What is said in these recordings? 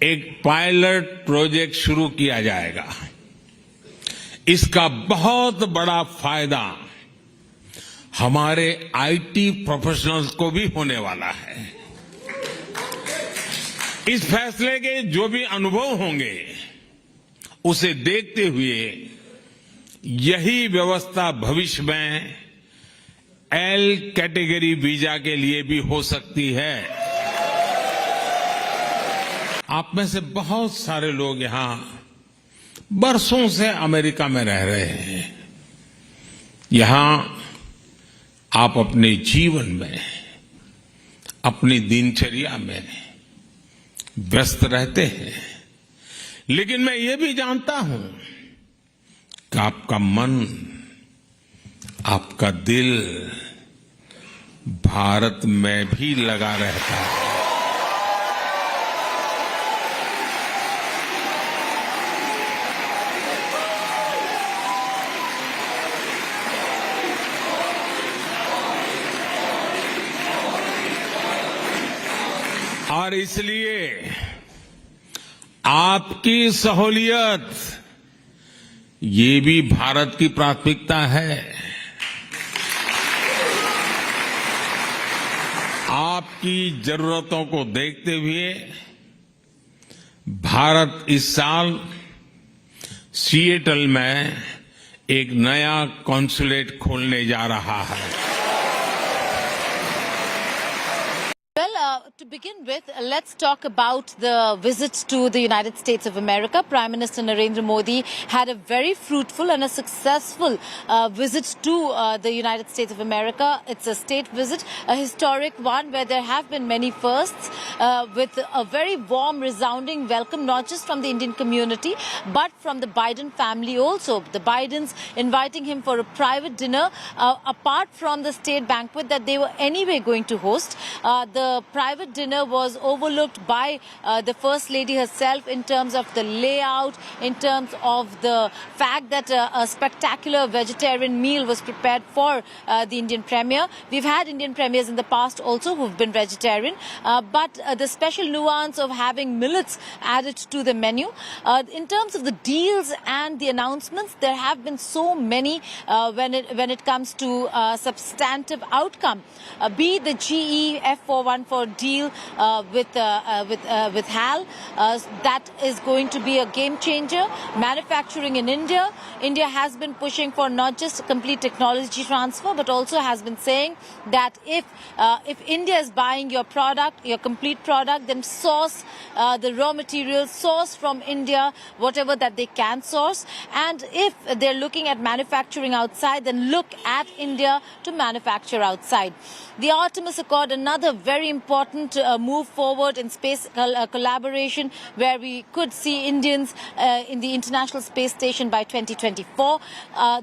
एक pilot project शुरू किया जाएगा। इसका बहुत बड़ा फायदा हमारे आईटी प्रोफेशनल्स को भी होने वाला है। इस फैसले के जो भी अनुभव होंगे उसे देखते हुए यही व्यवस्था भविष्य में एल कैटेगरी वीजा के लिए भी हो सकती है। आप में से बहुत सारे लोग यहां बरसों से अमेरिका में रह रहे हैं। यहां आप अपने जीवन में, अपनी दिनचर्या में व्यस्त रहते हैं, लेकिन मैं ये भी जानता हूं कि आपका मन, आपका दिल भारत में भी लगा रहता है। और इसलिए आपकी सहूलियत ये भी भारत की प्राथमिकता है। आपकी जरूरतों को देखते हुए भारत इस साल सिएटल में एक नया कॉन्सुलेट खोलने जा रहा है। To begin with, let's talk about the visit to the United States of America. Prime Minister Narendra Modi had a very fruitful and a successful visit to the United States of America. It's a state visit, a historic one where there have been many firsts, with a very warm, resounding welcome, not just from the Indian community, but from the Biden family also. The Bidens inviting him for a private dinner, apart from the state banquet that they were anyway going to host. The private dinner was overlooked by the First Lady herself in terms of the layout, in terms of the fact that a spectacular vegetarian meal was prepared for the Indian Premier. We've had Indian Premiers in the past also who've been vegetarian, but the special nuance of having millets added to the menu. In terms of the deals and the announcements, there have been so many when it comes to substantive outcome. Be the GE F414 deal with HAL, that is going to be a game changer. Manufacturing in India. India has been pushing for not just complete technology transfer, but also has been saying that if India is buying your product, your complete product, then source the raw materials, source from India whatever that they can source. And if they're looking at manufacturing outside, then look at India to manufacture outside. The Artemis Accord, another very important move forward in space collaboration, where we could see Indians in the International Space Station by 2024.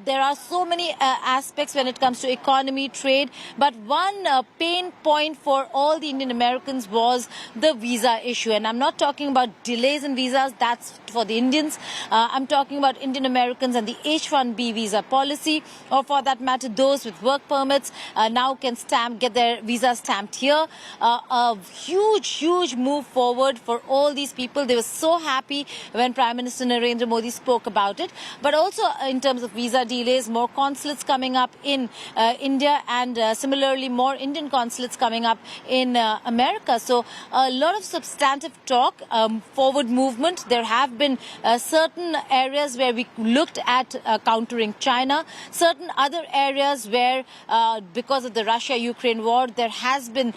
There are so many aspects when it comes to economy, trade, but one pain point for all the Indian Americans was the visa issue. And I'm not talking about delays in visas, that's for the Indians. I'm talking about Indian Americans and the H-1B visa policy, or for that matter, those with work permits now can get their visa stamped here. A huge move forward for all these people. They were so happy when Prime Minister Narendra Modi spoke about it. But also in terms of visa delays, more consulates coming up in India, and similarly more Indian consulates coming up in America. So a lot of substantive talk, forward movement. There have been certain areas where we looked at countering China, certain other areas where because of the Russia-Ukraine war, there has been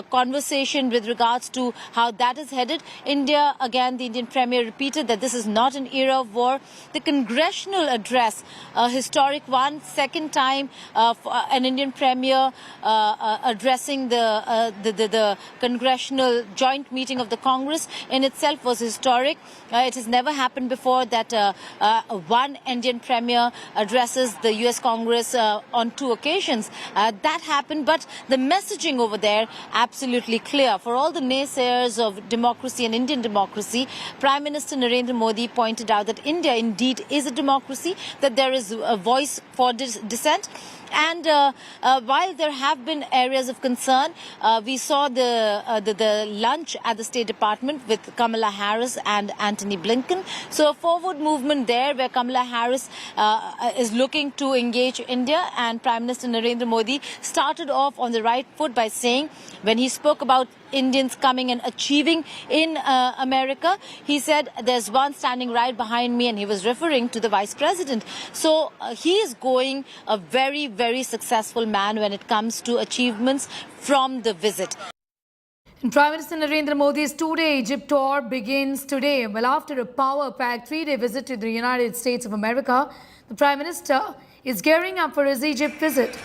conversation with regards to how that is headed. India, again, the Indian Premier repeated that this is not an era of war. The congressional address, a historic one, second time for an Indian Premier addressing the congressional joint meeting of the Congress in itself was historic. It has never happened before that one Indian Premier addresses the US Congress on two occasions. That happened, but the messaging over there absolutely clear. For all the naysayers of democracy and Indian democracy, Prime Minister Narendra Modi pointed out that India indeed is a democracy, that there is a voice for dissent. And while there have been areas of concern, we saw the lunch at the State Department with Kamala Harris and Antony Blinken. So a forward movement there where Kamala Harris is looking to engage India, and Prime Minister Narendra Modi started off on the right foot by saying, when he spoke about Indians coming and achieving in America, he said there's one standing right behind me, and he was referring to the Vice President. So he is going a very, very successful man when it comes to achievements from the visit. And Prime Minister Narendra Modi's two-day Egypt tour begins today. Well, after a power-packed three-day visit to the United States of America, the Prime Minister is gearing up for his Egypt visit.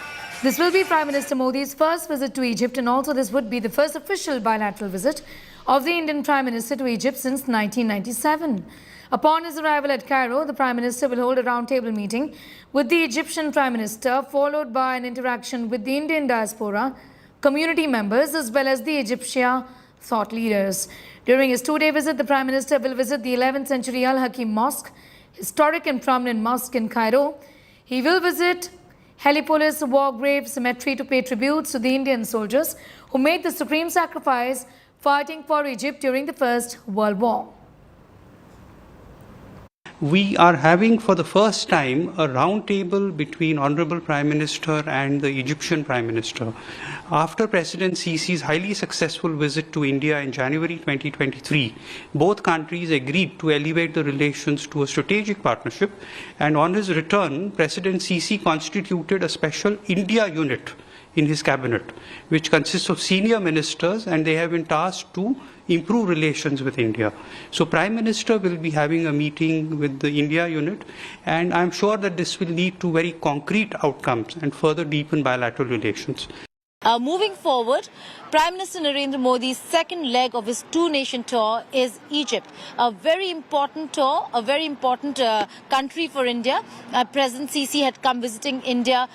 This will be Prime Minister Modi's first visit to Egypt, and also this would be the first official bilateral visit of the Indian Prime Minister to Egypt since 1997. Upon his arrival at Cairo, the Prime Minister will hold a roundtable meeting with the Egyptian Prime Minister, followed by an interaction with the Indian diaspora, community members, as well as the Egyptian thought leaders. During his two-day visit, the Prime Minister will visit the 11th century Al-Hakim Mosque, historic and prominent mosque in Cairo. He will visit Heliopolis War Grave Cemetery to pay tributes to the Indian soldiers who made the supreme sacrifice fighting for Egypt during the First World War. We are having for the first time a roundtable between Honorable Prime Minister and the Egyptian Prime Minister. After President Sisi's highly successful visit to India in January 2023, both countries agreed to elevate the relations to a strategic partnership, and on his return, President Sisi constituted a special India unit in his cabinet, which consists of senior ministers, and they have been tasked to improve relations with India. So Prime Minister will be having a meeting with the India unit, and I'm sure that this will lead to very concrete outcomes and further deepen bilateral relations. Moving forward, Prime Minister Narendra Modi's second leg of his two-nation tour is Egypt. A very important tour, a very important country for India. President Sisi had come visiting India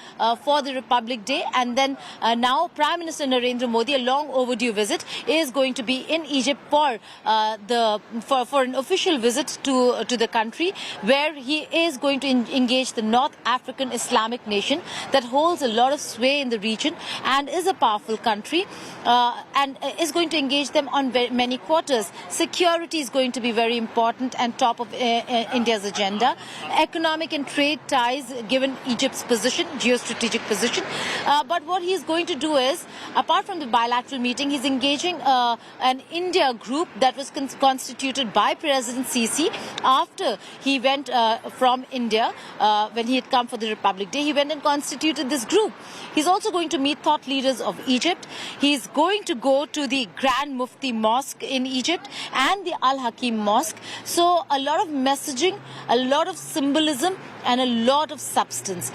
for the Republic Day, and then now Prime Minister Narendra Modi, a long overdue visit, is going to be in Egypt for an official visit to the country, where he is going to engage the North African Islamic nation that holds a lot of sway in the region and is a powerful country, and is going to engage them on many quarters. Security is going to be very important and top of India's agenda. Economic and trade ties, given Egypt's position, geostrategic position. But what he is going to do is, apart from the bilateral meeting, he's engaging an India group that was constituted by President Sisi after he went from India. When he had come for the Republic Day, he went and constituted this group. He's also going to meet thought leaders of Egypt. He's going to go to the Grand Mufti Mosque in Egypt and the Al-Hakim Mosque. So a lot of messaging, a lot of symbolism, and a lot of substance.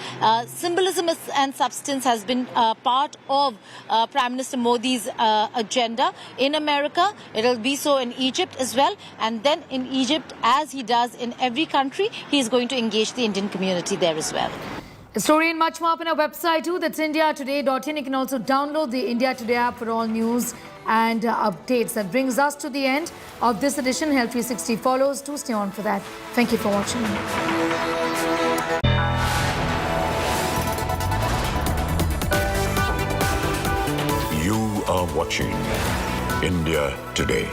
Symbolism and substance has been part of Prime Minister Modi's agenda in America. It will be so in Egypt as well. And then in Egypt, as he does in every country, he is going to engage the Indian community there as well. A story and much more up on our website too. That's indiatoday.in. You can also download the India Today app for all news and updates. That brings us to the end of this edition. Health 360 follows. Do stay on for that. Thank you for watching. You are watching India Today.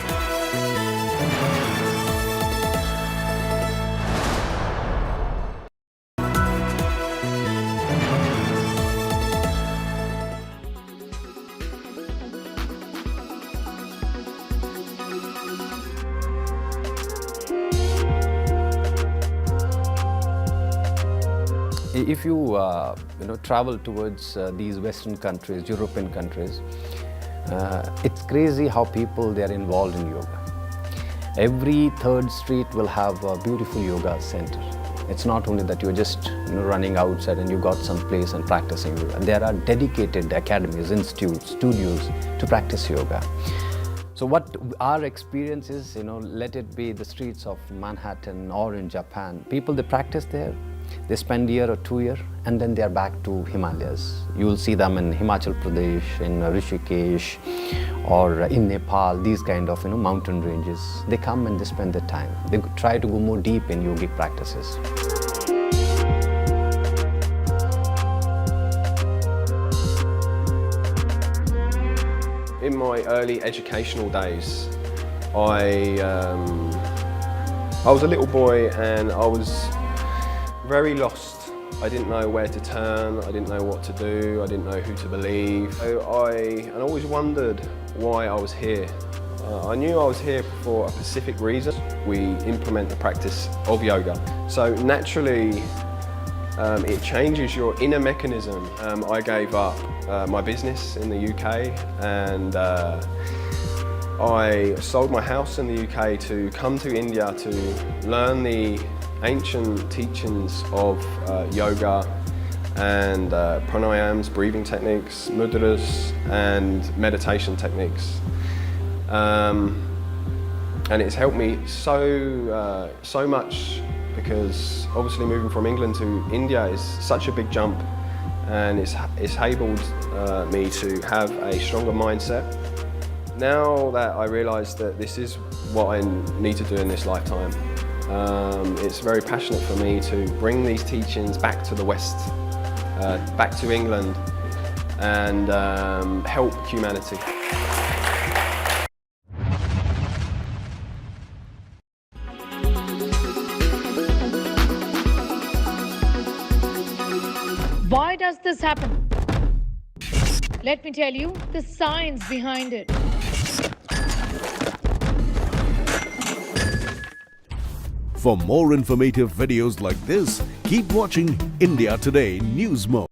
If you travel towards these Western countries, European countries, it's crazy how people they are involved in yoga. Every third street will have a beautiful yoga center. It's not only that you're just running outside and you got some place and practicing yoga. There are dedicated academies, institutes, studios to practice yoga. So what our experience is, let it be the streets of Manhattan or in Japan. People, they practice there. They spend a year or 2 years, and then they are back to Himalayas. You will see them in Himachal Pradesh, in Rishikesh, or in Nepal, these kind of mountain ranges. They come and they spend their time. They try to go more deep in yogic practices. in my early educational days, I was a little boy and I was very lost. I didn't know where to turn, I didn't know what to do, I didn't know who to believe. So I always wondered why I was here. I knew I was here for a specific reason. We implement the practice of yoga. So naturally, it changes your inner mechanism. I gave up my business in the UK and I sold my house in the UK to come to India to learn the ancient teachings of yoga and pranayams, breathing techniques, mudras and meditation techniques. And it's helped me so much because obviously moving from England to India is such a big jump and it's enabled me to have a stronger mindset. Now that I realise that this is what I need to do in this lifetime, it's very passionate for me to bring these teachings back to the West, back to England and help humanity. Why does this happen? Let me tell you the science behind it. For more informative videos like this, keep watching India Today News Mode.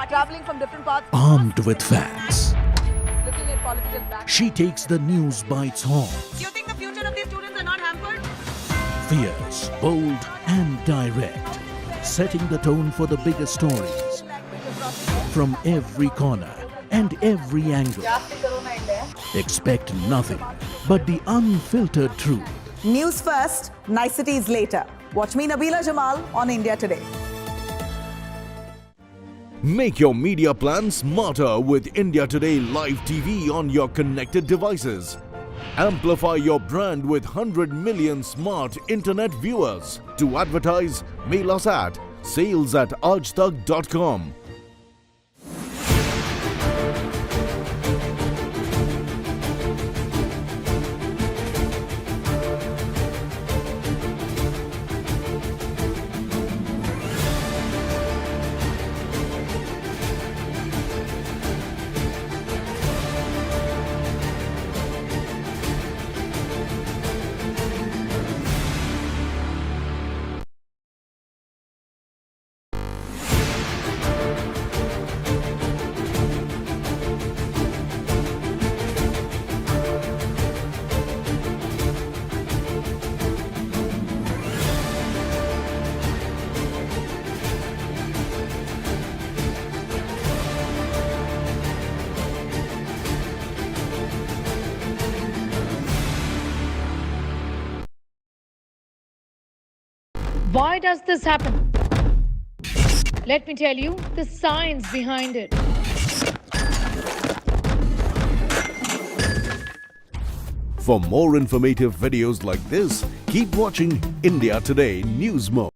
Traveling from different parts. Armed with facts, Looking at political back. she takes the news by its horns. Do you think the future of these students are not hampered? Fierce, bold and direct, setting the tone for the biggest stories from every corner and every angle. Expect nothing but the unfiltered truth. News first, niceties later. Watch me, Nabila Jamal, on India Today. Make your media plan smarter with India Today Live TV on your connected devices. Amplify your brand with 100 million smart internet viewers. To advertise, mail us at sales@aajtak.com. Why does this happen? Let me tell you the science behind it. For more informative videos like this, keep watching India Today News Mode.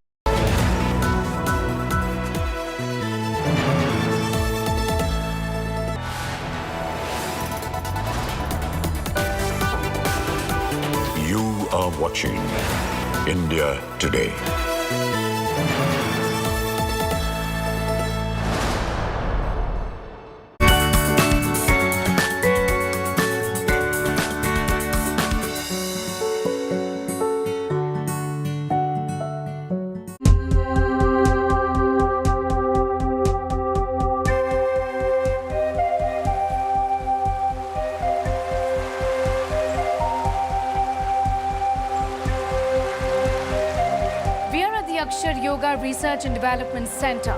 You are watching India Today. Yoga Research and Development Center.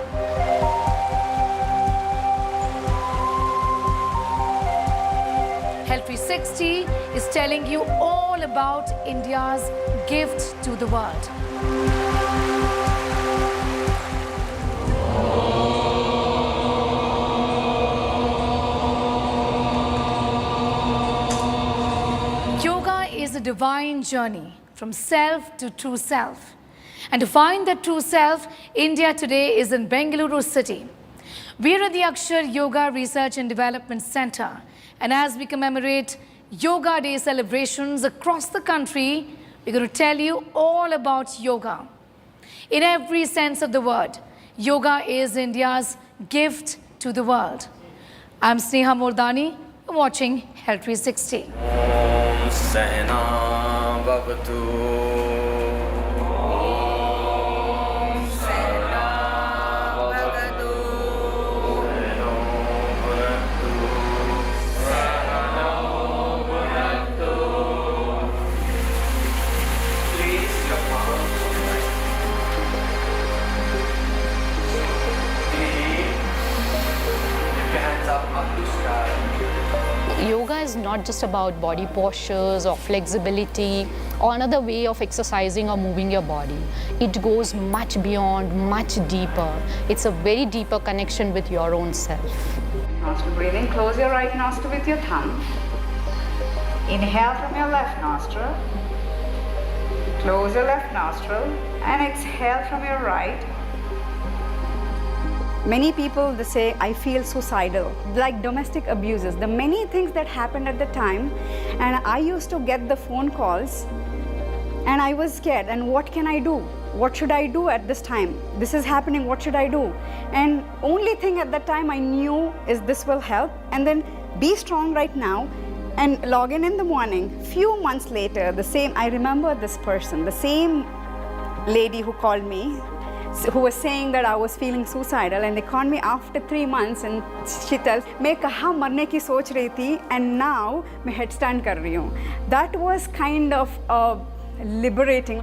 Health 360 is telling you all about India's gift to the world. Yoga is a divine journey from self to true self. And to find that true self, India Today is in Bengaluru city. We are at the Akshar Yoga Research and Development Center. And as we commemorate Yoga Day celebrations across the country, we're going to tell you all about yoga. In every sense of the word, yoga is India's gift to the world. I'm Sneha Mordani, watching Health 360. Yoga is not just about body postures or flexibility or another way of exercising or moving your body. It goes much beyond, much deeper. It's a very deeper connection with your own self. Nostril breathing, close your right nostril with your thumb. Inhale from your left nostril. Close your left nostril and exhale from your right. Many people, they say, I feel suicidal, like domestic abuses, the many things that happened at the time. And I used to get the phone calls and I was scared. And what can I do? What should I do at this time? This is happening, what should I do? And only thing at that time I knew is this will help. And then be strong right now and log in the morning. Few months later, I remember this person, the same lady who called me, who was saying that I was feeling suicidal, and they called me after 3 months and she tells, मैं कहाँ मरने की सोच रही थी and now मैं headstand कर रही हूँ. That was kind of liberating.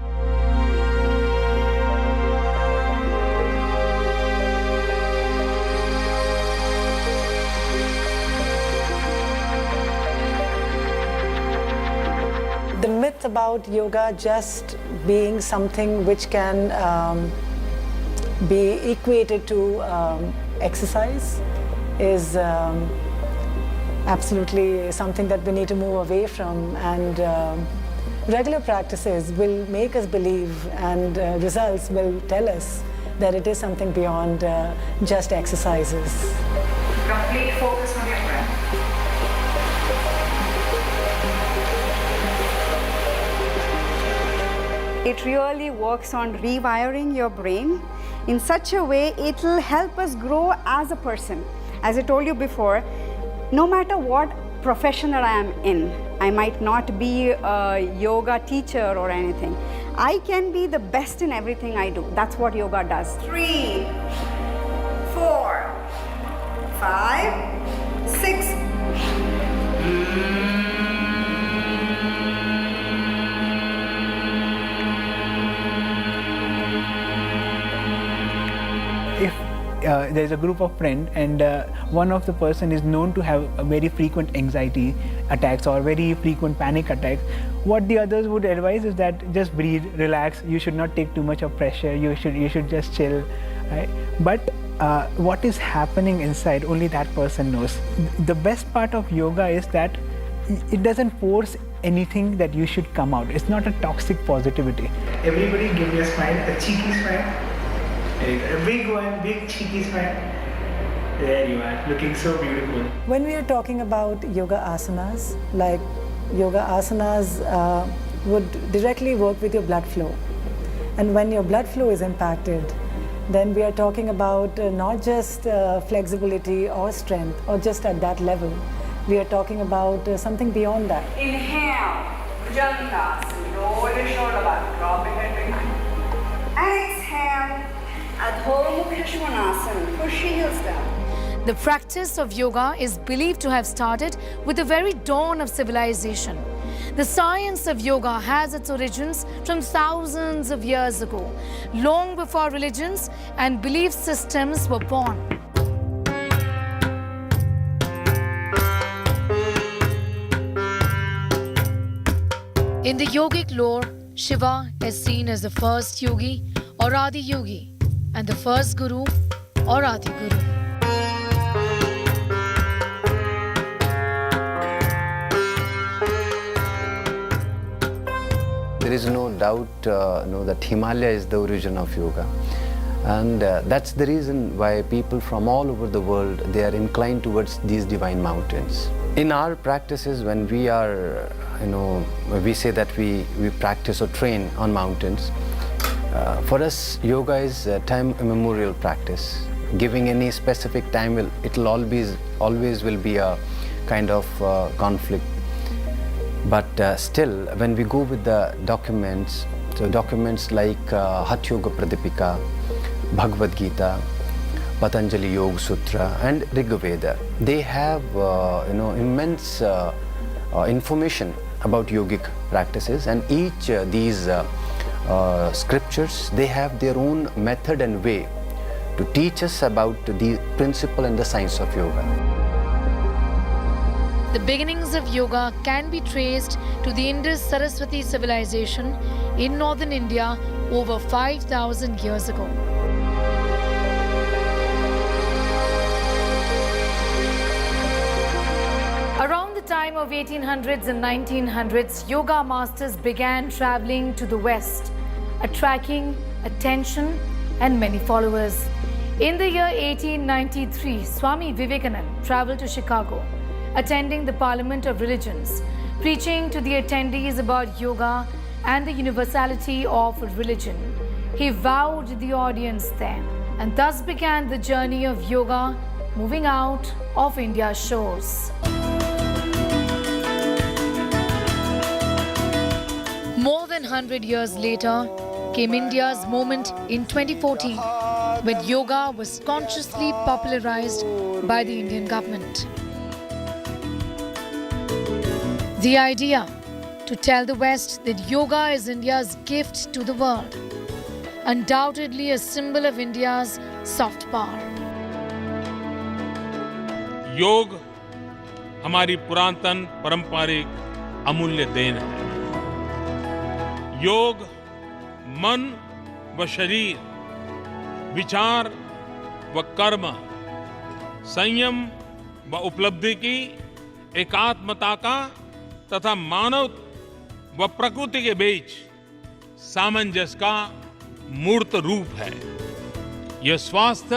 The myth about yoga just being something which can be equated to exercise is absolutely something that we need to move away from, and regular practices will make us believe, and results will tell us that it is something beyond just exercises. Complete focus on your breath. It really works on rewiring your brain in such a way it will help us grow as a person. As I told you before, no matter what profession that I am in, I might not be a yoga teacher or anything. I can be the best in everything I do. That's what yoga does. 3, 4, 5, 6. If there's a group of friends and one of the person is known to have a very frequent anxiety, attacks or very frequent panic attacks, what the others would advise is that just breathe, relax, you should not take too much of pressure, you should just chill, right? But what is happening inside, only that person knows. The best part of yoga is that it doesn't force anything that you should come out. It's not a toxic positivity. Everybody give me a smile, a cheeky smile. A big one, big cheeky smile. There you are, looking so beautiful. When we are talking about yoga asanas, like yoga asanas would directly work with your blood flow. And when your blood flow is impacted, then we are talking about not just flexibility or strength or just at that level. We are talking about something beyond that. Inhale, Bhujangasana, roll your shoulder back, drop your head behind. Exhale, Adho Mukha Svanasana, push your heels down. The practice of yoga is believed to have started with the very dawn of civilization. The science of yoga has its origins from thousands of years ago, long before religions and belief systems were born. In the yogic lore, Shiva is seen as the first yogi or Adi Yogi and the first guru or Adi Guru. There is no doubt that Himalaya is the origin of yoga. And that's the reason why people from all over the world, they are inclined towards these divine mountains. In our practices, when we are, we say that we practice or train on mountains, for us, yoga is a time immemorial practice. Giving any specific time, it'll always will be a kind of conflict. But still, when we go with the documents, so documents like Hatha Yoga Pradipika, Bhagavad Gita, Patanjali Yoga Sutra and Rigveda, they have immense information about yogic practices, and each these scriptures, they have their own method and way to teach us about the principle and the science of yoga. The beginnings of yoga can be traced to the Indus Saraswati civilization in northern India over 5,000 years ago. Around the time of 1800s and 1900s, yoga masters began traveling to the West, attracting attention and many followers. In the year 1893, Swami Vivekananda traveled to Chicago, attending the Parliament of Religions, preaching to the attendees about yoga and the universality of religion. He wowed the audience there, and thus began the journey of yoga moving out of India's shores. More than 100 years later came India's moment in 2014, when yoga was consciously popularized by the Indian government. The idea to tell the West that yoga is India's gift to the world, undoubtedly a symbol of India's soft power. योग हमारी पुरातन पारंपरिक अमूल्य then है। योग मन व शरीर, विचार व कर्म, संयम व उपलब्धि की एकात्मता का तथा मानव व प्रकृति के बीच सामंजस्य का मूर्त रूप है। यह स्वास्थ्य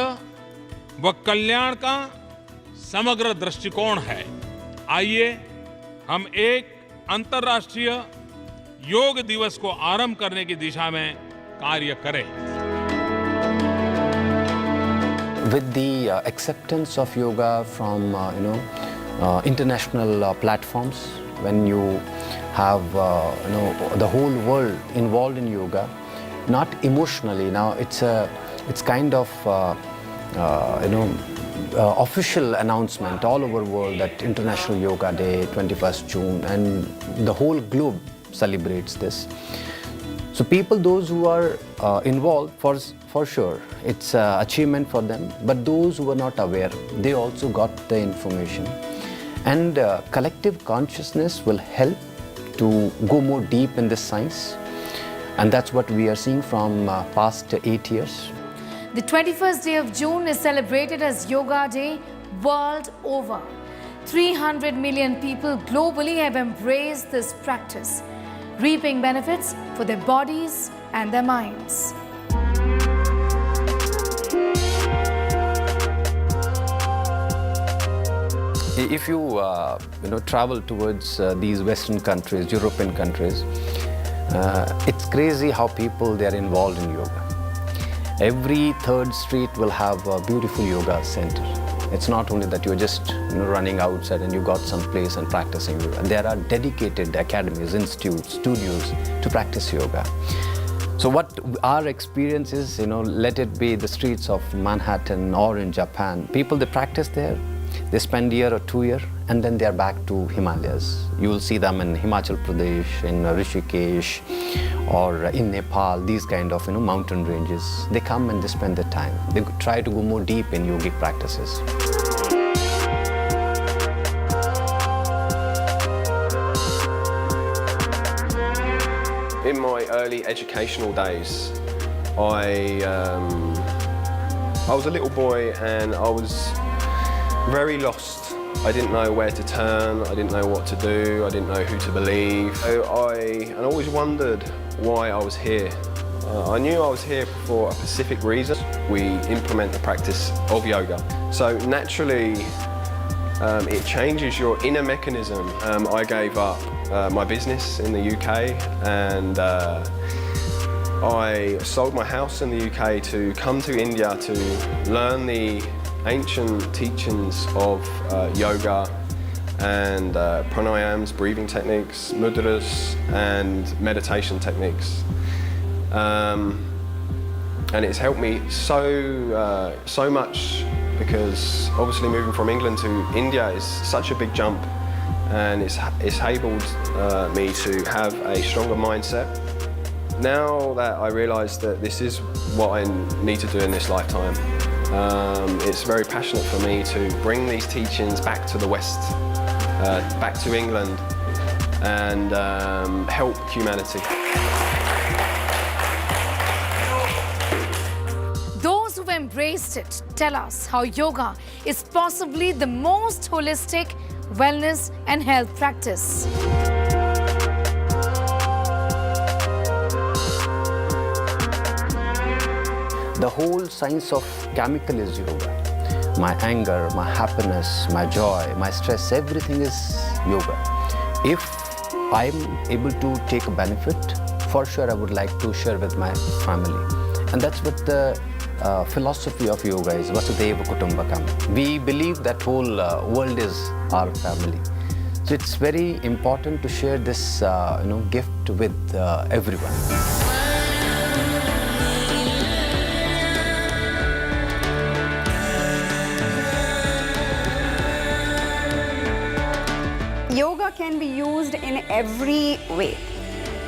व कल्याण का समग्र दृष्टिकोण है। आइए हम एक अंतर्राष्ट्रीय योग दिवस को आरंभ करने की दिशा में कार्य करें। With the acceptance of yoga from international platforms, when you have the whole world involved in yoga, not emotionally, now it's kind of official announcement all over the world that International Yoga Day, 21st June, and the whole globe celebrates this. So people, those who are involved, for sure, it's an achievement for them. But those who are not aware, they also got the information. And collective consciousness will help to go more deep in this science. And that's what we are seeing from past 8 years. The 21st day of June is celebrated as Yoga Day world over. 300 million people globally have embraced this practice, reaping benefits for their bodies and their minds. If you travel towards these Western countries, European countries, it's crazy how people they are involved in yoga. Every third street will have a beautiful yoga center. It's not only that you're just running outside and you got some place and practicing yoga. There are dedicated academies, institutes, studios to practice yoga. So what our experience is, let it be the streets of Manhattan or in Japan. People, they practice there. They spend a year or 2 years and then they are back to Himalayas. You will see them in Himachal Pradesh, in Rishikesh, or in Nepal, these kind of mountain ranges. They come and they spend their time. They try to go more deep in yogic practices. In my early educational days, I was a little boy and I was very lost. I didn't know where to turn, I didn't know what to do, I didn't know who to believe. So I always wondered why I was here. I knew I was here for a specific reason. We implement the practice of yoga. So naturally, it changes your inner mechanism. I gave up my business in the UK and I sold my house in the UK to come to India to learn the ancient teachings of yoga and pranayams, breathing techniques, mudras and meditation techniques. And it's helped me so much because obviously moving from England to India is such a big jump and it's enabled me to have a stronger mindset. Now that I realise that this is what I need to do in this lifetime, it's very passionate for me to bring these teachings back to the West, back to England, and help humanity. Those who've embraced it tell us how yoga is possibly the most holistic wellness and health practice. The whole science of chemical is yoga. My anger, my happiness, my joy, my stress, everything is yoga. If I'm able to take a benefit, for sure I would like to share with my family. And that's what the philosophy of yoga is, Vasudhaiva Kutumbakam. We believe that whole world is our family. So it's very important to share this gift with everyone. Yoga can be used in every way.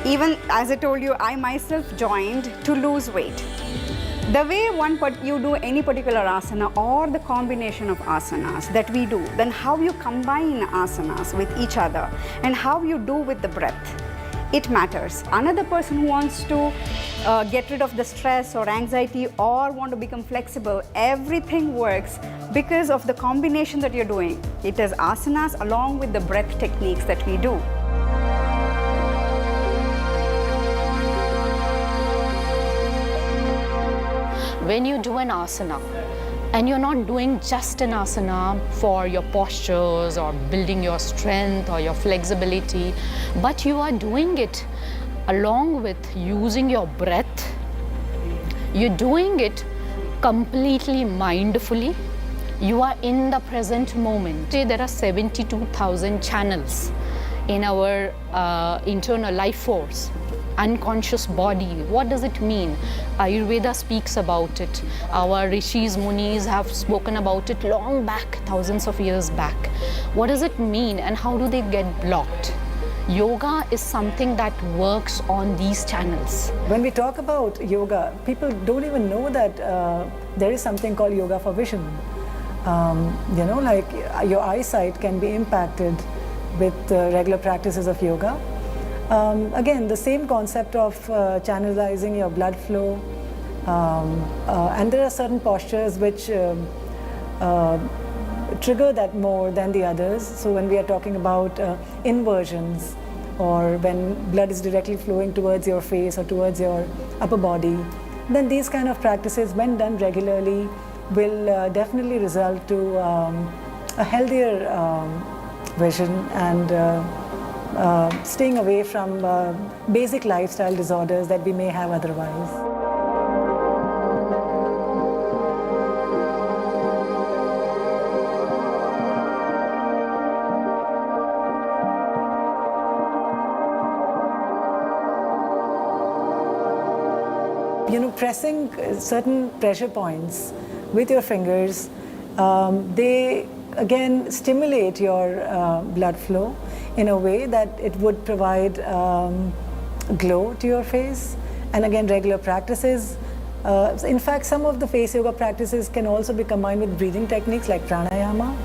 Even as I told you, I myself joined to lose weight. The way you do any particular asana or the combination of asanas that we do, then how you combine asanas with each other and how you do with the breath, it matters. Another person who wants to get rid of the stress or anxiety or want to become flexible, everything works because of the combination that you're doing. It is asanas along with the breath techniques that we do. When you do an asana, and you're not doing just an asana for your postures or building your strength or your flexibility, but you are doing it along with using your breath, you're doing it completely mindfully. You are in the present moment. There are 72,000 channels in our internal life force, unconscious body. What does it mean? Ayurveda speaks about it. Our rishis, munis have spoken about it long back, thousands of years back. What does it mean and how do they get blocked? Yoga is something that works on these channels. When we talk about yoga, people don't even know that there is something called yoga for vision. like your eyesight can be impacted with regular practices of yoga. Again, the same concept of channelizing your blood flow, and there are certain postures which trigger that more than the others. So when we are talking about inversions, or when blood is directly flowing towards your face or towards your upper body, then these kind of practices, when done regularly, will definitely result to a healthier vision and staying away from basic lifestyle disorders that we may have otherwise. Pressing certain pressure points with your fingers, they again stimulate your blood flow in a way that it would provide glow to your face. And again, regular practices. In fact, some of the face yoga practices can also be combined with breathing techniques like pranayama.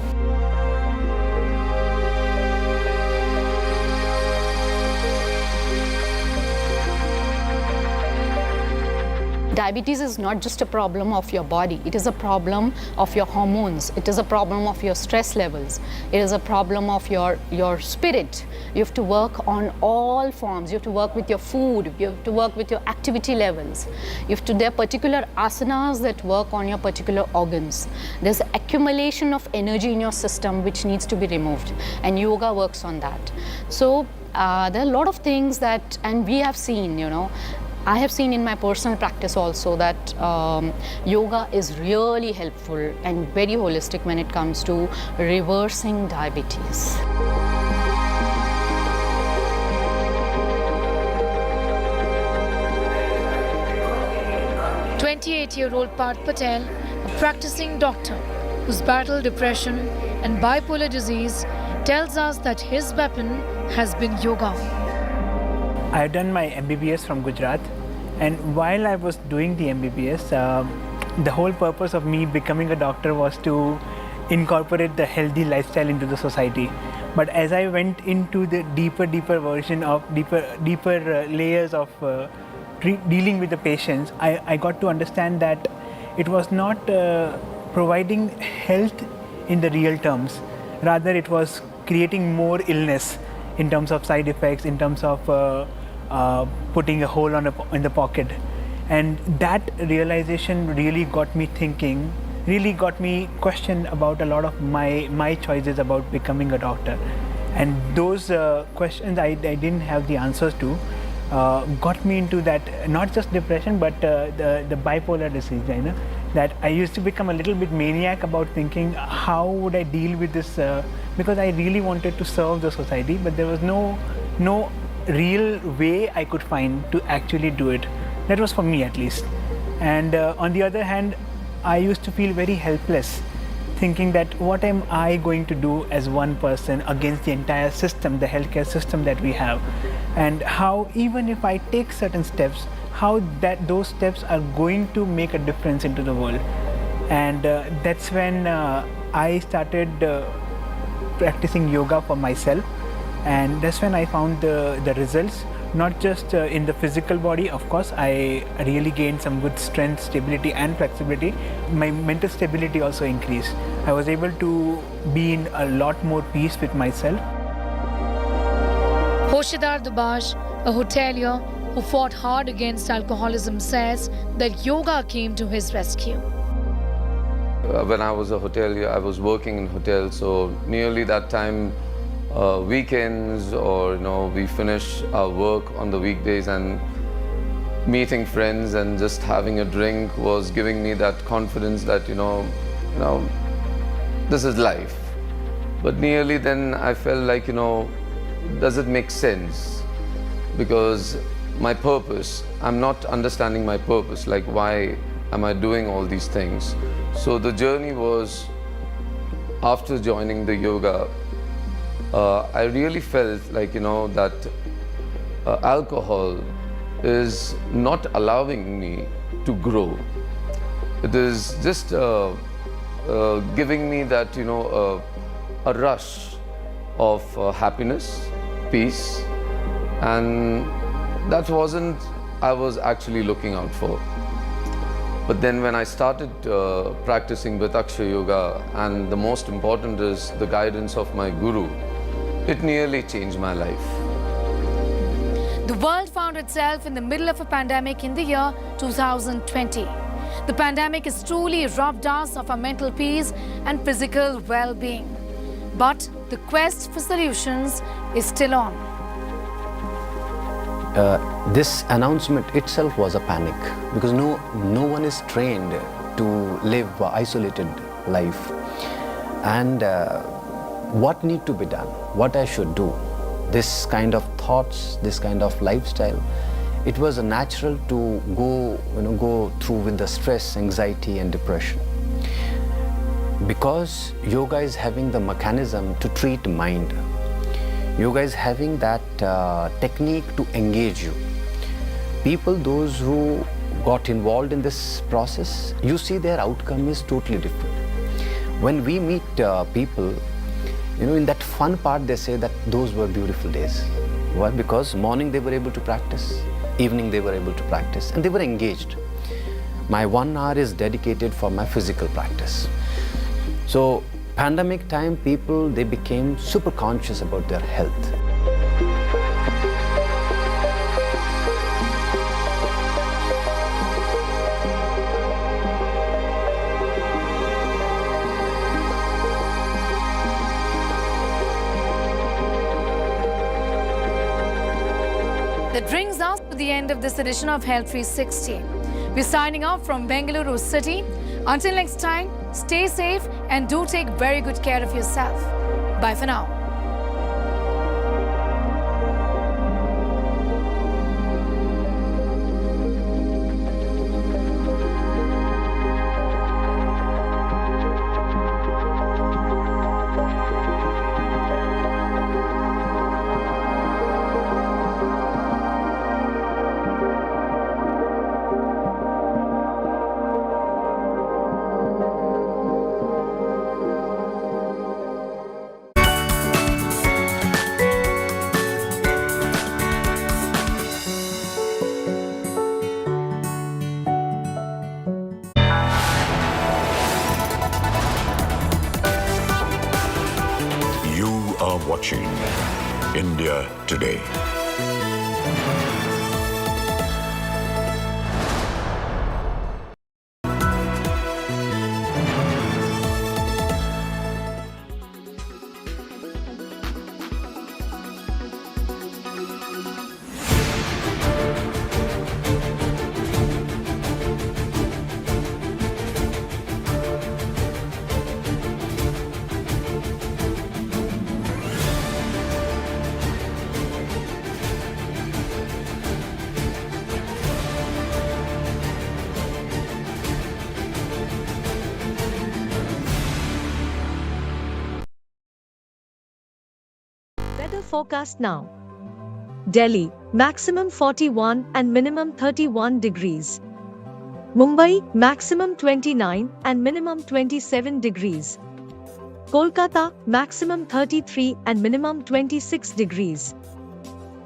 Diabetes is not just a problem of your body, it is a problem of your hormones, it is a problem of your stress levels, it is a problem of your spirit. You have to work on all forms, you have to work with your food, you have to work with your activity levels. There are particular asanas that work on your particular organs. There's accumulation of energy in your system which needs to be removed, and yoga works on that. So there are a lot of things that, and we have seen, I have seen in my personal practice also that yoga is really helpful and very holistic when it comes to reversing diabetes. "28-year-old Parth Patel, a practicing doctor who's battled depression and bipolar disease, tells us that his weapon has been yoga." I have done my MBBS from Gujarat, and while I was doing the MBBS, the whole purpose of me becoming a doctor was to incorporate the healthy lifestyle into the society. But as I went into the deeper version of deeper layers of dealing with the patients, I got to understand that it was not providing health in the real terms. Rather, it was creating more illness in terms of side effects, in terms of putting a hole in the pocket. And that realization really got me thinking, really got me question about a lot of my choices about becoming a doctor. And those questions I didn't have the answers to got me into that, not just depression, but the bipolar disease, that I used to become a little bit maniac about thinking, how would I deal with this? Because I really wanted to serve the society, but there was no real way I could find to actually do it. That was for me at least. And on the other hand, I used to feel very helpless, thinking that what am I going to do as one person against the entire system, the healthcare system that we have, and how even if I take certain steps, how those steps are going to make a difference into the world. And that's when I started practicing yoga for myself, and that's when I found the results, not just in the physical body. Of course, I really gained some good strength, stability and flexibility. My mental stability also increased. I was able to be in a lot more peace with myself. Hoshidar Dubaj, a hotelier who fought hard against alcoholism, says that yoga came to his rescue. When I was a hotelier, I was working in hotels, so nearly that time, weekends or we finish our work on the weekdays, and meeting friends and just having a drink was giving me that confidence that this is life. But nearly then I felt like does it make sense? Because my purpose, I'm not understanding my purpose, like why am I doing all these things? So the journey was, after joining the yoga, I really felt like that alcohol is not allowing me to grow. It is just a giving me that, a rush of happiness, peace, and that wasn't I was actually looking out for. But then when I started practicing Vitakshya Yoga, and the most important is the guidance of my guru, it nearly changed my life. The world found itself in the middle of a pandemic in the year 2020. The pandemic has truly robbed us of our mental peace and physical well-being. But the quest for solutions is still on. This announcement itself was a panic because no one is trained to live an isolated life. And what need to be done, what I should do, this kind of thoughts, this kind of lifestyle, it was natural to go through with the stress, anxiety and depression. Because yoga is having the mechanism to treat mind. Yoga is having that technique to engage you. People, those who got involved in this process, you see their outcome is totally different. When we meet people, in that fun part they say that those were beautiful days. Why? Because morning they were able to practice, evening they were able to practice, and they were engaged. My 1 hour is dedicated for my physical practice. So pandemic time, people, they became super conscious about their health. That brings us to the end of this edition of Health 360. We're signing off from Bengaluru City. Until next time, stay safe and do take very good care of yourself. Bye for now. Watching India Today. Weather forecast now. Delhi, maximum 41 and minimum 31 degrees. Mumbai, maximum 29 and minimum 27 degrees. Kolkata, maximum 33 and minimum 26 degrees.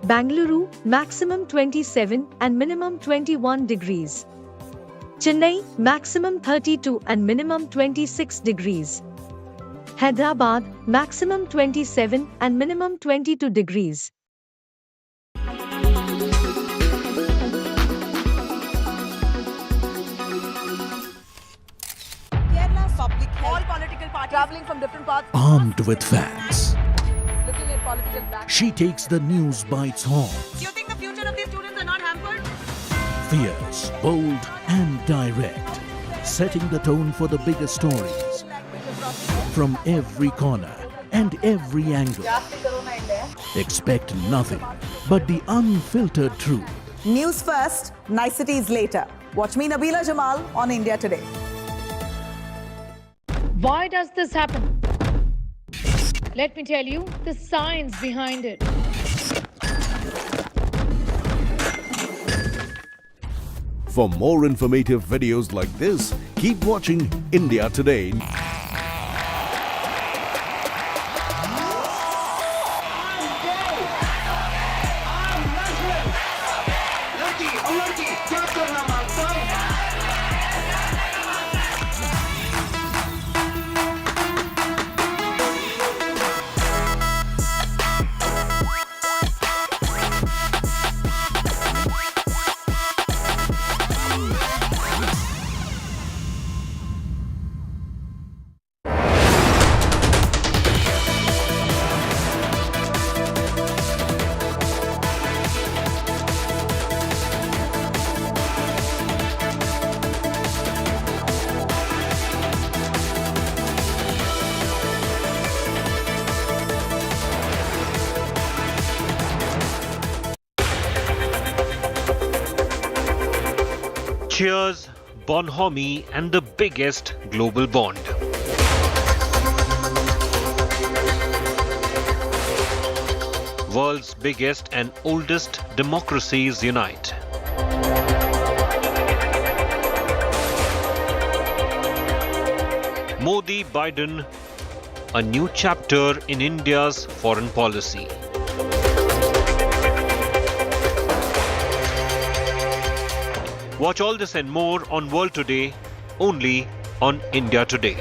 Bangalore, maximum 27 and minimum 21 degrees. Chennai, maximum 32 and minimum 26 degrees. Hyderabad, maximum 27 and minimum 22 degrees. Kerala's public health. All political parties traveling from different parts. Armed with facts, Looking at political back. she takes the news by its horns. Do you think the future of these students are not hampered? Fierce, bold and direct, setting the tone for the biggest stories. From every corner and every angle. Expect nothing but the unfiltered truth. News first, niceties later. Watch me, Nabila Jamal, on India Today. Why does this happen? Let me tell you the science behind it. For more informative videos like this, keep watching India Today. Cheers, bonhomie and the biggest global bond. World's biggest and oldest democracies unite. Modi-Biden, a new chapter in India's foreign policy. Watch all this and more on World Today, only on India Today.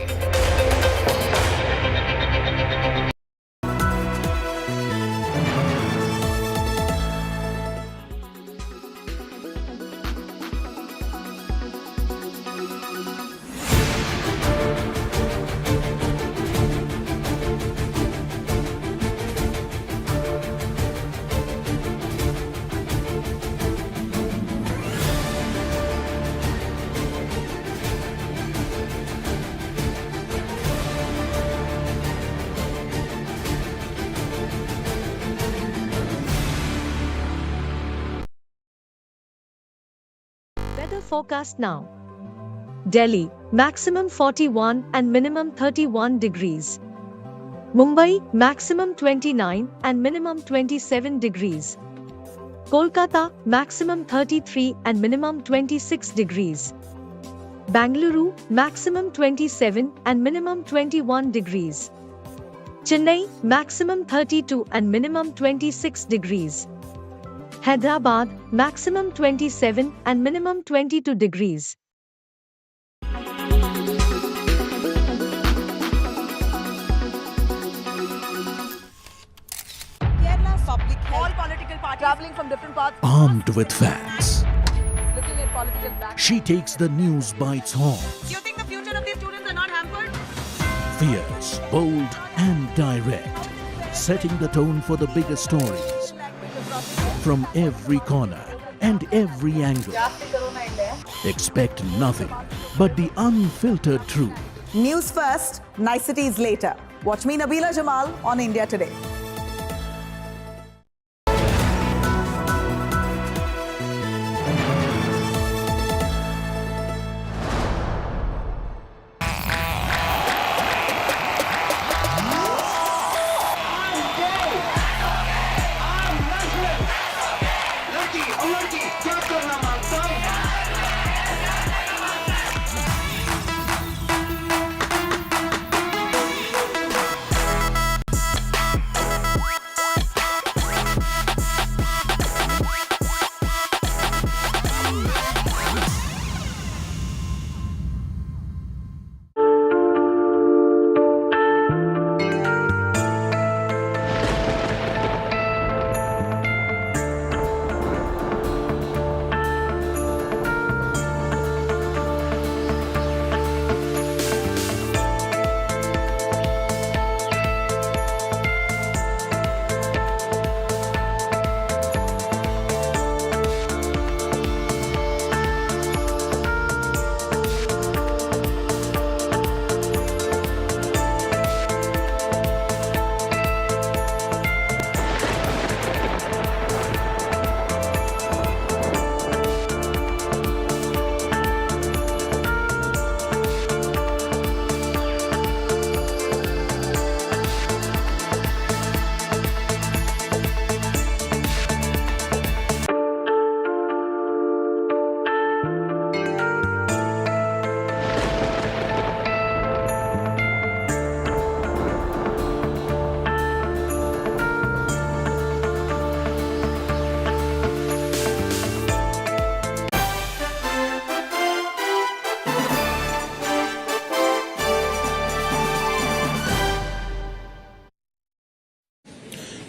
Weather forecast now. Delhi, maximum 41 and minimum 31 degrees. Mumbai, maximum 29 and minimum 27 degrees. Kolkata, maximum 33 and minimum 26 degrees. Bangalore, maximum 27 and minimum 21 degrees. Chennai, maximum 32 and minimum 26 degrees. Hyderabad, maximum 27 and minimum 22 degrees. Kerala's public health. All political parties traveling from different parts. Armed with facts, Looking at political back. she takes the news by its horns. You think the future of these students are not hampered? Fierce, bold and direct, setting the tone for the bigger stories. From every corner and every angle. Expect nothing but the unfiltered truth. News first, niceties later. Watch me, Nabila Jamal, on India Today.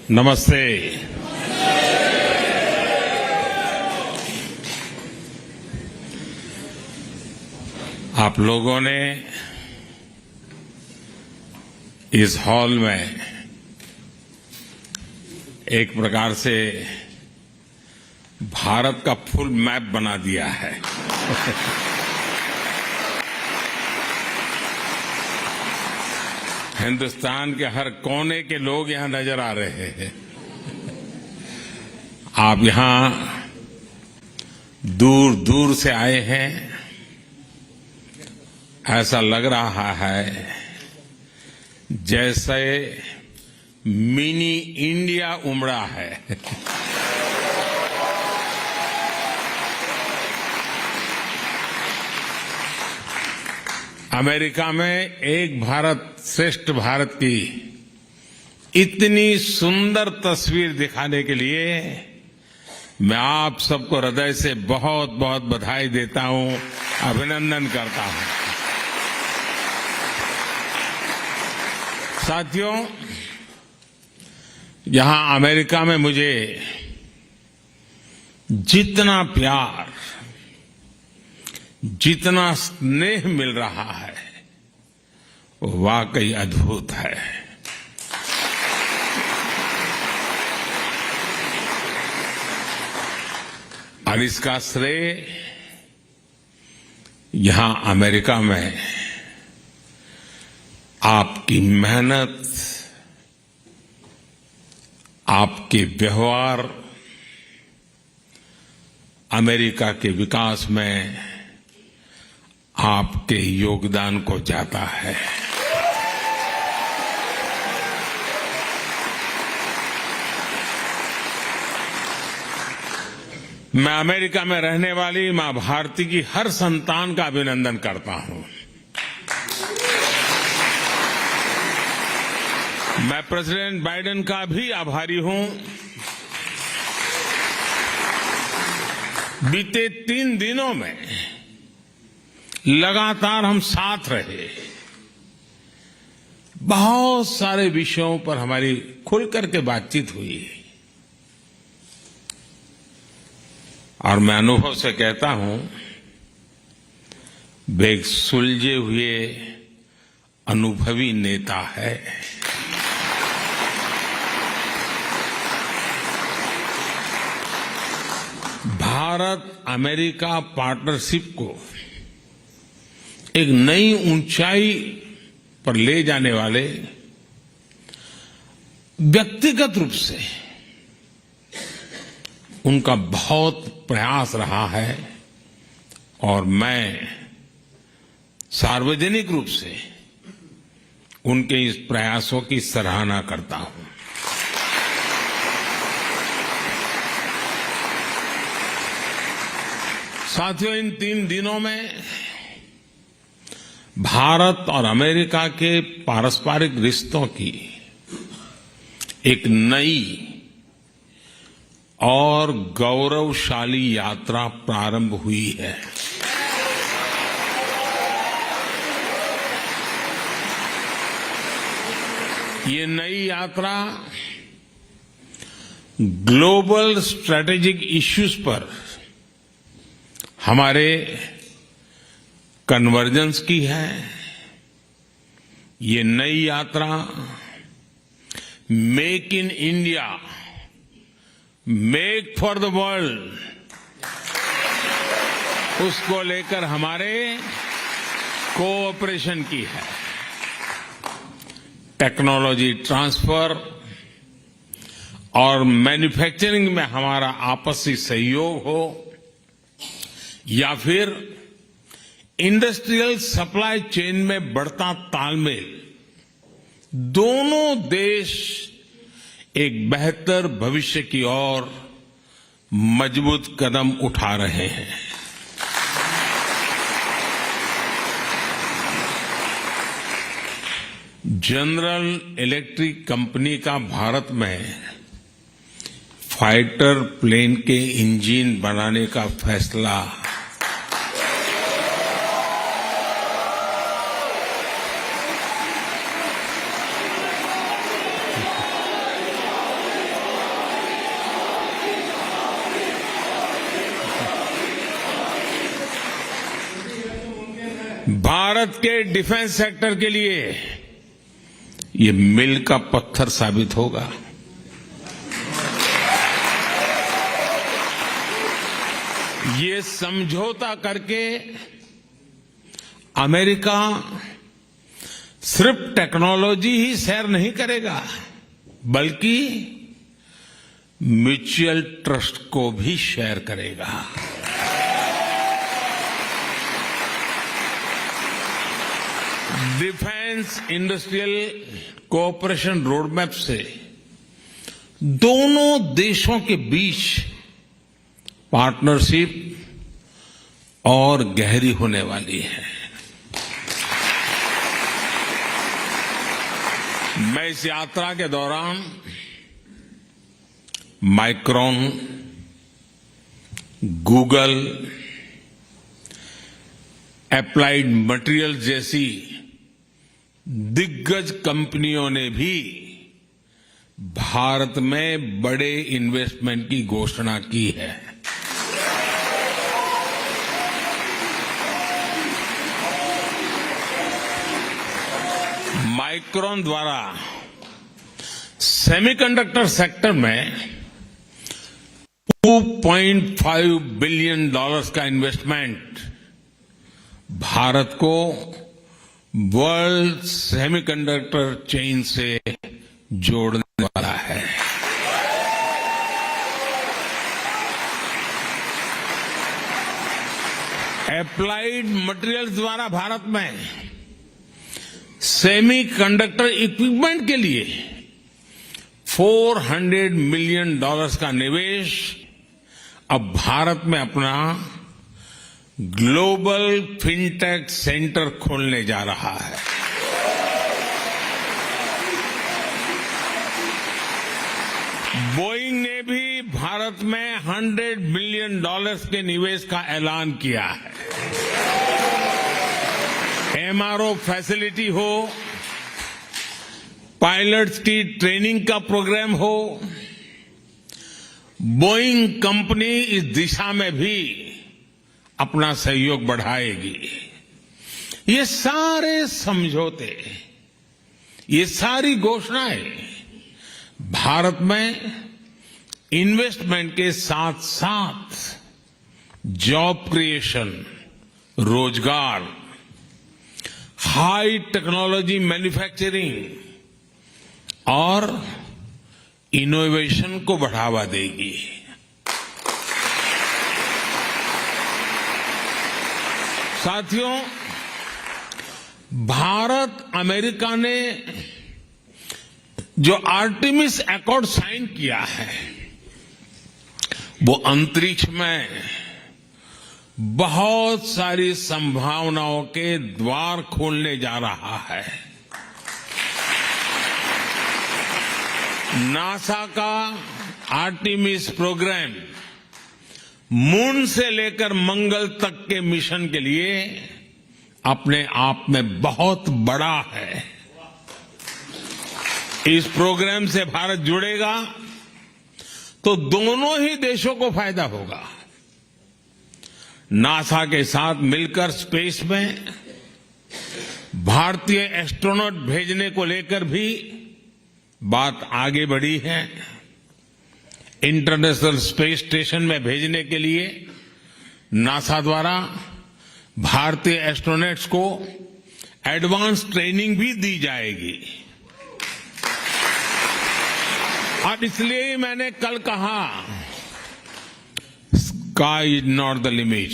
नमस्ते। आप लोगों ने इस hall में एक प्रकार से भारत का फुल मैप बना दिया है। हिंदुस्तान के हर कोने के लोग यहां नजर आ रहे हैं। आप यहां दूर दूर से आए हैं। ऐसा लग रहा है जैसे मिनी इंडिया उमड़ा है। अमेरिका में एक भारत श्रेष्ठ भारत की इतनी सुंदर तस्वीर दिखाने के लिए मैं आप सबको हृदय से बहुत बहुत बधाई देता हूं, अभिनंदन करता हूं। साथियों, यहां अमेरिका में मुझे जितना प्यार, जितना स्नेह मिल रहा है वो वाकई अद्भुत है। और इसका श्रेय यहां अमेरिका में आपकी मेहनत, आपके व्यवहार, अमेरिका के विकास में आपके योगदान को जाता है। मैं अमेरिका में रहने वाली मां भारती की हर संतान का अभिनंदन करता हूं। मैं प्रेसिडेंट बाइडेन का भी आभारी हूं। बीते 3 दिनों में लगातार हम साथ रहे। बहुत सारे विषयों पर हमारी खुल करके बातचीत हुई और मैं अनुभव से कहता हूं, वे एक सुलझे हुए अनुभवी नेता है। भारत अमेरिका पार्टनरशिप को एक नई ऊंचाई पर ले जाने वाले व्यक्तिगत रूप से उनका बहुत प्रयास रहा है और मैं सार्वजनिक रूप से उनके इस प्रयासों की सराहना करता हूं। साथियों, इन 3 दिनों में भारत और अमेरिका के पारस्परिक रिश्तों की एक नई और गौरवशाली यात्रा प्रारंभ हुई है। ये नई यात्रा ग्लोबल स्ट्रैटेजिक इश्यूज पर हमारे कन्वर्जेंस की है। ये नई यात्रा make in India, make for the world, उसको लेकर हमारे कोऑपरेशन की है। टेक्नोलॉजी ट्रांसफर और मैन्युफैक्चरिंग में हमारा आपसी सहयोग हो या फिर इंडस्ट्रियल सप्लाई चेन में बढ़ता तालमेल, दोनों देश एक बेहतर भविष्य की ओर मजबूत कदम उठा रहे हैं। जनरल इलेक्ट्रिक कंपनी का भारत में फाइटर प्लेन के इंजन बनाने का फैसला भारत के डिफेंस सेक्टर के लिए ये मील का पत्थर साबित होगा। ये समझौता करके अमेरिका सिर्फ टेक्नोलॉजी ही शेयर नहीं करेगा, बल्कि म्यूचुअल ट्रस्ट को भी शेयर करेगा। डिफेंस इंडस्ट्रियल कोऑपरेशन रोडमैप से दोनों देशों के बीच पार्टनरशिप और गहरी होने वाली है। मैं इस यात्रा के दौरान माइक्रॉन, गूगल, एप्लाइड मटेरियल जैसी दिग्गज कंपनियों ने भी भारत में बड़े इन्वेस्टमेंट की घोषणा की है। माइक्रॉन द्वारा सेमीकंडक्टर सेक्टर में $2.5 बिलियन का इन्वेस्टमेंट भारत को वर्ल्ड सेमीकंडक्टर चेन से जोड़ने वाला है। एप्लाइड मटेरियल्स द्वारा भारत में सेमीकंडक्टर इक्विपमेंट के लिए $400 मिलियन का निवेश अब भारत में अपना ग्लोबल फिनटेक सेंटर खोलने जा रहा है। बोइंग ने भी भारत में $100 मिलियन के निवेश का ऐलान किया है। एमआरओ फैसिलिटी हो, पायलट्स की ट्रेनिंग का प्रोग्राम हो, बोइंग कंपनी इस दिशा में भी अपना सहयोग बढ़ाएगी। ये सारे समझौते, ये सारी घोषणाएं भारत में इन्वेस्टमेंट के साथ साथ जॉब क्रिएशन, रोजगार, हाई टेक्नोलॉजी मैन्युफैक्चरिंग और इनोवेशन को बढ़ावा देगी। साथियों, भारत अमेरिका ने जो आर्टेमिस अकॉर्ड साइन किया है, वो अंतरिक्ष में बहुत सारी संभावनाओं के द्वार खोलने जा रहा है। नासा का आर्टेमिस प्रोग्राम मून से लेकर मंगल तक के मिशन के लिए अपने आप में बहुत बड़ा है। इस प्रोग्राम से भारत जुड़ेगा तो दोनों ही देशों को फायदा होगा। नासा के साथ मिलकर स्पेस में भारतीय एस्ट्रोनॉट भेजने को लेकर भी बात आगे बढ़ी है। इंटरनेशनल स्पेस स्टेशन में भेजने के लिए नासा द्वारा भारतीय एस्ट्रोनॉट्स को एडवांस ट्रेनिंग भी दी जाएगी। और इसलिए ही मैंने कल कहा, sky is not the limit.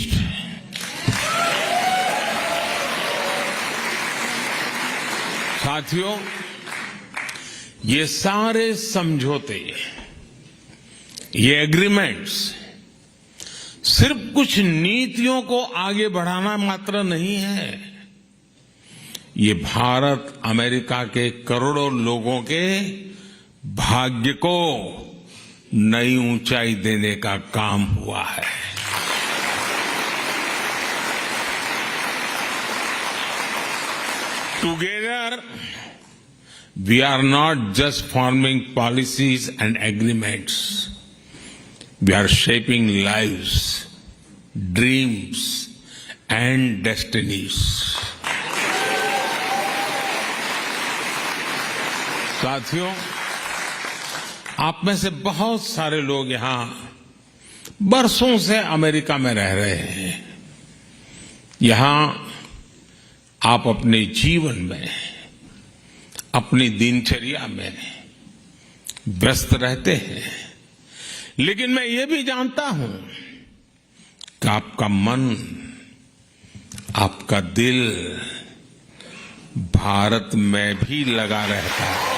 साथियों, ये सारे समझौते, ये एग्रीमेंट्स सिर्फ कुछ नीतियों को आगे बढ़ाना मात्र नहीं है। ये भारत अमेरिका के करोड़ों लोगों के भाग्य को नई ऊंचाई देने का काम हुआ है। Together we are not just forming policies and agreements. We are shaping lives, dreams, and destinies. साथियों, आप में से बहुत सारे लोग यहां बरसों से अमेरिका में रह रहे हैं। यहां आप अपने जीवन में, अपनी दिनचर्या में व्यस्त रहते हैं, लेकिन मैं ये भी जानता हूं कि आपका मन, आपका दिल भारत में भी लगा रहता है।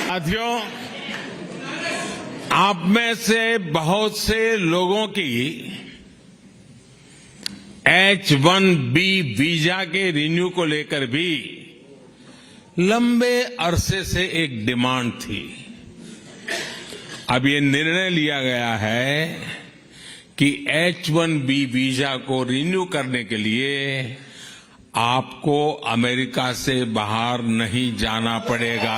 साथियों, आप में से बहुत से लोगों की H-1B वीजा के रिन्यू को लेकर भी लंबे अरसे से एक डिमांड थी। अब ये निर्णय लिया गया है कि H-1B वीजा को रिन्यू करने के लिए आपको अमेरिका से बाहर नहीं जाना पड़ेगा।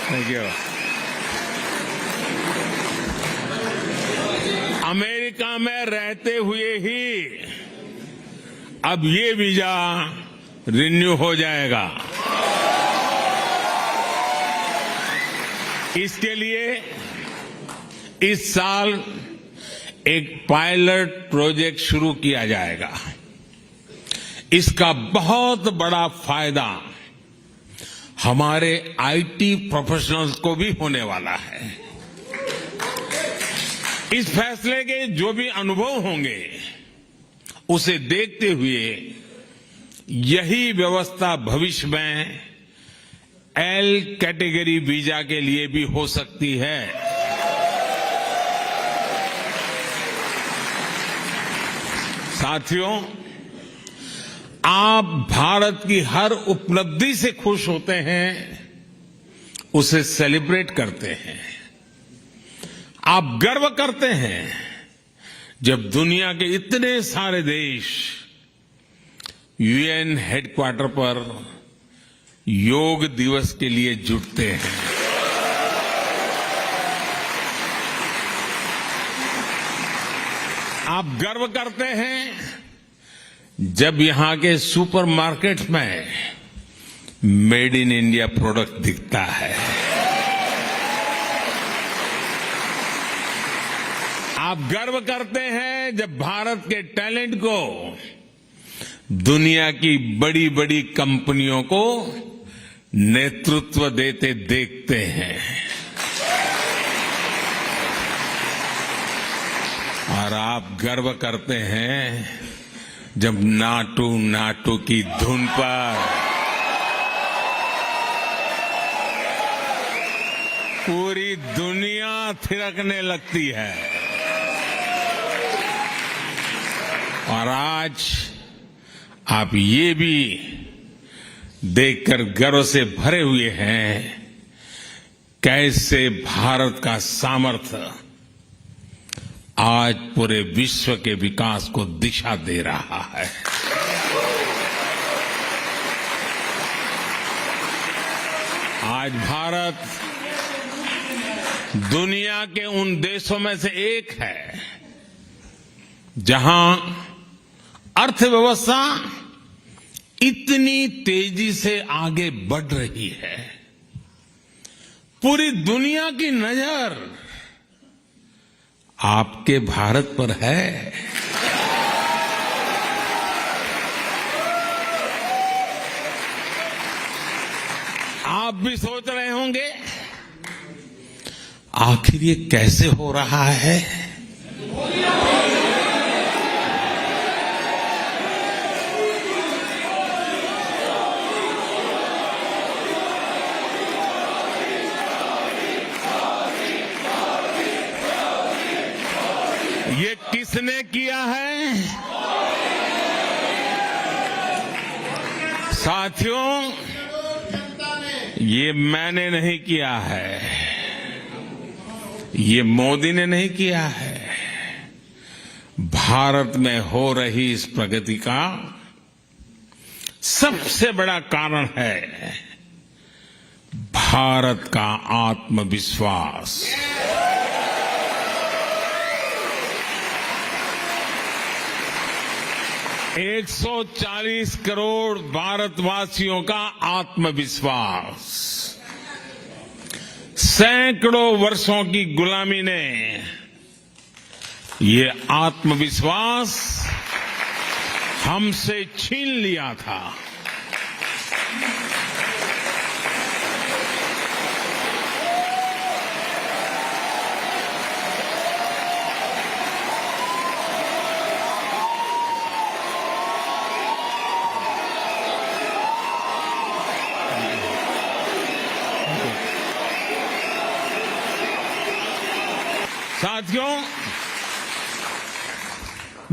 Thank you. अमेरिका में रहते हुए ही अब ये वीजा रिन्यू हो जाएगा। इसके लिए इस साल एक पायलट प्रोजेक्ट शुरू किया जाएगा। इसका बहुत बड़ा फायदा हमारे आईटी प्रोफेशनल्स को भी होने वाला है। इस फैसले के जो भी अनुभव होंगे, उसे देखते हुए यही व्यवस्था भविष्य में एल कैटेगरी वीजा के लिए भी हो सकती है। साथियों, आप भारत की हर उपलब्धि से खुश होते हैं, उसे सेलिब्रेट करते हैं। आप गर्व करते हैं जब दुनिया के इतने सारे देश यूएन हेडक्वार्टर पर योग दिवस के लिए जुटते हैं। आप गर्व करते हैं जब यहां के सुपरमार्केट में मेड इन इंडिया प्रोडक्ट दिखता है। आप गर्व करते हैं जब भारत के टैलेंट को दुनिया की बड़ी बड़ी कंपनियों को नेतृत्व देते देखते हैं। और आप गर्व करते हैं जब नाटू नाटू की धुन पर पूरी दुनिया थिरकने लगती है। और आज आप ये भी देखकर गर्व से भरे हुए हैं कैसे भारत का सामर्थ्य आज पूरे विश्व के विकास को दिशा दे रहा है। आज भारत दुनिया के उन देशों में से एक है जहां अर्थव्यवस्था इतनी तेजी से आगे बढ़ रही है। पूरी दुनिया की नजर आपके भारत पर है। आप भी सोच रहे होंगे आखिर ये कैसे हो रहा है। ये किसने किया है? साथियों, ये मैंने नहीं किया है, ये मोदी ने नहीं किया है। भारत में हो रही इस प्रगति का सबसे बड़ा कारण है भारत का आत्मविश्वास। एक 140 करोड़ भारतवासियों का आत्मविश्वास, सैकड़ों वर्षों की गुलामी ने ये आत्मविश्वास हमसे छीन लिया था। साथियों,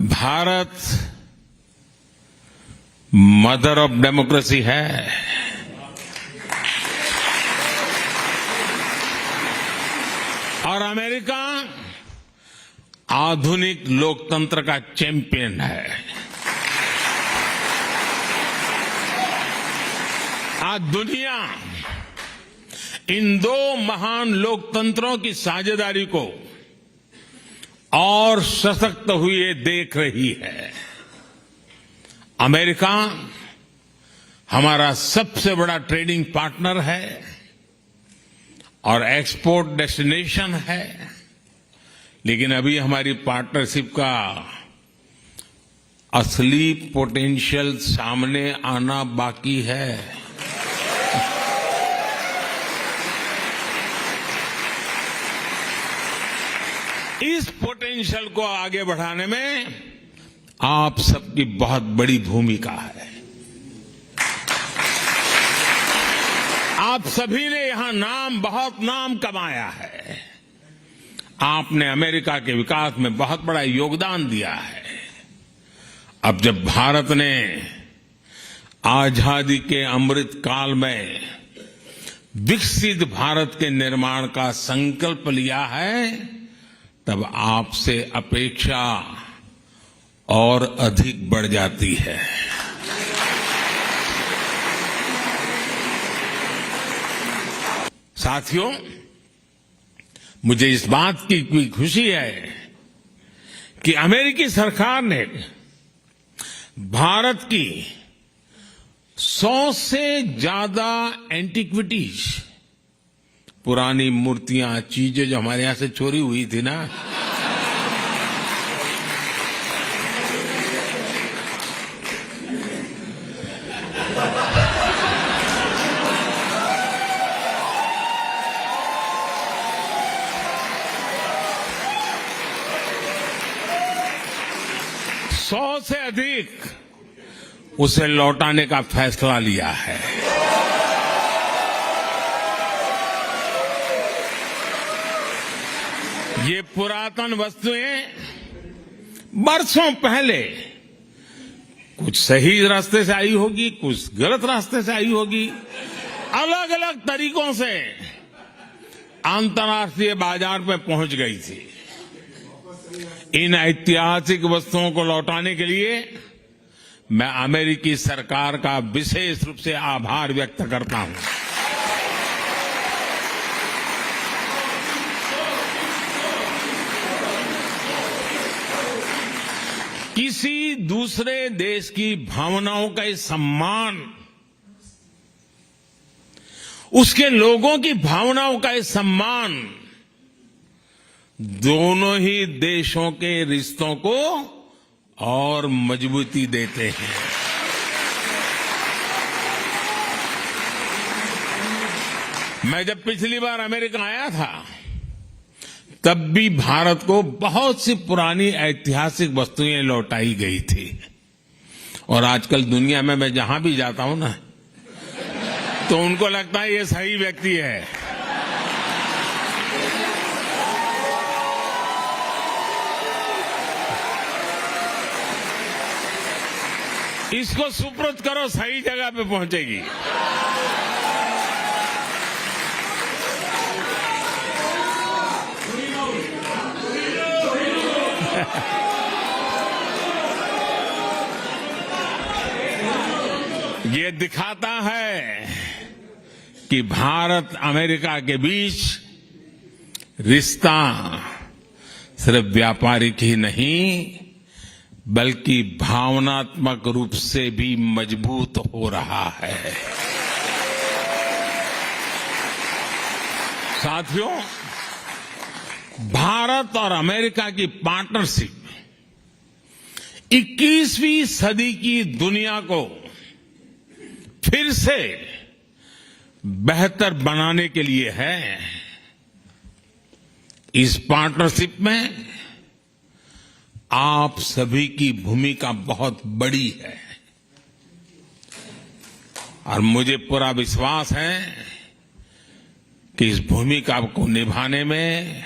भारत मदर ऑफ डेमोक्रेसी है। और अमेरिका आधुनिक लोकतंत्र का चैंपियन है। आज दुनिया इन दो महान लोकतंत्रों की साझेदारी को और सशक्त हुए देख रही है। अमेरिका हमारा सबसे बड़ा ट्रेडिंग पार्टनर है और एक्सपोर्ट डेस्टिनेशन है, लेकिन अभी हमारी पार्टनरशिप का असली पोटेंशियल सामने आना बाकी है। इस पोटेंशियल को आगे बढ़ाने में आप सबकी बहुत बड़ी भूमिका है। आप सभी ने यहां बहुत नाम कमाया है। आपने अमेरिका के विकास में बहुत बड़ा योगदान दिया है। अब जब भारत ने आजादी के अमृत काल में विकसित भारत के निर्माण का संकल्प लिया है, तब आपसे अपेक्षा और अधिक बढ़ जाती है। साथियों, मुझे इस बात की भी खुशी है कि अमेरिकी सरकार ने भारत की 100 से ज्यादा एंटिक्विटीज, पुरानी मूर्तियां, चीजें जो हमारे यहां से चोरी हुई थी ना, सौ से अधिक उसे लौटाने का फैसला लिया है। ये पुरातन वस्तुएं बरसों पहले कुछ सही रास्ते से आई होगी, कुछ गलत रास्ते से आई होगी, अलग अलग तरीकों से अंतर्राष्ट्रीय बाजार में पहुंच गई थी। इन ऐतिहासिक वस्तुओं को लौटाने के लिए मैं अमेरिकी सरकार का विशेष रूप से आभार व्यक्त करता हूं। किसी दूसरे देश की भावनाओं का सम्मान, उसके लोगों की भावनाओं का सम्मान दोनों ही देशों के रिश्तों को और मजबूती देते हैं। मैं जब पिछली बार अमेरिका आया था, तब भी भारत को बहुत सी पुरानी ऐतिहासिक वस्तुएं लौटाई गई थी। और आजकल दुनिया में मैं जहां भी जाता हूं ना, तो उनको लगता है ये सही व्यक्ति है। इसको सुपुर्द करो, सही जगह पे पहुंचेगी। ये दिखाता है कि भारत अमेरिका के बीच रिश्ता सिर्फ व्यापारिक ही नहीं बल्कि भावनात्मक रूप से भी मजबूत हो रहा है। साथियों, भारत और अमेरिका की पार्टनरशिप 21वीं सदी की दुनिया को फिर से बेहतर बनाने के लिए है। इस पार्टनरशिप में आप सभी की भूमिका बहुत बड़ी है और मुझे पूरा विश्वास है कि इस भूमिका को निभाने में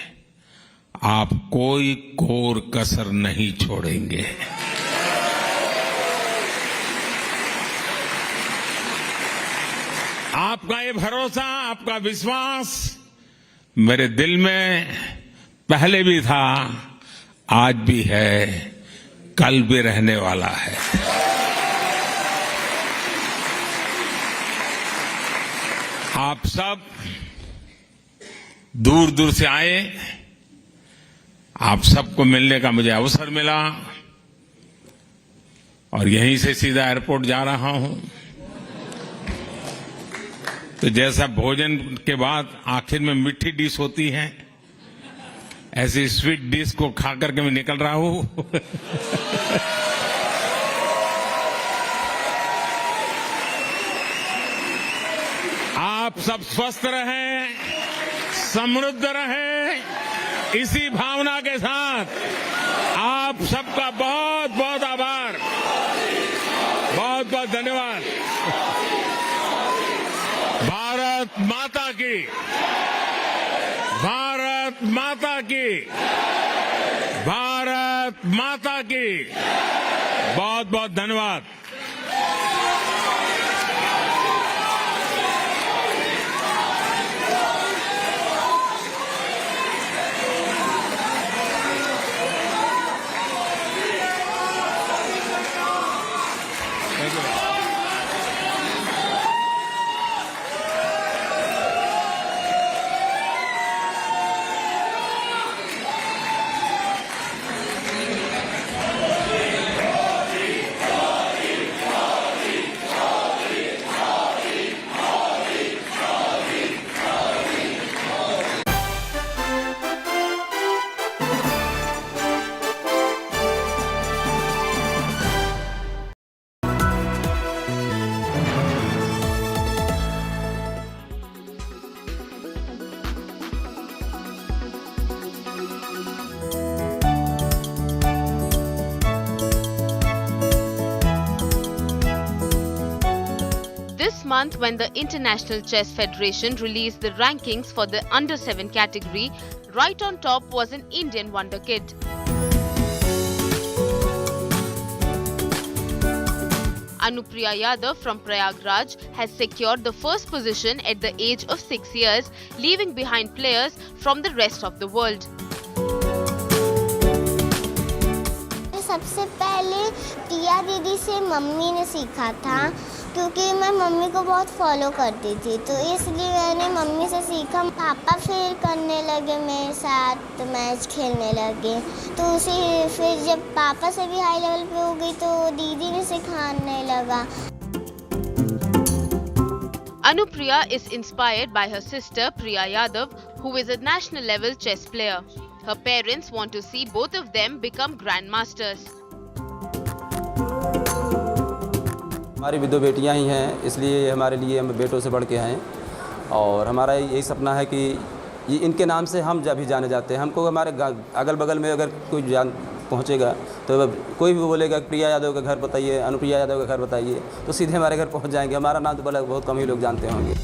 आप कोई कोर कसर नहीं छोड़ेंगे। आपका ये भरोसा, आपका विश्वास मेरे दिल में पहले भी था, आज भी है, कल भी रहने वाला है। आप सब दूर दूर से आए, आप सबको मिलने का मुझे अवसर मिला और यहीं से सीधा एयरपोर्ट जा रहा हूं। तो जैसा भोजन के बाद आखिर में मीठी डिश होती है, ऐसी स्वीट डिश को खा करके मैं निकल रहा हूं। आप सब स्वस्थ रहें, समृद्ध रहें, इसी भावना के साथ आप सबका बहुत बहुत आभार, बहुत बहुत धन्यवाद। भारत माता की, भारत माता की, भारत माता की, बहुत बहुत धन्यवाद। Month when the International Chess Federation released the rankings for the under-7 category, right on top was an Indian wonder kid. Anupriya Yadav from Prayagraj has secured the first position at the age of 6 years, leaving behind players from the rest of the world. सबसे पहले टिया दीदी से mummy ने सीखा था, क्योंकि मैं mummy को बहुत फॉलो करती थी, तो इसलिए मैंने मम्मी से सीखा। पापा फिर करने लगे मेरे साथ, मैच खेलने लगे, तो उसे फिर जब पापा से भी हाई लेवल पे हो गई तो दीदी ने सिखाने लगा। Anupriya is inspired by her sister Priya Yadav, who is a national level chess player. Her parents want to see both of them become grandmasters. हमारी भी दो बेटियां ही हैं, इसलिए हमारे लिए हम बेटों से बढ़ के हैं और हमारा यही सपना है कि ये इनके नाम से हम भी जाने जाते हैं। हमको हमारे अगल बगल में अगर कोई जान पहुंचेगा तो कोई भी बोलेगा प्रिया यादव का घर बताइए, अनुप्रिया यादव का घर बताइए, तो सीधे हमारे घर पहुंच जाएंगे। हमारा नाम तो बहुत कम ही लोग जानते होंगे।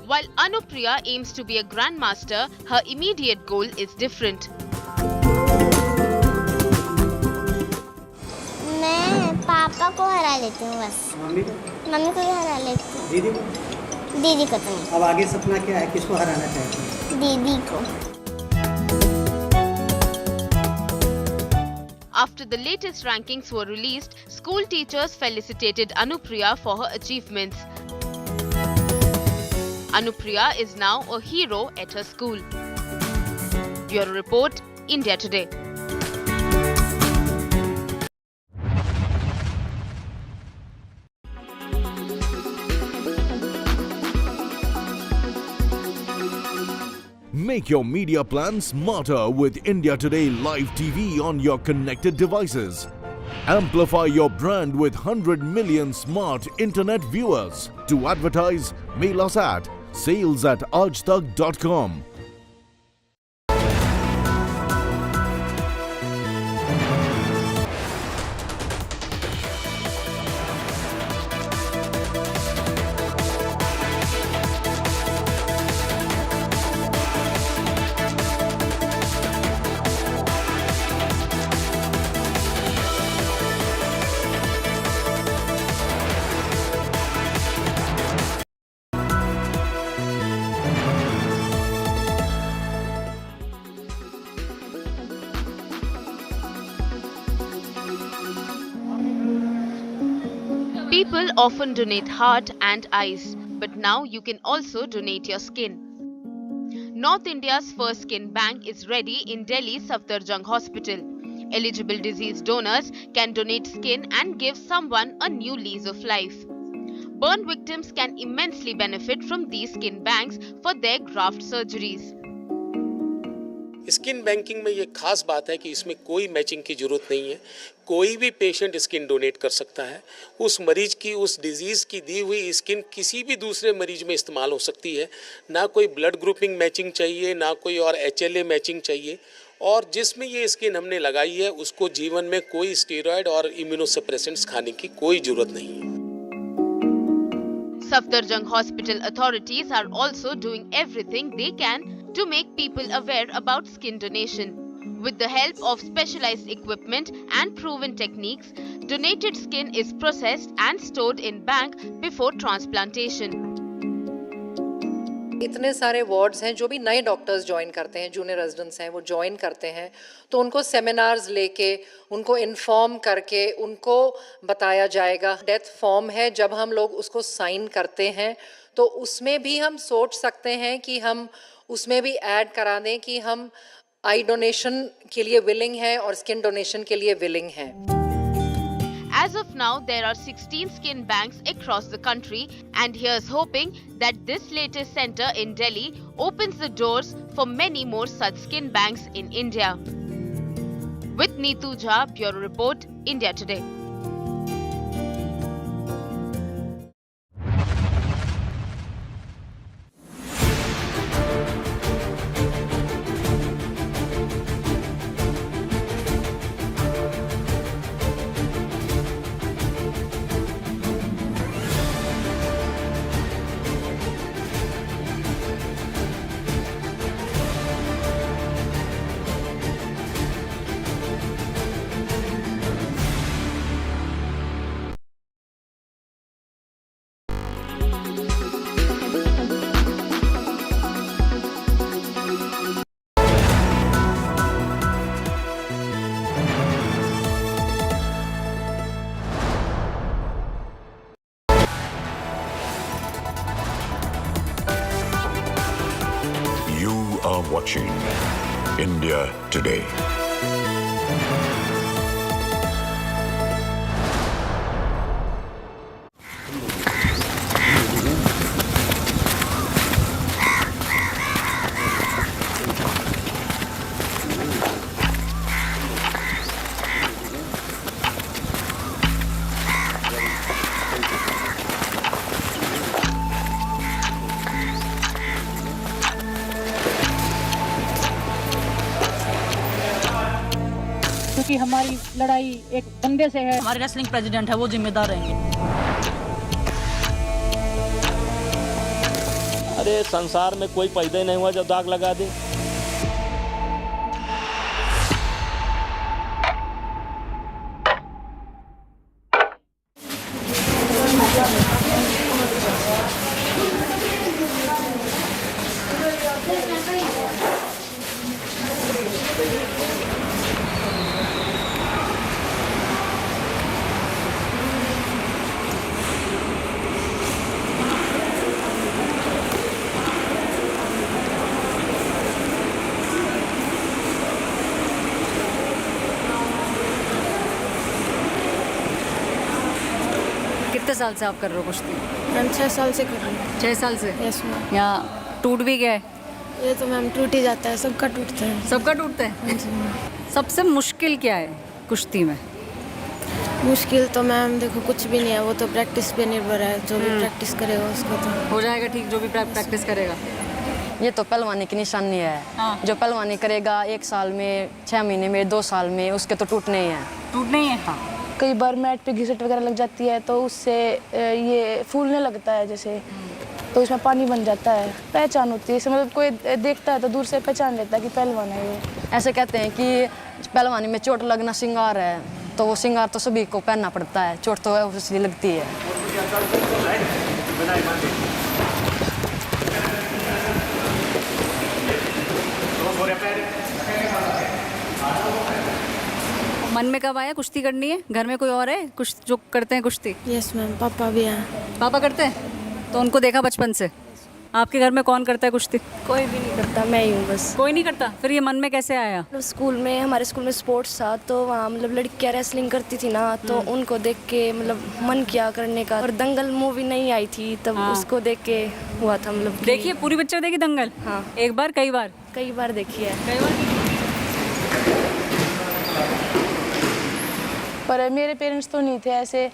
While Anupriya aims to be a grandmaster, her immediate goal is different. पापा को हरा लेती हूँ बस। मम्मी को? मम्मी को भी हरा लेती हूँ। दीदी को? दीदी को तो नहीं। अब आगे सपना क्या है, किसको हराना चाहते हैं? दीदी को। After the latest rankings were released, school teachers felicitated Anupriya for her achievements. Anupriya is now a hero at her school. Bureau Report, India Today. Make your media plan smarter with India Today Live TV on your connected devices. Amplify your brand with 100 million smart internet viewers. To advertise, mail us at sales@aajtak.com. People often donate heart and eyes, but now you can also donate your skin. North India's first skin bank is ready in Delhi's Safdarjung Hospital. Eligible disease donors can donate skin and give someone a new lease of life. Burn victims can immensely benefit from these skin banks for their graft surgeries. Skin banking में ये खास बात है कि इसमें कोई matching की जरूरत नहीं है। कोई भी पेशेंट स्किन डोनेट कर सकता है। उस मरीज की उस डिजीज़ की दी हुई स्किन किसी भी दूसरे मरीज में इस्तेमाल हो सकती है। ना कोई ब्लड ग्रुपिंग मैचिंग चाहिए, ना कोई और HLA मैचिंग चाहिए। और जिसमें ये स्किन हमने लगाई है उसको जीवन में कोई स्टेरॉयड और इम्यूनोसप्रेसेंट्स खाने की कोई जरूरत नहीं है। Safdarjung Hospital authorities are also doing everything they can to make people aware about skin donation. With the help of specialized equipment and proven techniques, donated skin is processed and stored in bank before transplantation. इतने सारे wards हैं, जो भी नए doctors join करते हैं, junior residents हैं, वो ज्वाइन करते हैं, तो उनको सेमिनार्स लेके, उनको इन्फॉर्म करके उनको बताया जाएगा। डेथ फॉर्म है, जब हम लोग उसको साइन करते हैं तो उसमें भी हम सोच सकते हैं कि हम उसमें भी ऐड करा दें कि हम आई डोनेशन के लिए विलिंग हैं और स्किन डोनेशन के लिए विलिंग हैं। As of now, there are 16 skin banks across the country, and here's hoping that this latest center in Delhi opens the doors for many more such skin banks in India. With Neetu Jha, Bureau Report, India Today. are watching India Today. क्योंकि हमारी लड़ाई एक बंदे से है। हमारे wrestling president है, वो जिम्मेदार रहेंगे। अरे संसार में कोई पैदा नहीं हुआ जो दाग लगा दे। कितने साल से आप कर रहे हो कुश्ती? मैम 6 साल से कर रही हूँ। 6 साल से? Yes ma'am. या टूट भी गए? ये तो मैम टूट ही जाता है, सबका टूटता है। सबका टूटता है? सबसे मुश्किल क्या है कुश्ती में? मुश्किल तो मैम देखो कुछ भी नहीं है, वो तो प्रैक्टिस पे निर्भर है, जो भी प्रैक्टिस करेगा उसको तो हो जाएगा ठीक, जो भी प्रैक्टिस करेगा। ये तो पहलवानी की निशानी है। हाँ। जो पहलवानी करेगा 1 साल में, 6 महीने में, 2 साल में, उसके तो टूटने ही हैं। टूटने ही है? हाँ। कई बार मैट पे घिसट वगैरह लग जाती है तो उससे ये फूलने लगता है जैसे, तो उसमें पानी बन जाता है। पहचान होती है इससे, मतलब कोई देखता है तो दूर से पहचान लेता है कि पहलवान है ये। ऐसे कहते हैं कि पहलवानी में चोट लगना श्रृंगार है, तो वो श्रृंगार तो सभी को पहनना पड़ता है, चोट तो उसलिए लगती है। मन में कब आया कुश्ती करनी है? घर में कोई और है कुछ जो करते हैं कुश्ती? यस मैम, पापा भी हैं। पापा करते हैं? तो उनको देखा बचपन से? आपके घर में कौन करता है कुश्ती? कोई भी नहीं करता, मैं ही हूँ बस। कोई नहीं करता? फिर ये मन में कैसे आया? स्कूल में, हमारे स्कूल में स्पोर्ट्स था तो वहाँ मतलब लड़कियाँ रेसलिंग करती थी ना, तो उनको देख के मतलब मन किया करने का। और दंगल मूवी नहीं आई थी तब उसको देख के हुआ था मतलब। देखिए पूरी पिक्चर देखी दंगल? हाँ। एक बार, कई बार? कई बार देखी है। कई बार? पर मेरे पेरेंट्स तो नहीं थे ऐसे,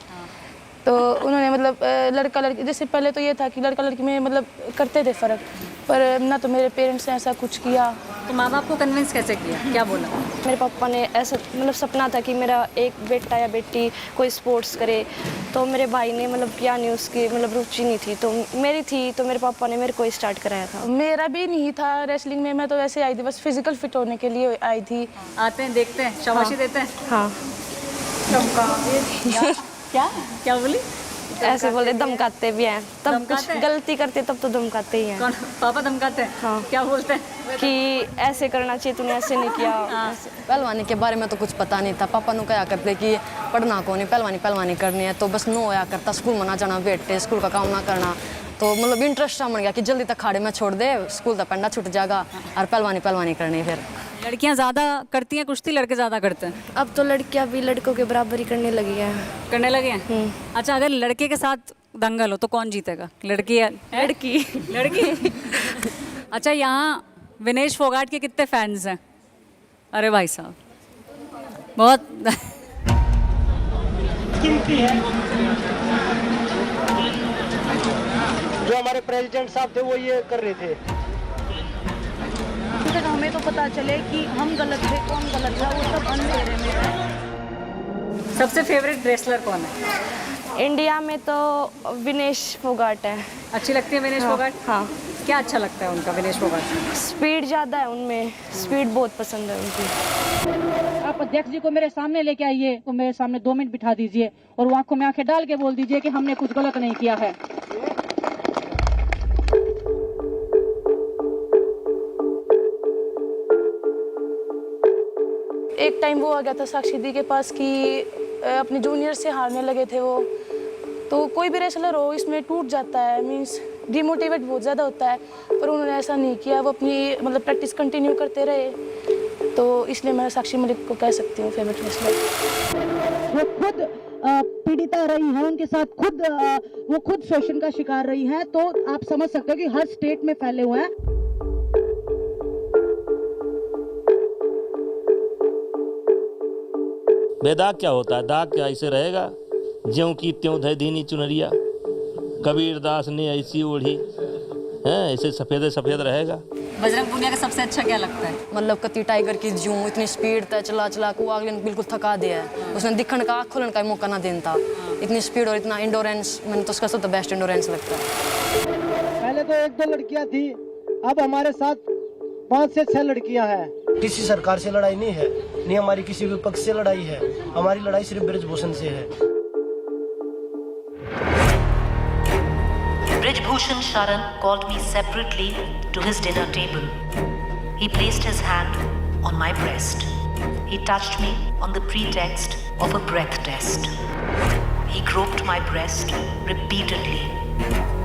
तो उन्होंने मतलब लड़का लड़की, जैसे पहले तो ये था कि लड़का लड़की में मतलब करते थे फ़र्क, पर ना तो मेरे पेरेंट्स ने ऐसा कुछ किया। तो माँ बाप को कन्विंस कैसे किया? क्या बोला? मेरे पापा ने ऐसा मतलब सपना था कि मेरा एक बेटा या बेटी कोई स्पोर्ट्स करे, तो मेरे भाई ने मतलब किया नहीं, उसकी मतलब रुचि नहीं थी, तो मेरी थी, तो मेरे पापा ने मेरे को स्टार्ट कराया था। मेरा भी नहीं था रेसलिंग में, मैं तो वैसे आई थी, बस फिजिकल फिट होने के लिए आई थी। आते हैं, देखते हैं, शाबाशी देते हैं? हाँ। क्या क्या बोली? ऐसे बोले धमकाते भी हैं, तब कुछ गलती करते तब तो धमकाते ही हैं। कौन? पापा धमकाते हैं? हाँ। क्या बोलते हैं? कि ऐसे करना चाहिए, तूने ऐसे नहीं किया। पहलवानी के बारे में तो कुछ पता नहीं था। पापा ने कहा करते कि पढ़ना को नहीं, पहलवानी करनी है, तो बस नो होया करता, स्कूल में ना जाना, बैठे स्कूल का काम ना करना, तो मतलब इंटरेस्ट बन गया कि जल्दी तक खाड़े में छोड़ दे, स्कूल तक पढ़ना छूट जाएगा और पहलवानी करनी। फिर लड़कियां ज़्यादा करती हैं कुश्ती, लड़के ज़्यादा करते हैं? अब तो लड़कियां भी लड़कों के बराबर ही करने लगी हैं। करने लगे हैं? अच्छा, अगर लड़के के साथ दंगल हो तो कौन जीतेगा? लड़की या लड़की? लड़की। अच्छा, यहाँ विनेश फोगाट के कितने फैंस हैं? अरे भाई साहब, बहुत कीमती है। जो हमारे प्रेसिडेंट साहब थे वो ये कर रहे थे। हमें तो पता चले कि हम गलत थे, कौन गलत था, वो सब अंधेरे में है। सबसे फेवरेट रेसलर कौन है? इंडिया में तो विनेश फोगाट है। अच्छी लगती है विनेश फोगाट? हाँ। क्या अच्छा लगता है उनका विनेश फोगाट? स्पीड ज़्यादा है उनमें, स्पीड बहुत पसंद है उनकी। आप अध्यक्ष जी को मेरे सामने लेके आइए, तो मेरे सामने 2 मिनट बिठा दीजिए और वो आंखों में आंखें डाल के बोल दीजिए कि हमने कुछ गलत नहीं किया है। एक टाइम वो आ गया था साक्षी दी के पास कि अपने जूनियर से हारने लगे थे वो, तो कोई भी रेसलर हो इसमें टूट जाता है, मींस डिमोटिवेट बहुत ज़्यादा होता है, पर उन्होंने ऐसा नहीं किया, वो अपनी मतलब प्रैक्टिस कंटिन्यू करते रहे, तो इसलिए मैं साक्षी मलिक को कह सकती हूँ फेवरेट रेसलर। वो खुद पीड़िता रही है, उनके साथ वो खुद शोषण का शिकार रही हैं, तो आप समझ सकते हो कि हर स्टेट में फैले हुए हैं। बेदाग क्या होता है? दाग क्या ऐसे रहेगा, ज्यों की त्यों धय दीनी चुनरिया, कबीर दास ने ऐसी ओढ़ी है, ऐसे सफेद सफेद रहेगा। बजरंग पुनिया का सबसे अच्छा क्या लगता है? मतलब कति टाइगर की जूं इतनी स्पीड था, चला को अगले ने बिल्कुल थका दिया है, उसने दिखने का, आँख खोलने का मौका ना देना था। इतनी स्पीड और इतना इंडोरेंस, मैंने तो उसका सबसे बेस्ट इंडोरेंस लगता है। पहले तो 1-2 लड़कियां थी, अब हमारे साथ 5 से 6 लड़कियां हैं। किसी सरकार से लड़ाई नहीं है, नहीं हमारी किसी विपक्ष से लड़ाई है, हमारी लड़ाई सिर्फ ब्रजभूषण से है। Vibhushan Sharan called me separately to his dinner table. He placed his hand on my breast. He touched me on the pretext of a breath test. He groped my breast repeatedly,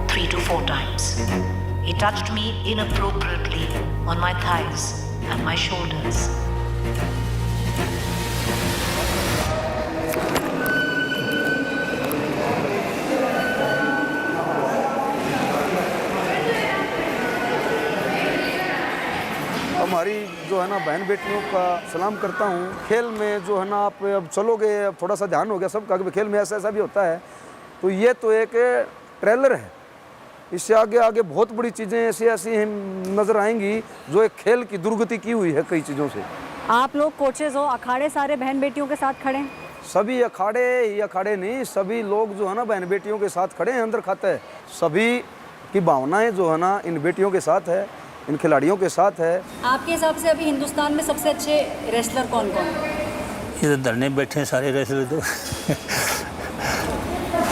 3 to 4 times. He touched me inappropriately on my thighs and my shoulders. हमारी जो है ना बहन बेटियों का सलाम करता हूँ। खेल में जो है ना आप अब चलोगे, अब थोड़ा सा ध्यान हो गया सबका कि खेल में ऐसा ऐसा भी होता है, तो ये तो एक ट्रेलर है। इससे आगे आगे बहुत बड़ी चीज़ें ऐसी ऐसी नज़र आएंगी जो एक खेल की दुर्गति की हुई है कई चीज़ों से। आप लोग कोचेज हो, अखाड़े सारे बहन बेटियों के साथ खड़े हैं? सभी अखाड़े ही अखाड़े नहीं, सभी लोग जो है ना बहन बेटियों के साथ खड़े हैं। अंदर खाता है सभी की भावनाएं जो है ना इन बेटियों के साथ है, इन खिलाड़ियों के साथ है। आपके हिसाब से अभी हिंदुस्तान में सबसे अच्छे रेसलर कौन कौन है? ये तो धरने बैठे हैं सारे रेसलर तो।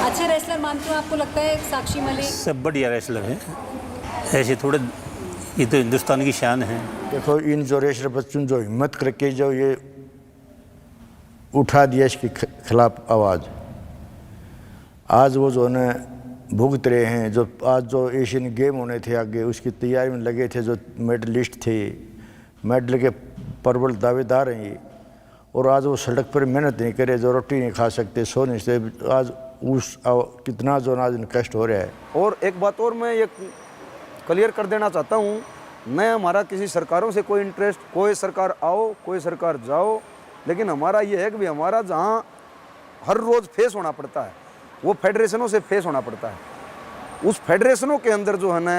अच्छे रेसलर मानते हो आपको लगता है साक्षी मलिक? सब बढ़िया रेसलर हैं, ऐसे थोड़े, ये तो हिंदुस्तान की शान है। देखो इन जो रेसलर बच्चों जो हिम्मत करके जो ये उठा दिया इसके खिलाफ आवाज़, आज वो जो है भुगत रहे हैं। जो आज जो एशियन गेम होने थे आगे उसकी तैयारी में लगे थे, जो मेडलिस्ट थे, मेडल के प्रबल दावेदार हैं ये, और आज वो सड़क पर मेहनत नहीं करे, जो रोटी नहीं खा सकते, सो नहीं सकते, आज उस कितना जो आज कष्ट हो रहा है। और एक बात और मैं ये क्लियर कर देना चाहता हूँ, मैं हमारा किसी सरकारों से कोई इंटरेस्ट, कोई सरकार आओ कोई सरकार जाओ, लेकिन हमारा ये है कि भाई हमारा जहाँ हर रोज़ फेस होना पड़ता है वो फेडरेशनों से फेस होना पड़ता है। उस फेडरेशनों के अंदर जो है ना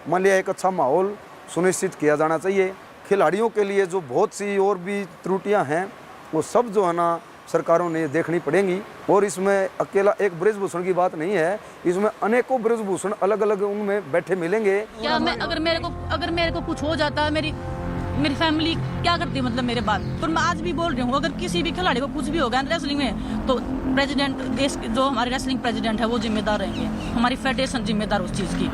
मान लिया एक अच्छा माहौल सुनिश्चित किया जाना चाहिए। खिलाड़ियों के लिए जो बहुत सी और भी त्रुटियां हैं वो सब जो है ना सरकारों ने देखनी पड़ेंगी। और इसमें अकेला एक ब्रिजभूषण की बात नहीं है, इसमें अनेकों ब्रिजभूषण अलग अलग उनमें बैठे मिलेंगे। क्या मैं अगर मेरे को कुछ हो जाता है, मेरी फैमिली क्या करती है मतलब मेरे बाद? पर मैं आज भी बोल रही हूँ, अगर किसी भी खिलाड़ी को कुछ भी होगा रेसलिंग में तो प्रेसिडेंट, देश जो हमारे रेसलिंग प्रेसिडेंट है वो जिम्मेदार रहेंगे, हमारी फेडरेशन जिम्मेदार उस चीज़ की।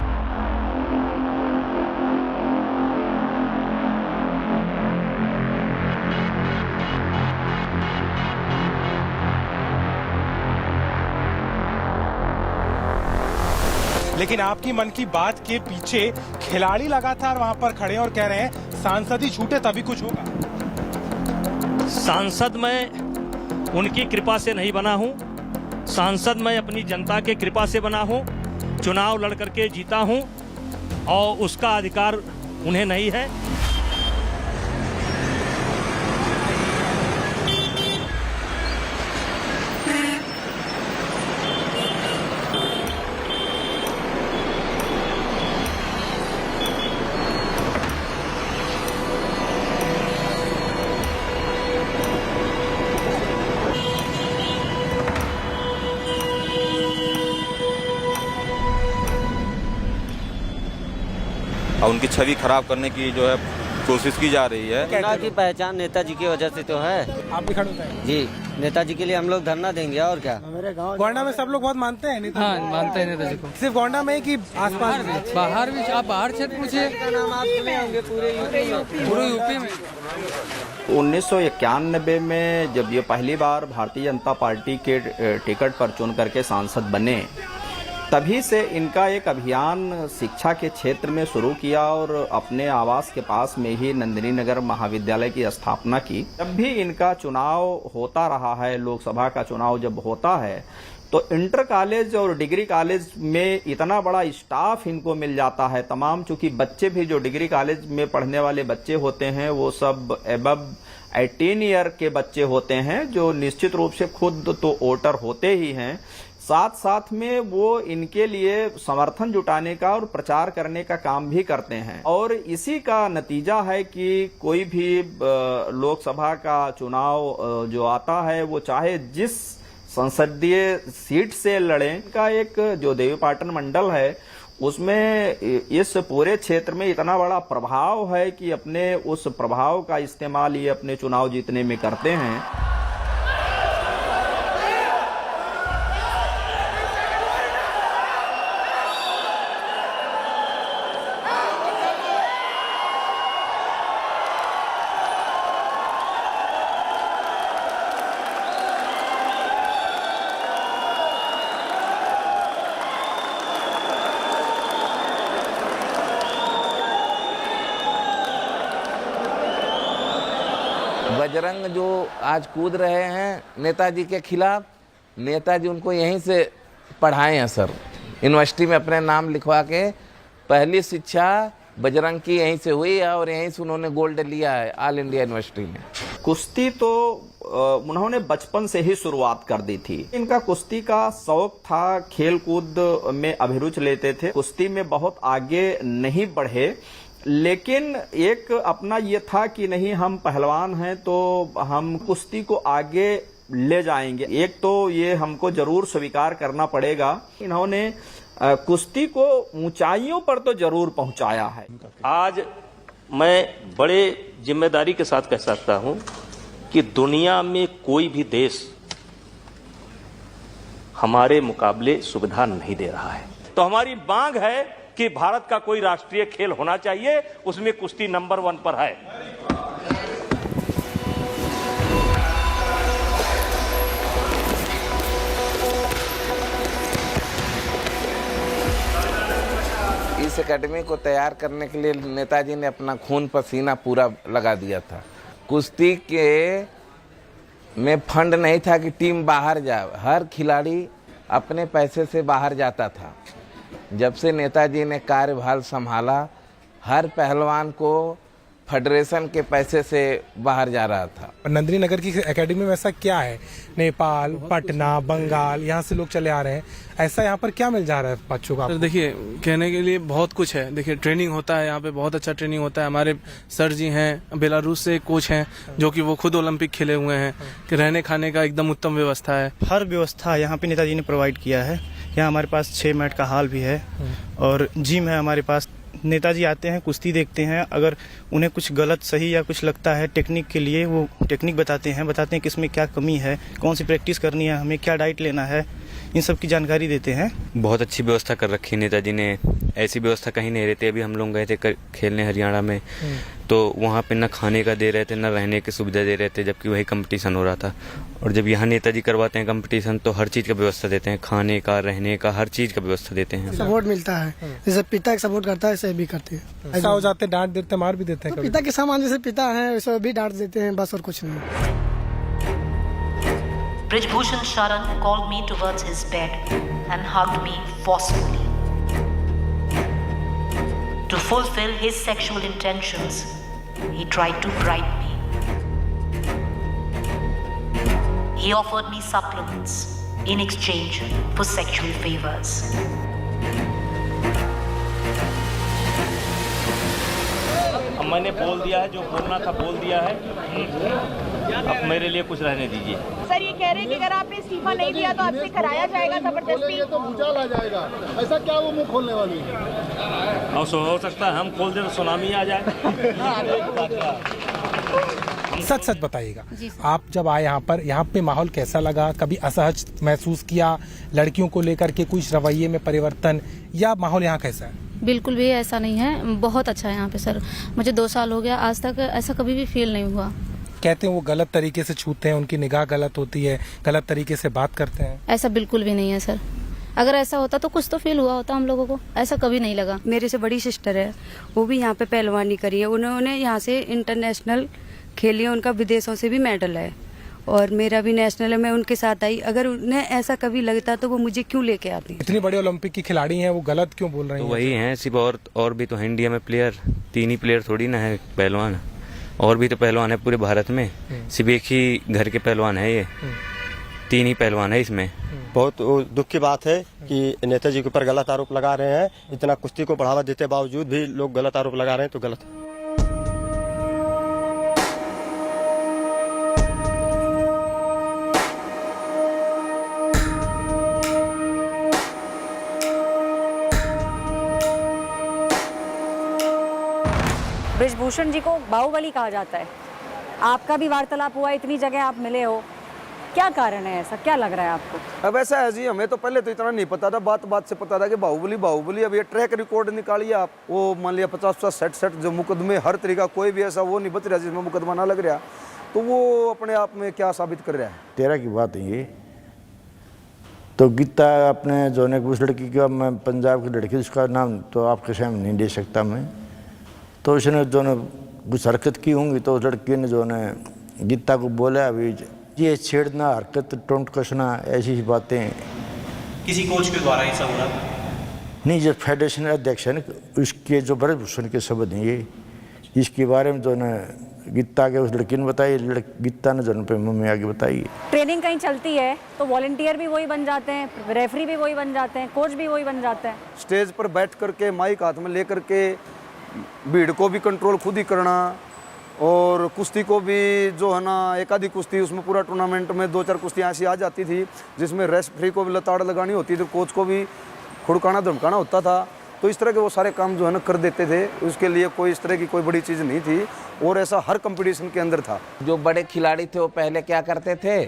लेकिन आपकी मन की बात के पीछे खिलाड़ी लगातार वहां पर खड़े और कह रहे हैं सांसद ही छूटे तभी कुछ होगा। सांसद मैं उनकी कृपा से नहीं बना हूं, सांसद मैं अपनी जनता के कृपा से बना हूं, चुनाव लड़ करके जीता हूं और उसका अधिकार उन्हें नहीं है। और उनकी छवि खराब करने की जो है कोशिश की जा रही है। नेता की पहचान नेताजी की वजह से तो है। आप भी खड़े होते हैं? जी, नेताजी के लिए हम लोग धरना देंगे और क्या। मेरे गाँव गोंडा में सब लोग बहुत मानते हैं नेता। हाँ, मानते हैं नेताजी को। सिर्फ गोंडा में कि आसपास बाहर भी? आप बाहर क्षेत्र पूछिए, नाम आप सुने होंगे पूरे यूपी में। 1991 में जब ये पहली बार भारतीय जनता पार्टी के टिकट पर चुन करके सांसद बने, तभी से इनका एक अभियान शिक्षा के क्षेत्र में शुरू किया और अपने आवास के पास में ही नंदिनी नगर महाविद्यालय की स्थापना की। जब भी इनका चुनाव होता रहा है, लोकसभा का चुनाव जब होता है, तो इंटर कॉलेज और डिग्री कॉलेज में इतना बड़ा स्टाफ इनको मिल जाता है तमाम, चूंकि बच्चे भी जो डिग्री कॉलेज में पढ़ने वाले बच्चे होते हैं वो सब एबव 18 ईयर के बच्चे होते हैं, जो निश्चित रूप से खुद तो वोटर होते ही हैं, साथ साथ में वो इनके लिए समर्थन जुटाने का और प्रचार करने का काम भी करते हैं। और इसी का नतीजा है कि कोई भी लोकसभा का चुनाव जो आता है वो चाहे जिस संसदीय सीट से लड़े, का एक जो देवीपाटन मंडल है उसमें इस पूरे क्षेत्र में इतना बड़ा प्रभाव है कि अपने उस प्रभाव का इस्तेमाल ये अपने चुनाव जीतने में करते हैं। बजरंग जो आज कूद रहे हैं नेताजी के खिलाफ, नेताजी उनको यहीं से पढ़ाए हैं सर, यूनिवर्सिटी में अपने नाम लिखवा के। पहली शिक्षा बजरंग की यहीं से हुई है और यहीं से उन्होंने गोल्ड लिया है ऑल इंडिया यूनिवर्सिटी में। कुश्ती तो उन्होंने बचपन से ही शुरुआत कर दी थी। इनका कुश्ती का शौक था, खेल कूद में अभिरुचि लेते थे। कुश्ती में बहुत आगे नहीं बढ़े, लेकिन एक अपना ये था कि नहीं, हम पहलवान हैं तो हम कुश्ती को आगे ले जाएंगे। एक तो ये हमको जरूर स्वीकार करना पड़ेगा, इन्होंने कुश्ती को ऊंचाइयों पर तो जरूर पहुंचाया है। आज मैं बड़े जिम्मेदारी के साथ कह सकता हूं कि दुनिया में कोई भी देश हमारे मुकाबले सुविधा नहीं दे रहा है। तो हमारी मांग है कि भारत का कोई राष्ट्रीय खेल होना चाहिए, उसमें कुश्ती नंबर 1 पर है। इस एकेडमी को तैयार करने के लिए नेताजी ने अपना खून पसीना पूरा लगा दिया था। कुश्ती के में फंड नहीं था कि टीम बाहर जाए, हर खिलाड़ी अपने पैसे से बाहर जाता था। जब से नेताजी ने कार्यभार संभाला, हर पहलवान को फेडरेशन के पैसे से बाहर जा रहा था। नंदिनी नगर की एकेडमी में ऐसा क्या है? नेपाल, पटना, बंगाल, यहाँ से लोग चले आ रहे हैं, ऐसा यहाँ पर क्या मिल जा रहा है बच्चों को? देखिए, कहने के लिए बहुत कुछ है। देखिए, ट्रेनिंग होता है यहाँ पे, बहुत अच्छा ट्रेनिंग होता है। हमारे सर जी हैं, बेलारूस से कोच हैं, जो कि वो खुद ओलंपिक खेले हुए हैं, कि रहने खाने का एकदम उत्तम व्यवस्था है। हर व्यवस्था यहाँ पे नेताजी ने प्रोवाइड किया है। यहाँ हमारे पास 6 मैट का हॉल भी है और जिम है हमारे पास। नेताजी आते हैं, कुश्ती देखते हैं, अगर उन्हें कुछ गलत सही या कुछ लगता है टेक्निक के लिए, वो टेक्निक बताते हैं कि इसमें क्या कमी है, कौन सी प्रैक्टिस करनी है, हमें क्या डाइट लेना है, इन सब की जानकारी देते हैं। बहुत अच्छी व्यवस्था कर रखी है नेताजी ने, ऐसी व्यवस्था कहीं नहीं रहती। अभी हम लोग गए थे खेलने हरियाणा में, तो वहाँ पे न खाने का दे रहे थे, न रहने की सुविधा दे रहे थे, जबकि वही कंपटीशन हो रहा था। और जब यहाँ नेताजी करवाते हैं कंपटीशन, तो हर चीज़ का व्यवस्था देते हैं, खाने का, रहने का, हर चीज़ का व्यवस्था देते हैं। सपोर्ट मिलता है, जैसे पिता का सपोर्ट करता है ऐसे भी करते हैं। ऐसा हो जाते, डांट देते, मार भी देते हैं। तो पिता के सामान जैसे पिता है वैसे भी डांट देते हैं, बस और कुछ नहीं। Prigozhin Sharan called me towards his bed and hugged me forcefully. To fulfill his sexual intentions, he tried to bribe me. He offered me supplements in exchange for sexual favors. अब मैंने बोल दिया है, जो बोलना था बोल दिया है, अब मेरे लिए कुछ रहने दीजिए। सर ये कह रहे हैं कि अगर आपने इस्तीफा नहीं दिया तो आपसे कराया जाएगा जबरदस्ती, तो भूचाल आ जाएगा। ऐसा क्या वो मुंह खोलने वाली है? और हो सकता है हम खोल दें तो सुनामी आ जाए। सच सच बताइएगा, आप जब आए यहाँ पे माहौल कैसा लगा? कभी असहज महसूस किया लड़कियों को लेकर के? कुछ रवैये में परिवर्तन या माहौल यहाँ कैसा है? बिल्कुल भी ऐसा नहीं है, बहुत अच्छा है यहाँ पे सर। मुझे 2 साल हो गया, आज तक ऐसा कभी भी फील नहीं हुआ। कहते हैं वो गलत तरीके से छूते हैं, उनकी निगाह गलत होती है, गलत तरीके से बात करते हैं। ऐसा बिल्कुल भी नहीं है सर। अगर ऐसा होता तो कुछ तो फील हुआ होता हम लोगों को, ऐसा कभी नहीं लगा। मेरे से बड़ी सिस्टर है, वो भी यहाँ पे पहलवानी करी है, उन्होंने यहाँ से इंटरनेशनल खेली है, उनका विदेशों से भी मेडल है और मेरा भी नेशनल है। मैं उनके साथ आई, अगर उन्हें ऐसा कभी लगता तो वो मुझे क्यों लेके आती? इतनी बड़ी ओलंपिक की खिलाड़ी हैं, वो गलत क्यों बोल रही हैं? तो वही हैं सिर्फ, और भी तो है इंडिया में प्लेयर, 3 ही प्लेयर थोड़ी ना है पहलवान, और भी तो पहलवान है पूरे भारत में, सिर्फ एक ही घर के पहलवान है ये, 3 ही पहलवान है इसमें। बहुत दुख की बात है कि नेताजी के ऊपर गलत आरोप लगा रहे हैं। इतना कुश्ती को बढ़ावा देते बावजूद भी लोग गलत आरोप लगा रहे हैं, तो गलत है। ब्रिजभूषण जी को बाहुबली कहा जाता है। आपका भी वार्तालाप हुआ, इतनी जगह आप मिले हो, क्या कारण है ऐसा, क्या लग रहा है आपको? अब ऐसा है जी, हमें तो पहले तो इतना नहीं पता था, बात से पता था कि बाहुबली। अब ये ट्रैक रिकॉर्ड निकालिए आप, वो मान लिया 50-50 60 जो मुकदमे, हर तरीका कोई भी ऐसा वो नहीं बच रहा जिसमें मुकदमा ना लग रहा, तो वो अपने आप में क्या साबित कर रहा है? 13 की बात है ये। तो गीता अपने जो ने उस लड़की का, मैं पंजाब की लड़की, उसका नाम तो आपके सामने नहीं दे सकता मैं, तो उसने जो ने कुछ हरकत की होंगी, तो उस लड़की ने जो ने गीता को बोला अभी ये छेड़ना, हरकत, टोंट कसना, ऐसी ही बातें। किसी कोच के द्वारा ऐसा हो रहा था? नहीं, जो फेडरेशन अध्यक्ष है ना, उसके जो ब्रजभूषण के शब्द हैं ये, इसके बारे में जो ना गीता के उस लड़की ने बताई, गीता ने जो पे मम्मी आगे बताई। ट्रेनिंग कहीं चलती है तो वॉलंटियर भी वही बन जाते हैं, रेफरी भी वही बन जाते हैं, कोच भी वही बन जाते हैं। स्टेज पर बैठ करके माइक हाथ में लेकर के भीड़ को भी कंट्रोल खुद ही करना, और कुश्ती को भी जो है ना, एक आधी कुश्ती उसमें पूरा टूर्नामेंट में 2-4 कुश्तियाँ ऐसी आ जाती थी जिसमें रेफरी को भी लताड़ लगानी होती थी, कोच को भी खुड़काना धमकाना होता था। तो इस तरह के वो सारे काम जो है ना कर देते थे। उसके लिए कोई इस तरह की कोई बड़ी चीज़ नहीं थी, और ऐसा हर कंपटीशन के अंदर था। जो बड़े खिलाड़ी थे वो पहले क्या करते थे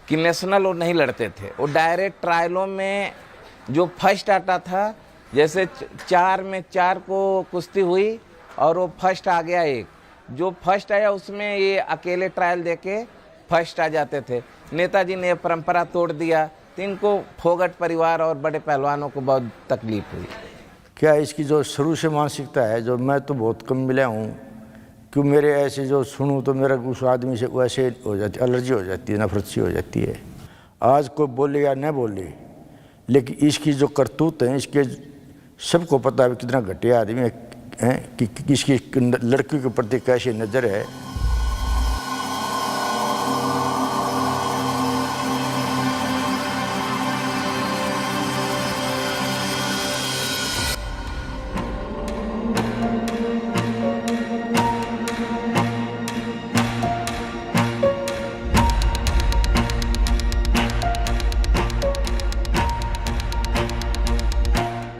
कि नेशनल वो नहीं लड़ते थे, वो डायरेक्ट ट्रायलों में जो फर्स्ट आता था, जैसे 4 में 4 को कुश्ती हुई और वो फर्स्ट आ गया, एक जो फर्स्ट आया उसमें ये अकेले ट्रायल देके फर्स्ट आ जाते थे। नेताजी ने परंपरा तोड़ दिया, तो इनको फोगट परिवार और बड़े पहलवानों को बहुत तकलीफ हुई। क्या इसकी जो शुरू से मानसिकता है, जो मैं तो बहुत कम मिला हूँ, क्यों मेरे ऐसे जो सुनूँ तो मेरा उस आदमी से वैसे हो जाती, एलर्जी हो जाती है, नफरत सी हो जाती है। आज कोई बोले या न बोले, लेकिन इसकी जो करतूत है, इसके सबको पता है कितना घटिया आदमी है कि इसकी लड़कियों के प्रति कैसी नज़र है।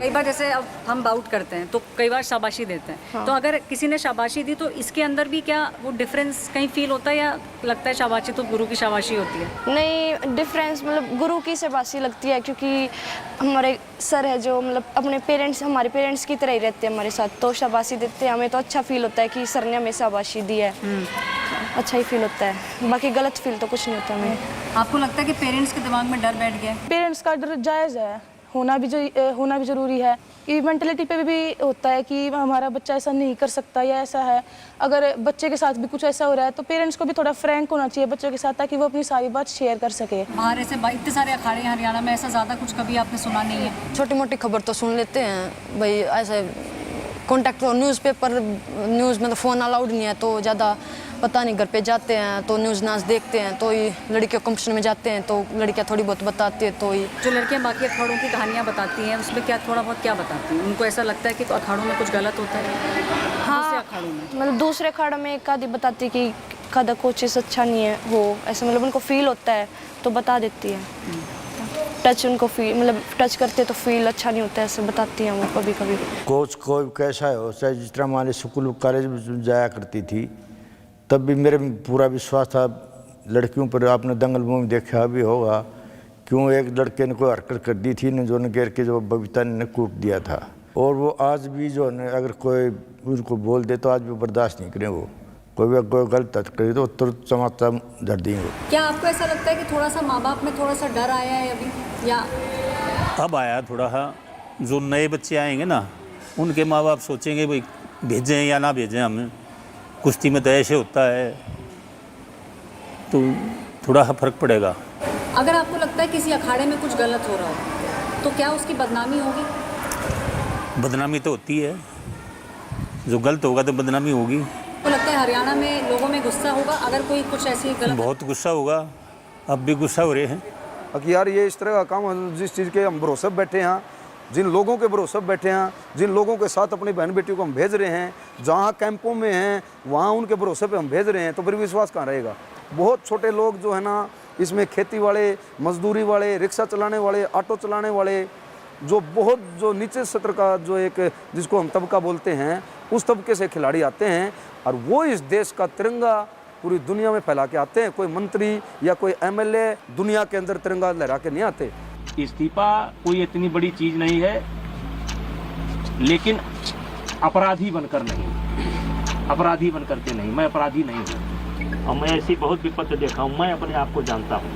कई बार जैसे अब हम बाउट करते हैं तो कई बार शाबाशी देते हैं, हाँ। तो अगर किसी ने शाबाशी दी तो इसके अंदर भी क्या वो डिफरेंस कहीं फील होता है, या लगता है शाबाशी तो गुरु की शाबाशी होती है? नहीं, डिफरेंस मतलब गुरु की शाबाशी लगती है, क्योंकि हमारे सर है जो मतलब अपने पेरेंट्स, हमारे पेरेंट्स की तरह ही रहते हैं हमारे साथ, तो शाबाशी देते हैं हमें, तो अच्छा फील होता है कि सर ने हमें शाबाशी दी है, अच्छा ही फील होता है। बाकी गलत फील तो कुछ नहीं होता हमें। आपको लगता है कि पेरेंट्स के दिमाग में डर बैठ गया? पेरेंट्स का डर जायज़ है, होना भी ज़रूरी है, कि मेंटलिटी पे भी होता है कि हमारा बच्चा ऐसा नहीं कर सकता या ऐसा है। अगर बच्चे के साथ भी कुछ ऐसा हो रहा है तो पेरेंट्स को भी थोड़ा फ्रैंक होना चाहिए बच्चों के साथ, ताकि वो अपनी सारी बात शेयर कर सके। बाहर ऐसे इतने सारे अखाड़े हैं हरियाणा में, ऐसा ज़्यादा कुछ कभी आपने सुना नहीं है? छोटी मोटी खबर तो सुन लेते हैं भाई, ऐसे कॉन्टैक्ट न्यूज़पेपर, न्यूज़ में तो फ़ोन अलाउड नहीं है, तो ज़्यादा पता नहीं। घर पे जाते हैं तो न्यूज़ नाच देखते हैं, तो ये लड़कियों कंपटीशन में जाते हैं तो लड़कियां थोड़ी बहुत बताती है, तो ये जो लड़कियां बाकी अखाड़ों की कहानियां बताती हैं उसमें क्या थोड़ा बहुत क्या बताती हैं? उनको ऐसा लगता है कि तो अखाड़ों में कुछ गलत होता है? हाँ, दूसरे अखाड़ों में मतलब दूसरे अखाड़ों में एक आधी बताती है कि कदा कोचेस अच्छा नहीं है हो, ऐसा मतलब उनको फील होता है तो बता देती है। टच उनको फील मतलब टच करते तो फील अच्छा नहीं होता है, ऐसे बताती हैं वो कभी कभी। कोच को कैसा हो, चाहे जिस तरह हमारे स्कूल कॉलेज में जाया करती थी, तब भी मेरे पूरा विश्वास था लड़कियों पर। आपने दंगल मूवी देखा भी होगा, क्यों एक लड़के ने कोई हरकत कर दी थी, जो ने गिर के जो बबीता ने कूट दिया था, और वो आज भी जो है अगर कोई उनको बोल दे तो आज भी बर्दाश्त नहीं करें। वो कोई गलत हरकत करे तो तुरंत चमाचा धर देंगे। क्या आपको ऐसा लगता है कि थोड़ा सा माँ बाप में थोड़ा सा डर आया है अभी, या अब आया थोड़ा सा? जो नए बच्चे आएंगे ना, उनके माँ बाप सोचेंगे भाई भेजें या ना भेजें, हमें कुश्ती में तो ऐसे होता है, तो थोड़ा सा फर्क पड़ेगा। अगर आपको लगता है किसी अखाड़े में कुछ गलत हो रहा हो तो क्या उसकी बदनामी होगी? बदनामी तो होती है, जो गलत होगा तो बदनामी होगी। तो लगता है हरियाणा में लोगों में गुस्सा होगा अगर कोई कुछ ऐसी गलत? बहुत गुस्सा होगा, अब भी गुस्सा हो रहे हैं। कि यार ये इस तरह का काम, जिस चीज़ के हम भरोसे बैठे हैं, जिन लोगों के भरोसे बैठे हैं, जिन लोगों के साथ अपनी बहन बेटियों को हम भेज रहे हैं, जहाँ कैंपों में हैं वहाँ उनके भरोसे पे हम भेज रहे हैं, तो फिर विश्वास कहाँ रहेगा? बहुत छोटे लोग जो है ना, इसमें खेती वाले, मजदूरी वाले, रिक्शा चलाने वाले, ऑटो चलाने वाले, जो बहुत जो नीचे स्तर का जो एक जिसको हम तबका बोलते हैं, उस तबके से खिलाड़ी आते हैं, और वो इस देश का तिरंगा पूरी दुनिया में फैला के आते हैं। कोई मंत्री या कोई एमएलए दुनिया के अंदर तिरंगा लहरा के नहीं आते। इस्तीफा कोई इतनी बड़ी चीज नहीं है, लेकिन अपराधी बनकर नहीं, अपराधी बनकर के नहीं। मैं अपराधी नहीं हूँ, और मैं ऐसी बहुत विपत्ति देखा हूँ। मैं अपने आप को जानता हूँ,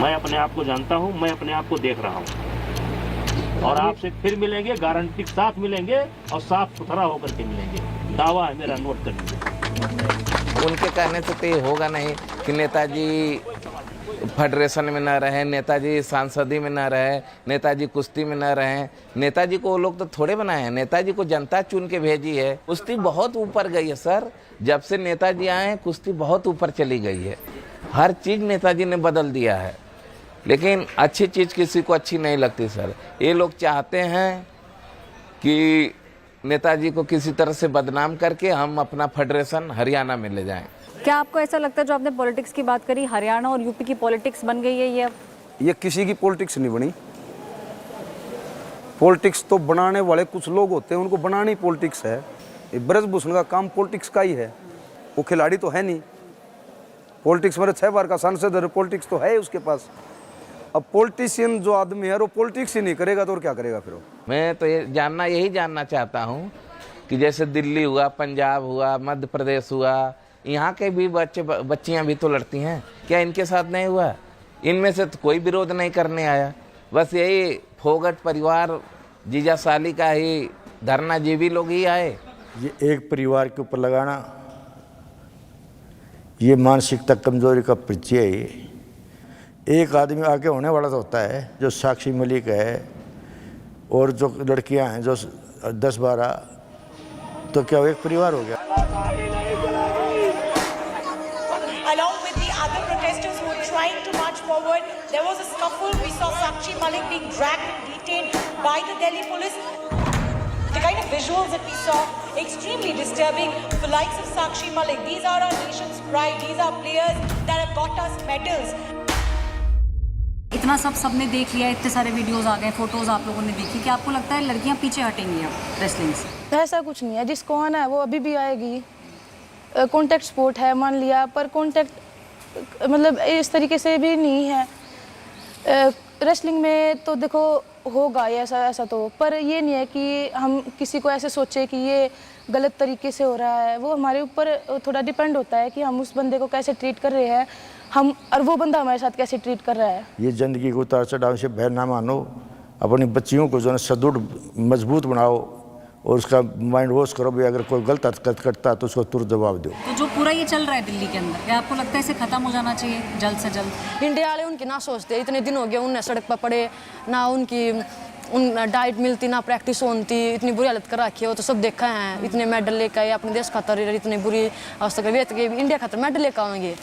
मैं अपने आप को जानता हूँ, मैं अपने आप को देख रहा हूँ। और आपसे फिर मिलेंगे, गारंटी साथ मिलेंगे और साफ सुथरा होकर के मिलेंगे। दावा है मेरा, नोट कर लीजिए। उनके कहने से तो ये होगा नहीं कि नेताजी फेडरेशन में न रहे, नेताजी सांसदी में न रहे, नेताजी कुश्ती में न रहे। नेताजी को वो लोग तो थोड़े बनाए हैं, नेताजी को जनता चुन के भेजी है। कुश्ती बहुत ऊपर गई है सर, जब से नेताजी आए हैं कुश्ती बहुत ऊपर चली गई है। हर चीज़ नेताजी ने बदल दिया है, लेकिन अच्छी चीज़ किसी को अच्छी नहीं लगती सर। ये लोग चाहते हैं कि नेताजी को किसी तरह से बदनाम करके हम अपना फेडरेशन हरियाणा में ले जाएं। क्या आपको ऐसा लगता है, जो आपने पॉलिटिक्स की बात करी, हरियाणा और यूपी की पॉलिटिक्स बन गई है ये अब? ये किसी की पॉलिटिक्स नहीं बनी। पॉलिटिक्स तो बनाने वाले कुछ लोग होते हैं, उनको बनानी पॉलिटिक्स है। ये ब्रजभूषण का काम पॉलिटिक्स का ही है, वो खिलाड़ी तो है नहीं। पॉलिटिक्स मेरे 6 बार का सांसद है, पॉलिटिक्स तो है उसके पास। अब पॉलिटिशियन जो आदमी है वो पॉलिटिक्स ही नहीं करेगा तो और क्या करेगा फिर वो? मैं तो यही जानना चाहता हूँ कि जैसे दिल्ली हुआ, पंजाब हुआ, मध्य प्रदेश हुआ, यहाँ के भी बच्चियाँ भी तो लड़ती हैं, क्या इनके साथ नहीं हुआ? इनमें से तो कोई विरोध नहीं करने आया। बस यही फोगट परिवार जीजा साली का ही धरना जीवी लोग ही आए। ये एक परिवार के ऊपर लगाना, ये मानसिकता कमजोरी का परिचय है। एक आदमी आगे होने वाला तो होता है, जो साक्षी मलिक है और जो लड़कियां हैं जो 10-12, तो क्या वो एक परिवार हो गया? Along with the other protesters who were trying to march forward, there was a scuffle. We saw Sakshi Malik being dragged and detained by the Delhi police. The kind of visuals that we saw, extremely disturbing for likes of Sakshi Malik. These are our nation's pride. These are players that have got us medals. इतना सबने देख लिया, इतने सारे videos आ गए, photos आप लोगों ने देखी, कि आपको लगता है लड़कियां पीछे हटेंगी अब रेसलिंग से? ऐसा कुछ नहीं है, जिसको आना है वो अभी भी आएगी। कॉन्टैक्ट स्पोर्ट है मान लिया, पर कॉन्टैक्ट मतलब इस तरीके से भी नहीं है। रेसलिंग में तो देखो होगा ये ऐसा तो, पर ये नहीं है कि हम किसी को ऐसे सोचे कि ये गलत तरीके से हो रहा है। वो हमारे ऊपर थोड़ा डिपेंड होता है कि हम उस बंदे को कैसे ट्रीट कर रहे हैं, हम और वो बंदा हमारे साथ कैसे ट्रीट कर रहा है। ये ज़िंदगी को उतार चढ़ाव से भय ना मानो, अपनी बच्चियों को जो है सदृढ़ मजबूत बनाओ और उसका माइंड वॉश करो भी। अगर कोई गलत हरकत करता है तो उसको तुरंत जवाब दो। तो जो पूरा ये चल रहा है दिल्ली के अंदर, क्या आपको लगता है इसे खत्म हो जाना चाहिए जल्द से जल्द? इंडिया वाले उनकी ना सोचते, इतने दिन हो गए उन्हें सड़क पर पड़े, ना उन डाइट मिलती, ना प्रैक्टिस होती, इतनी बुरी हालत कर रखी है। वो तो सब देखा है, इतने मेडल लेकर आए अपने देश खातर, इतनी बुरी अवस्था कर वे इंडिया खातर मेडल लेकर आएंगे।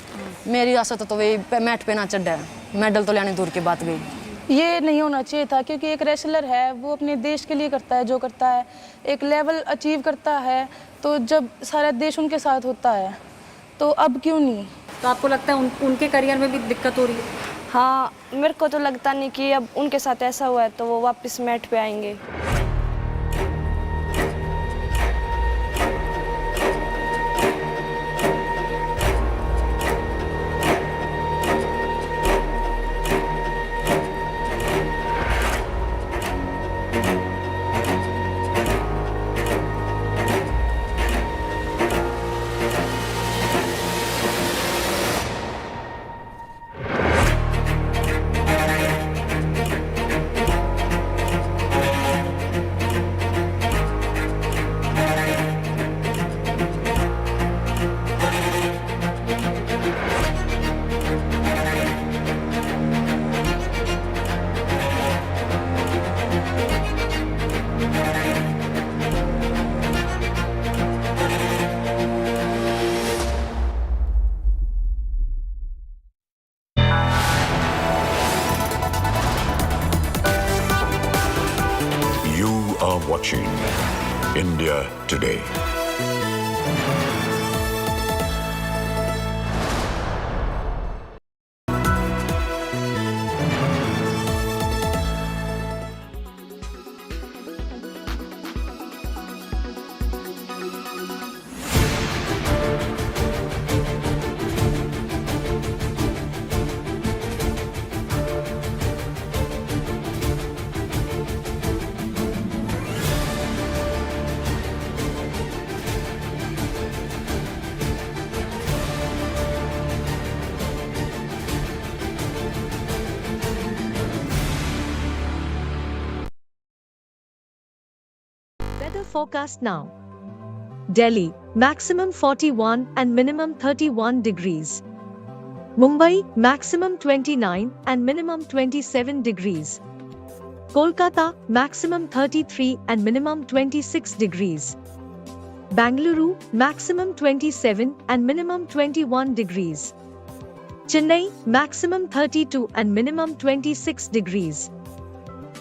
मेरी आशा तो वही मैट पे ना चढ़ा है, मेडल तो लेने दूर की बात गई। ये नहीं होना चाहिए था, क्योंकि एक रेसलर है वो अपने देश के लिए करता है जो करता है, एक लेवल अचीव करता है, तो जब सारा देश उनके साथ होता है तो अब क्यों नहीं? तो आपको लगता है उनके करियर में भी दिक्कत हो रही है? हाँ, मेरे को तो लगता नहीं कि अब उनके साथ ऐसा हुआ है तो वो वापस मैट पे आएंगे। Watching India Today. Weather forecast now. Delhi, maximum 41 and minimum 31 degrees. Mumbai, maximum 29 and minimum 27 degrees. Kolkata, maximum 33 and minimum 26 degrees. Bangalore, maximum 27 and minimum 21 degrees. Chennai, maximum 32 and minimum 26 degrees.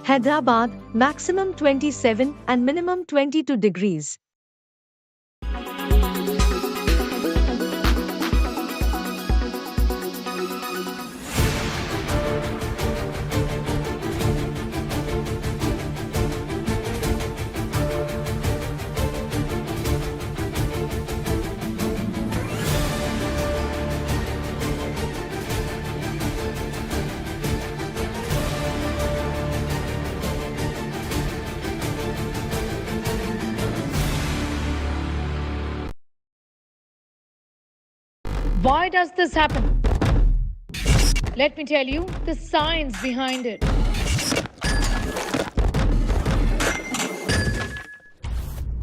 Hyderabad, maximum 27 and minimum 22 degrees. Why does this happen? Let me tell you the science behind it.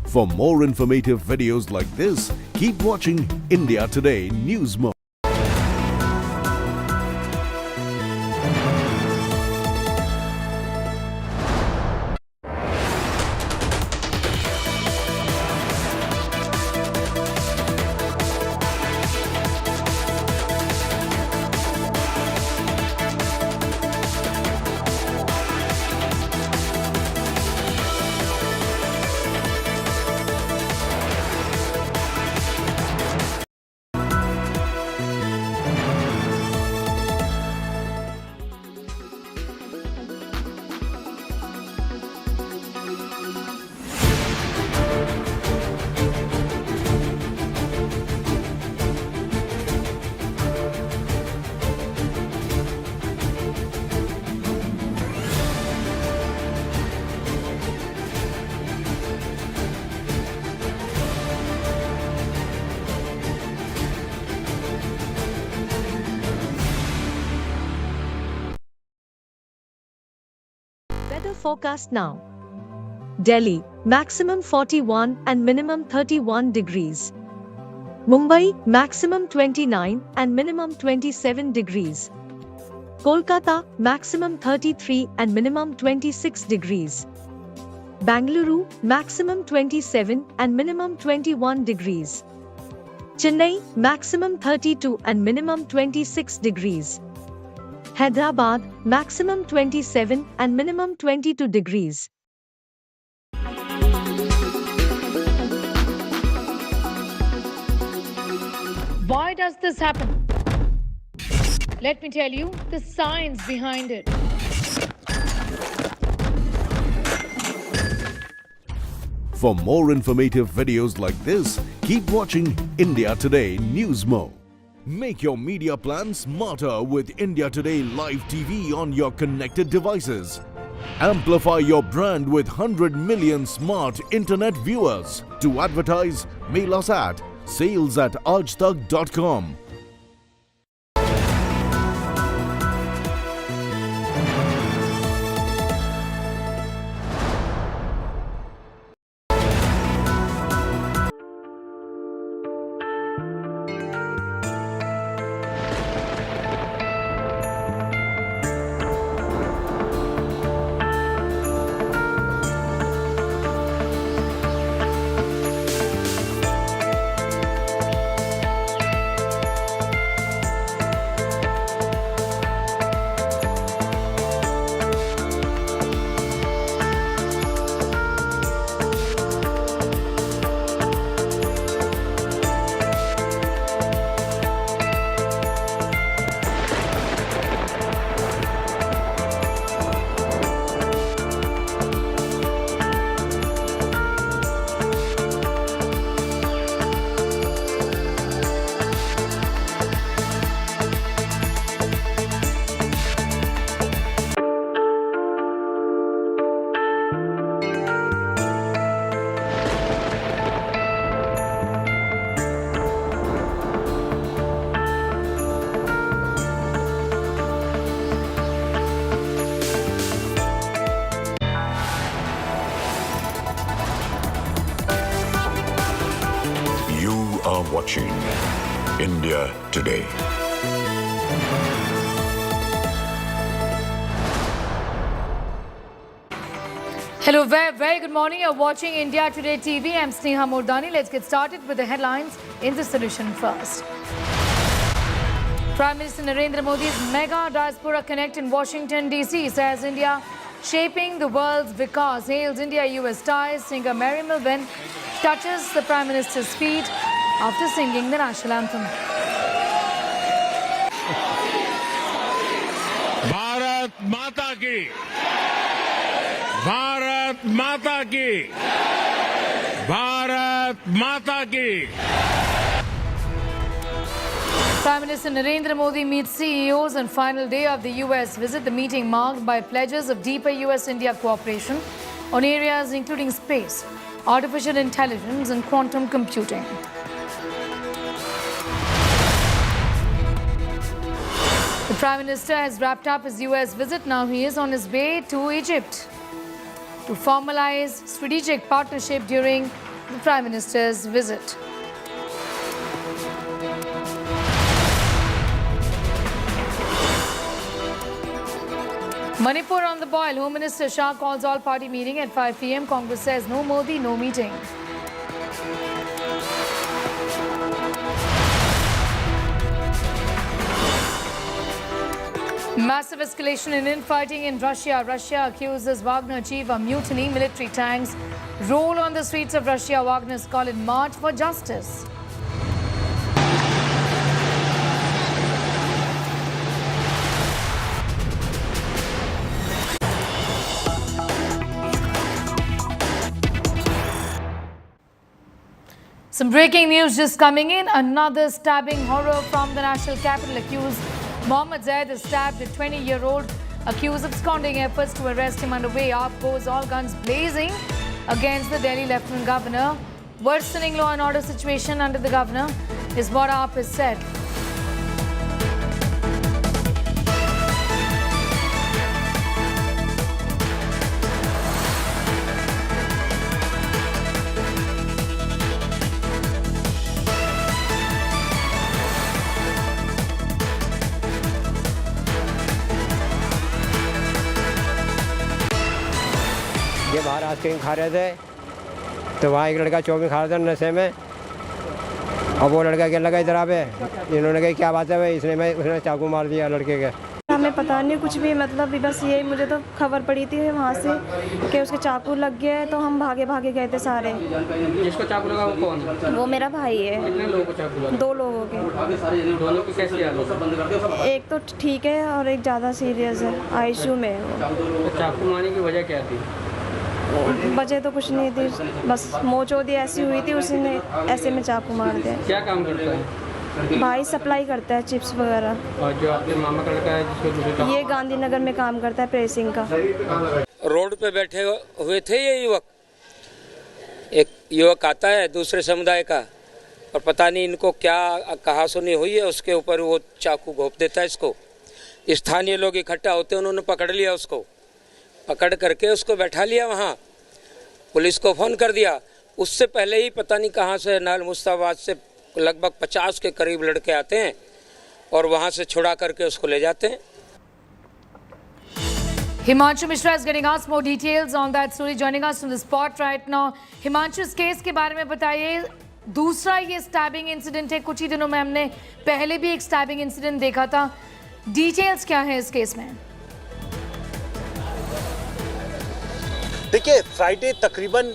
For more informative videos like this, keep watching India Today News Mode. Weather forecast now. Delhi, maximum 41 and minimum 31 degrees. Mumbai, maximum 29 and minimum 27 degrees. Kolkata, maximum 33 and minimum 26 degrees. Bangalore, maximum 27 and minimum 21 degrees. Chennai, maximum 32 and minimum 26 degrees. Hyderabad, maximum 27 and minimum 22 degrees. Why does this happen? Let me tell you the science behind it. For more informative videos like this, keep watching India Today News Mode. Make your media plan smarter with India Today Live TV on your connected devices. Amplify your brand with 100 million smart internet viewers. To advertise, mail us at sales@aajtak.com. are watching India Today. Hello, very good morning. You're watching India Today TV. I'm Sneha Mordani. Let's get started with the headlines in this edition first. Prime Minister Narendra Modi's mega diaspora connect in Washington, D.C. says India shaping the world's vikas, hails India-US ties. Singer Mary Melvin touches the Prime Minister's feet after singing the national anthem. Bharat माता की, भारत माता की, भारत माता की. Prime Minister Narendra Modi meets CEOs on final day of the US visit. The meeting marked by pledges of deeper US-India cooperation on areas including space, artificial intelligence and quantum computing. The Prime Minister has wrapped up his US visit. Now he is on his way to Egypt to formalize strategic partnership during the Prime Minister's visit. Manipur on the boil. Home Minister Shah calls all-party meeting at 5 p.m. Congress says no Modi, no meeting. Massive escalation in infighting in Russia. Russia accuses Wagner chief of mutiny. Military tanks roll on the streets of Russia. Wagner's call in march for justice. Some breaking news just coming in. Another stabbing horror from the national capital. Accused Mohammed Zaid is stabbed. A 20-year-old accused of absconding. Efforts to arrest him underway. Up goes all guns blazing against the Delhi Lieutenant Governor. Worsening law and order situation under the governor is what AAP has said. ये बाहर ice cream खा रहे थे तो वहाँ एक लड़का chowmein खा रहा था नशे में और वो लड़का क्या लगा इधर पे इन्होंने कहा क्या बात है भाई उसने चाकू मार दिया लड़के के. हमें पता नहीं कुछ भी, मतलब बस यही मुझे तो खबर पड़ी थी वहाँ से कि उसके चाकू लग गया है तो हम भागे गए थे सारे. जिसको चाकू लगा वो कौन? वो मेरा भाई है. कितने लोगों को चाकू लगा? 2 लोगों के. दोनों की कैसी हालत है? एक तो ठीक है और एक ज़्यादा सीरियस है, आईसीयू में है. तो चाकू मारने की वजह क्या थी? वजह तो कुछ नहीं थी, बस मोचोदी ऐसी हुई थी, उसी ने ऐसे में चाकू मार दिया. क्या काम करता है भाई? सप्लाई करता है चिप्स वगैरह. और जो आपके मामा का लड़का है जिसको ये गांधीनगर में काम करता है प्रेसिंग का. रोड पे बैठे हुए थे ये युवक. एक युवक आता है दूसरे समुदाय का और पता नहीं इनको क्या कहा सुनी हुई है, उसके ऊपर वो चाकू घोंप देता है इसको. स्थानीय लोग इकट्ठा होते हैं, उन्होंने पकड़ लिया उसको. पकड़ करके उसको बैठा लिया वहाँ, पुलिस को फ़ोन कर दिया. उससे पहले ही पता नहीं कहाँ से नाल मुस्ताबाद से लगभग 50 के करीब लड़के आते हैं और वहाँ से छुड़ा करके उसको ले जाते हैं. Himanshu Mishra is getting us more details on that story. Joining us from the spot right now. Himanshu, इस केस के बारे में बताइए. दूसरा ये स्टैबिंग इंसिडेंट है. कुछ ही दिनों में हमने पहले भी एक स्टैबिंग इंसिडेंट देखा था. डिटेल्स क्या है इस केस में? देखिए, फ्राइडे तकरीबन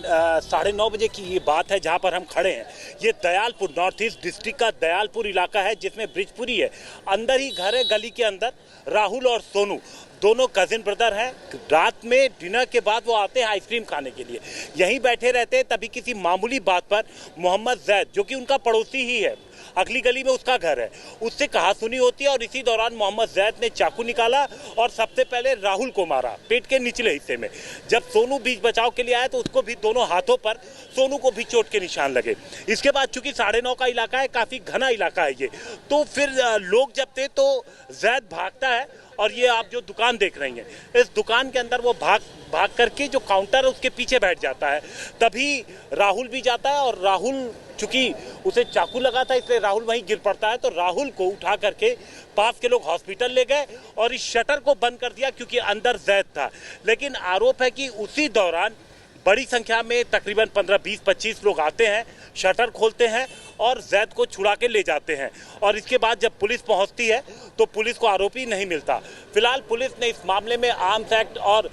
9:30 बजे की ये बात है जहाँ पर हम खड़े हैं. ये दयालपुर नॉर्थ ईस्ट डिस्ट्रिक्ट का दयालपुर इलाका है जिसमें ब्रिजपुरी है. अंदर ही घर है, गली के अंदर. राहुल और सोनू दोनों कजिन ब्रदर हैं. रात में डिनर के बाद वो आते हैं आइसक्रीम खाने के लिए. यहीं बैठे रहते हैं. तभी किसी मामूली बात पर मोहम्मद जैद, जो कि उनका पड़ोसी ही है, अगली गली में उसका घर है, उससे कहासुनी होती है और इसी दौरान मोहम्मद जैद ने चाकू निकाला और सबसे पहले राहुल को मारा पेट के निचले हिस्से में. जब सोनू बीच बचाव के लिए आया तो उसको भी दोनों हाथों पर सोनू को भी चोट के निशान लगे. इसके बाद चूंकि 9:30 का इलाका है, काफ़ी घना इलाका है ये, तो फिर लोग जब थे तो जैद भागता है और ये आप जो दुकान देख रही हैं, इस दुकान के अंदर वो भाग करके जो काउंटर है उसके पीछे बैठ जाता है. तभी राहुल भी जाता है और राहुल चूंकि उसे चाकू लगा था इसलिए राहुल वहीं गिर पड़ता है। तो राहुल को उठा करके पास के लोग हॉस्पिटल ले गए और इस शटर को बंद कर दिया क्योंकि अंदर जैद था। लेकिन आरोप है कि उसी दौरान बड़ी संख्या में तकरीबन 15, 20, 25 लोग आते हैं, शटर खोलते हैं और जैद को छुड़ा के ले जाते हैं। और इसके बाद जब पुलिस पहुंचती है तो पुलिस को आरोपी नहीं मिलता। फिलहाल पुलिस ने इस मामले में आर्म्स एक्ट और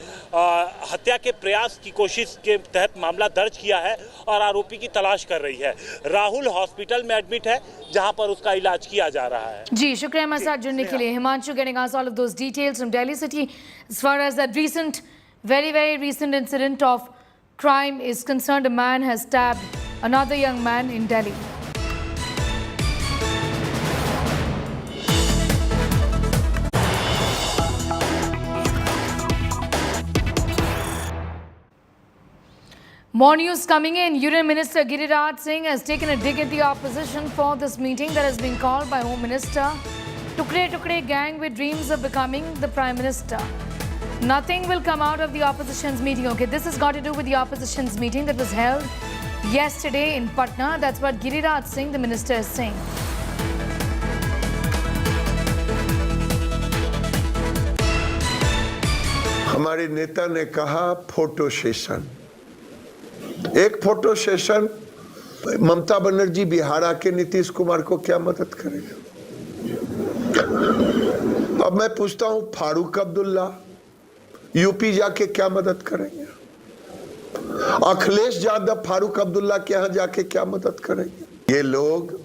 हत्या के प्रयास की कोशिश के तहत मामला दर्ज किया है और आरोपी की तलाश कर रही है। राहुल हॉस्पिटल में एडमिट है जहां पर उसका इलाज किया जा रहा है। जी शुक्रिया हमारे साथ जुड़ने के लिए। Himanshu getting us all of those details from Delhi city as far as that recent very recent incident of crime is concerned. A man has stabbed another young man in Delhi. More news coming in. Union Minister Giriraj Singh has taken a dig at the opposition for this meeting that has been called by Home Minister. Tukre gang with dreams of becoming the Prime Minister. Nothing will come out of the opposition's meeting. Okay, this has got to do with the opposition's meeting that was held yesterday in Patna. That's what Giriraj Singh, the minister, is saying. हमारे नेता ने कहा photo session. एक photo session Mamata Banerjee Bihar आके नीतीश कुमार को क्या मदद करेगा? अब मैं पूछता हूं फारूक अब्दुल्ला यूपी जाके क्या मदद करेंगे? अखिलेश यादव फारूक अब्दुल्ला के यहां जाके क्या मदद करेंगे? ये लोग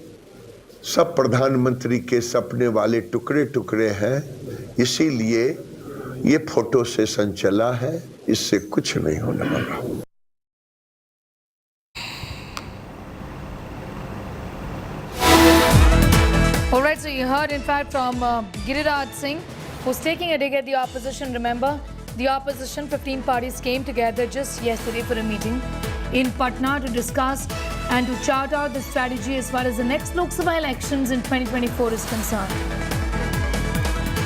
सब प्रधानमंत्री के सपने वाले टुकड़े टुकड़े हैं, इसीलिए ये फोटो सेशन चला है, इससे कुछ नहीं होने वाला। All right, so you heard in fact from Giriraj Singh, who's taking a dig at the opposition. Remember, the opposition 15 parties came together just yesterday for a meeting in Patna to discuss and to chart out the strategy as far as the next Lok Sabha elections in 2024 is concerned.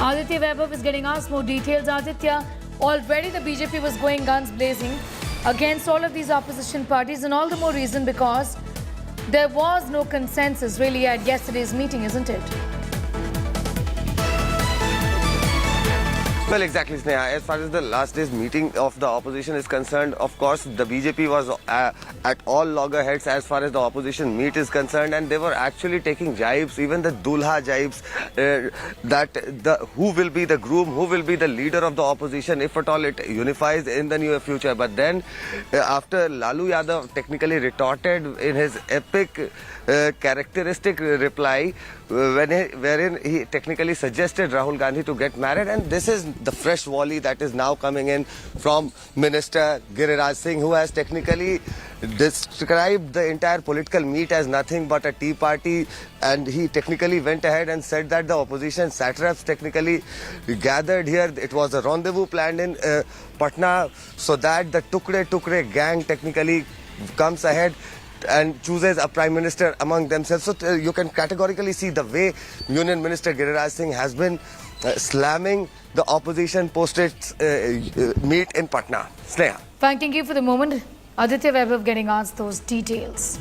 Aditya Vaibhav is getting us more details. Aditya, already the BJP was going guns blazing against all of these opposition parties, and all the more reason because there was no consensus really at yesterday's meeting, isn't it? Well, exactly, Sneha. As far as the last day's meeting of the opposition is concerned, of course, the BJP was at all loggerheads as far as the opposition meet is concerned, and they were actually taking jibes, even the dulha jibes, who will be the groom, who will be the leader of the opposition, if at all it unifies in the near future. But then, after Lalu Yadav technically retorted in his epic characteristic reply, wherein he technically suggested Rahul Gandhi to get married, and this is the fresh volley that is now coming in from Minister Giriraj Singh, who has technically described the entire political meet as nothing but a tea party, and he technically went ahead and said that the opposition satraps technically gathered here. It was a rendezvous planned in Patna so that the Tukre gang technically comes ahead and chooses a prime minister among themselves. So you can categorically see the way Union Minister Giriraj Singh has been slamming the opposition posted meet in Patna. Sneha. Thanking you for the moment. Aditya Vaibhav getting us those details.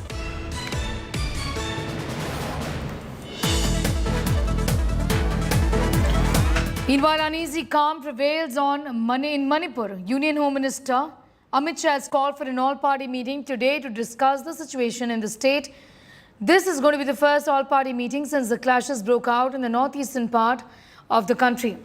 Meanwhile, uneasy calm prevails in Manipur. Union Home Minister Amit Shah has called for an all-party meeting today to discuss the situation in the state. This is going to be the first all-party meeting since the clashes broke out in the northeastern part of the country.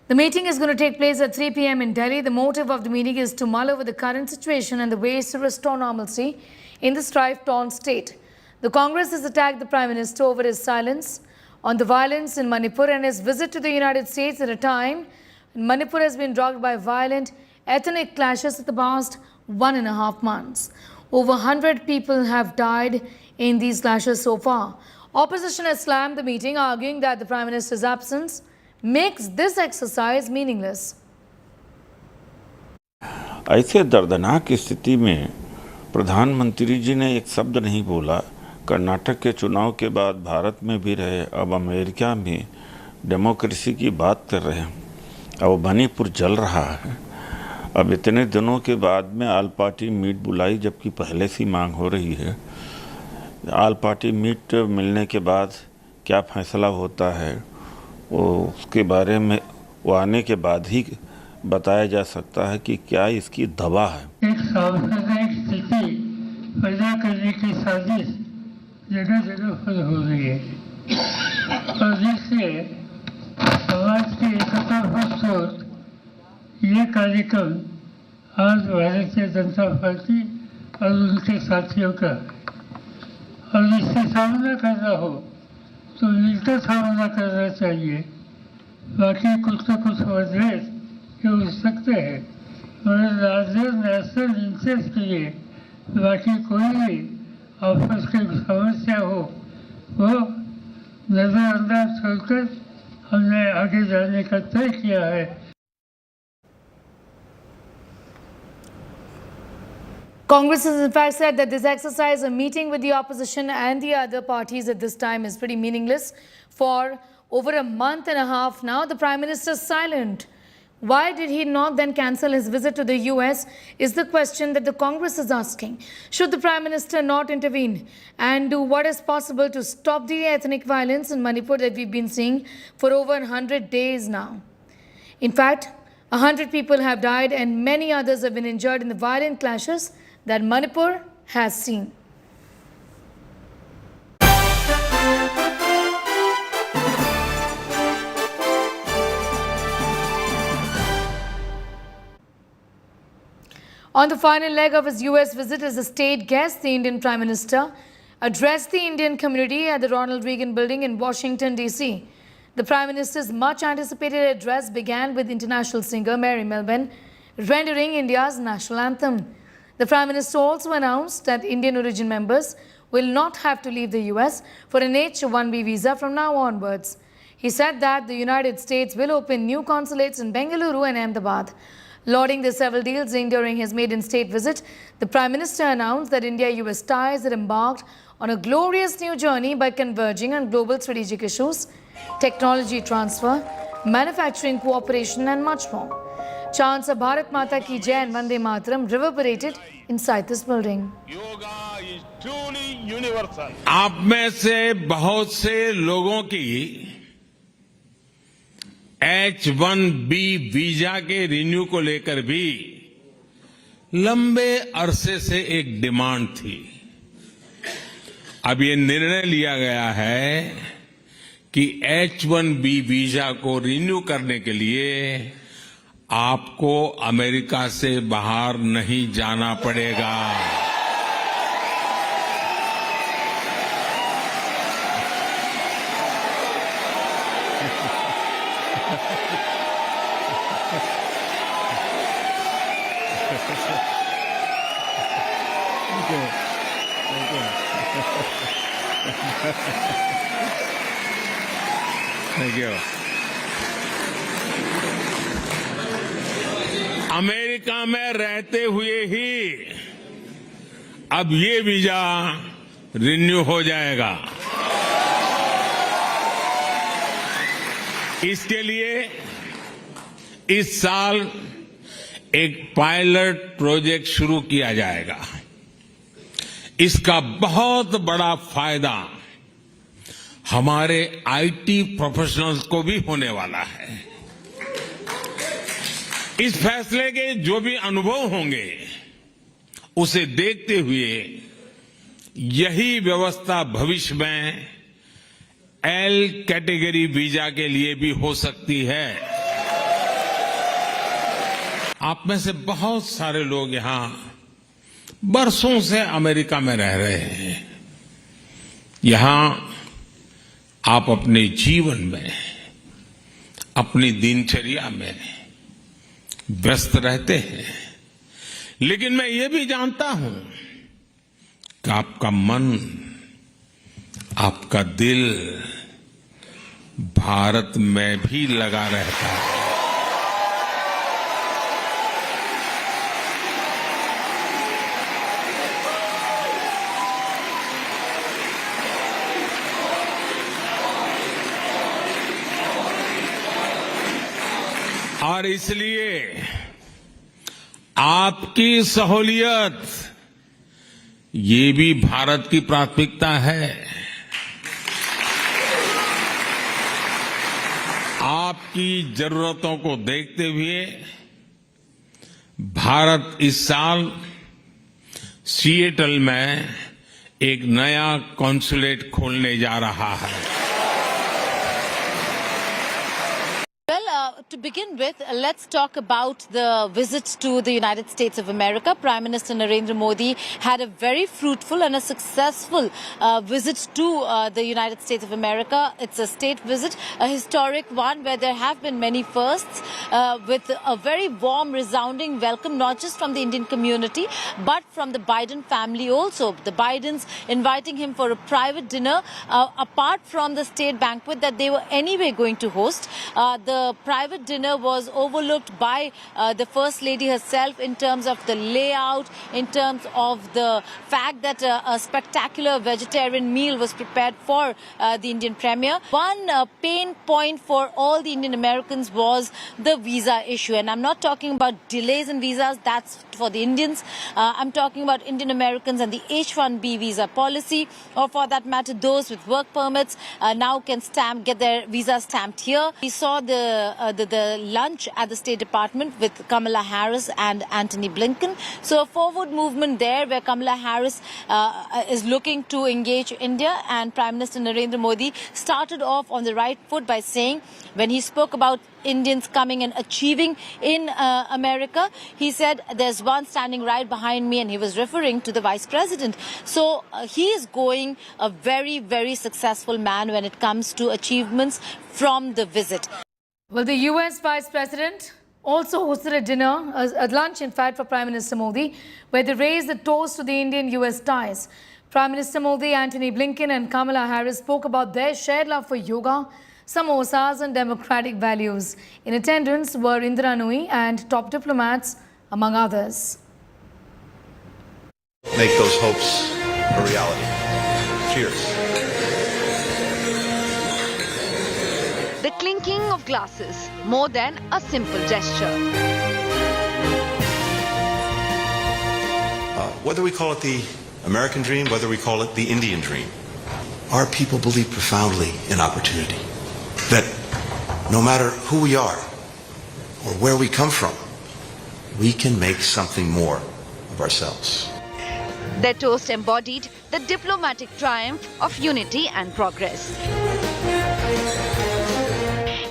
The meeting is going to take place at 3 p.m. in Delhi. The motive of the meeting is to mull over the current situation and the ways to restore normalcy in the strife-torn state. The Congress has attacked the Prime Minister over his silence on the violence in Manipur and his visit to the United States at a time when Manipur has been rocked by violent ethnic clashes in the past 1.5 months. Over 100 people have died in these clashes so far. Opposition has slammed the meeting, arguing that the Prime Minister's absence makes this exercise meaningless. ऐसे दर्दनाक स्थिति में प्रधानमंत्री जी ने एक शब्द नहीं बोला। कर्नाटक के चुनाव के बाद भारत में भी रहे, अब अमेरिका में डेमोक्रेसी की बात कर रहे हैं। अब मणिपुर जल रहा है। अब इतने दिनों के बाद में ऑल पार्टी मीट बुलाई, जबकि पहले से मांग हो रही है। ऑल पार्टी मीट मिलने के बाद क्या फैसला होता है वो उसके बारे में वो आने के बाद ही बताया जा सकता है कि क्या इसकी दवा है। एक सांप्रदायिक स्थिति पैदा करने की साजिश जगह जगह पर हो रही है और जिससे समाज की एकता को सोच ये कार्यक्रम आज भारतीय जनता पार्टी और उनके साथियों का और इससे सामना करना हो तो मिलकर सामना करना चाहिए। बाकी कुछ न कुछ मतभेद ये हो सकते हैं मगर लार्जर नेशनल इंटरेस्ट के लिए बाकी कोई भी आपस की समस्या हो वो नजरअंदाज छोड़कर हमने आगे जाने का तय किया है। Congress has in fact said that this exercise of meeting with the opposition and the other parties at this time is pretty meaningless. For over a month and a half now, the Prime Minister is silent. Why did he not then cancel his visit to the US is the question that the Congress is asking. Should the Prime Minister not intervene and do what is possible to stop the ethnic violence in Manipur that we've been seeing for over 100 days now? In fact, 100 people have died and many others have been injured in the violent clashes that Manipur has seen. On the final leg of his US visit as a state guest, the Indian Prime Minister addressed the Indian community at the Ronald Reagan Building in Washington, D.C. The Prime Minister's much anticipated address began with international singer Mary Melvin rendering India's national anthem. The Prime Minister also announced that Indian origin members will not have to leave the US for an H-1B visa from now onwards. He said that the United States will open new consulates in Bengaluru and Ahmedabad. Lauding the several deals during his maiden state visit, the Prime Minister announced that India-US ties had embarked on a glorious new journey by converging on global strategic issues, technology transfer, manufacturing cooperation and much more. Chants of Bharat Mata Ki Jai and Vande Mataram reverberated inside this building. आप में से बहुत से लोगों की H-1B visa के renew को लेकर भी लंबे अरसे से एक डिमांड थी। अब ये निर्णय लिया गया है कि H-1B वीजा को रिन्यू करने के लिए आपको अमेरिका से बाहर नहीं जाना पड़ेगा। Thank you. अमेरिका में रहते हुए ही अब ये वीजा रिन्यू हो जाएगा। इसके लिए इस साल एक पायलट प्रोजेक्ट शुरू किया जाएगा। इसका बहुत बड़ा फायदा हमारे आईटी प्रोफेशनल्स को भी होने वाला है। इस फैसले के जो भी अनुभव होंगे उसे देखते हुए यही व्यवस्था भविष्य में एल कैटेगरी वीजा के लिए भी हो सकती है। आप में से बहुत सारे लोग यहां बरसों से अमेरिका में रह रहे हैं। यहां आप अपने जीवन में, अपनी दिनचर्या में व्यस्त रहते हैं, लेकिन मैं ये भी जानता हूं कि आपका मन, आपका दिल भारत में भी लगा रहता है। और इसलिए आपकी सहूलियत ये भी भारत की प्राथमिकता है। आपकी जरूरतों को देखते हुए भारत इस साल सिएटल में एक नया कॉन्सुलेट खोलने जा रहा है। To begin with, let's talk about the visit to the United States of America. Prime Minister Narendra Modi had a very fruitful and a successful visit to the United States of America. It's a state visit, a historic one where there have been many firsts, with a very warm, resounding welcome, not just from the Indian community, but from the Biden family also. The Bidens inviting him for a private dinner, apart from the state banquet that they were anyway going to host. The private dinner was overlooked by the First Lady herself in terms of the layout, in terms of the fact that a spectacular vegetarian meal was prepared for the Indian Premier. One pain point for all the Indian Americans was the visa issue. And I'm not talking about delays in visas, that's for the Indians. I'm talking about Indian Americans and the H-1B visa policy, or for that matter, those with work permits now can get their visa stamped here. We saw the lunch at the State Department with Kamala Harris and Antony Blinken. So a forward movement there where Kamala Harris is looking to engage India, and Prime Minister Narendra Modi started off on the right foot by saying, when he spoke about Indians coming and achieving in America, he said there's one standing right behind me, and he was referring to the Vice President. So he is going a very, very successful man when it comes to achievements from the visit. Well, the US Vice President also hosted a dinner, a lunch in fact, for Prime Minister Modi, where they raised a toast to the Indian-US ties. Prime Minister Modi, Antony Blinken and Kamala Harris spoke about their shared love for yoga, samosas and democratic values. In attendance were Indira Nooyi and top diplomats, among others. Make those hopes a reality. Cheers. The clinking of glasses, more than a simple gesture. Whether we call it the American dream, whether we call it the Indian dream, our people believe profoundly in opportunity. That no matter who we are or where we come from, we can make something more of ourselves. Their toast embodied the diplomatic triumph of unity and progress.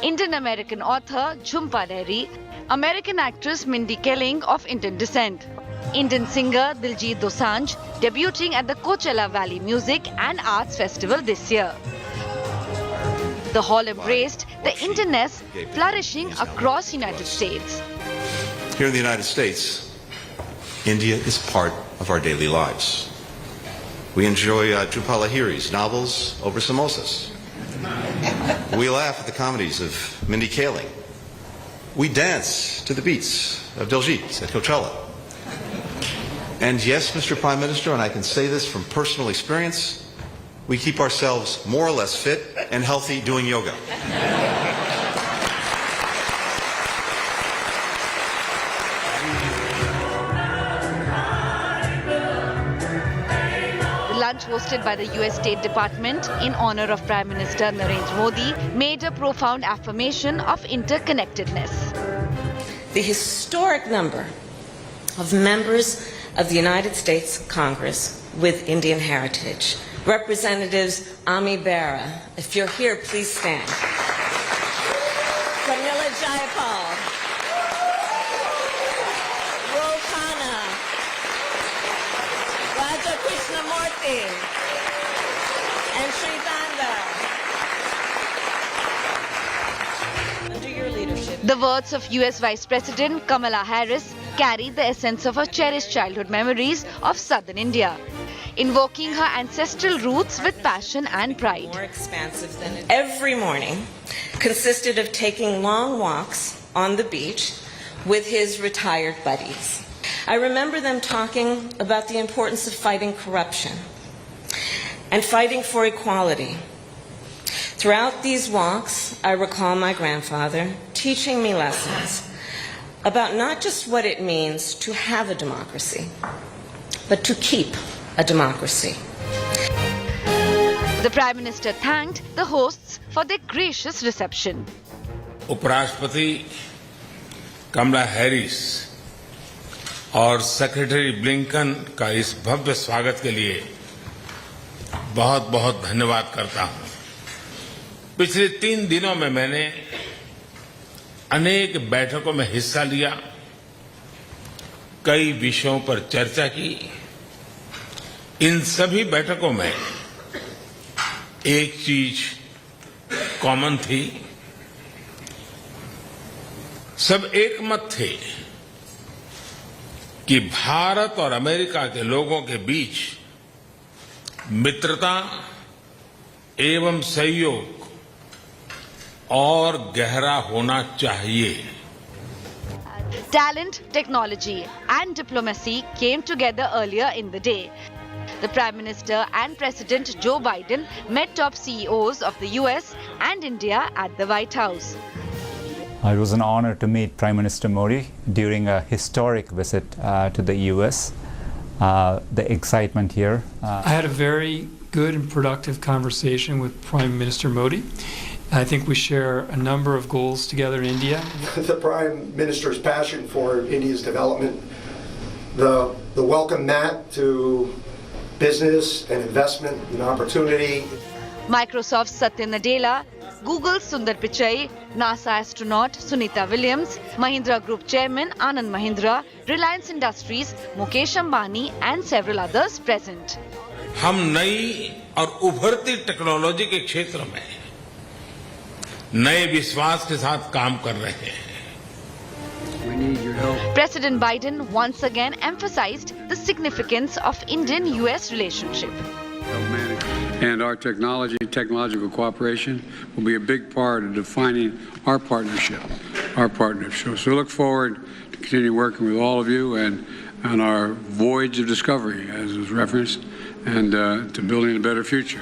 Indian-American author Jhumpa Lahiri, American actress Mindy Kaling of Indian descent, Indian singer Diljit Dosanjh debuting at the Coachella Valley Music and Arts Festival this year. The hall embraced the Indianness flourishing across the United States. Here in the United States, India is part of our daily lives. We enjoy Jhumpa Lahiri's novels over samosas. We laugh at the comedies of Mindy Kaling. We dance to the beats of Diljit at Coachella. And yes, Mr. Prime Minister, and I can say this from personal experience, we keep ourselves more or less fit and healthy doing yoga. The lunch hosted by the US State Department in honor of Prime Minister Narendra Modi made a profound affirmation of interconnectedness. The historic number of members of the United States Congress with Indian heritage. Representatives Ami Bera, if you're here, please stand. Pramila Jayapal, Ro Khanna, Raja Krishnamurti, and Sri Danda. Under your leadership. The words of US Vice President Kamala Harris carry the essence of her cherished childhood memories of southern India, invoking her ancestral roots with passion and pride. More expansive than every morning consisted of taking long walks on the beach with his retired buddies. I remember them talking about the importance of fighting corruption and fighting for equality. Throughout these walks, I recall my grandfather teaching me lessons about not just what it means to have a democracy, but to keep a democracy. The Prime Minister thanked the hosts for their gracious reception. उपराष्ट्रपति कमला Harris और secretary Blinken का इस भव्य स्वागत के लिए बहुत बहुत धन्यवाद करता हूं। पिछले 3 दिनों में मैंने अनेक बैठकों में हिस्सा लिया, कई विषयों पर चर्चा की। इन सभी बैठकों में एक चीज कॉमन थी, सब एक मत थे कि भारत और अमेरिका के लोगों के बीच मित्रता एवं सहयोग और गहरा होना चाहिए। Talent, technology and diplomacy came together earlier in the day. The Prime Minister and President Joe Biden met top CEOs of the US and India at the White House. It was an honor to meet Prime Minister Modi during a historic visit to the US. The excitement here. I had a very good and productive conversation with Prime Minister Modi. I think we share a number of goals together in India. The Prime Minister's passion for India's development, the welcome mat to business and investment and opportunity. Microsoft's Satya Nadella, Google's Sundar Pichai, NASA astronaut Sunita Williams, Mahindra Group Chairman Anand Mahindra, Reliance Industries, Mukesh Ambani and several others present. हम नई और उभरती technology के क्षेत्र में नए विश्वास के साथ काम कर रहे हैं। President Biden once again emphasized the significance of Indian-US relationship. And our technological cooperation will be a big part of defining our partnership. So we look forward to continue working with all of you and on our voyage of discovery, as was referenced, and to building a better future.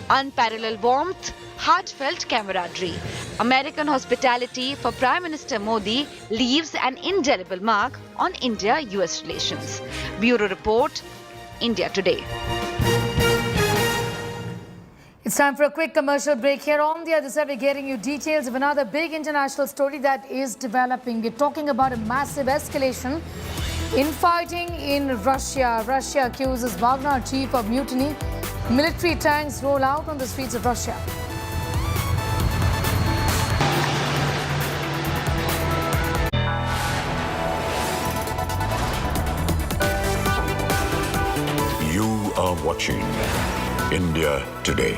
Unparalleled warmth, heartfelt camaraderie. American hospitality for Prime Minister Modi leaves an indelible mark on India-US relations. Bureau Report, India Today. It's time for a quick commercial break. Here on the other side, we're getting you details of another big international story that is developing. We're talking about a massive escalation in fighting in Russia. Russia accuses Wagner chief of mutiny. Military tanks roll out on the streets of Russia. You are watching India Today.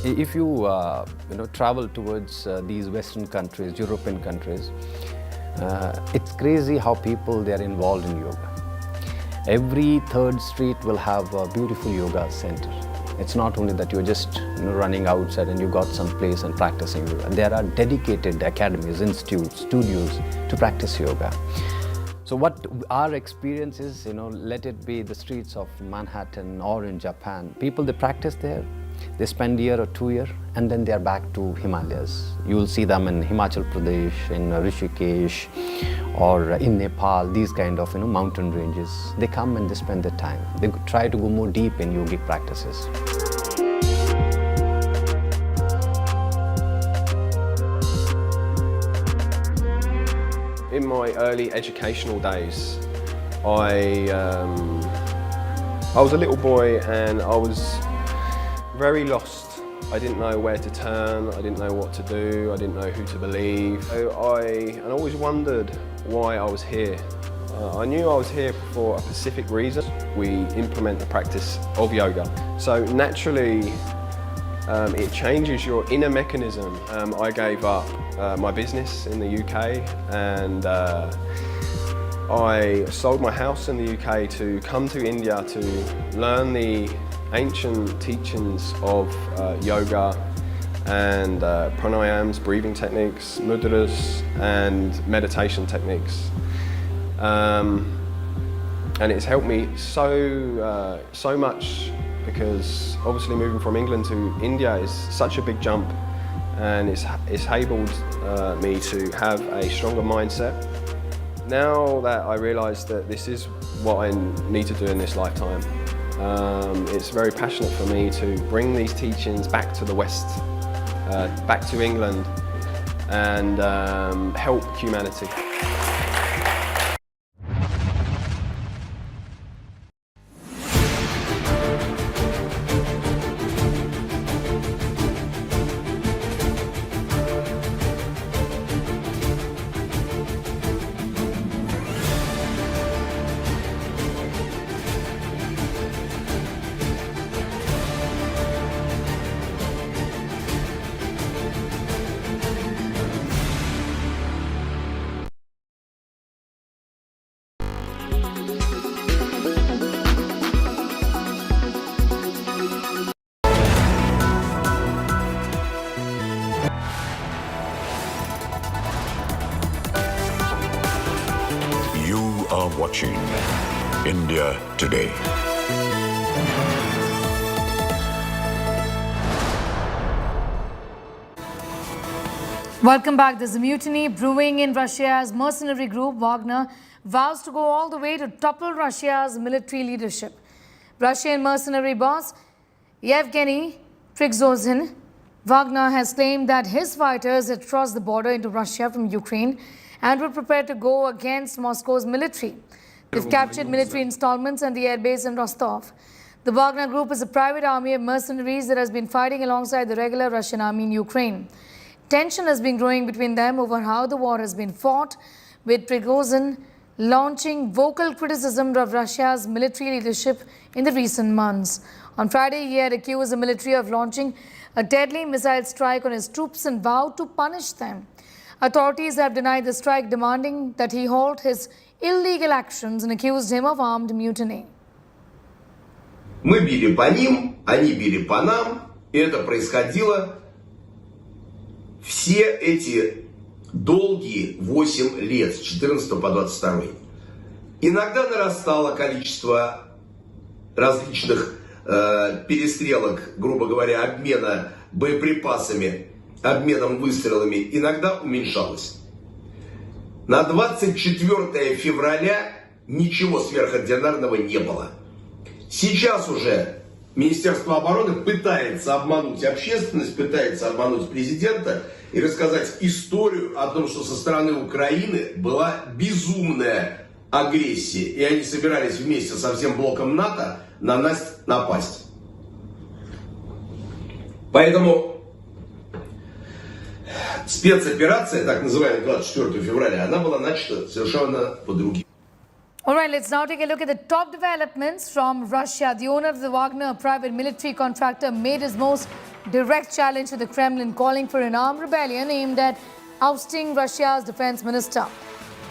If you travel towards these Western countries, European countries, it's crazy how people they are involved in yoga. Every third street will have a beautiful yoga center. It's not only that you're just running outside and you got some place and practicing yoga. There are dedicated academies, institutes, studios to practice yoga. So what our experience is, let it be the streets of Manhattan or in Japan. People, they practice there. They spend a year or 2 years and then they are back to Himalayas. You will see them in Himachal Pradesh, in Rishikesh or in Nepal, these kind of mountain ranges. They come and they spend their time. They try to go more deep in yogic practices. In my early educational days, I was a little boy and I was very lost. I didn't know where to turn, I didn't know what to do, I didn't know who to believe. So I always wondered why I was here. I knew I was here for a specific reason. We implement the practice of yoga. So naturally, it changes your inner mechanism. I gave up my business in the UK and I sold my house in the UK to come to India to learn the ancient teachings of yoga and pranayams, breathing techniques, mudras, and meditation techniques. And it's helped me so much, because obviously moving from England to India is such a big jump, and it's enabled me to have a stronger mindset. Now that I realise that this is what I need to do in this lifetime, it's very passionate for me to bring these teachings back to the West, back to England, and help humanity. are watching India Today. Welcome back. There's a mutiny brewing in Russia's mercenary group Wagner vows to go all the way to topple Russia's military leadership. Russian mercenary boss Yevgeny Prigozhin, Wagner has claimed that his fighters had crossed the border into Russia from Ukraine and were prepared to go against Moscow's military. They've captured military installments and the airbase in Rostov. The Wagner group is a private army of mercenaries that has been fighting alongside the regular Russian army in Ukraine. Tension has been growing between them over how the war has been fought, with Prigozhin launching vocal criticism of Russia's military leadership in the recent months. On Friday, he had accused the military of launching a deadly missile strike on his troops and vowed to punish them. Authorities have denied the strike, demanding that he halt his illegal actions, and accused him of armed mutiny. Мы били по ним, они били по нам, и это происходило все эти долгие 8 лет, с 14 по 22. Иногда нарастало количество различных перестрелок, грубо говоря, обмена боеприпасами, обменом выстрелами, иногда уменьшалось. На 24 февраля ничего сверхординарного не было. Сейчас уже Министерство обороны пытается обмануть общественность, пытается обмануть президента и рассказать историю о том, что со стороны Украины была безумная агрессия, и они собирались вместе со всем блоком НАТО на нас напасть. Поэтому спецоперация, так называемая 24 февраля, она была начата совершенно по другим. All right, let's now take a look at the top developments from Russia. The owner of the Wagner private military contractor made his most direct challenge to the Kremlin, calling for an armed rebellion aimed at ousting Russia's defense minister.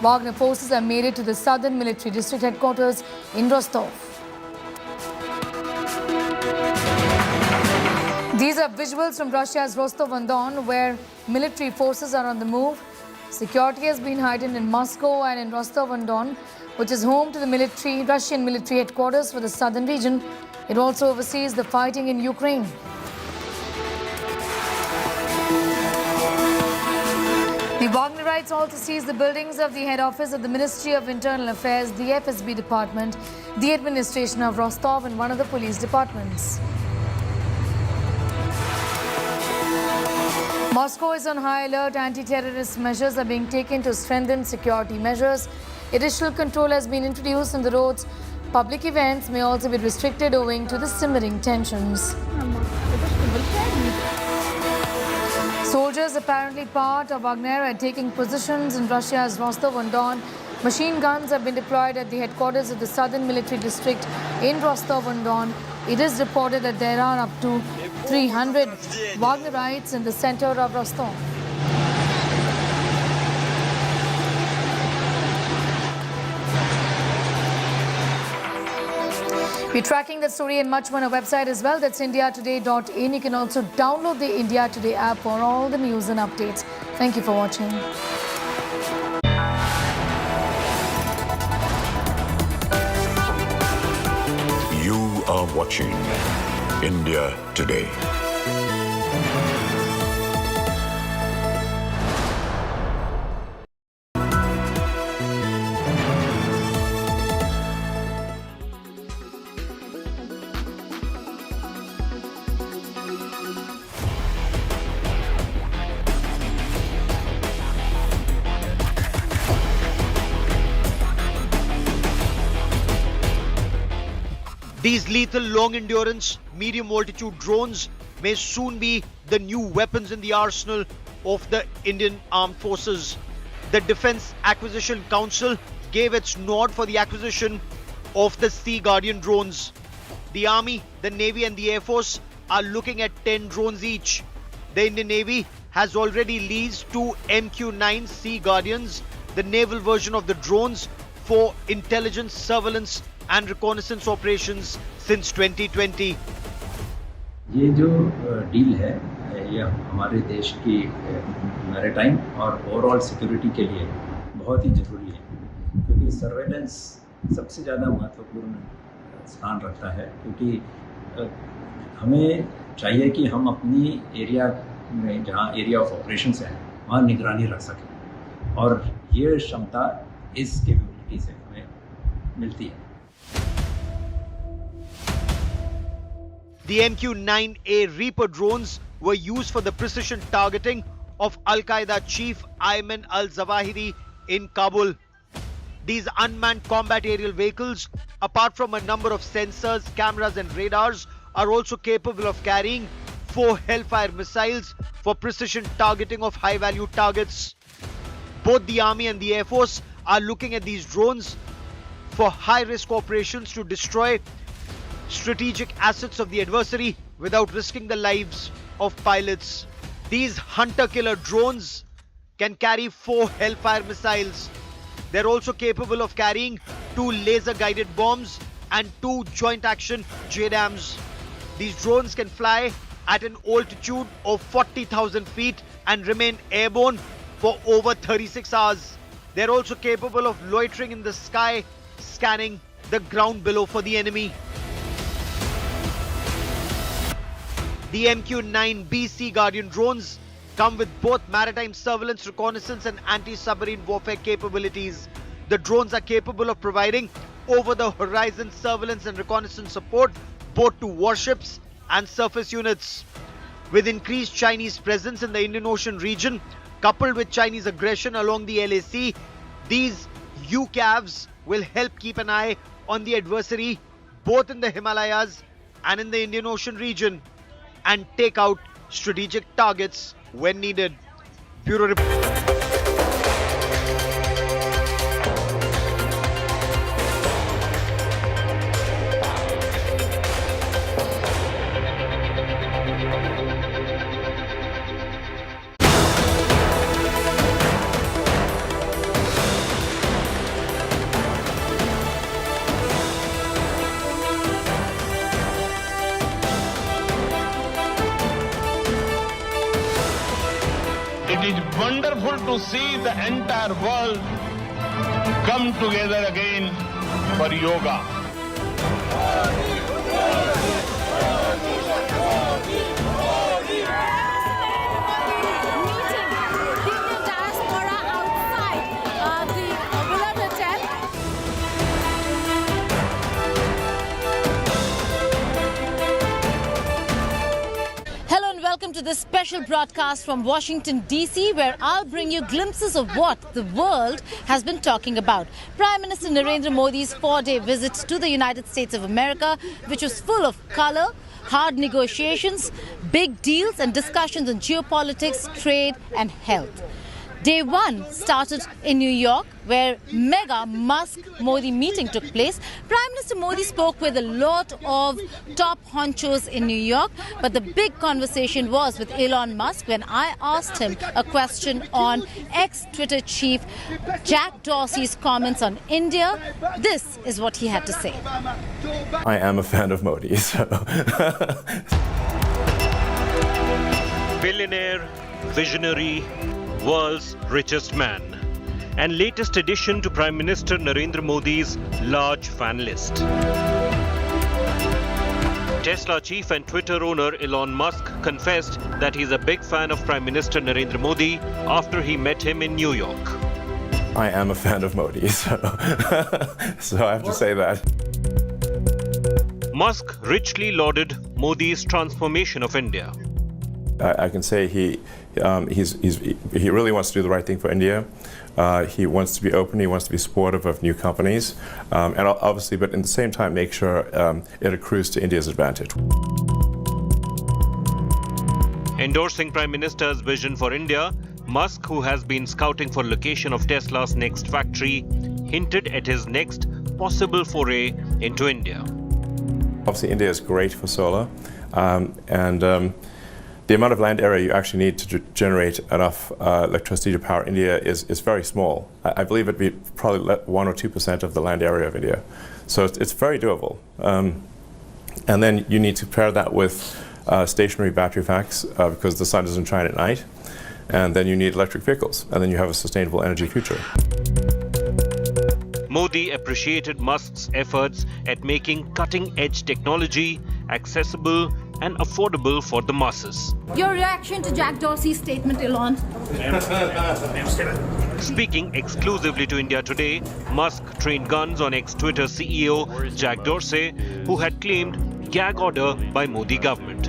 Wagner forces have made it to the southern military district headquarters in Rostov. These are visuals from Russia's Rostov-on-Don, where military forces are on the move. Security has been heightened in Moscow and in Rostov-on-Don, which is home to the Russian military headquarters for the southern region. It also oversees the fighting in Ukraine. The Wagnerites also seized the buildings of the head office of the Ministry of Internal Affairs, the FSB department, the administration of Rostov, and one of the police departments. Moscow is on high alert. Anti-terrorist measures are being taken to strengthen security measures. Additional control has been introduced on the roads. Public events may also be restricted owing to the simmering tensions. Soldiers, apparently part of Wagner, are taking positions in Russia's Rostov-on-Don. Machine guns have been deployed at the headquarters of the southern military district in Rostov-on-Don. It is reported that there are up to 300 Wagnerites in the center of Rostov. We're tracking that story and much more on our website as well. That's indiatoday.in. You can also download the India Today app for all the news and updates. Thank you for watching. You are watching India Today. These lethal long-endurance, medium-altitude drones may soon be the new weapons in the arsenal of the Indian Armed Forces. The Defence Acquisition Council gave its nod for the acquisition of the Sea Guardian drones. The Army, the Navy and the Air Force are looking at 10 drones each. The Indian Navy has already leased 2 MQ-9 Sea Guardians, the naval version of the drones, for intelligence, surveillance and reconnaissance operations since 2020. ये जो deal है ये हमारे देश की maritime और overall security के लिए बहुत ही ज़रूरी है, क्योंकि सर्वेलेंस सबसे ज़्यादा महत्वपूर्ण स्थान रखता है, क्योंकि हमें चाहिए कि हम अपनी एरिया में जहाँ एरिया ऑफ ऑपरेशंस है वहाँ निगरानी रख सकें, और ये क्षमता इस कैपेबिलिटी से हमें मिलती है. The MQ-9A Reaper drones were used for the precision targeting of Al-Qaeda chief Ayman al-Zawahiri in Kabul. These unmanned combat aerial vehicles, apart from a number of sensors, cameras and radars, are also capable of carrying 4 Hellfire missiles for precision targeting of high-value targets. Both the Army and the Air Force are looking at these drones for high-risk operations to destroy strategic assets of the adversary without risking the lives of pilots. These hunter-killer drones can carry 4 Hellfire missiles. They're also capable of carrying 2 laser-guided bombs and 2 joint-action JDAMs. These drones can fly at an altitude of 40,000 feet and remain airborne for over 36 hours. They're also capable of loitering in the sky, scanning the ground below for the enemy. The MQ-9B Sea Guardian drones come with both maritime surveillance, reconnaissance and anti-submarine warfare capabilities. The drones are capable of providing over-the-horizon surveillance and reconnaissance support both to warships and surface units. With increased Chinese presence in the Indian Ocean region, coupled with Chinese aggression along the LAC, these UCAVs will help keep an eye on the adversary both in the Himalayas and in the Indian Ocean region, and take out strategic targets when needed. Bureau Report. It is wonderful to see the entire world come together again for yoga. Welcome to this special broadcast from Washington, D.C., where I'll bring you glimpses of what the world has been talking about. Prime Minister Narendra Modi's 4-day visit to the United States of America, which was full of color, hard negotiations, big deals and discussions on geopolitics, trade and health. Day one started in New York, where mega Musk-Modi meeting took place. Prime Minister Modi spoke with a lot of top honchos in New York, but the big conversation was with Elon Musk when I asked him a question on ex-Twitter chief Jack Dorsey's comments on India. This is what he had to say. I am a fan of Modi, so... Billionaire, visionary, world's richest man, and latest addition to Prime Minister Narendra Modi's large fan list. Tesla chief and Twitter owner Elon Musk confessed that he's a big fan of Prime Minister Narendra Modi after he met him in New York. I am a fan of Modi, so, so I have to say that. Musk richly lauded Modi's transformation of India. I can say he really wants to do the right thing for India. He wants to be open. He wants to be supportive of new companies, and obviously, but at the same time, make sure it accrues to India's advantage. Endorsing Prime Minister's vision for India, Musk, who has been scouting for location of Tesla's next factory, hinted at his next possible foray into India. Obviously, India is great for solar, and the amount of land area you actually need to generate enough electricity to power India is very small. I believe it'd be probably 1 or 2% of the land area of India. So it's very doable. And then you need to pair that with stationary battery packs because the sun doesn't shine at night. And then you need electric vehicles. And then you have a sustainable energy future. Modi appreciated Musk's efforts at making cutting-edge technology accessible and affordable for the masses. Your reaction to Jack Dorsey's statement, Elon? Speaking exclusively to India Today, Musk trained guns on ex-Twitter CEO Jack Dorsey, who had claimed gag order by Modi government.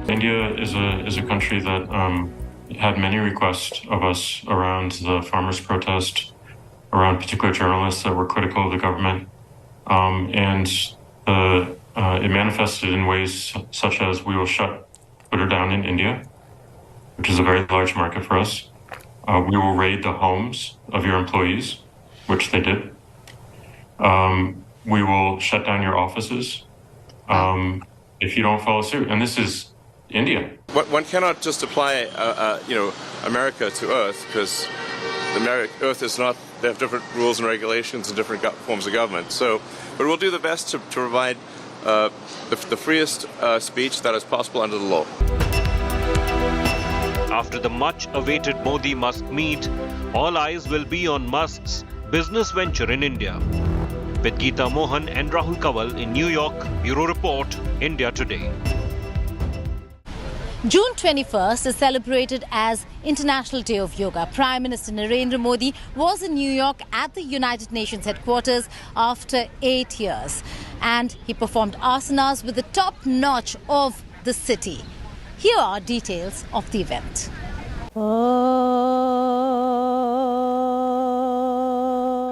India is a country that had many requests of us around the farmers' protest, around particular journalists that were critical of the government, it manifested in ways such as we will shut Twitter down in India, which is a very large market for us. We will raid the homes of your employees, which they did. We will shut down your offices if you don't follow suit. And this is India. One cannot just apply, America to Earth, because Earth is not. They have different rules and regulations and different forms of government. So, but we'll do the best to provide the freest speech that is possible under the law. After the much-awaited Modi-Musk meet, all eyes will be on Musk's business venture in India. With Geeta Mohan and Rahul Kawal in New York, Bureau Report, India Today. June 21st is celebrated as International Day of Yoga. Prime Minister Narendra Modi was in New York at the United Nations headquarters after 8 years. And he performed asanas with the top notch of the city. Here are details of the event.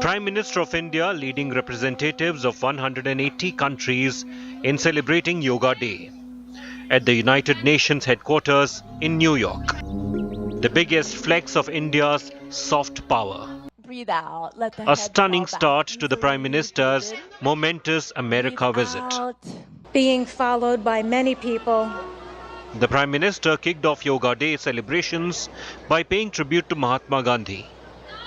Prime Minister of India leading representatives of 180 countries in celebrating Yoga Day at the United Nations headquarters in New York. The biggest flex of India's soft power. Breathe out. Let the A head stunning fall back start to the easily. Prime Minister's momentous America Breathe visit. out. Being followed by many people. The Prime Minister kicked off Yoga Day celebrations by paying tribute to Mahatma Gandhi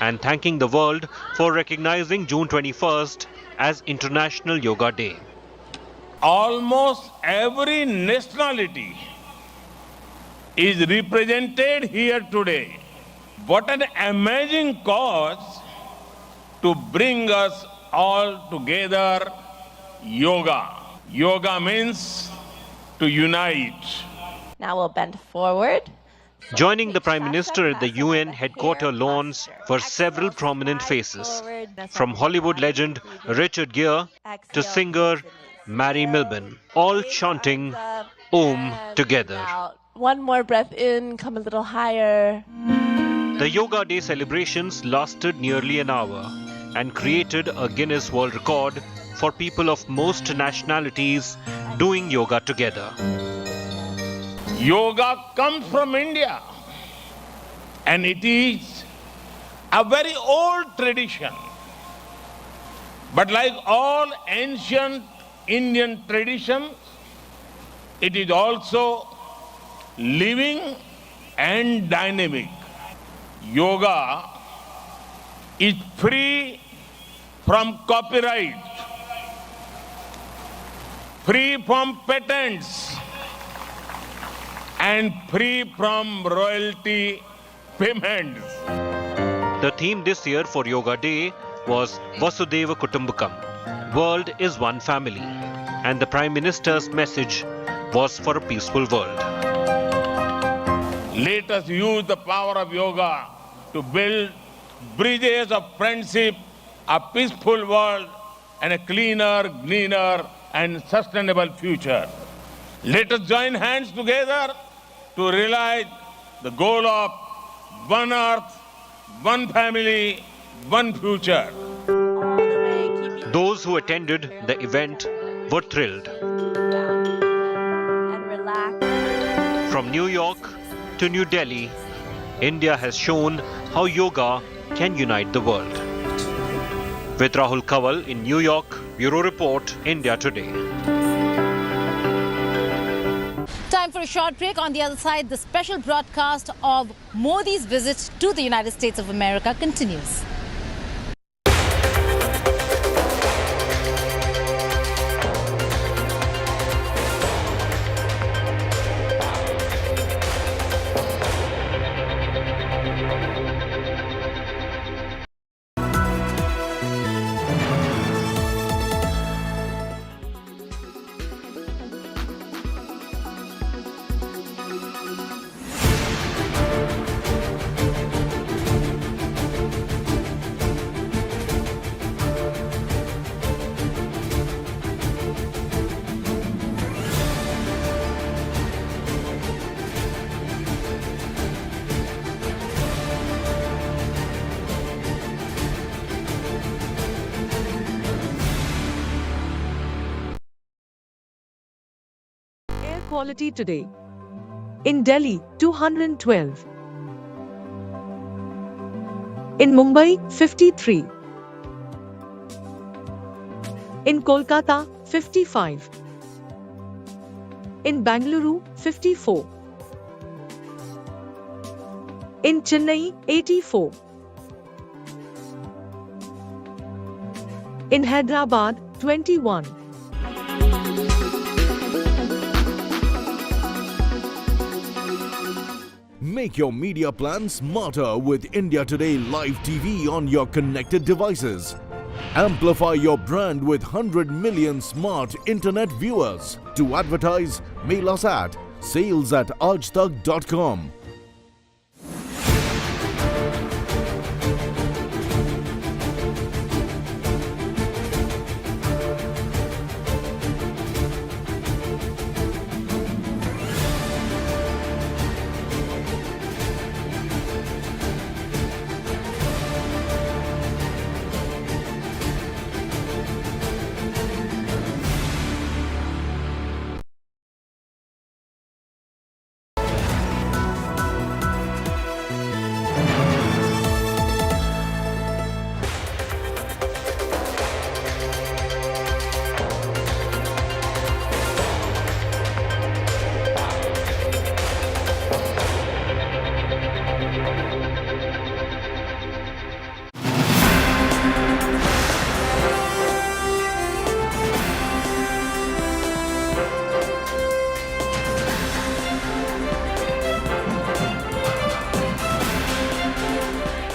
and thanking the world for recognizing June 21st as International Yoga Day. Almost every nationality is represented here today. What an amazing cause to bring us all together. Yoga. Yoga means to unite. Now we'll bend forward. Joining the Prime Minister at the UN headquarters lawns were several prominent faces, from Hollywood legend Richard Gere to singer Mary Milben, all chanting Om together. One more breath in, come a little higher. The Yoga Day celebrations lasted nearly an hour and created a Guinness World Record for people of most nationalities doing yoga together. Yoga comes from India, and it is a very old tradition. But like all ancient Indian traditions, it is also living and dynamic. Yoga is free from copyright, free from patents, and free from royalty payments. The theme this year for Yoga Day was Vasudhaiva Kutumbakam, World is One Family, and the Prime Minister's message was for a peaceful world. Let us use the power of yoga to build bridges of friendship, a peaceful world, and a cleaner, greener, and sustainable future. Let us join hands together to realize the goal of one earth, one family, one future. Those who attended the event were thrilled. From New York to New Delhi, India has shown how yoga can unite the world. With Rahul Kawal in New York, Bureau Report, India Today. Time for a short break. On the other side, the special broadcast of Modi's visit to the United States of America continues. Quality today. In Delhi, 212. In Mumbai, 53. In Kolkata, 55. In Bangalore, 54. In Chennai, 84. In Hyderabad, 21. Make your media plan smarter with India Today Live TV on your connected devices. Amplify your brand with 100 million smart internet viewers. To advertise, mail us at sales@aajtak.com.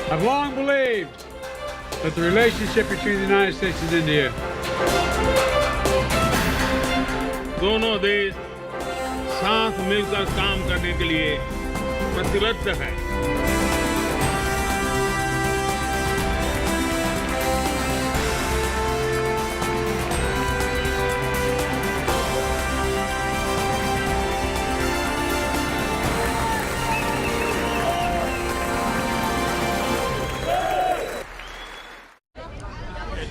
I've long believed that the relationship between the United States and India दोनों देश साथ मिलकर काम करने के लिए प्रतिबद्ध है.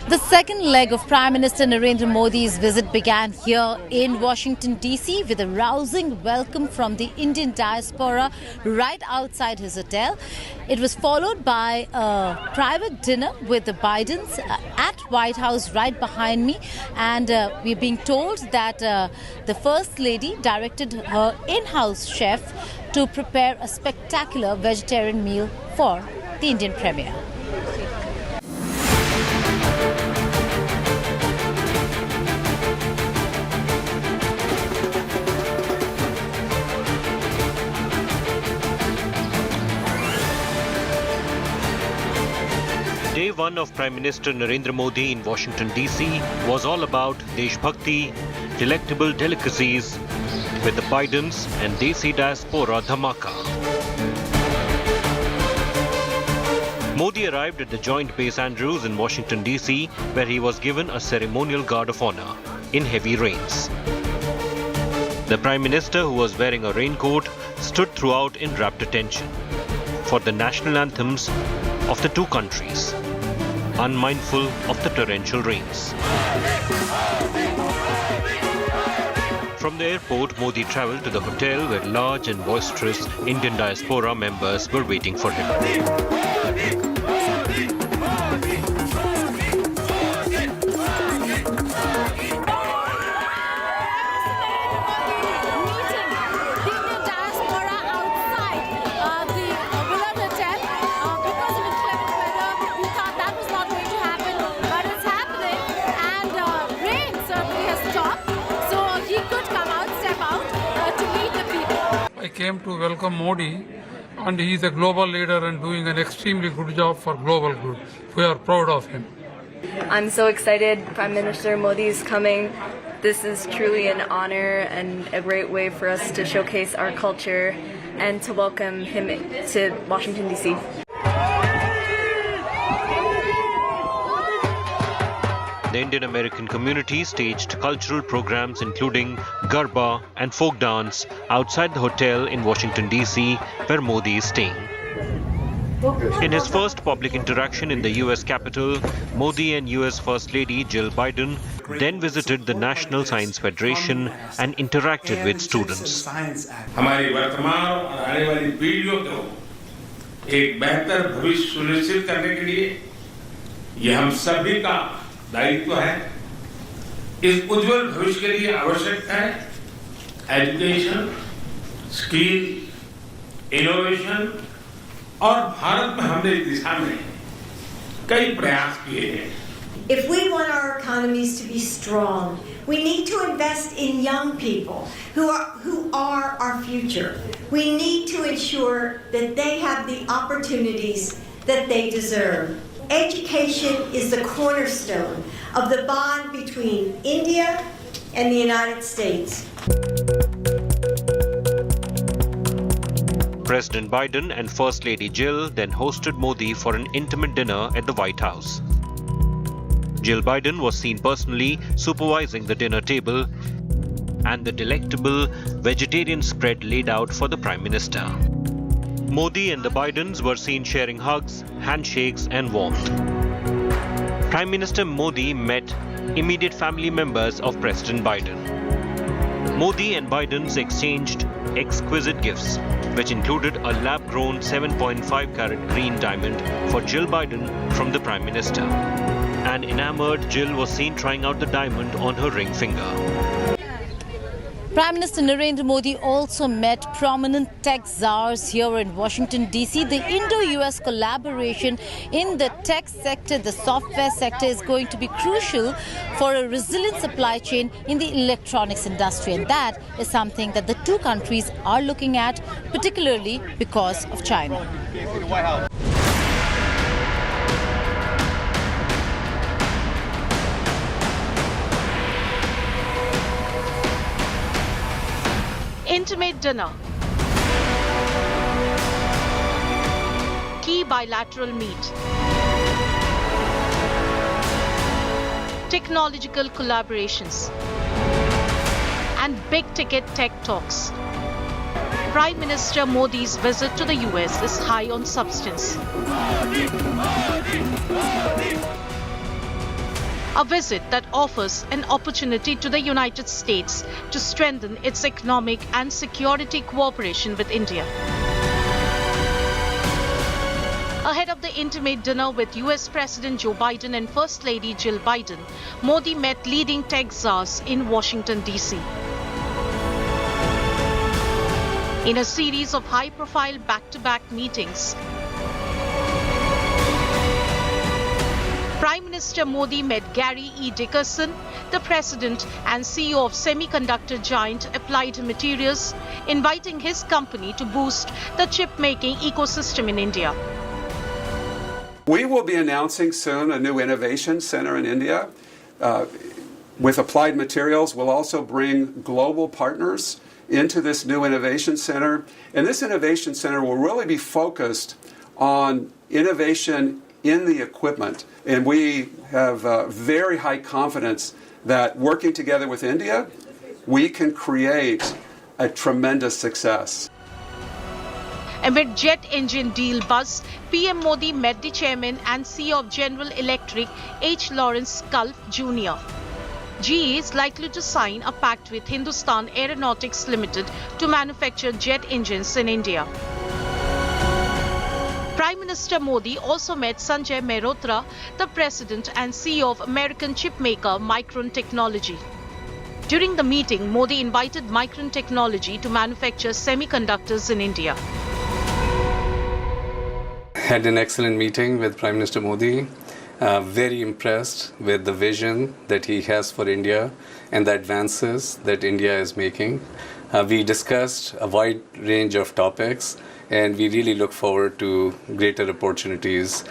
The The second leg of Prime Minister Narendra Modi's visit began here in Washington, D.C. with a rousing welcome from the Indian diaspora right outside his hotel. It was followed by a private dinner with the Bidens at White House right behind me. And we're being told that the First Lady directed her in-house chef to prepare a spectacular vegetarian meal for the Indian Premier. Day one of Prime Minister Narendra Modi in Washington, D.C. was all about Desh Bhakti, delectable delicacies with the Bidens and Desi diaspora dhamaka. Modi arrived at the Joint Base Andrews in Washington, D.C., where he was given a ceremonial guard of honor in heavy rains. The Prime Minister, who was wearing a raincoat, stood throughout in rapt attention for the national anthems of the two countries, unmindful of the torrential rains. From the airport, Modi travelled to the hotel where large and boisterous Indian diaspora members were waiting for him. I came to welcome Modi, and he is a global leader and doing an extremely good job for global good. We are proud of him. I'm so excited Prime Minister Modi is coming. This is truly an honor and a great way for us to showcase our culture and to welcome him to Washington, D.C. The Indian American community staged cultural programs including Garba and folk dance outside the hotel in Washington, D.C., where Modi is staying. In his first public interaction in the U.S. Capitol, Modi and U.S. First Lady Jill Biden then visited the National Science Federation and interacted with students. हमारी वर्तमान और आने वाली पीढ़ियों को एक बेहतर भविष्य सुनिश्चित करने के लिए ये हम सभी का दायित्व है। इस उज्जवल भविष्य के लिए आवश्यक है एजुकेशन, स्किल, इनोवेशन और भारत में हमने इस दिशा में कई प्रयास किए हैं। If we want our economies to be strong, we need to invest in young people who are our future. We need to ensure that they have the opportunities that they deserve. Education is the cornerstone of the bond between India and the United States. President Biden and First Lady Jill then hosted Modi for an intimate dinner at the White House. Jill Biden was seen personally supervising the dinner table and the delectable vegetarian spread laid out for the Prime Minister. Modi and the Bidens were seen sharing hugs, handshakes and warmth. Prime Minister Modi met immediate family members of President Biden. Modi and Bidens exchanged exquisite gifts, which included a lab-grown 7.5-carat green diamond for Jill Biden from the Prime Minister. An enamored Jill was seen trying out the diamond on her ring finger. Prime Minister Narendra Modi also met prominent tech czars here in Washington, D.C. The Indo-US collaboration in the tech sector, the software sector, is going to be crucial for a resilient supply chain in the electronics industry. And that is something that the two countries are looking at, particularly because of China. Intimate dinner. Key bilateral meet. Technological collaborations. And big-ticket tech talks. Prime Minister Modi's visit to the US is high on substance. a visit that offers an opportunity to the United States to strengthen its economic and security cooperation with India. Ahead of the intimate dinner with US President Joe Biden and First Lady Jill Biden, Modi met leading tech czars in Washington, D.C. In a series of high-profile back-to-back meetings, Prime Minister Modi met Gary E. Dickerson, the president and CEO of semiconductor giant Applied Materials, inviting his company to boost the chip-making ecosystem in India. We will be announcing soon a new innovation center in India. With Applied Materials, we'll also bring global partners into this new innovation center. And this innovation center will really be focused on innovation in the equipment. And we have very high confidence that working together with India, we can create a tremendous success. Amid jet engine deal buzz, PM Modi met the chairman and CEO of General Electric, H. Lawrence Gulf Jr. GE is likely to sign a pact with Hindustan Aeronautics Limited to manufacture jet engines in India. Prime Minister Modi also met Sanjay Mehrotra, the president and CEO of American chipmaker Micron Technology. During the meeting, Modi invited Micron Technology to manufacture semiconductors in India. Had an excellent meeting with Prime Minister Modi. Very impressed with the vision that he has for India and the advances that India is making. We discussed a wide range of topics, and we really look forward to greater opportunities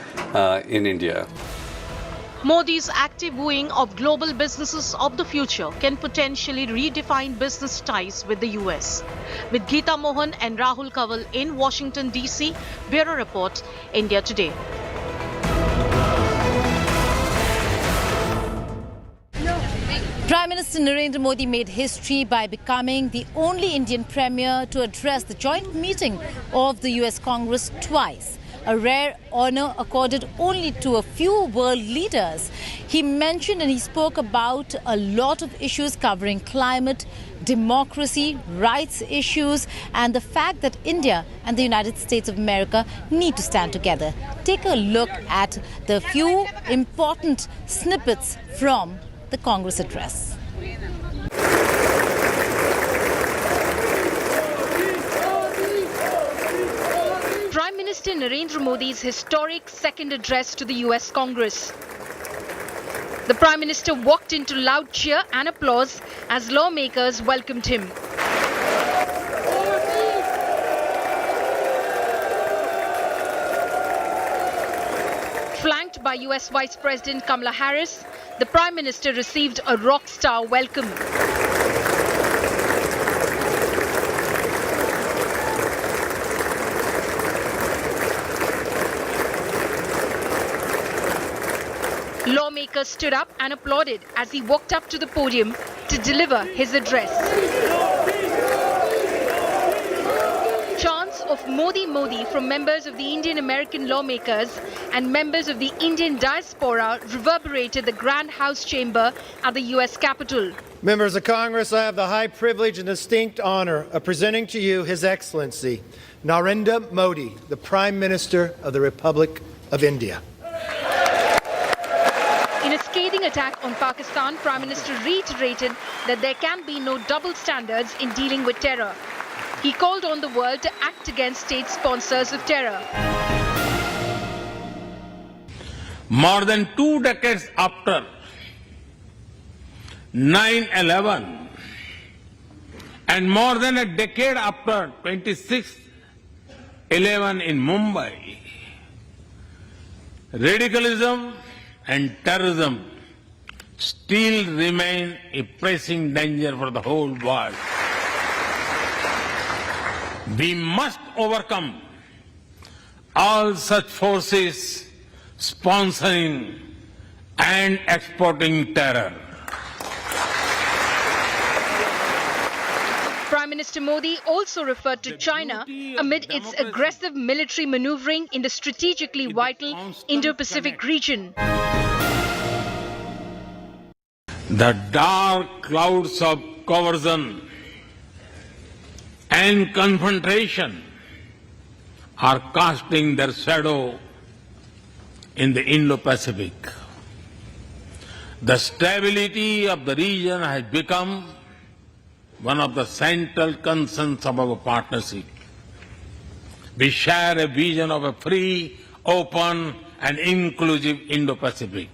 in India. Modi's active wooing of global businesses of the future can potentially redefine business ties with the US. With Geeta Mohan and Rahul Kanwal in Washington, D.C., Bureau Report, India Today. Prime Minister Narendra Modi made history by becoming the only Indian premier to address the joint meeting of the US Congress twice, a rare honor accorded only to a few world leaders. He mentioned and he spoke about a lot of issues covering climate, democracy, rights issues, and the fact that India and the United States of America need to stand together. Take a look at the few important snippets from the Congress address. Prime Minister Narendra Modi's historic second address to the US Congress. The Prime Minister walked into loud cheer and applause as lawmakers welcomed him. Flanked by US Vice President Kamala Harris, the Prime Minister received a rock star welcome. Lawmakers stood up and applauded as he walked up to the podium to deliver his address. Chants of Modi Modi from members of the Indian American lawmakers and members of the Indian diaspora reverberated the Grand House chamber at the US Capitol. Members of Congress, I have the high privilege and distinct honor of presenting to you His Excellency Narendra Modi, the Prime Minister of the Republic of India. In a scathing attack on Pakistan, Prime Minister reiterated that there can be no double standards in dealing with terror. He called on the world to act against state sponsors of terror. More than 2 decades after 9/11 and more than a decade after 26/11 in Mumbai, radicalism and terrorism still remain a pressing danger for the whole world. We must overcome all such forces sponsoring and exporting terror. Prime Minister Modi also referred to China amid its aggressive military maneuvering in the strategically vital Indo-Pacific region. The dark clouds of coercion and confrontation are casting their shadow in the Indo-Pacific. The stability of the region has become one of the central concerns of our partnership. We share a vision of a free, open, and inclusive Indo-Pacific.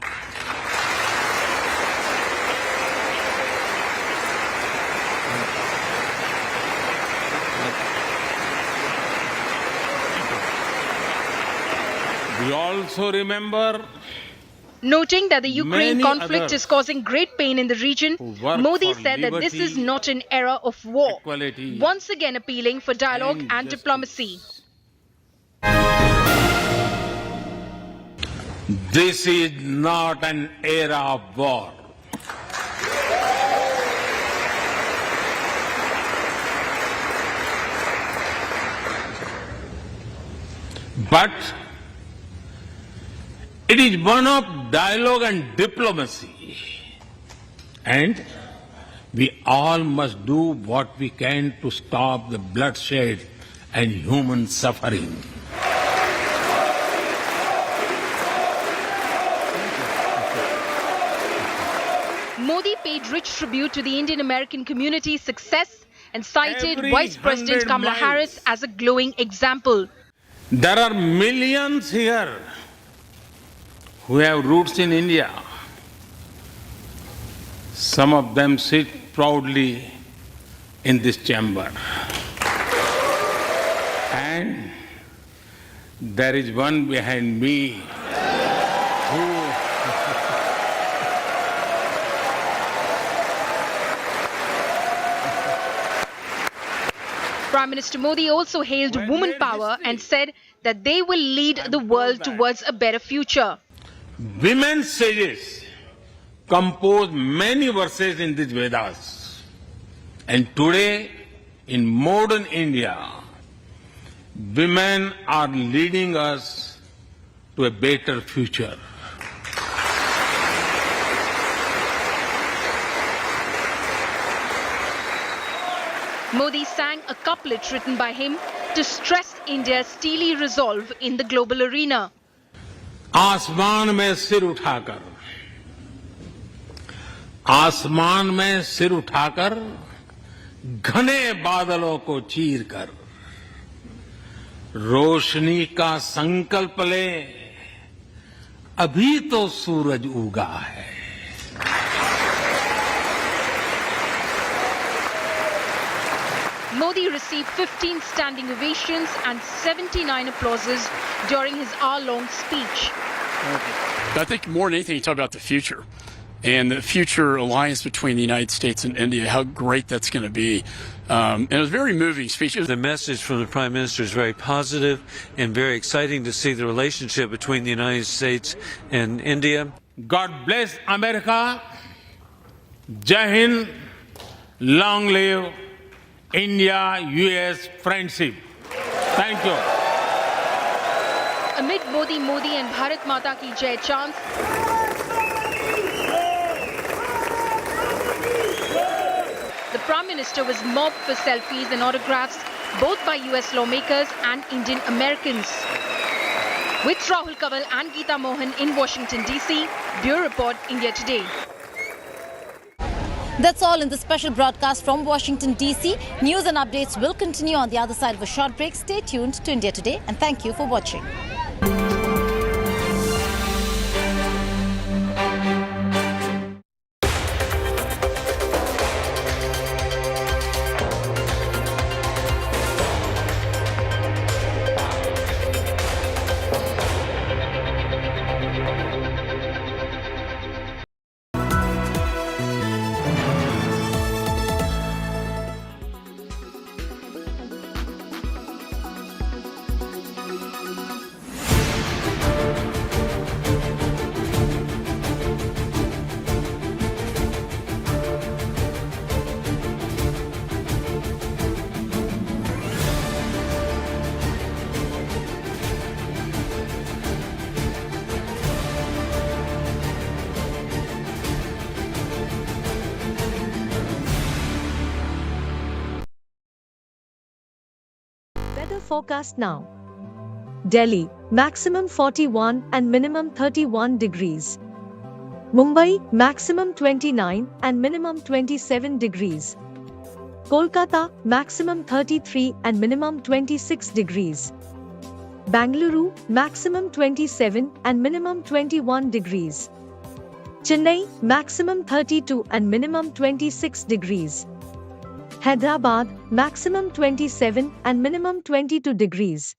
We also remember, noting that the Ukraine many conflict others is causing great pain in the region, work Modi for said that this is liberty, not an era of war, equality, once again appealing for dialogue and justice. diplomacy. This is not an era of war. But it is one of dialogue and diplomacy. And we all must do what we can to stop the bloodshed and human suffering. Modi paid rich tribute to the Indian-American community's success and cited Every Vice President 100 Kamala miles. Harris as a glowing example. There are millions here who have roots in India. Some of them sit proudly in this chamber. And there is one behind me who Prime Minister Modi also hailed woman power and said that they will lead the world towards a better future. women's sages composed many verses in these Vedas. And today, in modern India, women are leading us to a better future. Modi sang a couplet written by him to stress India's steely resolve in the global arena. आसमान में सिर उठाकर, आसमान में सिर उठाकर, घने बादलों को चीर कर, रोशनी का संकल्प ले, अभी तो सूरज उगा है. Modi received 15 standing ovations and 79 applauses during his hour-long speech. I think more than anything, you talk about the future and the future alliance between the United States and India, how great that's going to be. And it was a very moving speech. The message from the Prime Minister is very positive and very exciting to see the relationship between the United States and India. God bless America. Jai Hind. Long live India-US friendship. Thank you. Amid Modi and Bharat Mata Ki Jai chants, the Prime Minister was mobbed for selfies and autographs both by US lawmakers and Indian Americans. With Rahul Kaval and Geeta Mohan in Washington, D.C., Bureau Report, India Today. That's all in the special broadcast from Washington, D.C. News and updates will continue on the other side of a short break. Stay tuned to India Today and thank you for watching. Weather forecast now. Delhi, maximum 41 and minimum 31 degrees. Mumbai, maximum 29 and minimum 27 degrees. Kolkata, maximum 33 and minimum 26 degrees. Bangalore, maximum 27 and minimum 21 degrees. Chennai, maximum 32 and minimum 26 degrees. Hyderabad, maximum 27 and minimum 22 degrees.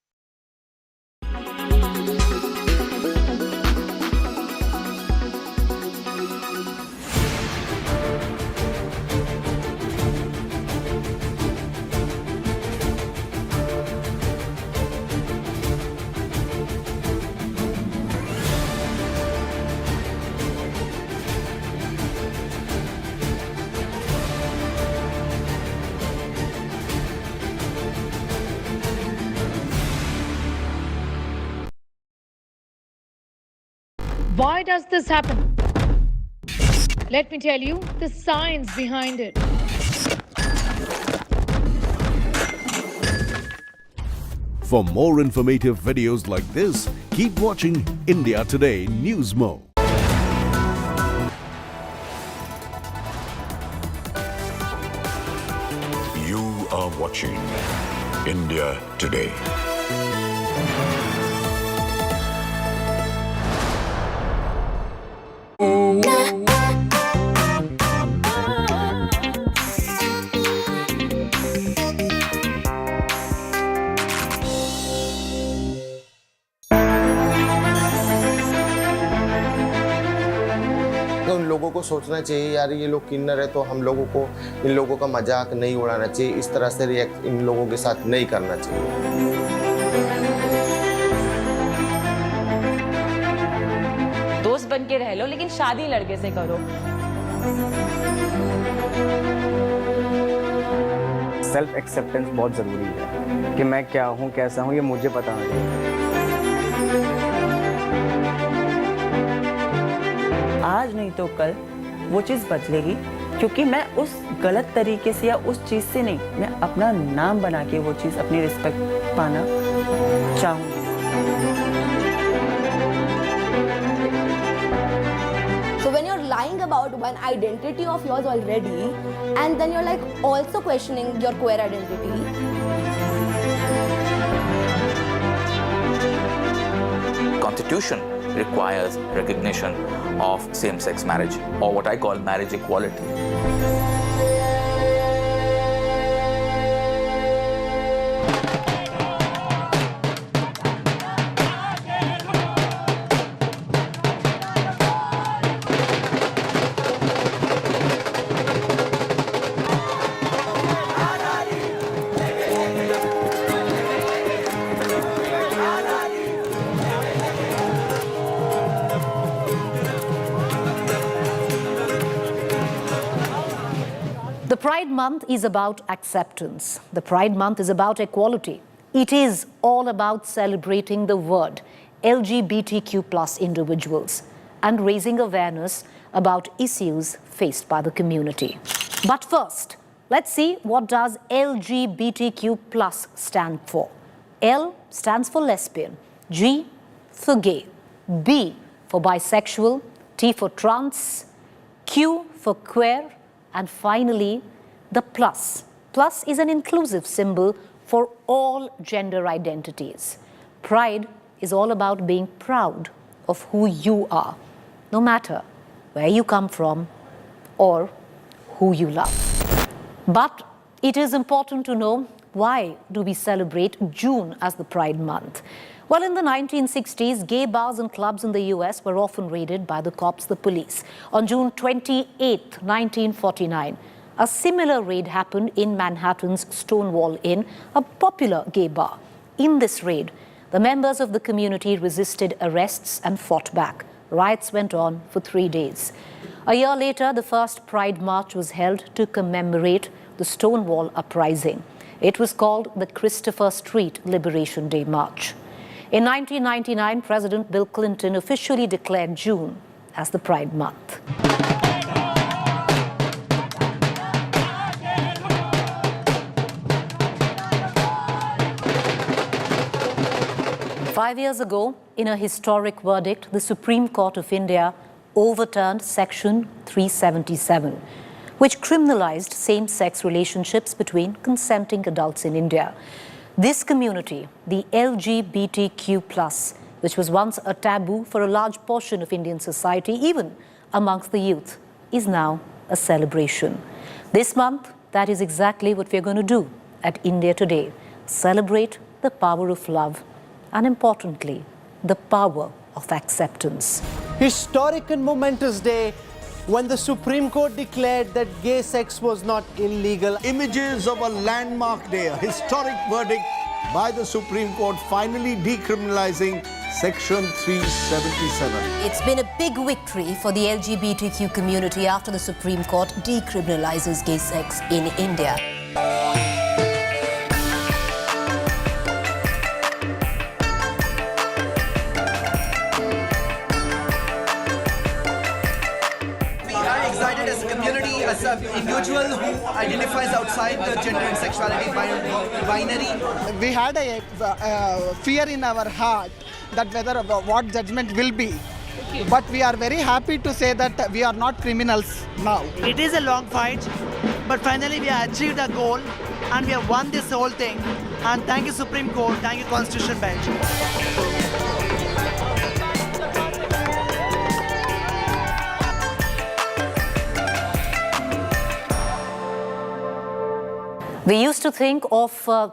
Why does this happen? Let me tell you the science behind it. For more informative videos like this, keep watching India Today Newsmo. You are watching India Today. उन लोगों को सोचना चाहिए यार ये लोग किन्नर है तो हम लोगों को इन लोगों का मजाक नहीं उड़ाना चाहिए, इस तरह से रिएक्ट इन लोगों के साथ नहीं करना चाहिए। दोस्त बन के रह लो लेकिन शादी लड़के से करो। सेल्फ एक्सेप्टेंस बहुत जरूरी है कि मैं क्या हूँ कैसा हूँ ये मुझे पता होना चाहिए। आज नहीं तो कल वो चीज़ बदलेगी क्योंकि मैं उस गलत तरीके से या उस चीज़ से नहीं, मैं अपना नाम बना के वो चीज़ अपनी रिस्पेक्ट पाना चाहूँगी। So when you're lying about one identity of yours already and then you're like also questioning your queer identity. Constitution requires recognition of same-sex marriage, or what I call marriage equality. The Pride Month is about acceptance. The Pride Month is about equality. It is all about celebrating the word LGBTQ plus individuals and raising awareness about issues faced by the community. But first, let's see what does LGBTQ plus stand for. L stands for lesbian, G for gay, B for bisexual, T for trans, Q for queer, and finally, the plus. Plus is an inclusive symbol for all gender identities. Pride is all about being proud of who you are, no matter where you come from or who you love. But it is important to know, why do we celebrate June as the Pride Month? Well, in the 1960s, gay bars and clubs in the US were often raided by the cops, the police. On June 28, 1949, a similar raid happened in Manhattan's Stonewall Inn, a popular gay bar. In this raid, the members of the community resisted arrests and fought back. Riots went on for 3 days. A year later, the first Pride March was held to commemorate the Stonewall uprising. It was called the Christopher Street Liberation Day March. In 1999, President Bill Clinton officially declared June as the Pride Month. 5 years ago, in a historic verdict, the Supreme Court of India overturned Section 377, which criminalized same-sex relationships between consenting adults in India. This community, the LGBTQ+, which was once a taboo for a large portion of Indian society, even amongst the youth, is now a celebration. This month, that is exactly what we're going to do at India Today. Celebrate the power of love and, importantly, the power of acceptance. Historic and momentous day when the Supreme Court declared that gay sex was not illegal. Images of a landmark day, a historic verdict by the Supreme Court finally decriminalizing Section 377. It's been a big victory for the LGBTQ community after the Supreme Court decriminalizes gay sex in India. As an individual who identifies outside the gender and sexuality binary. We had a fear in our heart that whether what judgment will be. But we are very happy to say that we are not criminals now. It is a long fight, but finally we have achieved a goal and we have won this whole thing. And thank you Supreme Court, thank you Constitution Bench. We used to think of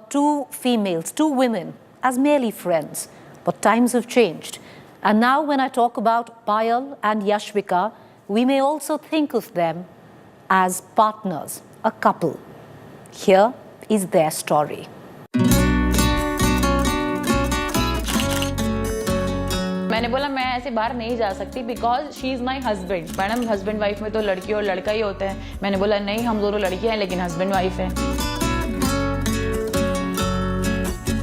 two women, as merely friends, but times have changed. And now when I talk about Payal and Yashvika, we may also think of them as partners, a couple. Here is their story. मैंने बोला मैं ऐसे बाहर नहीं जा सकती because she is my husband. Madam husband wife में तो लड़की और लड़का ही होते हैं. मैंने बोला नहीं, हम दोनों लड़कियां हैं लेकिन हस्बैंड वाइफ हैं.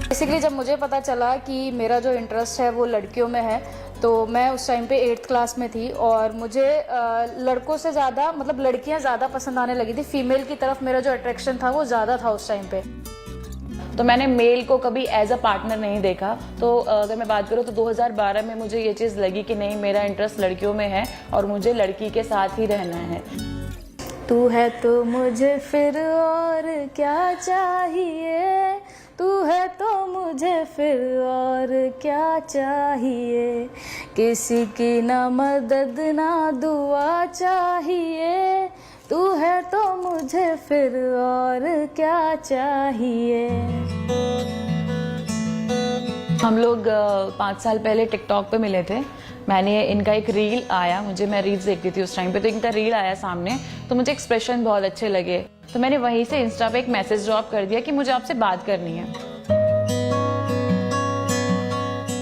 बेसिकली जब मुझे पता चला कि मेरा जो इंटरेस्ट है वो लड़कियों में है, तो मैं उस टाइम पे 8th क्लास में थी और मुझे लड़कों से ज़्यादा मतलब लड़कियां ज़्यादा पसंद आने लगी थी. फीमेल की तरफ मेरा जो अट्रैक्शन था वो ज़्यादा था उस टाइम पे. तो मैंने मेल को कभी एज अ पार्टनर नहीं देखा. तो अगर मैं बात करूँ तो 2012 में मुझे ये चीज़ लगी कि नहीं, मेरा इंटरेस्ट लड़कियों में है और मुझे लड़की के साथ ही रहना है. तू है तो मुझे फिर और क्या चाहिए, तू है तो मुझे फिर और क्या चाहिए, किसी की ना मदद ना दुआ चाहिए, तू है तो मुझे फिर और क्या चाहिए. हम लोग 5 साल पहले टिकटॉक पे मिले थे. मैंने इनका एक रील आया, मैं रील्स देखती थी उस टाइम पे, तो इनका रील आया सामने, तो मुझे एक्सप्रेशन बहुत अच्छे लगे. तो मैंने वहीं से इंस्टा पे एक मैसेज ड्रॉप कर दिया कि मुझे आपसे बात करनी है.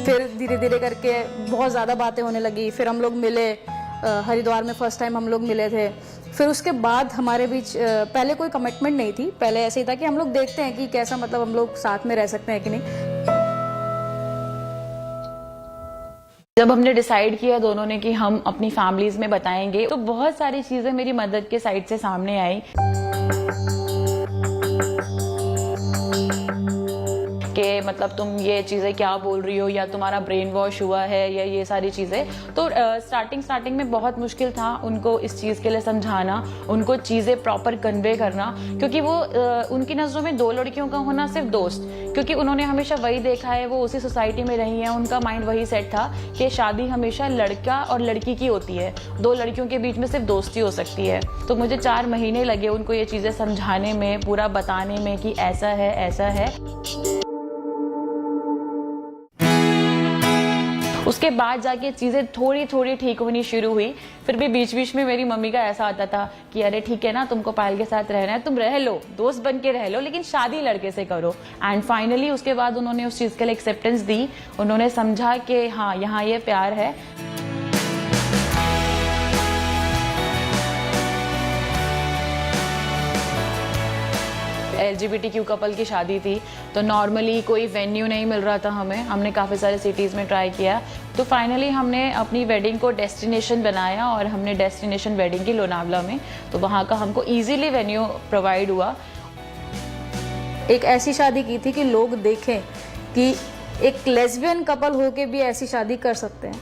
फिर धीरे धीरे करके बहुत ज़्यादा बातें होने लगी. फिर हम लोग मिले हरिद्वार में, फर्स्ट टाइम हम लोग मिले थे. फिर उसके बाद हमारे बीच पहले कोई कमिटमेंट नहीं थी. पहले ऐसे ही था कि हम लोग देखते हैं कि कैसा मतलब हम लोग साथ में रह सकते हैं कि नहीं. जब हमने डिसाइड किया दोनों ने कि हम अपनी फैमिलीज में बताएंगे, तो बहुत सारी चीजें मेरी मदद के साइड से सामने आई कि मतलब तुम ये चीज़ें क्या बोल रही हो, या तुम्हारा ब्रेन वॉश हुआ है, या ये सारी चीज़ें. तो स्टार्टिंग में बहुत मुश्किल था उनको इस चीज़ के लिए समझाना, उनको चीज़ें प्रॉपर कन्वे करना, क्योंकि वो उनकी नज़रों में 2 लड़कियों का होना सिर्फ दोस्त, क्योंकि उन्होंने हमेशा वही देखा है, वो उसी सोसाइटी में रही हैं, उनका माइंड वही सेट था कि शादी हमेशा लड़का और लड़की की होती है, 2 लड़कियों के बीच में सिर्फ दोस्ती हो सकती है. तो मुझे 4 महीने लगे उनको ये चीज़ें समझाने में, पूरा बताने में कि ऐसा है ऐसा है. उसके बाद जाके चीज़ें थोड़ी थोड़ी ठीक होनी शुरू हुई. फिर भी बीच बीच में मेरी मम्मी का ऐसा आता था कि अरे ठीक है ना, तुमको पायल के साथ रहना है, तुम रह लो, दोस्त बन के रह लो, लेकिन शादी लड़के से करो. एंड फाइनली उसके बाद उन्होंने उस चीज़ के लिए एक्सेप्टेंस दी. उन्होंने समझा कि हाँ, यहाँ ये प्यार है. LGBTQ कपल की शादी थी, तो नॉर्मली कोई वेन्यू नहीं मिल रहा था हमें. हमने काफ़ी सारे सिटीज़ में ट्राई किया, तो फाइनली हमने अपनी वेडिंग को डेस्टिनेशन बनाया और हमने डेस्टिनेशन वेडिंग की लोनावला में. तो वहाँ का हमको इजीली वेन्यू प्रोवाइड हुआ. एक ऐसी शादी की थी कि लोग देखें कि एक लेस्बियन कपल होके भी ऐसी शादी कर सकते हैं।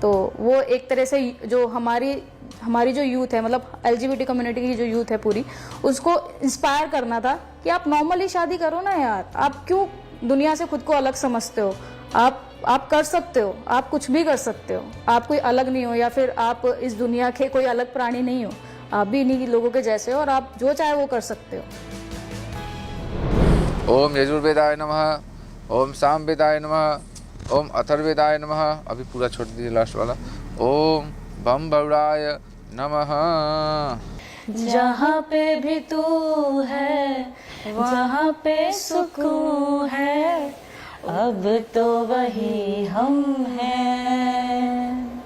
तो वो एक तरह से जो हमारी जो यूथ है, मतलब LGBT कम्युनिटी की जो यूथ है पूरी, उसको इंस्पायर करना था कि आप नॉर्मली शादी करो ना यार, आप क्यों दुनिया से खुद को अलग समझते हो। आप कर सकते हो, आप कुछ भी कर सकते हो, आप कोई अलग नहीं हो, या फिर आप इस दुनिया के कोई अलग प्राणी नहीं हो, आप भी इन्हीं लोगों के जैसे हो और आप जो चाहे वो कर सकते हो। ओम यजुर्वेदाय नमः, ओम सामवेदाय नमः, ओम अथर्ववेदाय नमः। अभी पूरा छोड़ दीजिए लास्ट वाला। ओम बम बौराय नमः। जहाँ पे भी तू है वहाँ पे सुकून है, अब तो वही हम हैं।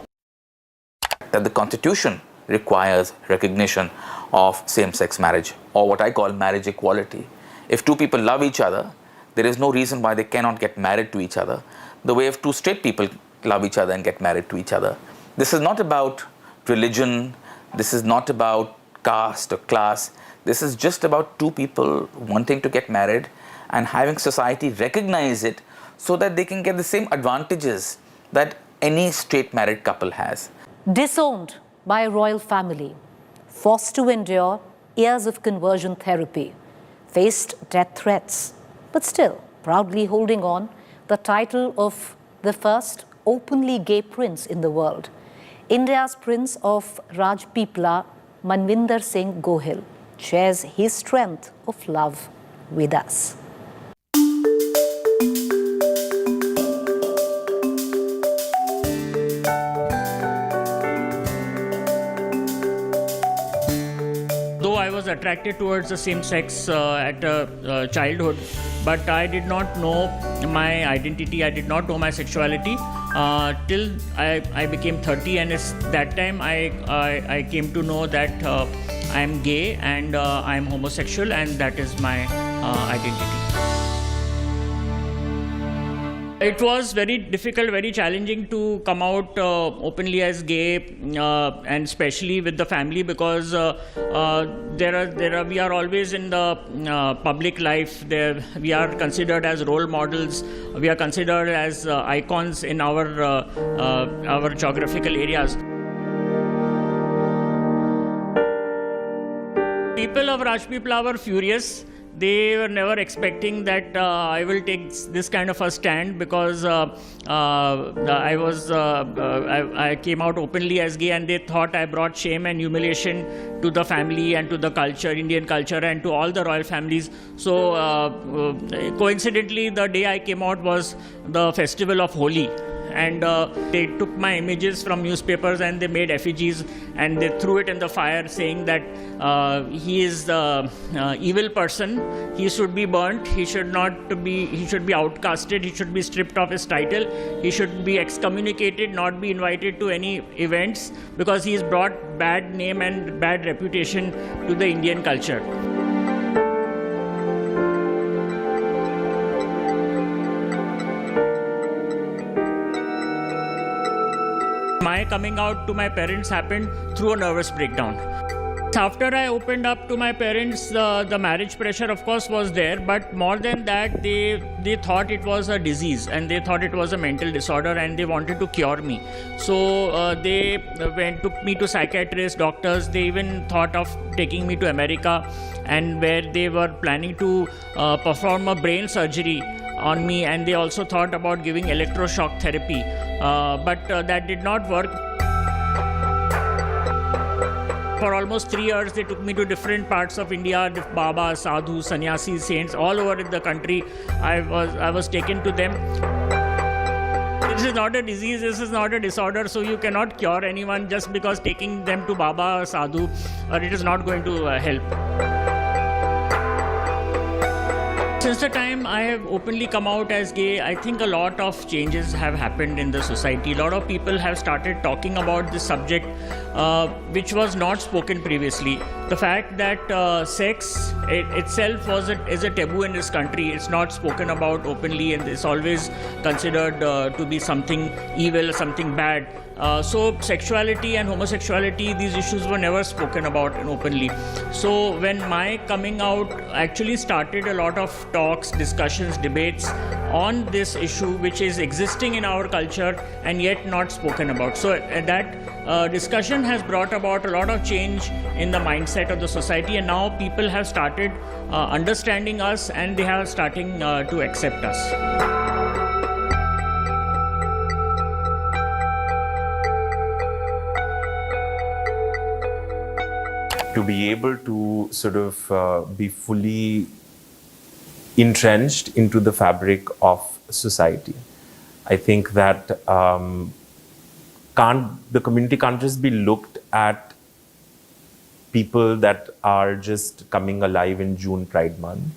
That the Constitution requires recognition of same-sex marriage, or what I call marriage equality. If two people love each other, there is no reason why they cannot get married to each other, the way if two straight people love each other and get married to each other. This is not about religion, this is not about caste or class, this is just about two people wanting to get married and having society recognize it so that they can get the same advantages that any straight married couple has. Disowned by a royal family, forced to endure years of conversion therapy, faced death threats, but still proudly holding on the title of the first openly gay prince in the world. India's Prince of Rajpipla, Manvinder Singh Gohil, shares his strength of love with us. Though I was attracted towards the same sex at childhood, but I did not know my identity, I did not know my sexuality till I became 30, and it's that time I came to know that I am gay and I am homosexual, and that is my identity. It was very difficult, very challenging to come out openly as gay, and especially with the family, because we are always in the public life. We are considered as role models. We are considered as icons in our geographical areas. People of Rajpipla were furious. They were never expecting that I will take this kind of a stand, because I came out openly as gay, and they thought I brought shame and humiliation to the family and to the culture, Indian culture, and to all the royal families. So coincidentally, the day I came out was the festival of Holi. And they took my images from newspapers and they made effigies and they threw it in the fire, saying that he is the evil person. He should be burnt. He should be outcasted. He should be stripped of his title. He should be excommunicated, not be invited to any events, because he has brought bad name and bad reputation to the Indian culture. My coming out to my parents happened through a nervous breakdown. After I opened up to my parents, the marriage pressure of course was there, but more than that, they thought it was a disease and they thought it was a mental disorder and they wanted to cure me. So they took me to psychiatrists, doctors. They even thought of taking me to America, and where they were planning to perform a brain surgery on me, and they also thought about giving electroshock therapy, but that did not work. For almost 3 years, they took me to different parts of India, Baba, Sadhu, Sannyasis, saints, all over the country. I was taken to them. This is not a disease, this is not a disorder, so you cannot cure anyone just because taking them to Baba or Sadhu, or it is not going to help. Since the time I have openly come out as gay, I think a lot of changes have happened in the society. A lot of people have started talking about this subject. which was not spoken previously. The fact that sex itself is a taboo in this country. It's not spoken about openly, and it's always considered to be something evil, something bad. So sexuality and homosexuality, these issues were never spoken about openly. So when my coming out actually started a lot of talks, discussions, debates on this issue, which is existing in our culture and yet not spoken about. So that discussion has brought about a lot of change in the mindset of the society, and now people have started understanding us, and they are starting to accept us. To be able to sort of be fully entrenched into the fabric of society. I think that the community can't just be looked at people that are just coming alive in June Pride Month,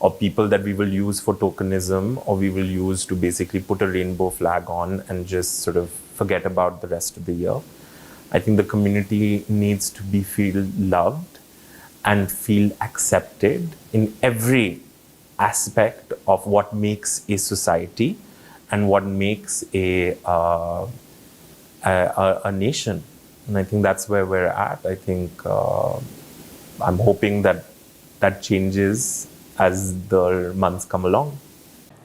or people that we will use for tokenism, or we will use to basically put a rainbow flag on and just sort of forget about the rest of the year. I think the community needs to feel loved and feel accepted in every aspect of what makes a society and what makes a nation. And I think that's where we're at. I think I'm hoping that that changes as the months come along.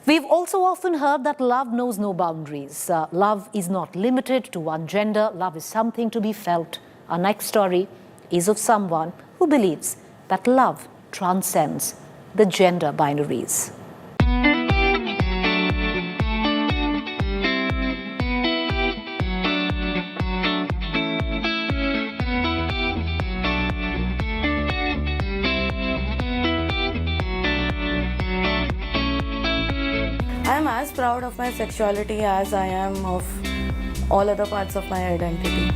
We've also often heard that love knows no boundaries. Love is not limited to one gender. Love is something to be felt. Our next story is of someone who believes that love transcends the gender binaries. I'm as proud of my sexuality as I am of all other parts of my identity.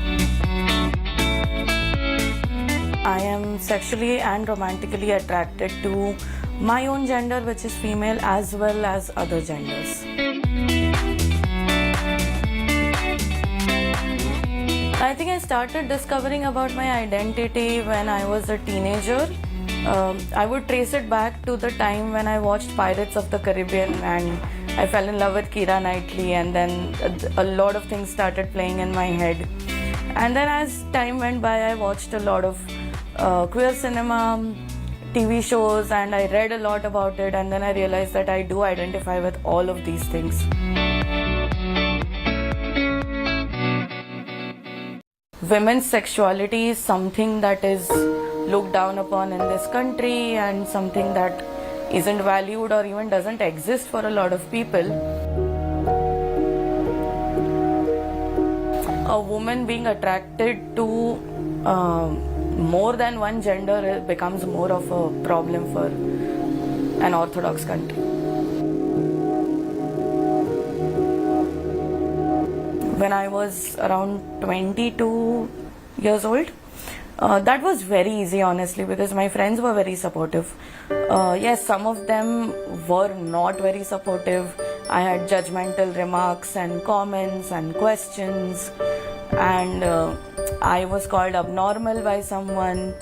I am sexually and romantically attracted to my own gender, which is female, as well as other genders. I think I started discovering about my identity when I was a teenager. I would trace it back to the time when I watched Pirates of the Caribbean and I fell in love with Keira Knightley, and then a lot of things started playing in my head. And then as time went by, I watched a lot of queer cinema, TV shows, and I read a lot about it, and then I realized that I do identify with all of these things. Women's sexuality is something that is looked down upon in this country and something that isn't valued or even doesn't exist for a lot of people. A woman being attracted to more than one gender becomes more of a problem for an orthodox country. When I was around 22 years old, that was very easy, honestly, because my friends were very supportive. Yes, some of them were not very supportive. I had judgmental remarks and comments and questions, and I was called abnormal by someone.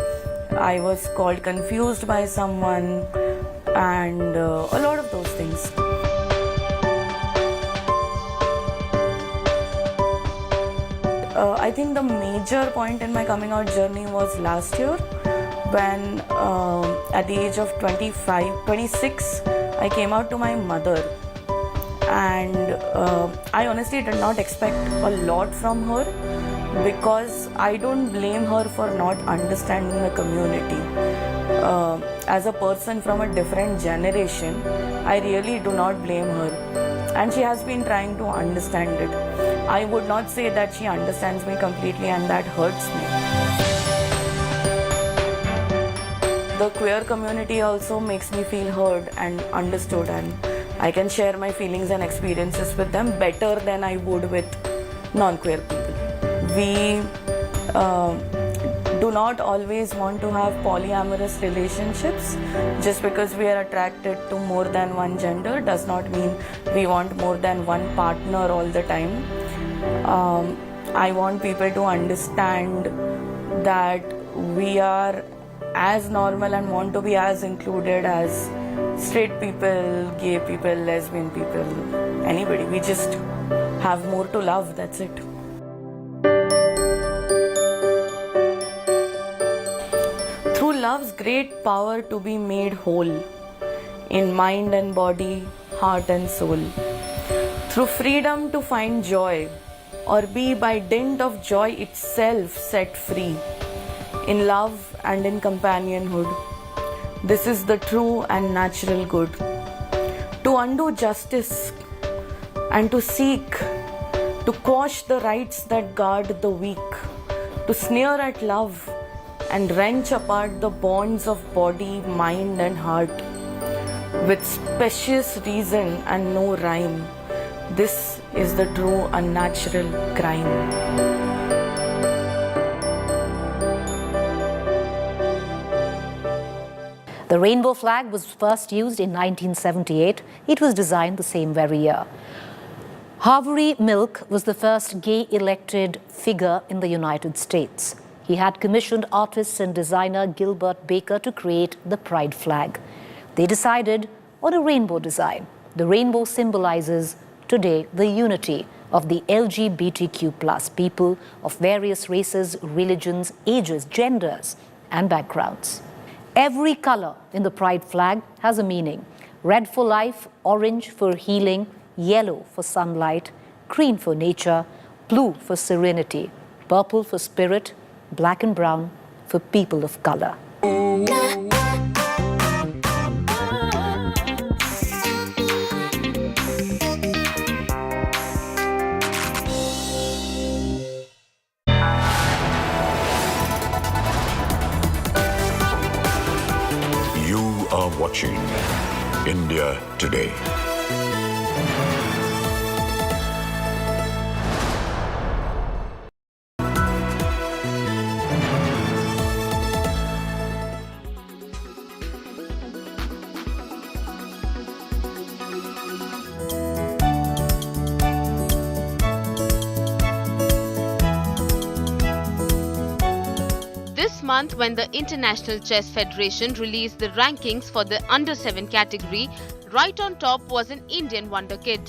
I was called confused by someone, and a lot of those things. I think the major point in my coming out journey was last year when at the age of 26, I came out to my mother, and I honestly did not expect a lot from her because I don't blame her for not understanding the community. As a person from a different generation, I really do not blame her, and she has been trying to understand it. I would not say that she understands me completely, and that hurts me. The queer community also makes me feel heard and understood, and I can share my feelings and experiences with them better than I would with non-queer people. We do not always want to have polyamorous relationships. Just because we are attracted to more than one gender does not mean we want more than one partner all the time. I want people to understand that we are as normal and want to be as included as straight people, gay people, lesbian people, anybody. We just have more to love, that's it. Through love's great power to be made whole in mind and body, heart and soul. Through freedom to find joy or be by dint of joy itself set free. In love and in companionhood. This is the true and natural good. To undo justice and to seek, to quash the rights that guard the weak, to sneer at love and wrench apart the bonds of body, mind and heart. With specious reason and no rhyme, this is the true unnatural crime. The rainbow flag was first used in 1978. It was designed the same very year. Harvey Milk was the first gay elected figure in the United States. He had commissioned artist and designer Gilbert Baker to create the pride flag. They decided on a rainbow design. The rainbow symbolizes today the unity of the LGBTQ+ people of various races, religions, ages, genders, and backgrounds. Every color in the pride flag has a meaning. Red for life, orange for healing, yellow for sunlight, green for nature, blue for serenity, purple for spirit, black and brown for people of color. Watching India Today. This month, when the International Chess Federation released the rankings for the under-7 category, right on top was an Indian wonder kid.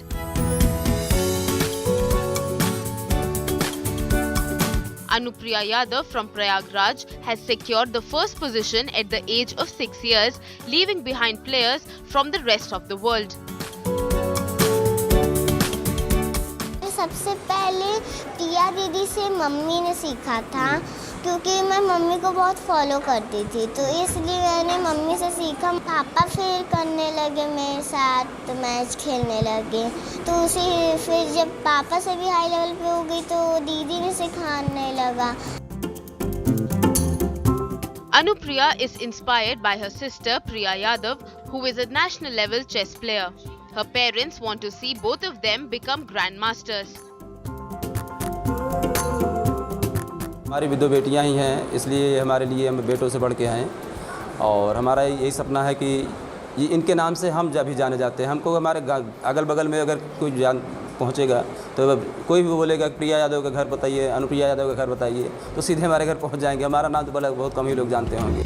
Anupriya Yadav from Prayagraj has secured the first position at the age of 6 years, leaving behind players from the rest of the world. सबसे पहले टिया दीदी से mummy ने सीखा था क्योंकि मैं mummy को बहुत फॉलो करती थी तो इसलिए मैंने मम्मी से सीखा पापा फिर करने लगे मेरे साथ मैच खेलने लगे तो उसी फिर जब पापा से भी हाई लेवल पे हो गई तो दीदी ने सिखाने लगा Anupriya is inspired by her sister Priya Yadav, who is a national level chess player. Her parents want to see both of them become grandmasters. हमारी भी दो बेटियां ही हैं इसलिए हमारे लिए हम बेटों से बढ़ के हैं और हमारा यही सपना है कि ये इनके नाम से हम जब भी जाने जाते हैं हमको हमारे अगल बगल में अगर कोई जान पहुंचेगा तो कोई भी बोलेगा प्रिया यादव का घर बताइए अनुप्रिया यादव का घर बताइए तो सीधे हमारे घर पहुंच जाएंगे हमारा नाम तो बहुत कम ही लोग जानते होंगे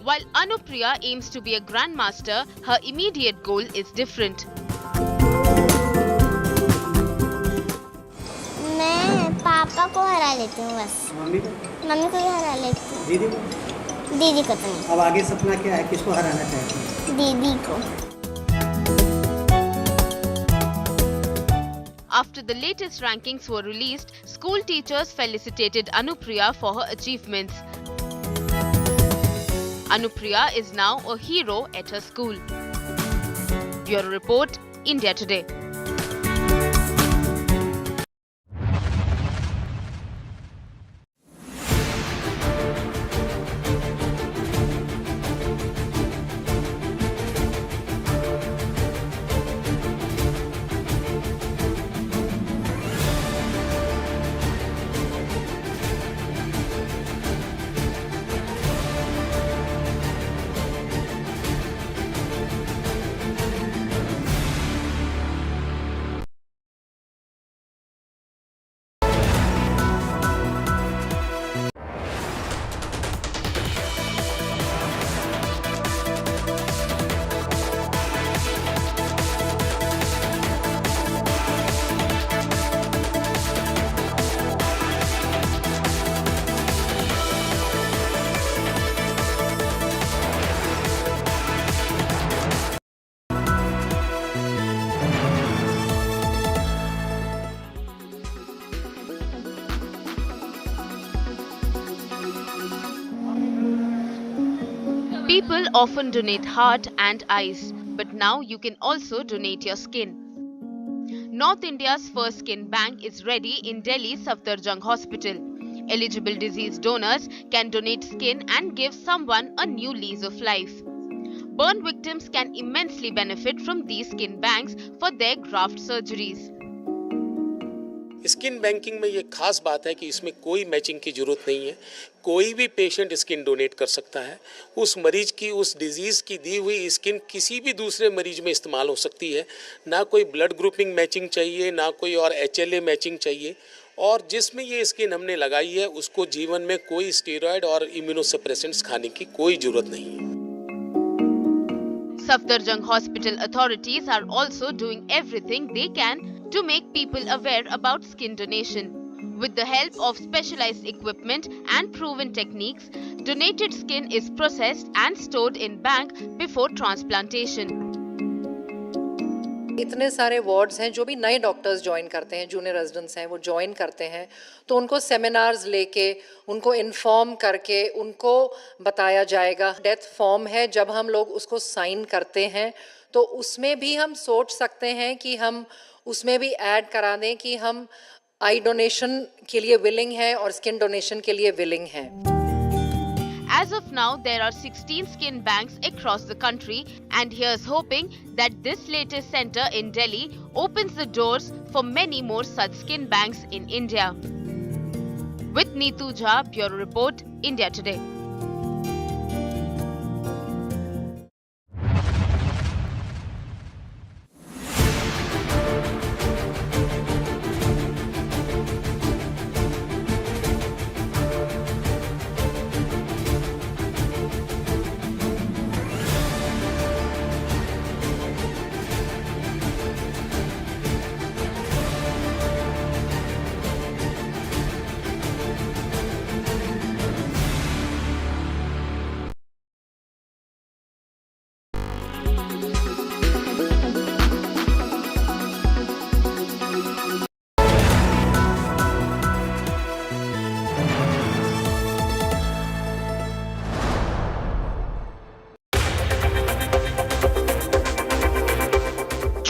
While Anupriya aims to be a grandmaster, her immediate goal is different. मैं पापा को हरा लेती हूँ बस मम्मी को भी हरा लेती हूँ दीदी को तो नहीं अब आगे सपना क्या है किसको हराना चाहते हैं दीदी को After the latest rankings were released, school teachers felicitated Anupriya for her achievements. Anupriya is now a hero at her school. Bureau Report, India Today. People often donate heart and eyes, but now you can also donate your skin. North India's first skin bank is ready in Delhi's Safdarjung Hospital. Eligible disease donors can donate skin and give someone a new lease of life. Burn victims can immensely benefit from these skin banks for their graft surgeries. Skin banking में ये खास बात है कि इसमें कोई matching की जरूरत नहीं है। कोई भी पेशेंट स्किन डोनेट कर सकता है। उस मरीज की उस डिजीज की दी हुई स्किन किसी भी दूसरे मरीज में इस्तेमाल हो सकती है। ना कोई ब्लड ग्रुपिंग मैचिंग चाहिए, ना कोई और HLA मैचिंग चाहिए। और जिसमें ये स्किन हमने लगाई है उसको जीवन में कोई स्टेरॉइड और इम्यूनोसप्रेसेंट्स खाने की कोई जरूरत नहीं है। Safdarjung Hospital authorities are also doing everything they can to make people aware about skin donation. With the help of specialized equipment and proven techniques, donated skin is processed and stored in bank before transplantation. इतने सारे wards हैं, जो भी नए doctors join करते हैं, junior residents हैं, वो ज्वाइन करते हैं, तो उनको सेमिनार्स लेके, उनको इन्फॉर्म करके, उनको बताया जाएगा। डेथ फॉर्म है, जब हम लोग उसको साइन करते हैं तो उसमें भी हम सोच सकते हैं कि हम उसमें भी ऐड करा दें कि हम आई डोनेशन के लिए विलिंग हैं और स्किन डोनेशन के लिए विलिंग हैं। As of now, there are 16 skin banks across the country, and here's hoping that this latest center in Delhi opens the doors for many more such skin banks in India. With Neetu Jha, Bureau Report, India Today.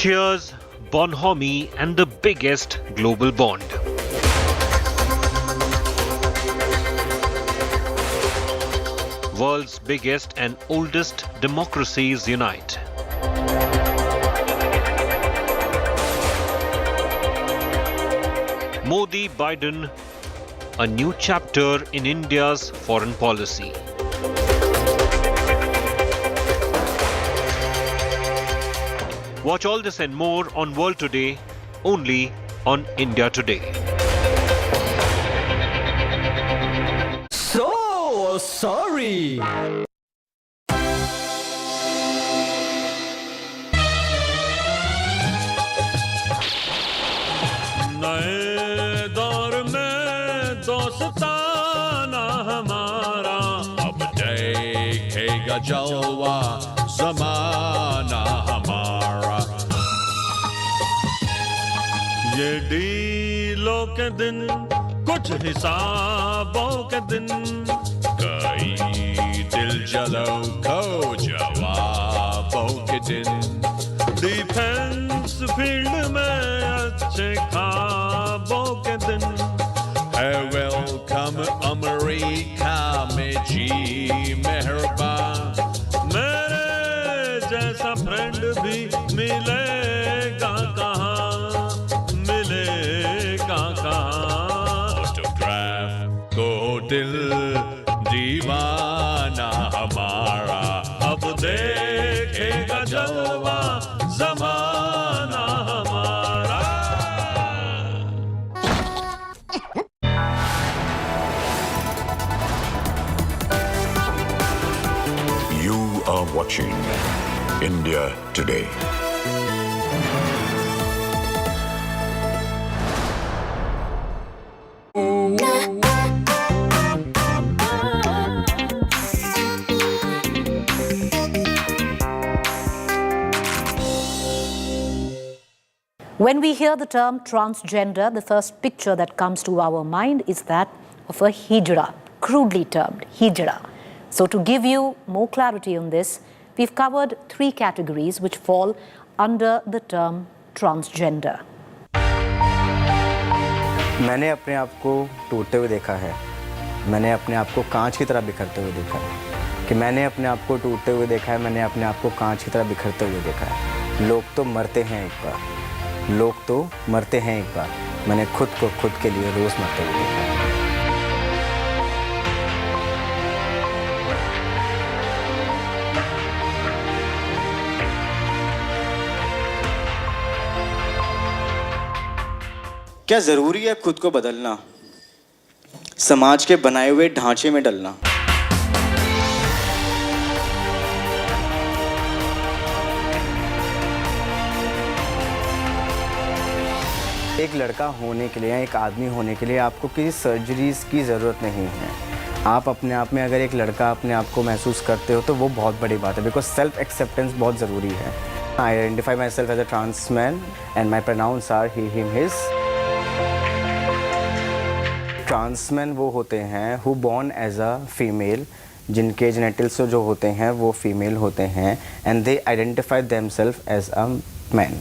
Cheers, bonhomie and the biggest global bond. World's biggest and oldest democracies unite. Modi-Biden, a new chapter in India's foreign policy. Watch all this and more on World Today, only on India Today. So sorry. नए दौर में दोस्ताना हमारा अब देखेगा जलवा ज़माना हमारा। ये डीलों के दिन, कुछ हिसाबों के दिन, कई दिल जलों को जवाबों के दिन। डिफेंस फील्ड में अच्छे ख्वाबों के दिन है। वेलकम अमेरिका में जी मेहरबान। मेरे जैसा फ्रेंड भी मिलेगा कहाँ, मिलेगा कहाँ। ऑटोग्राफ को दिल दीवाना हमारा अब देखेगा जलवा ज़माना हमारा। You are watching India Today. When we hear the term transgender, the first picture that comes to our mind is that of a hijra, crudely termed hijra. So to give you more clarity on this, we've covered 3 categories which fall under the term transgender. मैंने अपने आप को टूटते हुए देखा है, मैंने अपने आप को कांच की तरह बिखरते हुए देखा है, कि मैंने अपने आप को टूटते हुए देखा है, मैंने अपने आप को कांच की तरह बिखरते हुए देखा है। लोग तो मरते हैं एक बार, लोग तो मरते हैं एक बार, मैंने खुद को खुद के लिए रोज़ मरते हुए देखा है। क्या ज़रूरी है खुद को बदलना, समाज के बनाए हुए ढांचे में डलना? एक लड़का होने के लिए या एक आदमी होने के लिए आपको किसी सर्जरीज़ की ज़रूरत नहीं है। आप अपने आप में अगर एक लड़का अपने आप को महसूस करते हो तो वो बहुत बड़ी बात है, बिकॉज सेल्फ एक्सेप्टेंस बहुत ज़रूरी है। I identify myself as a trans man and my pronouns are he him his. Trans man वो होते हैं who born as a female, जिनके जेनेटिक्स जो होते हैं वो फीमेल होते हैं, and they identify themselves as a man.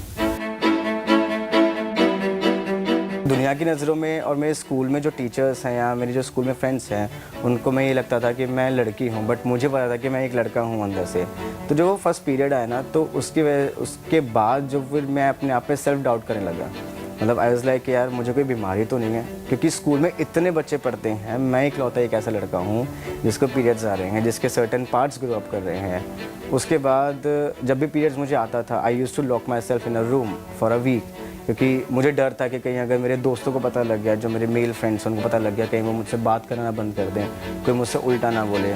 दुनिया की नज़रों में और मेरे स्कूल में जो टीचर्स हैं या मेरे जो स्कूल में फ्रेंड्स हैं, उनको मैं ये लगता था कि मैं लड़की हूँ, बट मुझे पता था कि मैं एक लड़का हूँ अंदर से। तो जो वो फर्स्ट पीरियड आया ना, तो उसके बाद जो फिर मैं अपने आप पे सेल्फ डाउट करने लगा। मतलब आई वाज लाइक यार मुझे कोई बीमारी तो नहीं है, क्योंकि स्कूल में इतने बच्चे पढ़ते हैं, मैं इकलौता एक ऐसा लड़का हूँ जिसको पीरियड्स आ रहे हैं, जिसके सर्टेन पार्ट्स ग्रो अप कर रहे हैं। उसके बाद जब भी पीरियड्स मुझे आता था, I used to lock myself in a room for a week, क्योंकि मुझे डर था कि कहीं अगर मेरे दोस्तों को पता लग गया, जो मेरे मेल फ्रेंड्स उनको पता लग गया, कहीं वो मुझसे बात करना बंद कर दें, कोई मुझसे उल्टा ना बोले।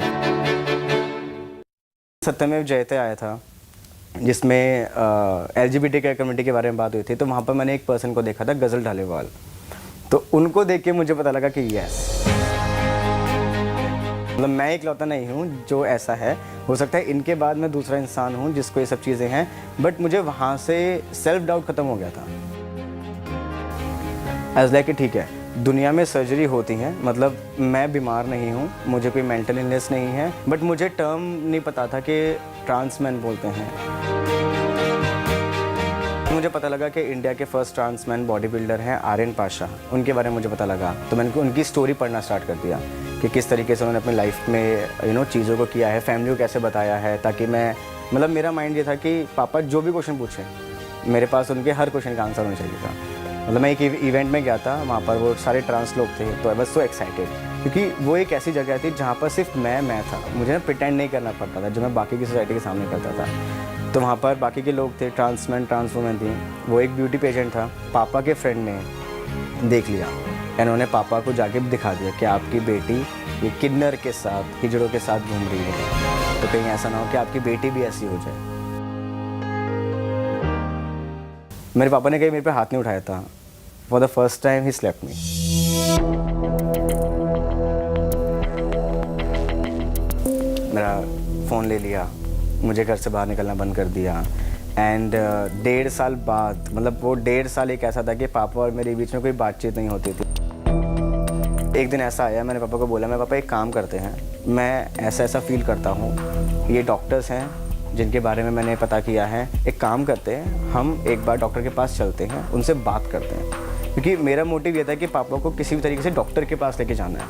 सत्यमेव जयते आया था जिसमें LGBTQ कम्युनिटी के बारे में बात हुई थी, तो वहाँ पर मैंने एक पर्सन को देखा था, गज़ल ढालेवाल। तो उनको देख के मुझे पता लगा कि यस, मतलब मैं इकलौता नहीं हूँ जो ऐसा है। हो सकता है इनके बाद मैं दूसरा इंसान हूँ जिसको ये सब चीज़ें हैं, बट मुझे वहाँ से सेल्फ डाउट ख़त्म हो गया था। एज लाइक कि ठीक है, दुनिया में सर्जरी होती है, मतलब मैं बीमार नहीं हूँ, मुझे कोई मेंटल इलनेस नहीं है, बट मुझे टर्म नहीं पता था कि ट्रांस मैन बोलते हैं। मुझे पता लगा कि इंडिया के first trans man bodybuilder हैं आर्यन पाशा, उनके बारे में मुझे पता लगा। तो मैंने उनकी स्टोरी पढ़ना स्टार्ट कर दिया कि किस तरीके से उन्होंने अपनी लाइफ में चीज़ों को किया है, फैमिली को कैसे बताया है, ताकि मैं मतलब मेरा माइंड ये था कि पापा जो भी क्वेश्चन पूछें मेरे पास उनके हर क्वेश्चन का आंसर होना चाहिए था। मतलब मैं एक इवेंट में गया था, वहाँ पर वो सारे ट्रांस लोग थे, तो आई वाज सो एक्साइटेड, क्योंकि वो एक ऐसी जगह थी जहाँ पर सिर्फ मैं था, मुझे ना प्रिटेंड नहीं करना पड़ता था जो मैं बाकी की सोसाइटी के सामने करता था। तो वहाँ पर बाकी के लोग थे, ट्रांसमैन ट्रांस वुमेन थी, वो एक ब्यूटी पेजेंट था। पापा के फ्रेंड ने देख लिया, उन्होंने पापा को जाके दिखा दिया कि आपकी बेटी ये किन्नर के साथ, हिजड़ों के साथ घूम रही है, तो कहीं ऐसा ना हो कि आपकी बेटी भी ऐसी हो जाए। मेरे पापा ने कहीं मेरे पे हाथ नहीं उठाया था। For the first time he slapped me. मेरा फ़ोन ले लिया, मुझे घर से बाहर निकलना बंद कर दिया। एंड 1.5 साल बाद, मतलब वो 1.5 साल एक ऐसा था कि पापा और मेरे बीच में कोई बातचीत नहीं होती थी। एक दिन ऐसा आया, मैंने पापा को बोला, मैं पापा एक काम करते हैं, मैं ऐसा फील करता हूँ, ये डॉक्टर्स हैं जिनके बारे में मैंने पता किया है, एक काम करते हैं, हम एक बार डॉक्टर के पास चलते हैं, उनसे बात करते हैं। क्योंकि मेरा मोटिव ये था कि पापा को किसी भी तरीके से डॉक्टर के पास लेके जाना है,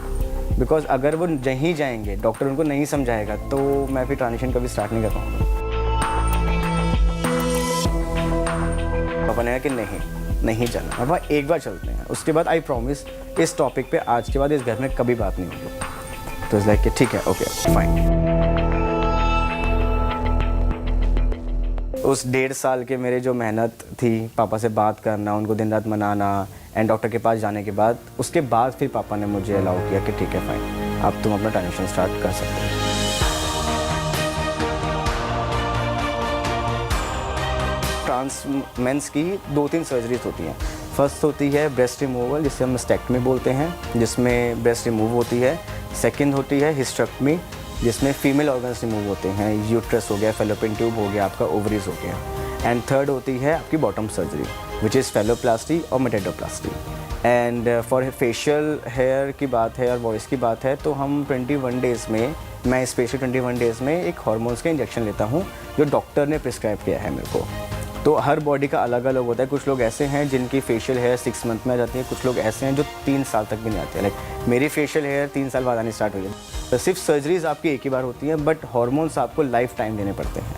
बिकॉज अगर वो नहीं जाएंगे, डॉक्टर उनको नहीं समझाएगा, तो मैं फिर ट्रांजिशन कभी स्टार्ट नहीं कर पाऊँगा। पापा ने कहा कि नहीं चलना, पापा एक बार चलते हैं, उसके बाद आई प्रॉमिस इस टॉपिक पे आज के बाद इस घर में कभी बात नहीं होगी। तो इस लाइक कि ठीक है, ओके फाइन। उस 1.5 साल के मेरे जो मेहनत थी, पापा से बात करना, उनको दिन रात मनाना, एंड डॉक्टर के पास जाने के बाद, उसके बाद फिर पापा ने मुझे अलाउ किया कि ठीक है फाइन, अब तुम अपना ट्रांजिशन स्टार्ट कर सकते हो। ट्रांस मेंस की 2-3 सर्जरीज होती हैं। फर्स्ट होती है ब्रेस्ट रिमूवल, जिसे हम मस्टेक्टमी बोलते हैं, जिसमें ब्रेस्ट रिमूव होती है। सेकंड होती है हिस्टेक्टमी, जिसमें फीमेल ऑर्गन्स रिमूव होते हैं, यूट्रस हो गया, फैलोपियन ट्यूब हो गया, आपका ओवरीज हो गया। एंड थर्ड होती है आपकी bottom surgery, which is phalloplasty और मेटेडोप्लास्टी। एंड फॉर फेशियल हेयर की बात है और वॉइस की बात है तो हम 21 डेज़ में, मैं स्पेशली 21 डेज़ में एक हार्मोन्स का इंजेक्शन लेता हूँ जो डॉक्टर ने प्रिस्क्राइब किया है मेरे को। तो हर बॉडी का अलग अलग होता है। कुछ लोग ऐसे हैं जिनकी फेशियल हेयर 6 मंथ में आ जाती है, कुछ लोग ऐसे हैं जो 3 साल तक भी नहीं आते हैं। लाइक मेरी फेशियल हेयर 3 साल बाद आनी स्टार्ट हुई है। तो सिर्फ सर्जरीज आपकी एक ही बार होती हैं, बट हार्मोन्स आपको लाइफ टाइम देने पड़ते हैं।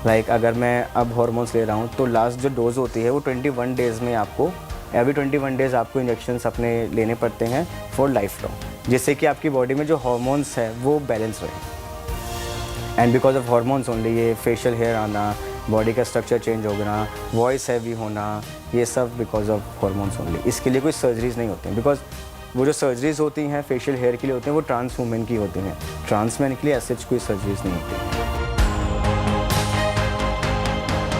लाइक अगर मैं अब हार्मोन्स ले रहा हूँ तो लास्ट जो डोज होती है वो 21 डेज़ में आपको, एवरी 21 डेज़ आपको इंजेक्शंस अपने लेने पड़ते हैं फॉर लाइफ लॉन्ग, जिससे कि आपकी बॉडी में जो हार्मोन्स है वो बैलेंस रहे। And because of hormones only ये फेशियल हेयर आना, बॉडी का स्ट्रक्चर चेंज हो गया, वॉइस हैवी होना, ये सब बिकॉज ऑफ हार्मोन्स ओनली। इसके लिए कोई सर्जरीज नहीं होती हैं, बिकॉज वो जो सर्जरीज होती हैं फेशियल हेयर के लिए होती हैं वो ट्रांस वुमेन की होती हैं। ट्रांस मैन के लिए ऐसे कोई सर्जरीज नहीं होती।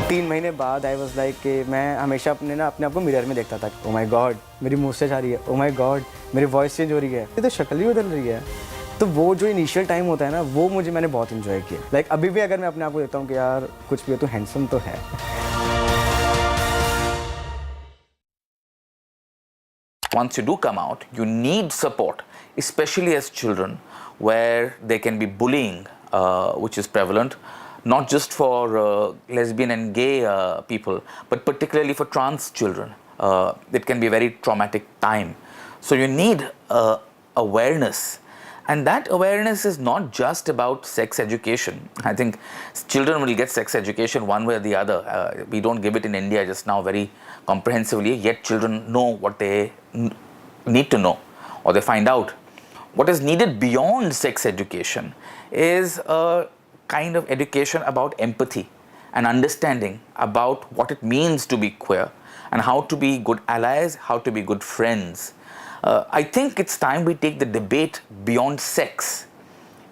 3 महीने बाद आई वाज लाइक कि मैं हमेशा अपने आप को मिरर में देखता था। ओ माय गॉड मेरी मुस्टैच आ रही है, ओ माय गॉड मेरी वॉइस चेंज हो रही है, ये तो शक्ल ही बदल रही है। तो वो जो इनिशियल टाइम होता है ना, वो मैंने बहुत इन्जॉय किया। लाइक अभी भी अगर मैं अपने आप को देखता हूँ कि यार कुछ भी हो तो हैंडसम तो है। Once you do come out, you need support, especially as children, where there can be bullying, which is prevalent, not just for lesbian and gay people, but particularly for trans children. It can be a very traumatic time. So you need awareness. And that awareness is not just about sex education. I think children will get sex education one way or the other. We don't give it in India just now very comprehensively, yet children know what they need to know, or they find out. What is needed beyond sex education is a kind of education about empathy and understanding about what it means to be queer and how to be good allies, how to be good friends. I think it's time we take the debate beyond sex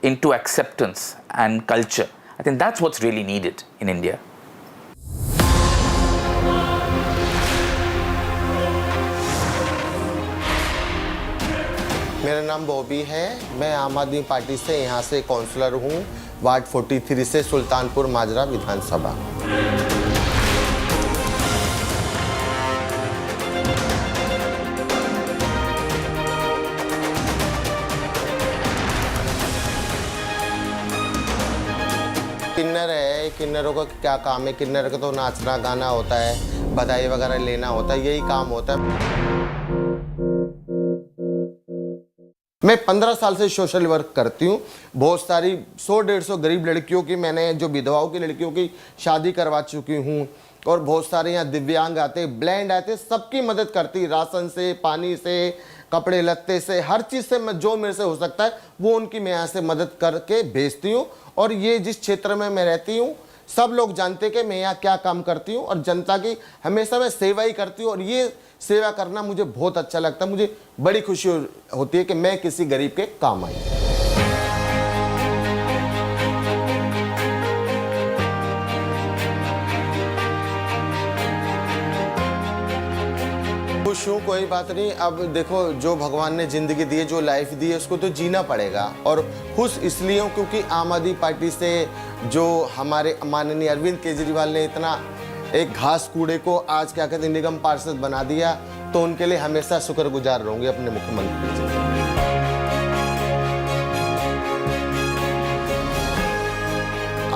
into acceptance and culture. I think that's what's really needed in India. मेरा नाम बॉबी है, मैं आम आदमी party से यहाँ से counsellor हूँ, वार्ड 43 से, सुल्तानपुर माजरा विधानसभा। किन्नर है, किन्नरों का क्या काम है? किन्नर का तो नाचना गाना होता है, बधाई वगैरह लेना होता है, यही काम होता है। मैं 15 साल से सोशल वर्क करती हूँ। बहुत सारी 100-150 गरीब लड़कियों की, मैंने जो विधवाओं की लड़कियों की शादी करवा चुकी हूँ, और बहुत सारे यहाँ दिव्यांग आते, ब्लाइंड आते, सबकी मदद करती, राशन से, पानी से, कपड़े लत्ते से, हर चीज़ से मैं जो मेरे से हो सकता है वो उनकी मैं यहाँ से मदद करके भेजती हूँ। और ये जिस क्षेत्र में मैं रहती हूँ सब लोग जानते हैं कि मैं यहाँ क्या काम करती हूँ, और जनता की हमेशा मैं सेवा ही करती हूँ, और ये सेवा करना मुझे बहुत अच्छा लगता है। मुझे बड़ी खुशी होती है कि मैं किसी गरीब के काम आई। खुश हूँ, कोई बात नहीं। अब देखो जो भगवान ने ज़िंदगी दी है, जो लाइफ दी है, उसको तो जीना पड़ेगा। और खुश इसलिए हूँ क्योंकि आम आदमी पार्टी से जो हमारे माननीय अरविंद केजरीवाल ने इतना एक घास कूड़े को आज क्या कहते हैं निगम पार्षद बना दिया, तो उनके लिए हमेशा शुक्रगुजार रहूँगी अपने मुख्यमंत्री जी।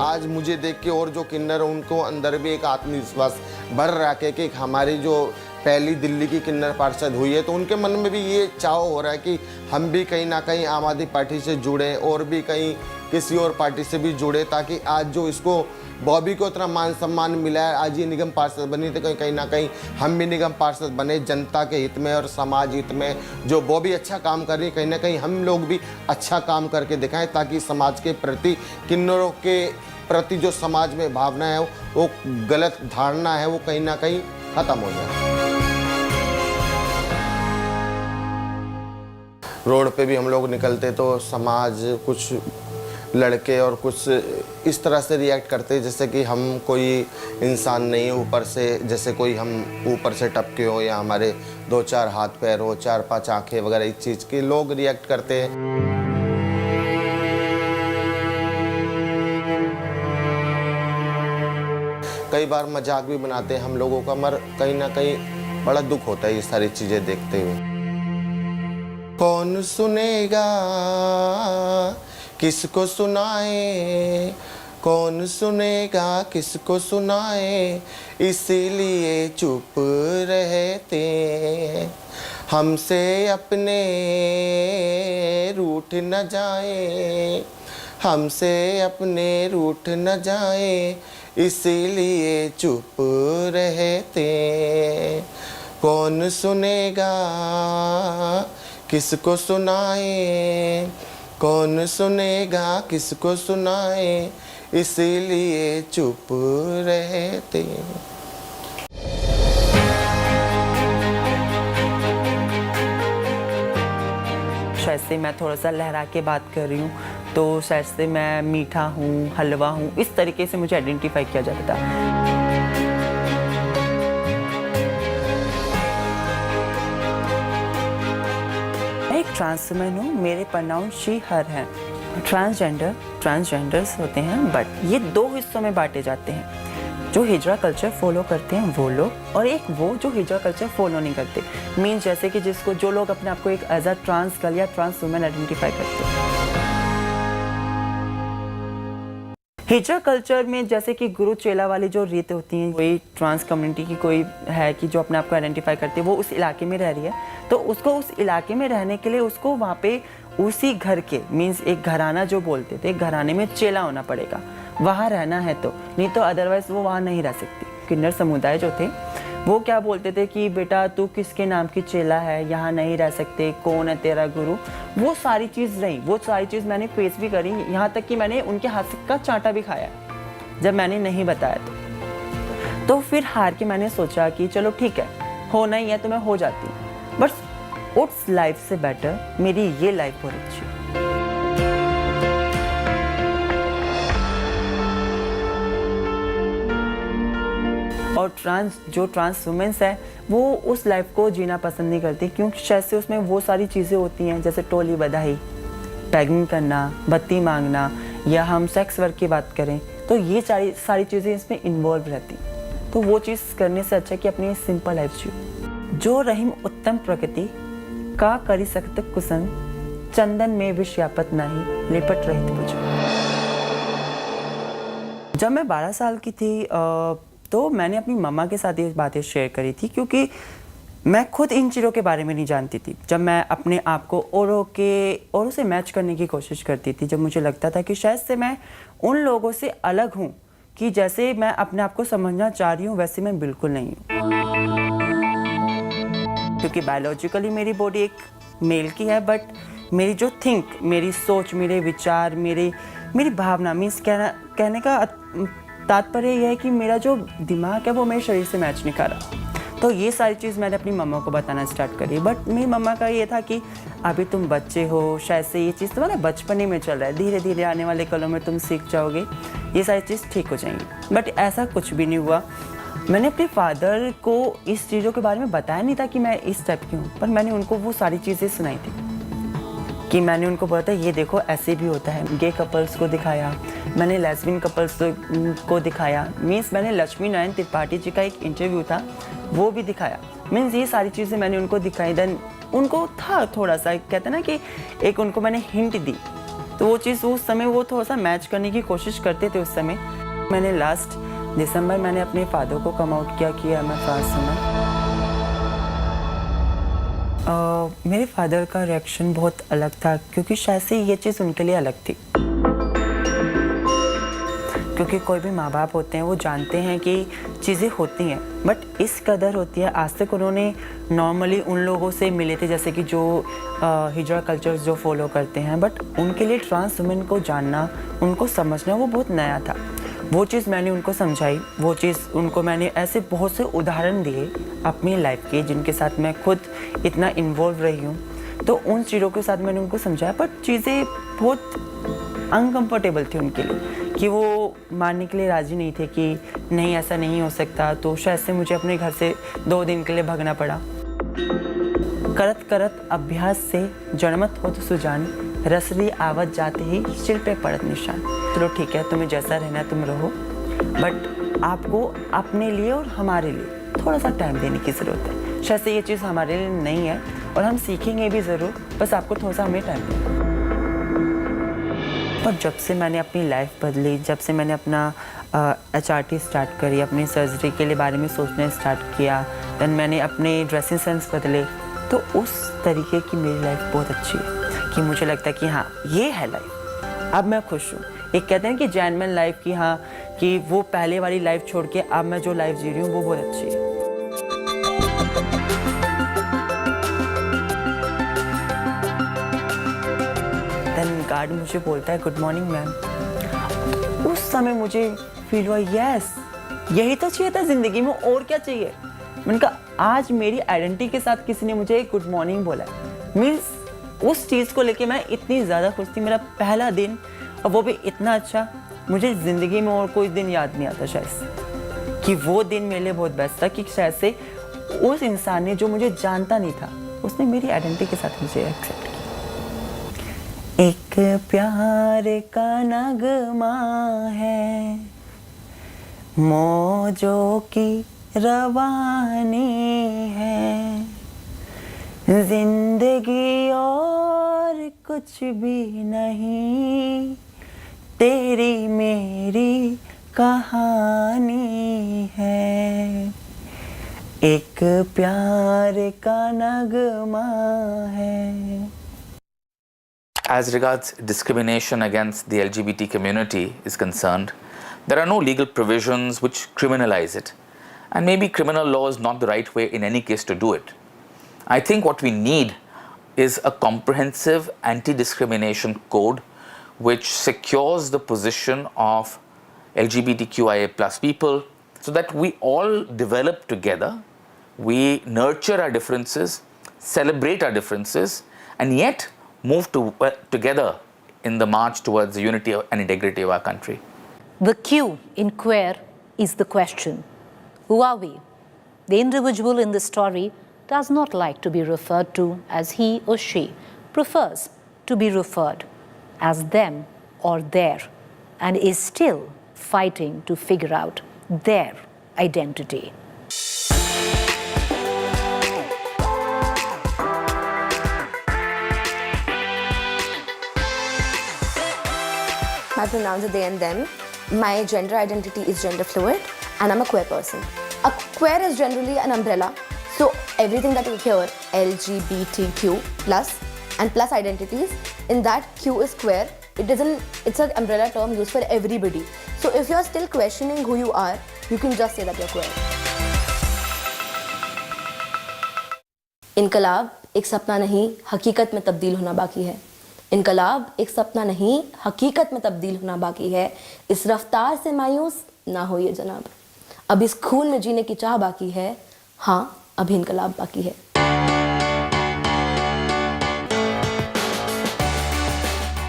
आज मुझे देख के और जो किन्नर उनको अंदर भी एक आत्मविश्वास बढ़ रहा है कि हमारी जो पहली दिल्ली की किन्नर पार्षद हुई है, तो उनके मन में भी ये चाव हो रहा है कि हम भी कहीं ना कहीं आम आदमी पार्टी से जुड़े, और भी कहीं किसी और पार्टी से भी जुड़े, ताकि आज जो इसको बॉबी को इतना मान सम्मान मिला है, आज ये निगम पार्षद बनी, तो कहीं ना कहीं हम भी निगम पार्षद बने जनता के हित में और समाज हित में। जो बॉबी अच्छा काम कर रही है, कहीं ना कहीं हम लोग भी अच्छा काम करके दिखाएं, ताकि समाज के प्रति, किन्नरों के प्रति जो समाज में भावना है, वो गलत धारणा है, वो कहीं ना कहीं खत्म हो जाए। रोड पे भी हम लोग निकलते तो समाज, कुछ लड़के और कुछ इस तरह से रिएक्ट करते जैसे कि हम कोई इंसान नहीं, ऊपर से जैसे कोई हम ऊपर से टपके हो, या हमारे 2-4 हाथ पैर हो, 4-5 आँखें वगैरह, इस चीज़ के लोग रिएक्ट करते हैं। कई बार मजाक भी बनाते हैं हम लोगों का, मगर कहीं ना कहीं बड़ा दुख होता है ये सारी चीज़ें देखते हुए। कौन सुनेगा, किसको सुनाए, कौन सुनेगा किसको सुनाए, इसीलिए चुप रहते, हमसे अपने रूठ न जाए, हमसे अपने रूठ न जाए, इसीलिए चुप रहते। कौन सुनेगा, किसको सुनाए, कौन सुनेगा किसको सुनाए, इसीलिए चुप रहते। शायद से मैं थोड़ा सा लहरा के बात कर रही हूँ, तो शायद से मैं मीठा हूँ, हलवा हूँ, इस तरीके से मुझे आइडेंटिफाई किया जाता था। मैं एक ट्रांसमैन हूँ, मेरे प्रोनाउन शी हर हैं। ट्रांसजेंडर्स होते हैं, बट ये दो हिस्सों में बांटे जाते हैं। जो हिजरा कल्चर फॉलो करते हैं वो लोग, और एक वो जो हिजरा कल्चर फॉलो नहीं करते। मीन्स जैसे कि जिसको जो लोग अपने आप को एक एज अ ट्रांस गर्ल या ट्रांस वुमेन आइडेंटिफाई करते हैं। हिजरा कल्चर में जैसे कि गुरु चेला वाली जो रीत होती हैं, कोई ट्रांस कम्युनिटी की कोई है कि जो अपने आप को आइडेंटिफाई करती है, वो उस इलाके में रह रही है, तो उसको उस इलाके में रहने के लिए उसको वहाँ पे उसी घर के मीन्स एक घराना जो बोलते थे, घराने में चेला होना पड़ेगा, वहाँ रहना है तो, नहीं तो अदरवाइज वो वहाँ नहीं रह सकती। किन्नर समुदाय जो थे वो क्या बोलते थे कि बेटा तू किसके नाम की चेला है, यहाँ नहीं रह सकते, कौन है तेरा गुरु। वो सारी चीज़ रही, वो सारी चीज़ मैंने फेस भी करी, यहाँ तक कि मैंने उनके हाथ का चांटा भी खाया जब मैंने नहीं बताया। तो फिर हार के मैंने सोचा कि चलो ठीक है, होना ही है तो मैं हो जाती हूँ, बट उस लाइफ से बेटर मेरी ये लाइफ बहुत अच्छी। और जो ट्रांस वुमेन्स है वो उस लाइफ को जीना पसंद नहीं करती, क्योंकि शायद से उसमें वो सारी चीज़ें होती हैं जैसे टोली बधाई, पैगिंग करना, बत्ती मांगना, या हम सेक्स वर्क की बात करें तो ये सारी चीज़ें इसमें इन्वॉल्व रहती। तो वो चीज़ करने से अच्छा कि अपनी सिंपल लाइफ जियो। जो रहीम उत्तम प्रकृति का करी सकते कुसन, चंदन में विषयापत नहीं लिपट रही थी मुझे। जब मैं 12 साल की थी तो मैंने अपनी मम्मा के साथ ये बातें शेयर करी थी, क्योंकि मैं खुद इन चीज़ों के बारे में नहीं जानती थी। जब मैं अपने आप को औरों से मैच करने की कोशिश करती थी, जब मुझे लगता था कि शायद से मैं उन लोगों से अलग हूँ, कि जैसे मैं अपने आप को समझना चाह रही हूँ वैसे मैं बिल्कुल नहीं हूँ, क्योंकि बायोलॉजिकली मेरी बॉडी एक मेल की है, बट मेरी जो मेरी सोच, मेरे विचार, मेरी भावना, मीन्स कहने का तात्पर्य यह है कि मेरा जो दिमाग है वो मेरे शरीर से मैच नहीं कर रहा। तो ये सारी चीज़ मैंने अपनी मम्मा को बताना स्टार्ट करी, बट मेरी मम्मा का ये था कि अभी तुम बच्चे हो, शायद से ये चीज़ तुम्हारा बचपने में चल रहा है, धीरे धीरे आने वाले कलों में तुम सीख जाओगे, ये सारी चीज़ ठीक हो जाएंगी। बट ऐसा कुछ भी नहीं हुआ। मैंने अपने फादर को इस चीज़ों के बारे में बताया नहीं था कि मैं इस टाइप की हूँ, पर मैंने उनको वो सारी चीज़ें सुनाई थी, कि मैंने उनको बोला था ये देखो ऐसे भी होता है। गे कपल्स को दिखाया, मैंने लेस्बियन कपल्स को दिखाया, मीन्स मैंने लक्ष्मी नारायण त्रिपाठी जी का एक इंटरव्यू था वो भी दिखाया, मीन्स ये सारी चीज़ें मैंने उनको दिखाई। देन उनको था थोड़ा सा, कहते ना कि एक उनको मैंने हिंट दी, तो वो चीज़ उस समय वो थोड़ा सा मैच करने की कोशिश करते थे उस समय। मैंने लास्ट दिसंबर मैंने अपने फादर को कम आउट किया कि मैं ट्रांस हूँ। मेरे फादर का रिएक्शन बहुत अलग था, क्योंकि शायद से ये चीज़ उनके लिए अलग थी, क्योंकि कोई भी माँ बाप होते हैं वो जानते हैं कि चीज़ें होती हैं, बट इस कदर होती है। आज तक उन्होंने नॉर्मली उन लोगों से मिले थे जैसे कि जो हिजरा कल्चर जो फॉलो करते हैं, बट उनके लिए ट्रांस वुमेन को जानना, उनको समझना वो बहुत नया था। वो चीज़ मैंने उनको समझाई, वो चीज़ उनको मैंने ऐसे बहुत से उदाहरण दिए अपनी लाइफ के, जिनके साथ मैं खुद इतना इन्वॉल्व रही हूँ, तो उन चीज़ों के साथ मैंने उनको समझाया। पर चीज़ें बहुत अनकम्फर्टेबल थी उनके लिए, कि वो मानने के लिए राज़ी नहीं थे कि नहीं ऐसा नहीं हो सकता। तो शायद से मुझे अपने घर से 2 दिन के लिए भागना पड़ा। करत करत अभ्यास से जनमत हो तो सुजान, रसरी आवत जाते ही सिर पे पड़त निशान। चलो ठीक है, तुम्हें जैसा रहना है तुम रहो, बट आपको अपने लिए और हमारे लिए थोड़ा सा टाइम देने की ज़रूरत है। शायद से ये चीज़ हमारे लिए नहीं है और हम सीखेंगे भी ज़रूर, बस आपको थोड़ा सा हमें टाइम दें। पर जब से मैंने अपनी लाइफ बदली, जब से मैंने अपना HRT स्टार्ट करी, अपनी सर्जरी के लिए बारे में सोचना स्टार्ट किया, दैन मैंने अपने ड्रेसिंग सेंस बदले, तो उस तरीके की मेरी लाइफ बहुत अच्छी है कि मुझे लगता है कि हाँ ये है लाइफ, अब मैं खुश हूँ। एक कहते हैं कि जेन्युइन लाइफ की, हाँ कि वो पहले वाली लाइफ छोड़ के अब मैं जो लाइफ जी रही हूँ वो बहुत अच्छी है। देन गार्ड मुझे बोलता है गुड मॉर्निंग मैम। उस समय मुझे फील हुआ यस यही तो चाहिए था ज़िंदगी में, और क्या चाहिए। मैंने कहा आज मेरी आइडेंटिटी के साथ किसी ने मुझे गुड मॉर्निंग बोला, मीन्स उस चीज़ को लेके मैं इतनी ज़्यादा खुश थी। मेरा पहला दिन और वो भी इतना अच्छा, मुझे ज़िंदगी में और कोई दिन याद नहीं आता शायद से, कि वो दिन मेरे लिए बहुत बेस्ट था कि शायद से उस इंसान ने जो मुझे जानता नहीं था उसने मेरी आइडेंटिटी के साथ मुझे एक्सेप्ट किया। एक प्यार का नगमा है, मौजों की रवानी है, जिंदगी और कुछ भी नहीं, तेरी मेरी कहानी है। एक प्यार का नगमा है। As regards discrimination against the LGBT community is concerned, there are no legal provisions which criminalize it. And maybe criminal law is not the right way in any case to do it. I think what we need is a comprehensive anti-discrimination code which secures the position of LGBTQIA plus people so that we all develop together, we nurture our differences, celebrate our differences, and yet move together in the march towards the unity and integrity of our country. The Q in queer is the question. Who are we? The individual in this story does not like to be referred to as he or she, prefers to be referred as them or their, and is still fighting to figure out their identity. My pronouns are they and them. My gender identity is gender fluid and I'm a queer person. A queer is generally an umbrella. So everything that you hear, LGBTQ plus and plus identities, in that Q is queer. It's an umbrella term used for everybody. So if you're still questioning who you are, you can just say that you're queer. इनकलाब एक सपना नहीं, हकीकत में तब्दील होना बाकी है। इनकलाब एक सपना नहीं, हकीकत में तब्दील होना बाकी है। इस रफ्तार से मायूस ना होइए जनाब, अब इस खून में जीने की चाह बाकी है। हाँ, अभी इनकलाब बाकी है।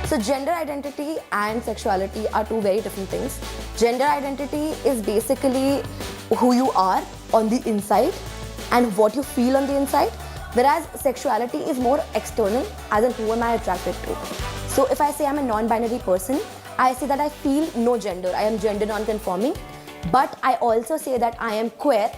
So gender identity and sexuality are two very different things. Gender identity is basically who you are on the inside and what you feel on the inside, whereas sexuality is more external, as in who am I attracted to. So if I say I'm a non-binary person, I say that I feel no gender, I am gender non-conforming, but I also say that I am queer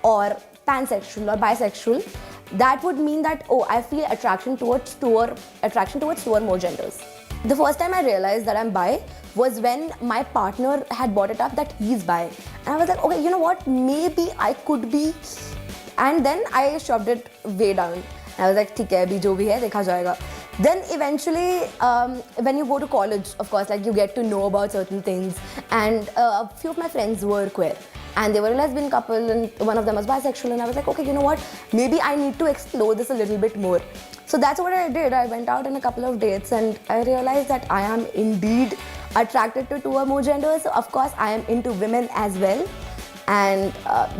or pansexual or bisexual. That would mean that, oh, I feel attraction towards two or more genders. The first time I realized that I'm bi was when my partner had brought it up that he's bi. And I was like, okay, you know what, maybe I could be. And then I shoved it way down. And I was like, ठीक है, अभी जो भी है देखा जाएगा. Then eventually, when you go to college, of course, like you get to know about certain things. And a few of my friends were queer. And they were a lesbian couple and one of them was bisexual. And I was like, okay, you know what, maybe I need to explore this a little bit more. So that's what I did. I went out on a couple of dates and I realized that I am indeed attracted to two or more genders. So of course, I am into women as well. And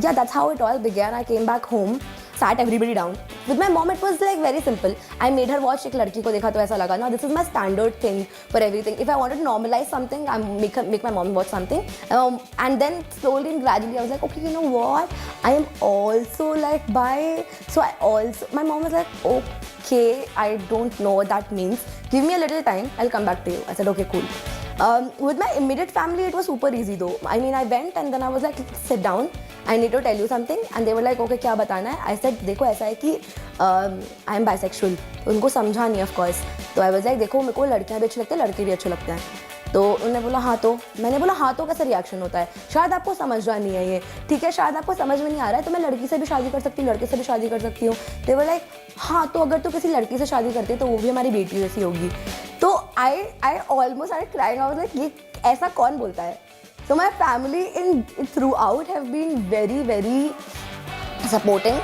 yeah, that's how it all began. I came back home, sat everybody down. With my mom, it was like very simple. I made her watch एक लड़की को देखा तो ऐसा लगा ना, this is my standard thing for everything. If I wanted to normalize something, I make my mom watch something. And then slowly and gradually, I was like, okay, you know what? I am also like bi. So my mom was like, okay, I don't know what that means. Give me a little time, I'll come back to you. I said, okay, cool. With my immediate family, it was super easy though. I mean, I went and then I was like, sit down. I need to tell you something. And they were like, okay, क्या बताना है? I said, देखो ऐसा है कि I am bisexual. उनको समझा नहीं of course. तो I was like, देखो मेरे को लड़कियाँ भी अच्छी लगती हैं, लड़के भी अच्छे लगते हैं. तो उन्होंने बोला हाँ तो. मैंने बोला हाँ तो कैसा रिएक्शन होता है? शायद आपको समझना नहीं है ये. ठीक है, शायद आपको समझ में नहीं आ रहा है, तो मैं लड़की से भी शादी कर सकती हूँ, लड़के से भी शादी कर सकती हूँ. They were like, हाँ तो अगर तू किसी लड़की से शादी करती है तो वो भी हमारी बेटी जैसी होगी. तो I almost started crying. I was like, ये ऐसा कौन बोलता है? So my family throughout have been very, very supporting.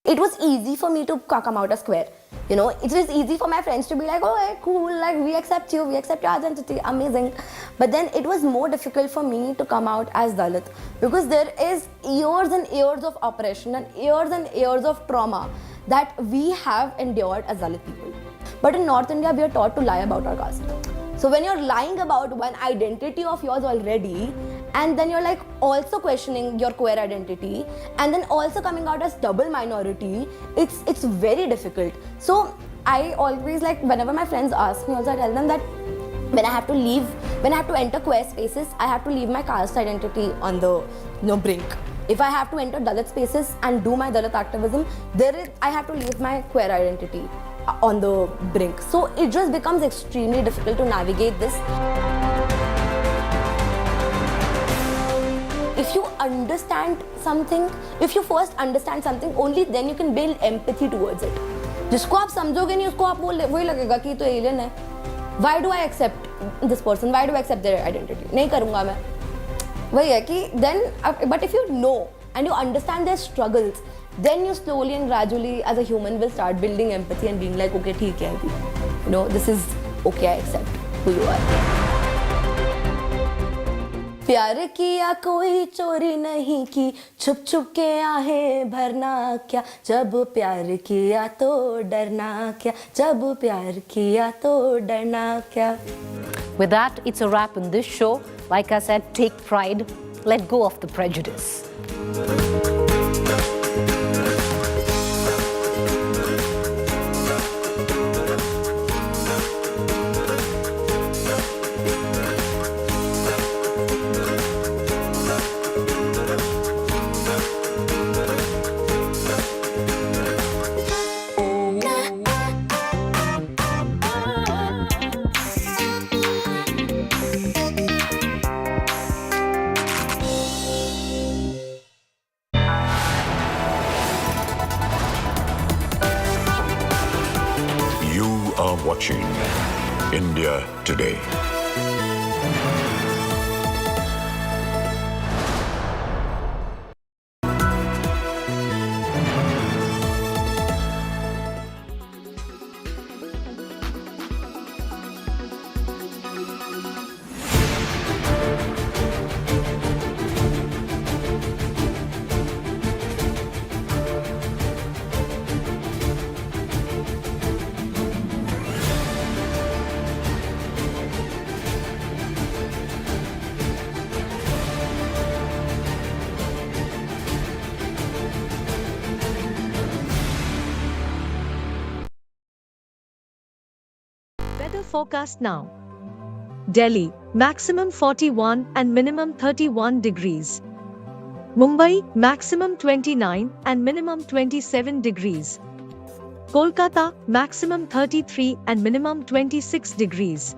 It was easy for me to come out as queer. You know, it was easy for my friends to be like, oh, hey, cool, like we accept you, we accept your identity, amazing. But then it was more difficult for me to come out as Dalit because there is years and years of oppression and years of trauma that we have endured as Dalit people. But in North India, we are taught to lie about our caste. So when you're lying about one identity of yours already, and then you're like also questioning your queer identity, and then also coming out as double minority, it's very difficult. So I always, like, whenever my friends ask me also, I tell them that when I have to enter queer spaces, I have to leave my caste identity on the brink. If I have to enter Dalit spaces and do my Dalit activism, I have to leave my queer identity on the brink. So it just becomes extremely difficult to navigate this. If you understand something, if you first understand something, only then you can build empathy towards it. जिसको आप समझोगे नहीं उसको आप वही लगेगा कि तो एलियन है. Why do I accept this person? Why do I accept their identity? नहीं करूँगा मैं. वही है कि then, but if you know and you understand their struggles, then you slowly and gradually as a human will start building empathy and being like, okay, ठीक है अभी. You know, this is okay, I accept who you are. प्यार किया कोई चोरी नहीं की, छुप छुप के आहें भरना क्या, जब प्यार किया तो डरना क्या, जब प्यार किया तो डरना क्या. With that, it's a wrap in this show. Like I said, take pride, let go of the prejudice. Watching India Today. Weather forecast now. Delhi, maximum 41 and minimum 31 degrees. Mumbai, maximum 29 and minimum 27 degrees. Kolkata, maximum 33 and minimum 26 degrees.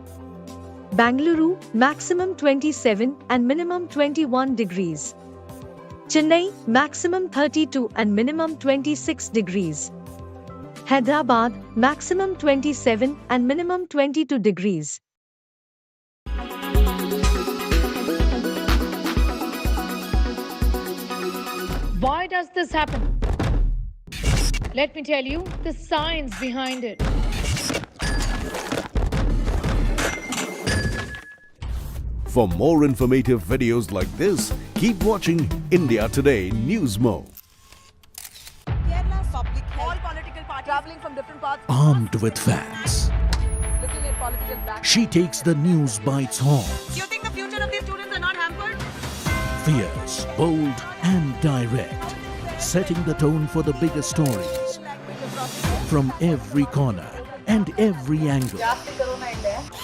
Bangalore, maximum 27 and minimum 21 degrees. Chennai, maximum 32 and minimum 26 degrees. Hyderabad, maximum 27 and minimum 22 degrees. Why does this happen? Let me tell you the science behind it. For more informative videos like this, keep watching India Today News Mo. Kerala's public health. All political parties traveling from different parts. Armed with facts, Looking at political background. she takes the news by its horns. Do you think the future of these students are not hampered? Fierce, bold, and direct, setting the tone for the biggest stories from every corner and every angle.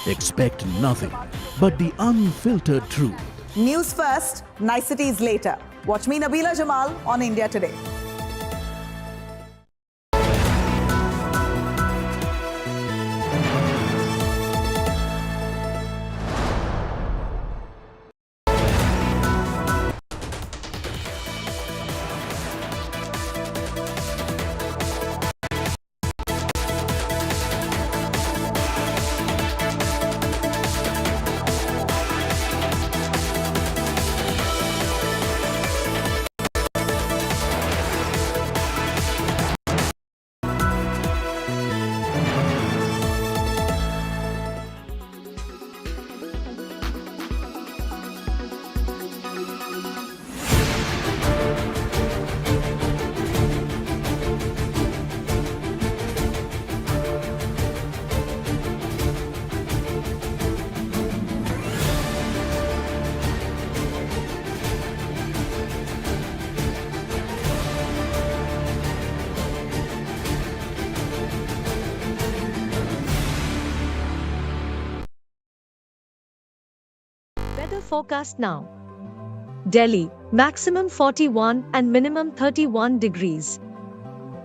Expect nothing but the unfiltered truth News first, niceties later. Watch me, Nabila Jamal, on India Today. Weather forecast now. Delhi, maximum 41 and minimum 31 degrees.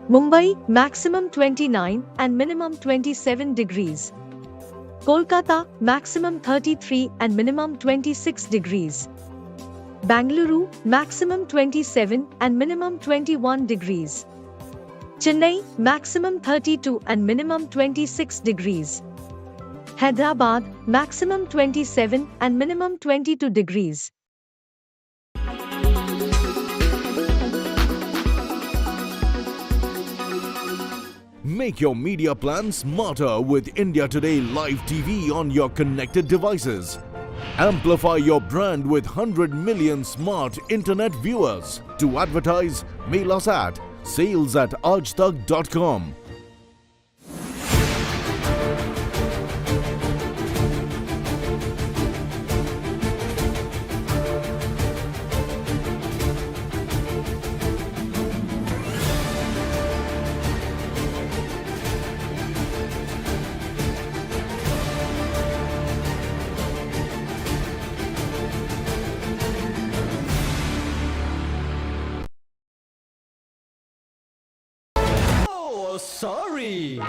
Mumbai, maximum 29 and minimum 27 degrees. Kolkata, maximum 33 and minimum 26 degrees. Bangalore, maximum 27 and minimum 21 degrees. Chennai, maximum 32 and minimum 26 degrees. Hyderabad, maximum 27 and minimum 22 degrees. Make your media plan smarter with India Today Live TV on your connected devices. Amplify your brand with 100 million smart internet viewers. To advertise, mail us at sales@aajtak.com. Oh, sorry.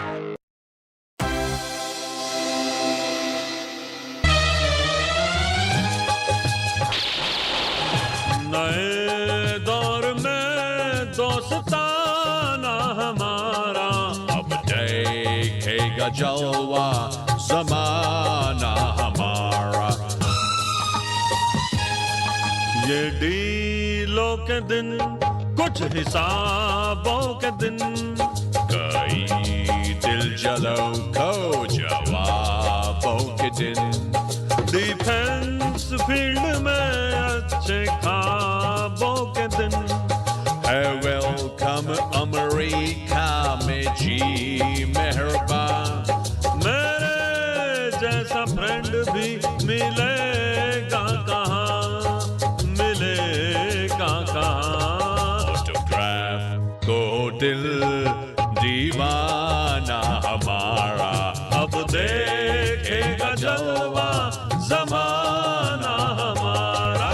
नए दौर में दोस्ताना हमारा अब देखेगा जलवा ज़माना हमारा ये डीलों के दिन कुछ हिसाबों के दिन कई दिल जलों को जवाबों के दिन डिफेंस फील्ड में अच्छे ख्वाबों के दिन है वेलकम अमेरिका में जी मेहरबान मेरे जैसा फ्रेंड भी मिलेगा कहाँ मिलेगा कहाँ ऑटोग्राफ को दिल दीवाना हमारा अब देखेगा जलवा ज़माना हमारा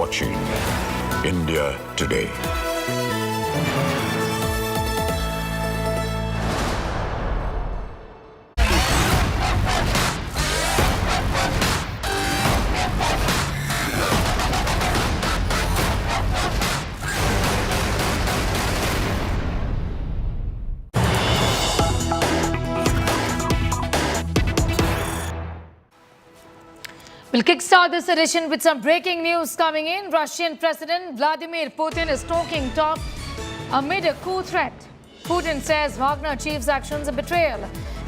watching India Today. We'll kickstart this edition with some breaking news coming in. Russian President Vladimir Putin is talking tough amid a coup threat. Putin says Wagner chief's actions are betrayal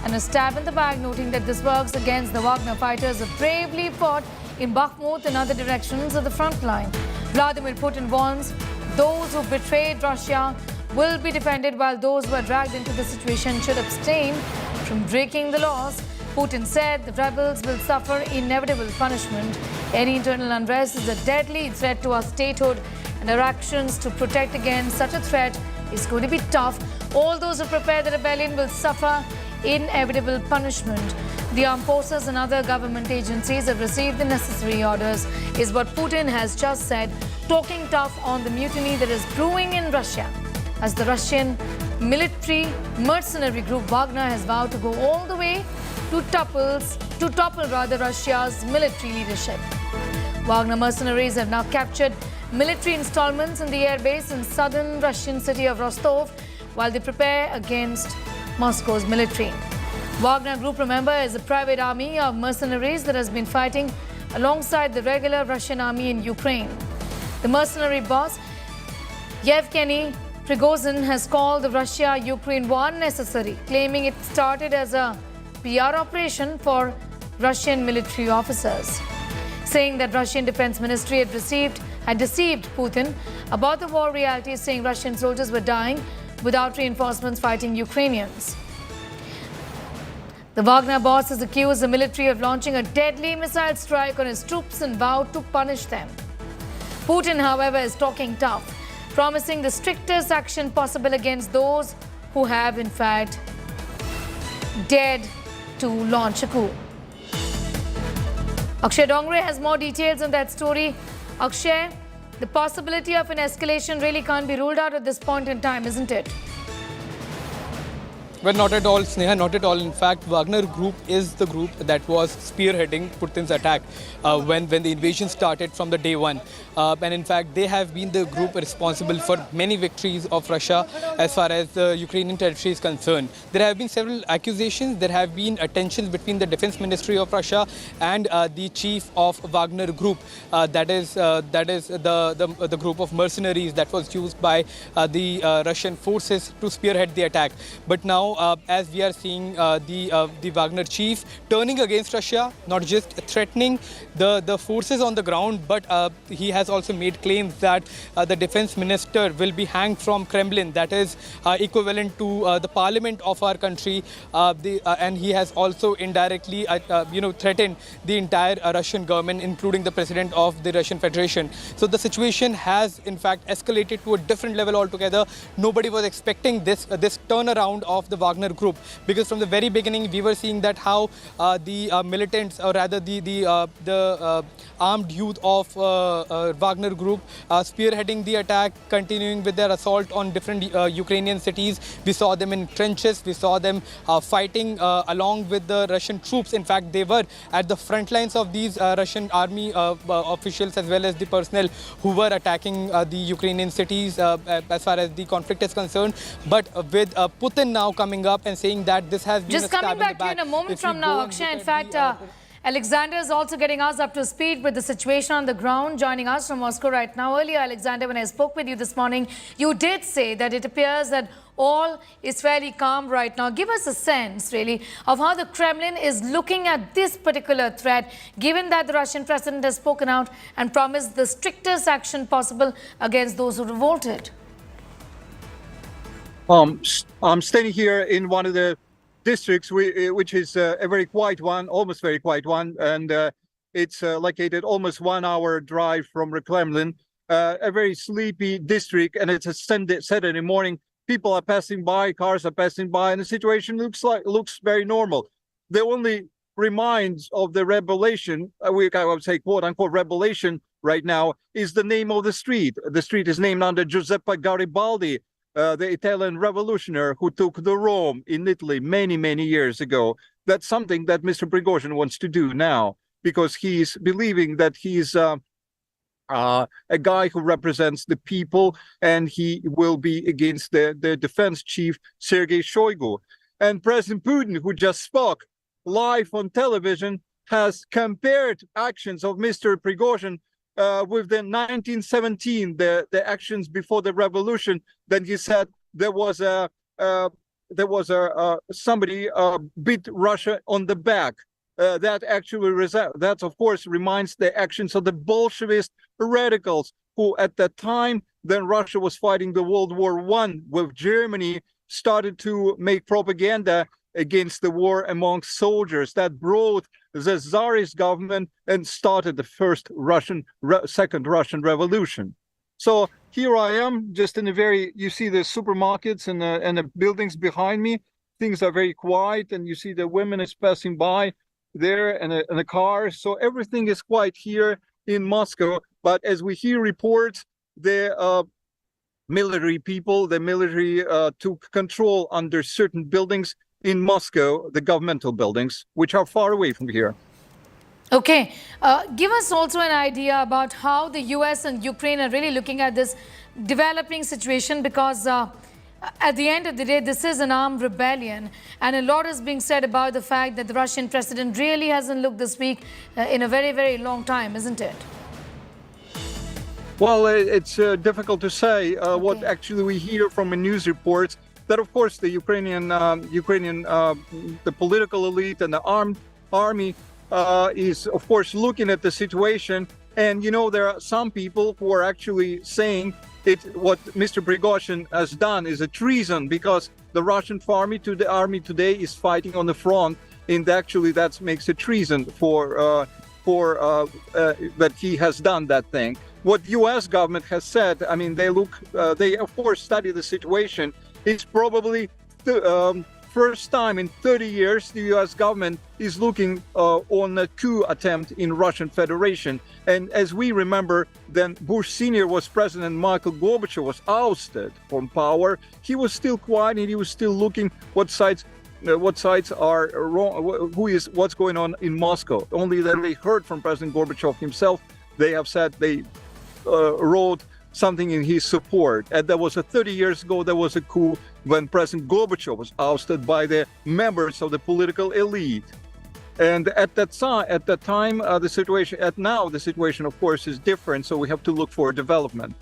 and a stab in the back, noting that this works against the Wagner fighters who bravely fought in Bakhmut and other directions of the front line. Vladimir Putin warns those who betrayed Russia will be defended, while those who are dragged into the situation should abstain from breaking the laws. Putin said the rebels will suffer inevitable punishment. Any internal unrest is a deadly threat to our statehood, and our actions to protect against such a threat is going to be tough. All those who prepare the rebellion will suffer inevitable punishment. The armed forces and other government agencies have received the necessary orders, is what Putin has just said, talking tough on the mutiny that is brewing in Russia, as the Russian military mercenary group Wagner has vowed to go all the way to topple Russia's military leadership. Wagner mercenaries have now captured military installments in the airbase in southern Russian city of Rostov while they prepare against Moscow's military. Wagner Group, remember, is a private army of mercenaries that has been fighting alongside the regular Russian army in Ukraine. The mercenary boss, Yevgeny Prigozhin, has called the Russia-Ukraine war unnecessary, claiming it started as a PR operation for Russian military officers, saying that Russian Defense Ministry had deceived Putin about the war reality, saying Russian soldiers were dying without reinforcements fighting Ukrainians. The Wagner boss has accused the military of launching a deadly missile strike on his troops and vowed to punish them. Putin, however, is talking tough, promising the strictest action possible against those who have, in fact, dared to launch a coup. Akshay Dongre has more details on that story. Akshay, the possibility of an escalation really can't be ruled out at this point in time, isn't it? Well, not at all, Sneha, not at all. In fact, Wagner Group is the group that was spearheading Putin's attack when the invasion started from the day one. And in fact, they have been the group responsible for many victories of Russia as far as the Ukrainian territory is concerned. There have been several accusations. There have been tensions between the Defense Ministry of Russia and the chief of Wagner Group. That is the group of mercenaries that was used by the Russian forces to spearhead the attack. But now, as we are seeing the Wagner chief turning against Russia, not just threatening the forces on the ground, but he has also made claims that the defense minister will be hanged from Kremlin, that is equivalent to the parliament of our country, and he has also indirectly threatened the entire Russian government, including the president of the Russian Federation. So the situation has in fact escalated to a different level altogether. Nobody was expecting this turnaround of the Wagner Group, because from the very beginning we were seeing that how the militants, or rather the armed youth of Wagner Group spearheading the attack, continuing with their assault on different Ukrainian cities. We saw them in trenches, we saw them fighting along with the Russian troops. In fact, they were at the front lines of these Russian army officials as well as the personnel who were attacking the Ukrainian cities as far as the conflict is concerned. But with Putin now coming up and saying that this has been just coming back to you in a moment from now, Akshay. In fact, Alexander is also getting us up to speed with the situation on the ground, joining us from Moscow right now. Earlier, Alexander, when I spoke with you this morning, you did say that it appears that all is fairly calm right now. Give us a sense, really, of how the Kremlin is looking at this particular threat, given that the Russian president has spoken out and promised the strictest action possible against those who revolted. I'm standing here in one of the districts, which is a very quiet one, almost very quiet one, and it's located almost 1 hour drive from the Kremlin, a very sleepy district, and it's a Saturday morning. People are passing by, cars are passing by, and the situation looks very normal. The only reminds of the revelation, I would say quote unquote revelation right now is the name of the street. The street is named after Giuseppe Garibaldi, the Italian revolutionary who took the Rome in Italy many, many years ago. That's something that Mr. Prigozhin wants to do now, because he's believing that he's a guy who represents the people, and he will be against the defense chief, Sergei Shoigu. And President Putin, who just spoke live on television, has compared actions of Mr. Prigozhin with the 1917, the actions before the revolution. Then he said there was somebody beat Russia on the back. That of course reminds the actions of the Bolshevist radicals, who at that time, then Russia was fighting the World War I with Germany, started to make propaganda against the war among soldiers. That brought the Tsarist government and started the second Russian Revolution. So here I am, just in you see the supermarkets and the buildings behind me. Things are very quiet, and you see the women is passing by there and a car. So everything is quiet here in Moscow. But as we hear reports, the military took control under certain buildings in Moscow, the governmental buildings, which are far away from here. Okay, give us also an idea about how the US and Ukraine are really looking at this developing situation, because at the end of the day, this is an armed rebellion, and a lot is being said about the fact that the Russian president really hasn't looked this weak in a very, very long time, isn't it? Well, it's difficult to say. What actually we hear from the news reports, that of course the Ukrainian, the political elite and the armed army is of course looking at the situation. And you know, there are some people who are actually saying what Mr. Prigozhin has done is a treason, because the Russian army today is fighting on the front, and actually that makes a treason for that he has done that thing. What U.S. government has said, I mean, they of course study the situation. It's probably the first time in 30 years the U.S. government is looking on a coup attempt in Russian Federation. And as we remember, then Bush Sr. was president, Michael Gorbachev was ousted from power. He was still quiet, and he was still looking what sides are wrong, what's going on in Moscow. Only then they heard from President Gorbachev himself. They have said they wrote something in his support. And that was 30 years ago, there was a coup when President Gorbachev was ousted by the members of the political elite. And at that time, the situation, of course, is different. So we have to look for development.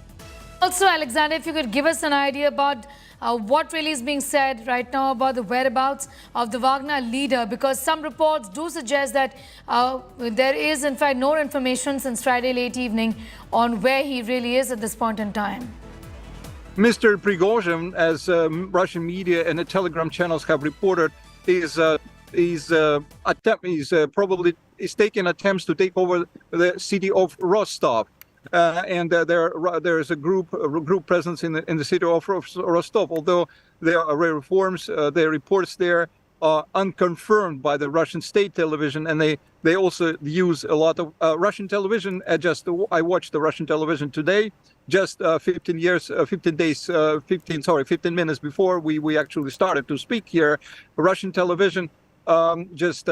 Also, Alexander, if you could give us an idea about what really is being said right now about the whereabouts of the Wagner leader, because some reports do suggest that there is, in fact, no information since Friday late evening on where he really is at this point in time. Mr. Prigozhin, as Russian media and the Telegram channels have reported, is probably taking attempts to take over the city of Rostov. And there is a group presence in the city of Rostov. Although there are reforms, the reports there are unconfirmed by the Russian state television, and they also use a lot of Russian television. I watched the Russian television today, just 15 minutes before we actually started to speak here. Russian television just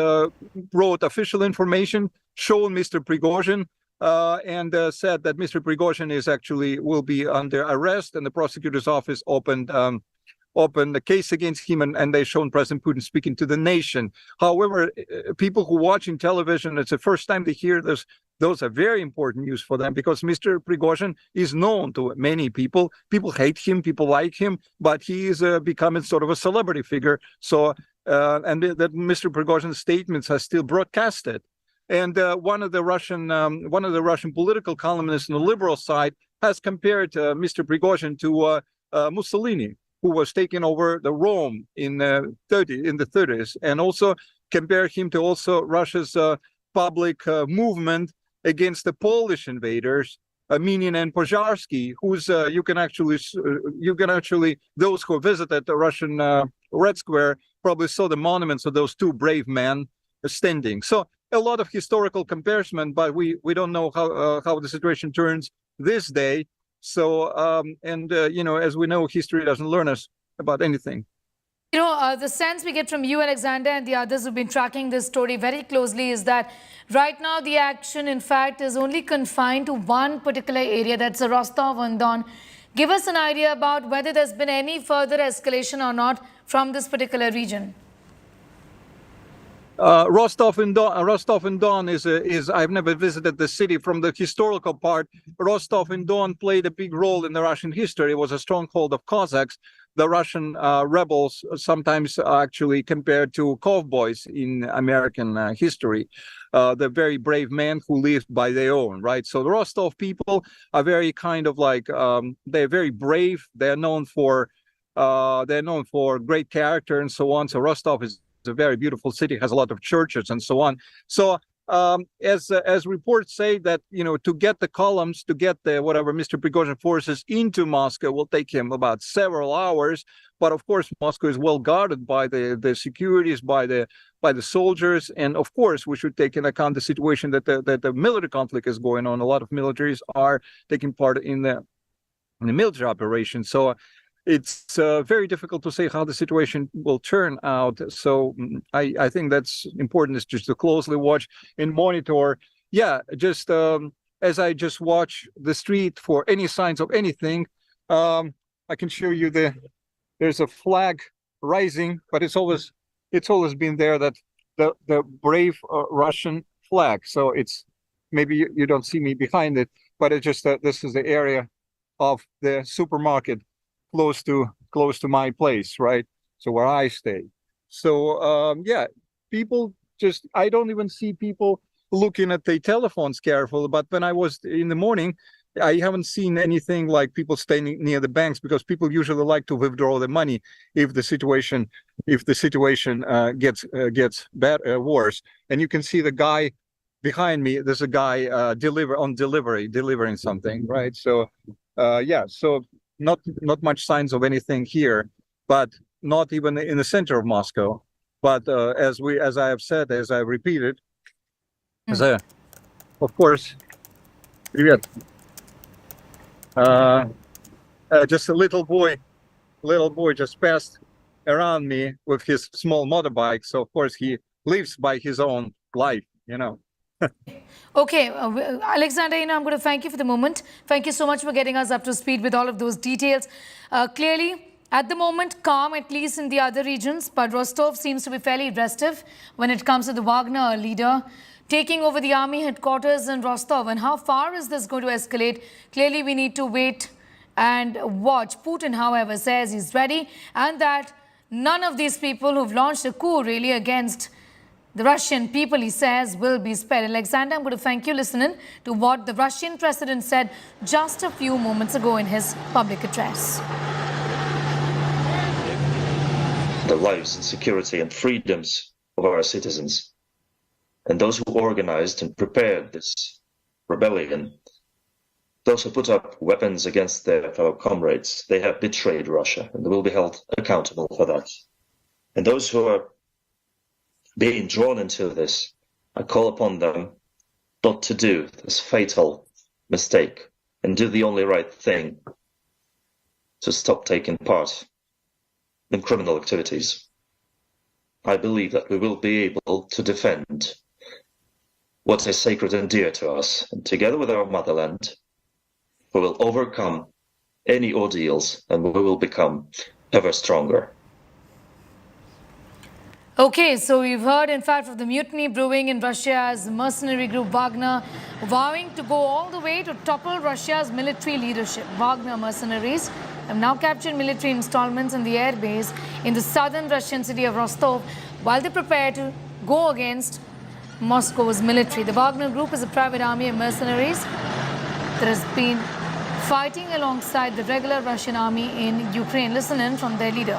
wrote official information, showing Mr. Prigozhin. And said that Mr. Prigozhin will be under arrest, and the prosecutor's office opened the case against him, and they shown President Putin speaking to the nation. However, people who watching television, it's the first time they hear this. Those are very important news for them, because Mr. Prigozhin is known to many people. People hate him, people like him, but he is becoming sort of a celebrity figure. So, and that Mr. Prigozhin's statements are still broadcasted. And one of the Russian political columnists on the liberal side has compared Mr. Prigozhin to Mussolini, who was taking over the Rome in the 30s, and also compare him to also Russia's public movement against the Polish invaders, Minin and Pozharsky, who's you can actually those who visited the Russian Red Square probably saw the monuments of those two brave men standing. So a lot of historical comparison, but we don't know how the situation turns this day. So, as we know, history doesn't learn us about anything. The sense we get from you, Alexander, and the others who've been tracking this story very closely is that right now the action, in fact, is only confined to one particular area, that's the Rostov-on-Don. Give us an idea about whether there's been any further escalation or not from this particular region. Rostov-on-Don is I've never visited the city. From the historical part, Rostov-on-Don played a big role in the Russian history. It was a stronghold of Cossacks. The Russian rebels sometimes actually compared to cowboys in American history. The very brave men who lived by their own, right? So the Rostov people are very kind of like they're very brave. They're known for great character and so on. So Rostov is a very beautiful city, has a lot of churches and so on. So as reports say that, to get the columns, to get the whatever Mr. Prigozhin forces into Moscow will take him about several hours. But of course, Moscow is well guarded by the securities, by the soldiers, and of course, we should take into account the situation that the military conflict is going on. A lot of militaries are taking part in the military operation. So it's very difficult to say how the situation will turn out. So I think that's important, is just to closely watch and monitor. Yeah, just as I just watch the street for any signs of anything, I can show you there's a flag rising, but it's always been there, that the brave Russian flag. So it's, maybe you don't see me behind it, but it's just that this is the area of the supermarket close to my place, right? So where I stay. So yeah, people just, I don't even see people looking at their telephones carefully. But when I was in the morning, I haven't seen anything like people standing near the banks, because people usually like to withdraw the money if the situation gets worse. And you can see the guy behind me. There's a guy delivering something, right? So yeah, so not much signs of anything here, but not even in the center of Moscow. But as I have said, as I repeated, of course, just a little boy just passed around me with his small motorbike. So of course he lives by his own life, Okay, Alexander, I'm going to thank you for the moment. Thank you so much for getting us up to speed with all of those details. Clearly, at the moment, calm, at least in the other regions, but Rostov seems to be fairly restive when it comes to the Wagner leader taking over the army headquarters in Rostov. And how far is this going to escalate? Clearly, we need to wait and watch. Putin, however, says he's ready, and that none of these people who've launched a coup really against the Russian people, he says, will be spared. Alexander, I'm going to thank you listening to what the Russian president said just a few moments ago in his public address. The lives and security and freedoms of our citizens, and those who organized and prepared this rebellion, those who put up weapons against their fellow comrades, they have betrayed Russia and they will be held accountable for that. And those who are being drawn into this, I call upon them not to do this fatal mistake and do the only right thing, to stop taking part in criminal activities. I believe that we will be able to defend what is sacred and dear to us, and together with our motherland, we will overcome any ordeals and we will become ever stronger. Okay, so we've heard, in fact, of the mutiny brewing in Russia's mercenary group Wagner, vowing to go all the way to topple Russia's military leadership. Wagner mercenaries have now captured military installments in the airbase in the southern Russian city of Rostov, while they prepare to go against Moscow's military. The Wagner group is a private army of mercenaries that has been fighting alongside the regular Russian army in Ukraine. Listen in from their leader.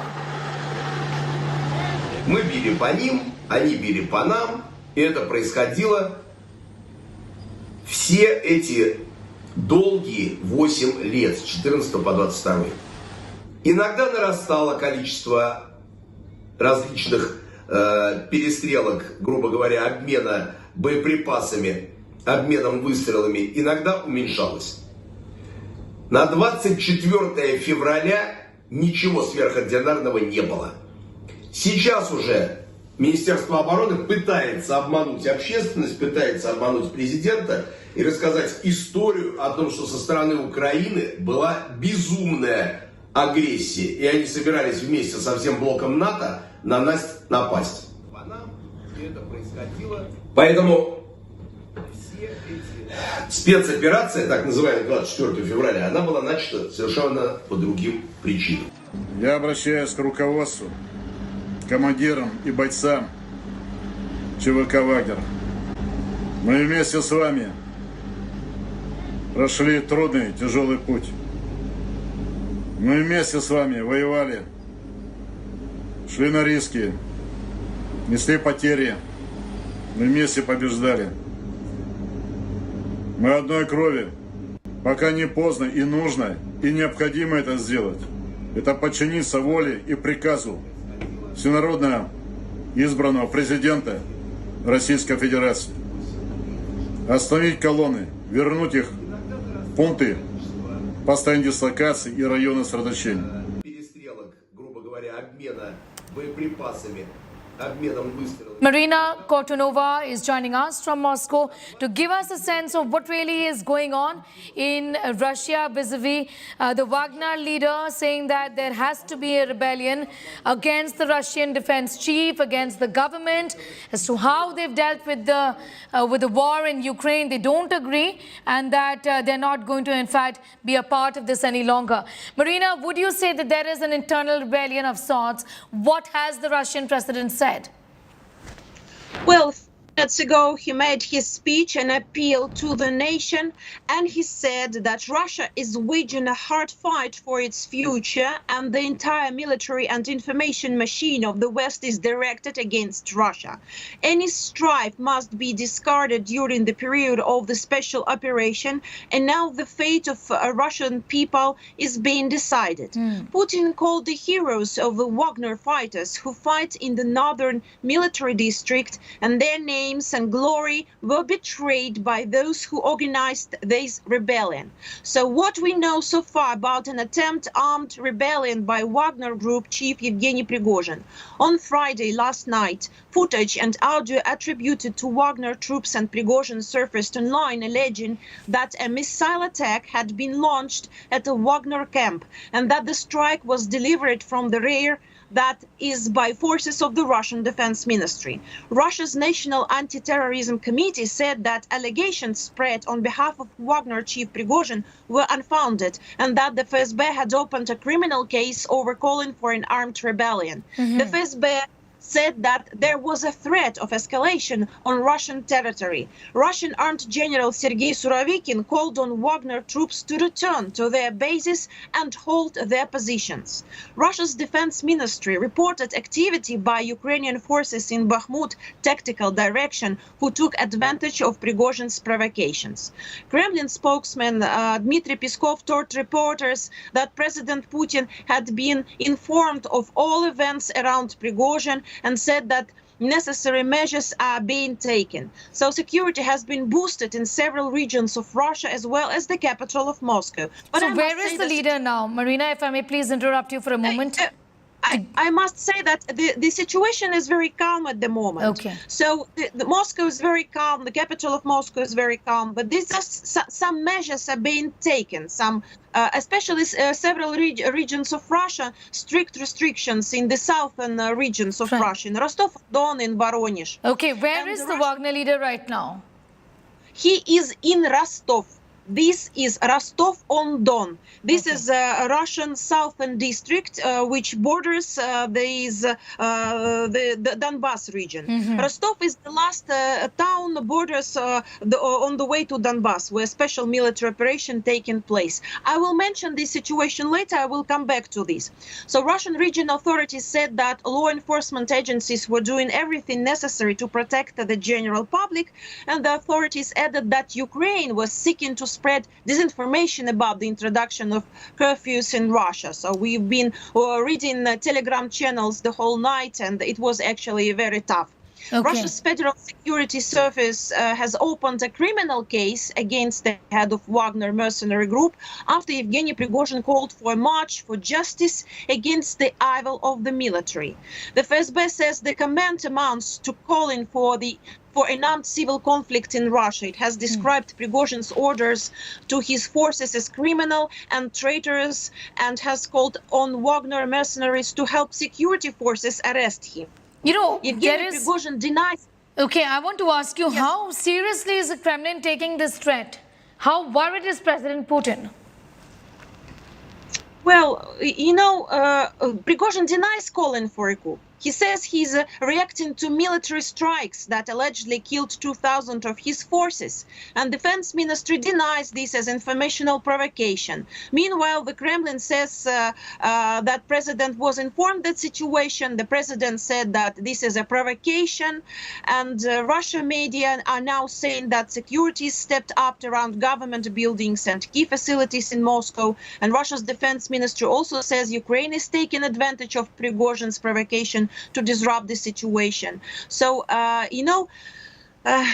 Мы били по ним, они били по нам, и это происходило все эти долгие 8 лет, с 14 по 22. Иногда нарастало количество различных перестрелок, грубо говоря, обмена боеприпасами, обменом выстрелами иногда уменьшалось. На 24 февраля ничего сверхординарного не было. Сейчас уже Министерство обороны пытается обмануть общественность, пытается обмануть президента и рассказать историю о том, что со стороны Украины была безумная агрессия. И они собирались вместе со всем блоком НАТО на нас напасть. Это происходило. Поэтому спецоперация, так называемая 24 февраля, она была начата совершенно по другим причинам. Я обращаюсь к руководству, командирам и бойцам ЧВК «Вагнер». Мы вместе с вами прошли трудный, тяжелый путь. Мы вместе с вами воевали, шли на риски, несли потери, мы вместе побеждали. Мы одной крови, пока не поздно и нужно, и необходимо это сделать. Это подчиниться воле и приказу всенародно избранного президента Российской Федерации. Остановить колонны, вернуть их в пункты постоянной дислокации и районы сосредоточения. Перестрелок, грубо говоря, обмена боеприпасами, обменом выстрелов. Marina Kortunova is joining us from Moscow to give us a sense of what really is going on in Russia vis-a-vis the Wagner leader saying that there has to be a rebellion against the Russian defense chief, against the government, as to how they've dealt with the war in Ukraine. They don't agree, and that they're not going to, in fact, be a part of this any longer. Marina, would you say that there is an internal rebellion of sorts? What has the Russian president said? Well, minutes ago, he made his speech and appeal to the nation, and he said that Russia is waging a hard fight for its future, and the entire military and information machine of the West is directed against Russia. Any strife must be discarded during the period of the special operation, and now the fate of Russian people is being decided. Putin called the heroes of the Wagner fighters who fight in the northern military district, and their names and glory were betrayed by those who organized this rebellion. So what we know so far about an attempt armed rebellion by Wagner Group chief Yevgeny Prigozhin. On Friday last night, footage and audio attributed to Wagner troops and Prigozhin surfaced online, alleging that a missile attack had been launched at a Wagner camp and that the strike was delivered from the rear, that is by forces of the Russian Defense Ministry. Russia's National Anti-Terrorism Committee said that allegations spread on behalf of Wagner chief Prigozhin were unfounded and that the FSB had opened a criminal case over calling for an armed rebellion. The FSB said that there was a threat of escalation on Russian territory. Russian Armed General Sergei Surovikin called on Wagner troops to return to their bases and hold their positions. Russia's defense ministry reported activity by Ukrainian forces in Bakhmut tactical direction who took advantage of Prigozhin's provocations. Kremlin spokesman Dmitry Peskov told reporters that President Putin had been informed of all events around Prigozhin and said that necessary measures are being taken. So security has been boosted in several regions of Russia as well as the capital of Moscow. But so where is the leader now? Marina, if I may please interrupt you for a moment. I must say that the situation is very calm at the moment. Okay. So the Moscow is very calm, the capital of Moscow is very calm, but these are some measures are being taken, some especially several regions of Russia, strict restrictions in the southern regions of Russia, in Rostov-on-Don, in Voronezh. Okay, where is the Wagner leader right now? He is in Rostov. This is Rostov-on-Don. This is a Russian southern district which borders the Donbas region. Rostov is the last town borders on the way to Donbas, where special military operation taking place. I will mention this situation later. I will come back to this. So Russian regional authorities said that law enforcement agencies were doing everything necessary to protect the general public, and the authorities added that Ukraine was seeking to spread disinformation about the introduction of curfews in Russia. So we've been reading Telegram channels the whole night, and it was actually very tough. Okay. Russia's Federal Security Service has opened a criminal case against the head of Wagner mercenary group after Yevgeny Prigozhin called for a march for justice against the evil of the military. The FSB says the command amounts to calling for an armed civil conflict in Russia. It has described Prigozhin's orders to his forces as criminal and traitorous and has called on Wagner mercenaries to help security forces arrest him. You know, Yevgeny Prigozhin denies. Okay, I want to ask you, how seriously is the Kremlin taking this threat? How worried is President Putin? Well, you know, Prigozhin denies calling for a coup. He says he's reacting to military strikes that allegedly killed 2,000 of his forces, and Defense Ministry denies this as informational provocation. Meanwhile, the Kremlin says that President was informed that situation. The President said that this is a provocation, and Russian media are now saying that security stepped up around government buildings and key facilities in Moscow, and Russia's Defense Ministry also says Ukraine is taking advantage of Prigozhin's provocation to disrupt the situation. So, you know,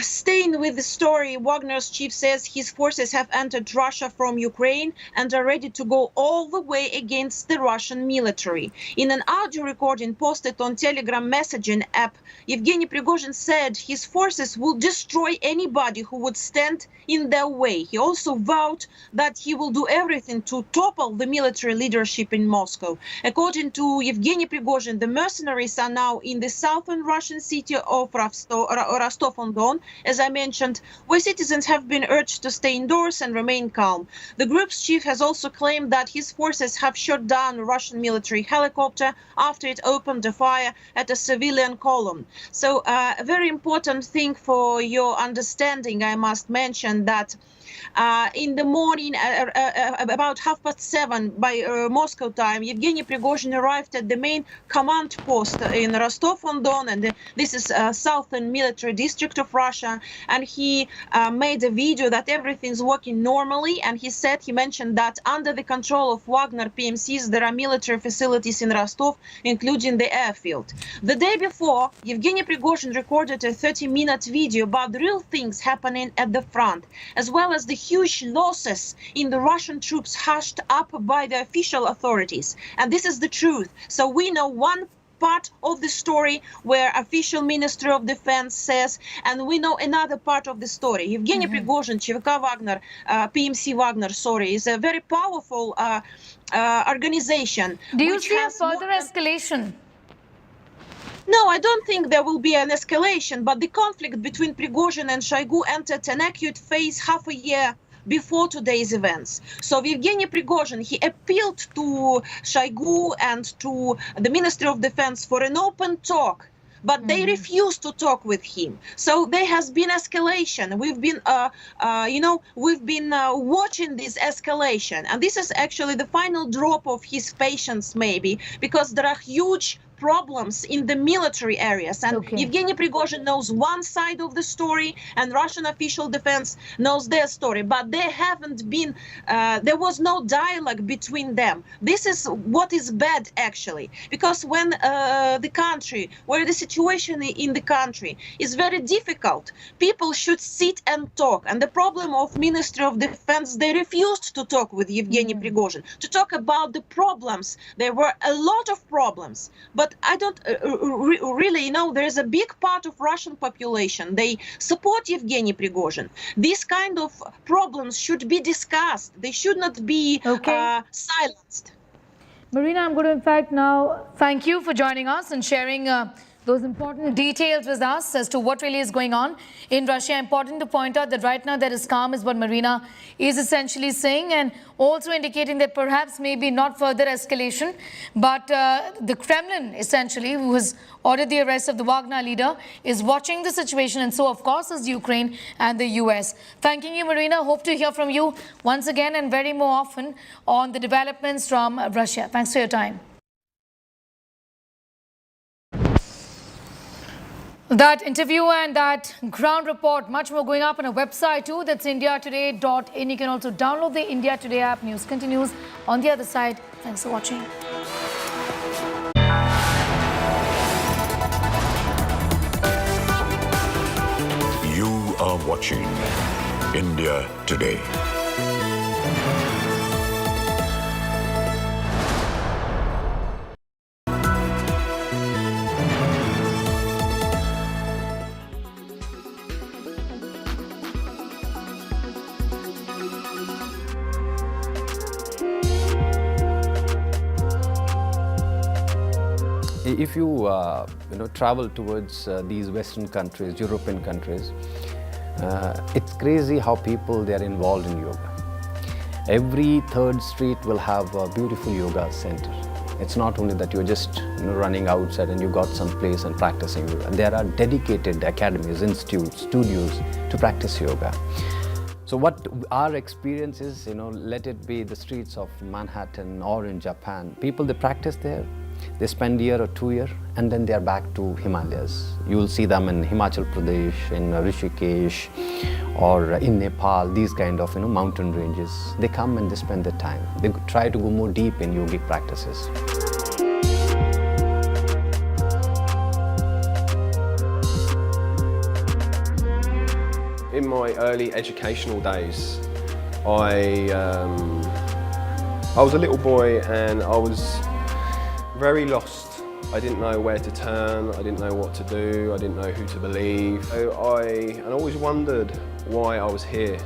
staying with the story, Wagner's chief says his forces have entered Russia from Ukraine and are ready to go all the way against the Russian military. In an audio recording posted on Telegram messaging app, Yevgeny Prigozhin said his forces will destroy anybody who would stand in their way. He also vowed that he will do everything to topple the military leadership in Moscow. According to Yevgeny Prigozhin, the mercenaries are now in the southern Russian city of Rostov-on-Don, as I mentioned, where citizens have been urged to stay indoors and remain calm. The group's chief has also claimed that his forces have shot down a Russian military helicopter after it opened a fire at a civilian column. So a very important thing for your understanding, I must mention that in the morning, about 7:30 by Moscow time, Yevgeny Prigozhin arrived at the main command post in Rostov-on-Don, and this is southern military district of Russia, and he made a video that everything's working normally, and he mentioned that under the control of Wagner PMCs, there are military facilities in Rostov, including the airfield. The day before, Yevgeny Prigozhin recorded a 30-minute video about the real things happening at the front, as well as the huge losses in the Russian troops hushed up by the official authorities. And this is the truth. So we know one part of the story where official Ministry of Defense says, and we know another part of the story. Yevgeny Prigozhin, ЧВК Wagner, PMC Wagner, is a very powerful organization. Do you see a further escalation? No, I don't think there will be an escalation, but the conflict between Prigozhin and Shoigu entered an acute phase half a year before today's events. So Yevgeny Prigozhin, he appealed to Shoigu and to the Ministry of Defense for an open talk, but they refused to talk with him. So there has been escalation. We've been, watching this escalation, and this is actually the final drop of his patience, maybe, because there are huge problems in the military areas, and Yevgeny Prigozhin knows one side of the story and Russian official defense knows their story, but there was no dialogue between them. This is what is bad, actually, because when the situation in the country is very difficult, people should sit and talk, and the problem of Ministry of Defense, they refused to talk with Yevgeny Prigozhin, to talk about the problems. There were a lot of problems, but I don't really know. There is a big part of Russian population. They support Yevgeny Prigozhin. These kind of problems should be discussed. They should not be silenced. Marina, I'm going to in fact now thank you for joining us and sharing those important details with us as to what really is going on in Russia. Important to point out that right now there is calm, is what Marina is essentially saying, and also indicating that perhaps maybe not further escalation, but the Kremlin essentially, who has ordered the arrest of the Wagner leader, is watching the situation, and so of course is Ukraine and the US. Thanking you, Marina. Hope to hear from you once again and very more often on the developments from Russia. Thanks for your time. That interview and that ground report, much more going up on our website too. That's indiatoday.in. You can also download the India Today app. News continues on the other side. Thanks for watching. watching India Today. If you travel towards these Western countries, European countries, it's crazy how people they are involved in yoga. Every third street will have a beautiful yoga center. It's not only that you're just running outside and you got some place and practicing yoga. There are dedicated academies, institutes, studios to practice yoga. So what our experience is, let it be the streets of Manhattan or in Japan. People, they practice there. They spend a year or 2 years and then they are back to Himalayas. You will see them in Himachal Pradesh, in Rishikesh or in Nepal, these kind of mountain ranges. They come and they spend their time. They try to go more deep in yogic practices. In my early educational days, I was a little boy and I was very lost. I didn't know where to turn, I didn't know what to do, I didn't know who to believe. So I always wondered why I was here.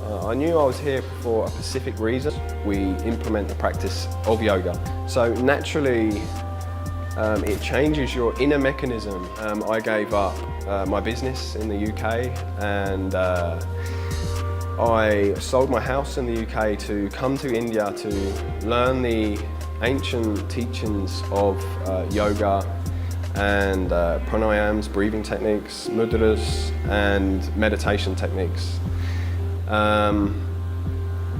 I knew I was here for a specific reason. We implement the practice of yoga. So naturally, it changes your inner mechanism. I gave up my business in the UK and I sold my house in the UK to come to India to learn the ancient teachings of yoga and pranayams, breathing techniques, mudras and meditation techniques. And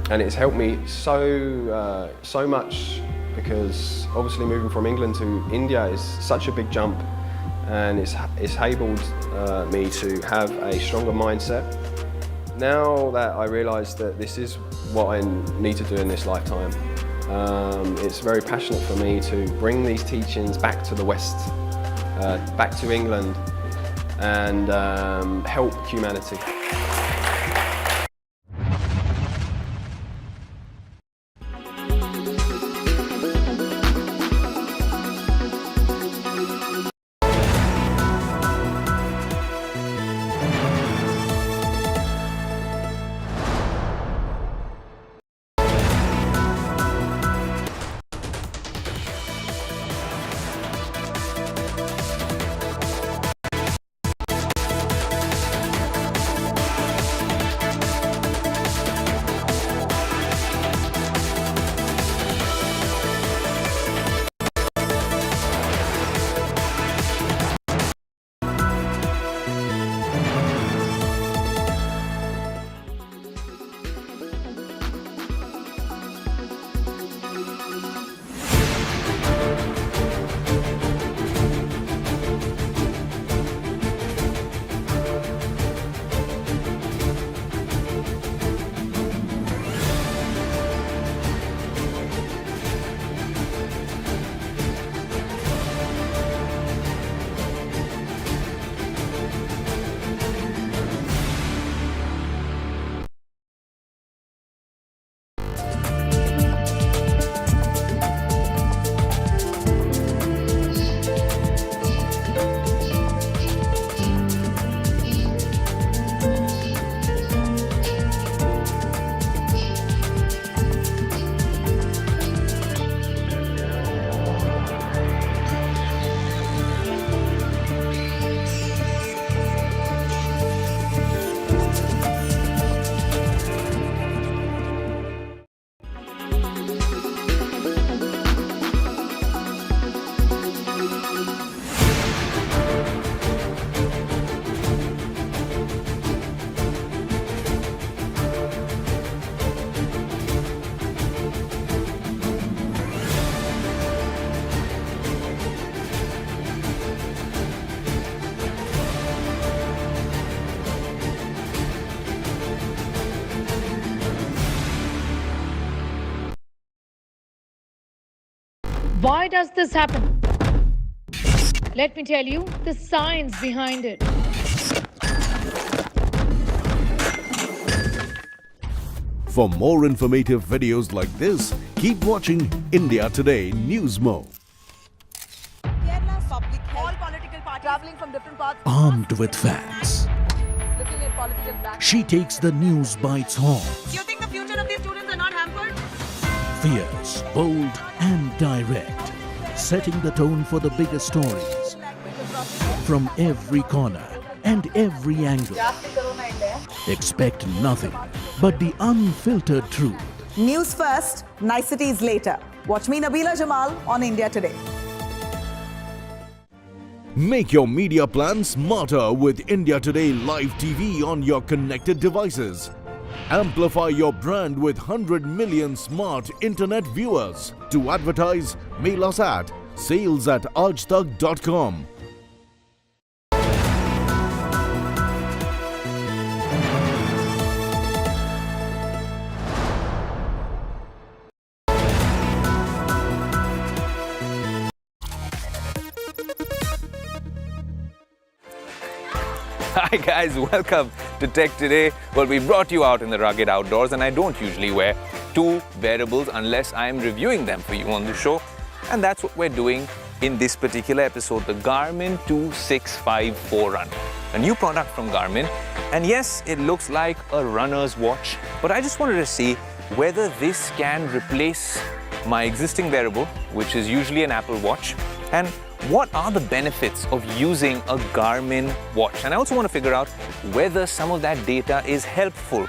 it's helped me so much because obviously moving from England to India is such a big jump and it's enabled me to have a stronger mindset. Now that I realise that this is what I need to do in this lifetime, it's very passionate for me to bring these teachings back to the West, back to England and help humanity. Why does this happen? Let me tell you the science behind it. For more informative videos like this, keep watching India Today News Mo. Kerala's public health. All political parties traveling from different parts. Armed with facts, Looking at political black. she takes the news by its horns. Do you think the future of these students are not hampered? Fierce, bold and direct, setting the tone for the biggest stories from every corner and every angle. Expect nothing but the unfiltered truth. News first, niceties later. Watch me, Nabila Jamal, on India Today. Make your media plan smarter with India Today Live TV on your connected devices. Amplify your brand with 100 million smart internet viewers. To advertise, mail us at sales@aajtak.com. Hi guys, welcome to Tech Today. Well, we brought you out in the rugged outdoors, and I don't usually wear two wearables unless I am reviewing them for you on the show. And that's what we're doing in this particular episode, the Garmin 265 Forerunner, a new product from Garmin. And yes, it looks like a runner's watch, but I just wanted to see whether this can replace my existing wearable, which is usually an Apple Watch, and what are the benefits of using a Garmin watch? And I also want to figure out whether some of that data is helpful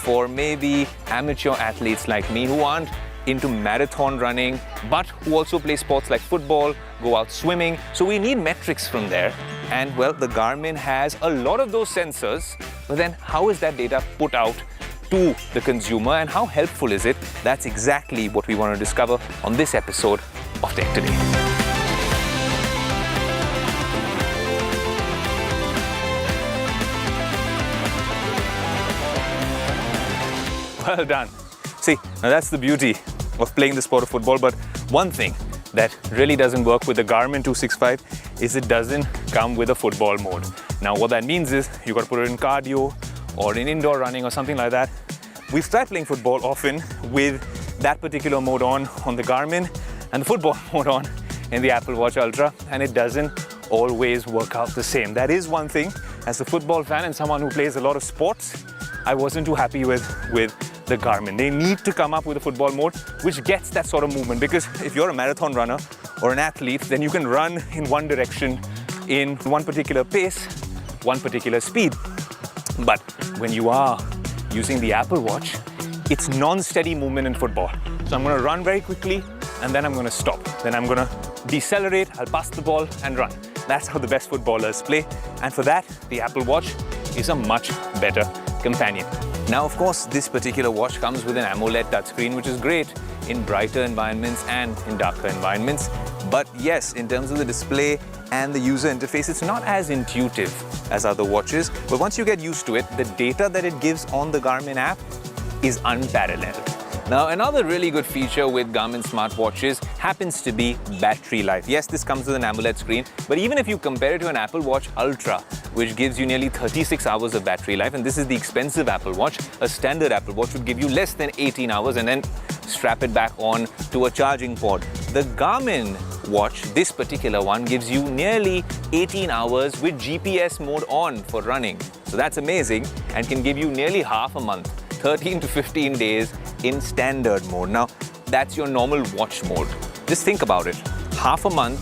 for maybe amateur athletes like me who aren't into marathon running, but who also play sports like football, go out swimming. So we need metrics from there. And well, the Garmin has a lot of those sensors, but then how is that data put out to the consumer and how helpful is it? That's exactly what we want to discover on this episode of Tech Today. Well done. See, now that's the beauty of playing the sport of football, but one thing that really doesn't work with the Garmin 265 is it doesn't come with a football mode. Now what that means is you got to put it in cardio or in indoor running or something like that. We've tried playing football often with that particular mode on the Garmin and the football mode on in the Apple Watch Ultra, and it doesn't always work out the same. That is one thing, as a football fan and someone who plays a lot of sports, I wasn't too happy with the Garmin. They need to come up with a football mode which gets that sort of movement, because if you're a marathon runner or an athlete, then you can run in one direction in one particular pace, one particular speed. But when you are using the Apple Watch, it's non-steady movement in football. So I'm going to run very quickly and then I'm going to stop. Then I'm going to decelerate, I'll pass the ball and run. That's how the best footballers play. And for that, the Apple Watch is a much better companion. Now, of course, this particular watch comes with an AMOLED touchscreen, which is great in brighter environments and in darker environments. But yes, in terms of the display and the user interface, it's not as intuitive as other watches. But once you get used to it, the data that it gives on the Garmin app is unparalleled. Now, another really good feature with Garmin smartwatches happens to be battery life. Yes, this comes with an AMOLED screen, but even if you compare it to an Apple Watch Ultra, which gives you nearly 36 hours of battery life, and this is the expensive Apple Watch, a standard Apple Watch would give you less than 18 hours and then strap it back on to a charging port. The Garmin watch, this particular one, gives you nearly 18 hours with GPS mode on for running. So that's amazing, and can give you nearly half a month, 13 to 15 days in standard mode. Now, that's your normal watch mode. Just think about it. Half a month,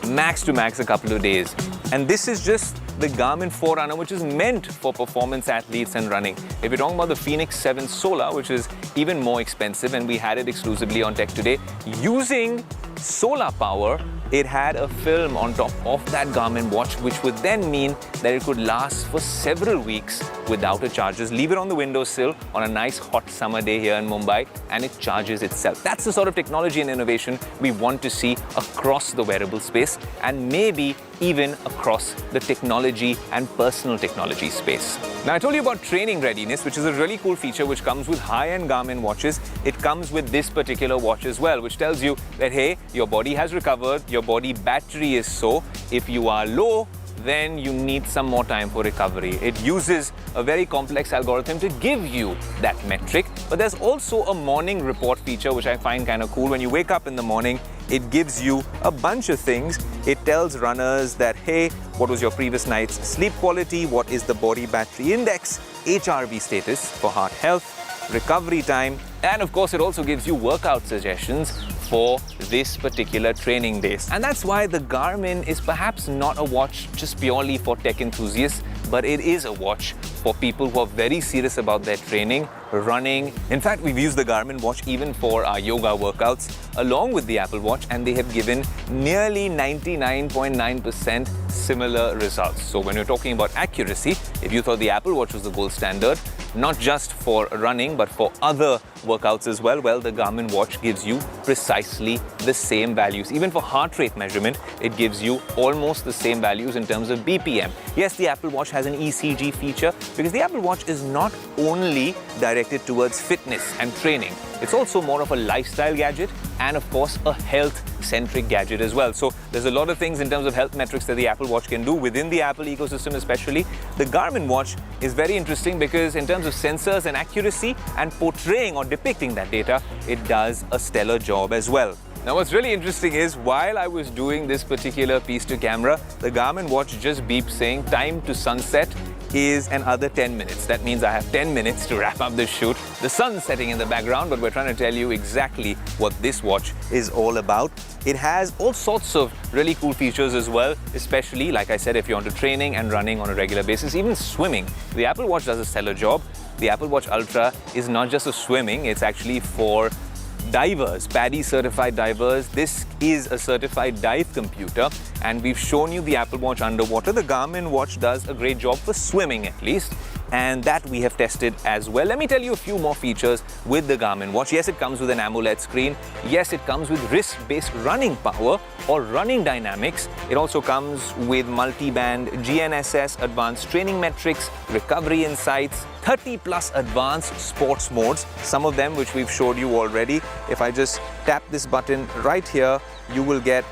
max to max a couple of days. And this is just the Garmin Forerunner, which is meant for performance athletes and running. If you're talking about the Fenix 7 Solar, which is even more expensive, and we had it exclusively on Tech Today, using solar power, it had a film on top of that Garmin watch, which would then mean that it could last for several weeks without a charge. Just leave it on the windowsill on a nice hot summer day here in Mumbai, and it charges itself. That's the sort of technology and innovation we want to see across the wearable space, and maybe even across the technology and personal technology space. Now, I told you about training readiness, which is a really cool feature which comes with high-end Garmin watches. It comes with this particular watch as well, which tells you that, hey, your body has recovered, your body battery is so. If you are low, then you need some more time for recovery. It uses a very complex algorithm to give you that metric. But there's also a morning report feature, which I find kind of cool. When you wake up in the morning, it gives you a bunch of things. It tells runners that, hey, what was your previous night's sleep quality? What is the body battery index? HRV status for heart health, recovery time, and of course it also gives you workout suggestions for this particular training days. And that's why the Garmin is perhaps not a watch just purely for tech enthusiasts, but it is a watch for people who are very serious about their training, running. In fact, we've used the Garmin watch even for our yoga workouts along with the Apple Watch, and they have given nearly 99.9% similar results. So when you're talking about accuracy, if you thought the Apple Watch was the gold standard, not just for running, but for other workouts as well, well, the Garmin watch gives you precisely the same values. Even for heart rate measurement, it gives you almost the same values in terms of BPM. Yes, the Apple Watch has an ECG feature because the Apple Watch is not only directed towards fitness and training, it's also more of a lifestyle gadget and of course a health-centric gadget as well. So there's a lot of things in terms of health metrics that the Apple Watch can do within the Apple ecosystem especially. The Garmin watch is very interesting because in terms of sensors and accuracy and portraying or depicting that data, it does a stellar job as well. Now what's really interesting is while I was doing this particular piece to camera, the Garmin watch just beeped saying time to sunset is another 10 minutes. That means I have 10 minutes to wrap up this shoot. The sun's setting in the background, but we're trying to tell you exactly what this watch is all about. It has all sorts of really cool features as well, especially, like I said, if you're into training and running on a regular basis, even swimming. The Apple Watch does a stellar job. The Apple Watch Ultra is not just for swimming, it's actually for divers, PADI certified divers. This is a certified dive computer, and we've shown you the Apple Watch underwater. The Garmin watch does a great job for swimming at least, and that we have tested as well. Let me tell you a few more features with the Garmin watch. Yes, it comes with an AMOLED screen. Yes, it comes with wrist-based running power or running dynamics. It also comes with multi-band GNSS, advanced training metrics, recovery insights, 30 plus advanced sports modes, some of them which we've showed you already. If I just tap this button right here, you will get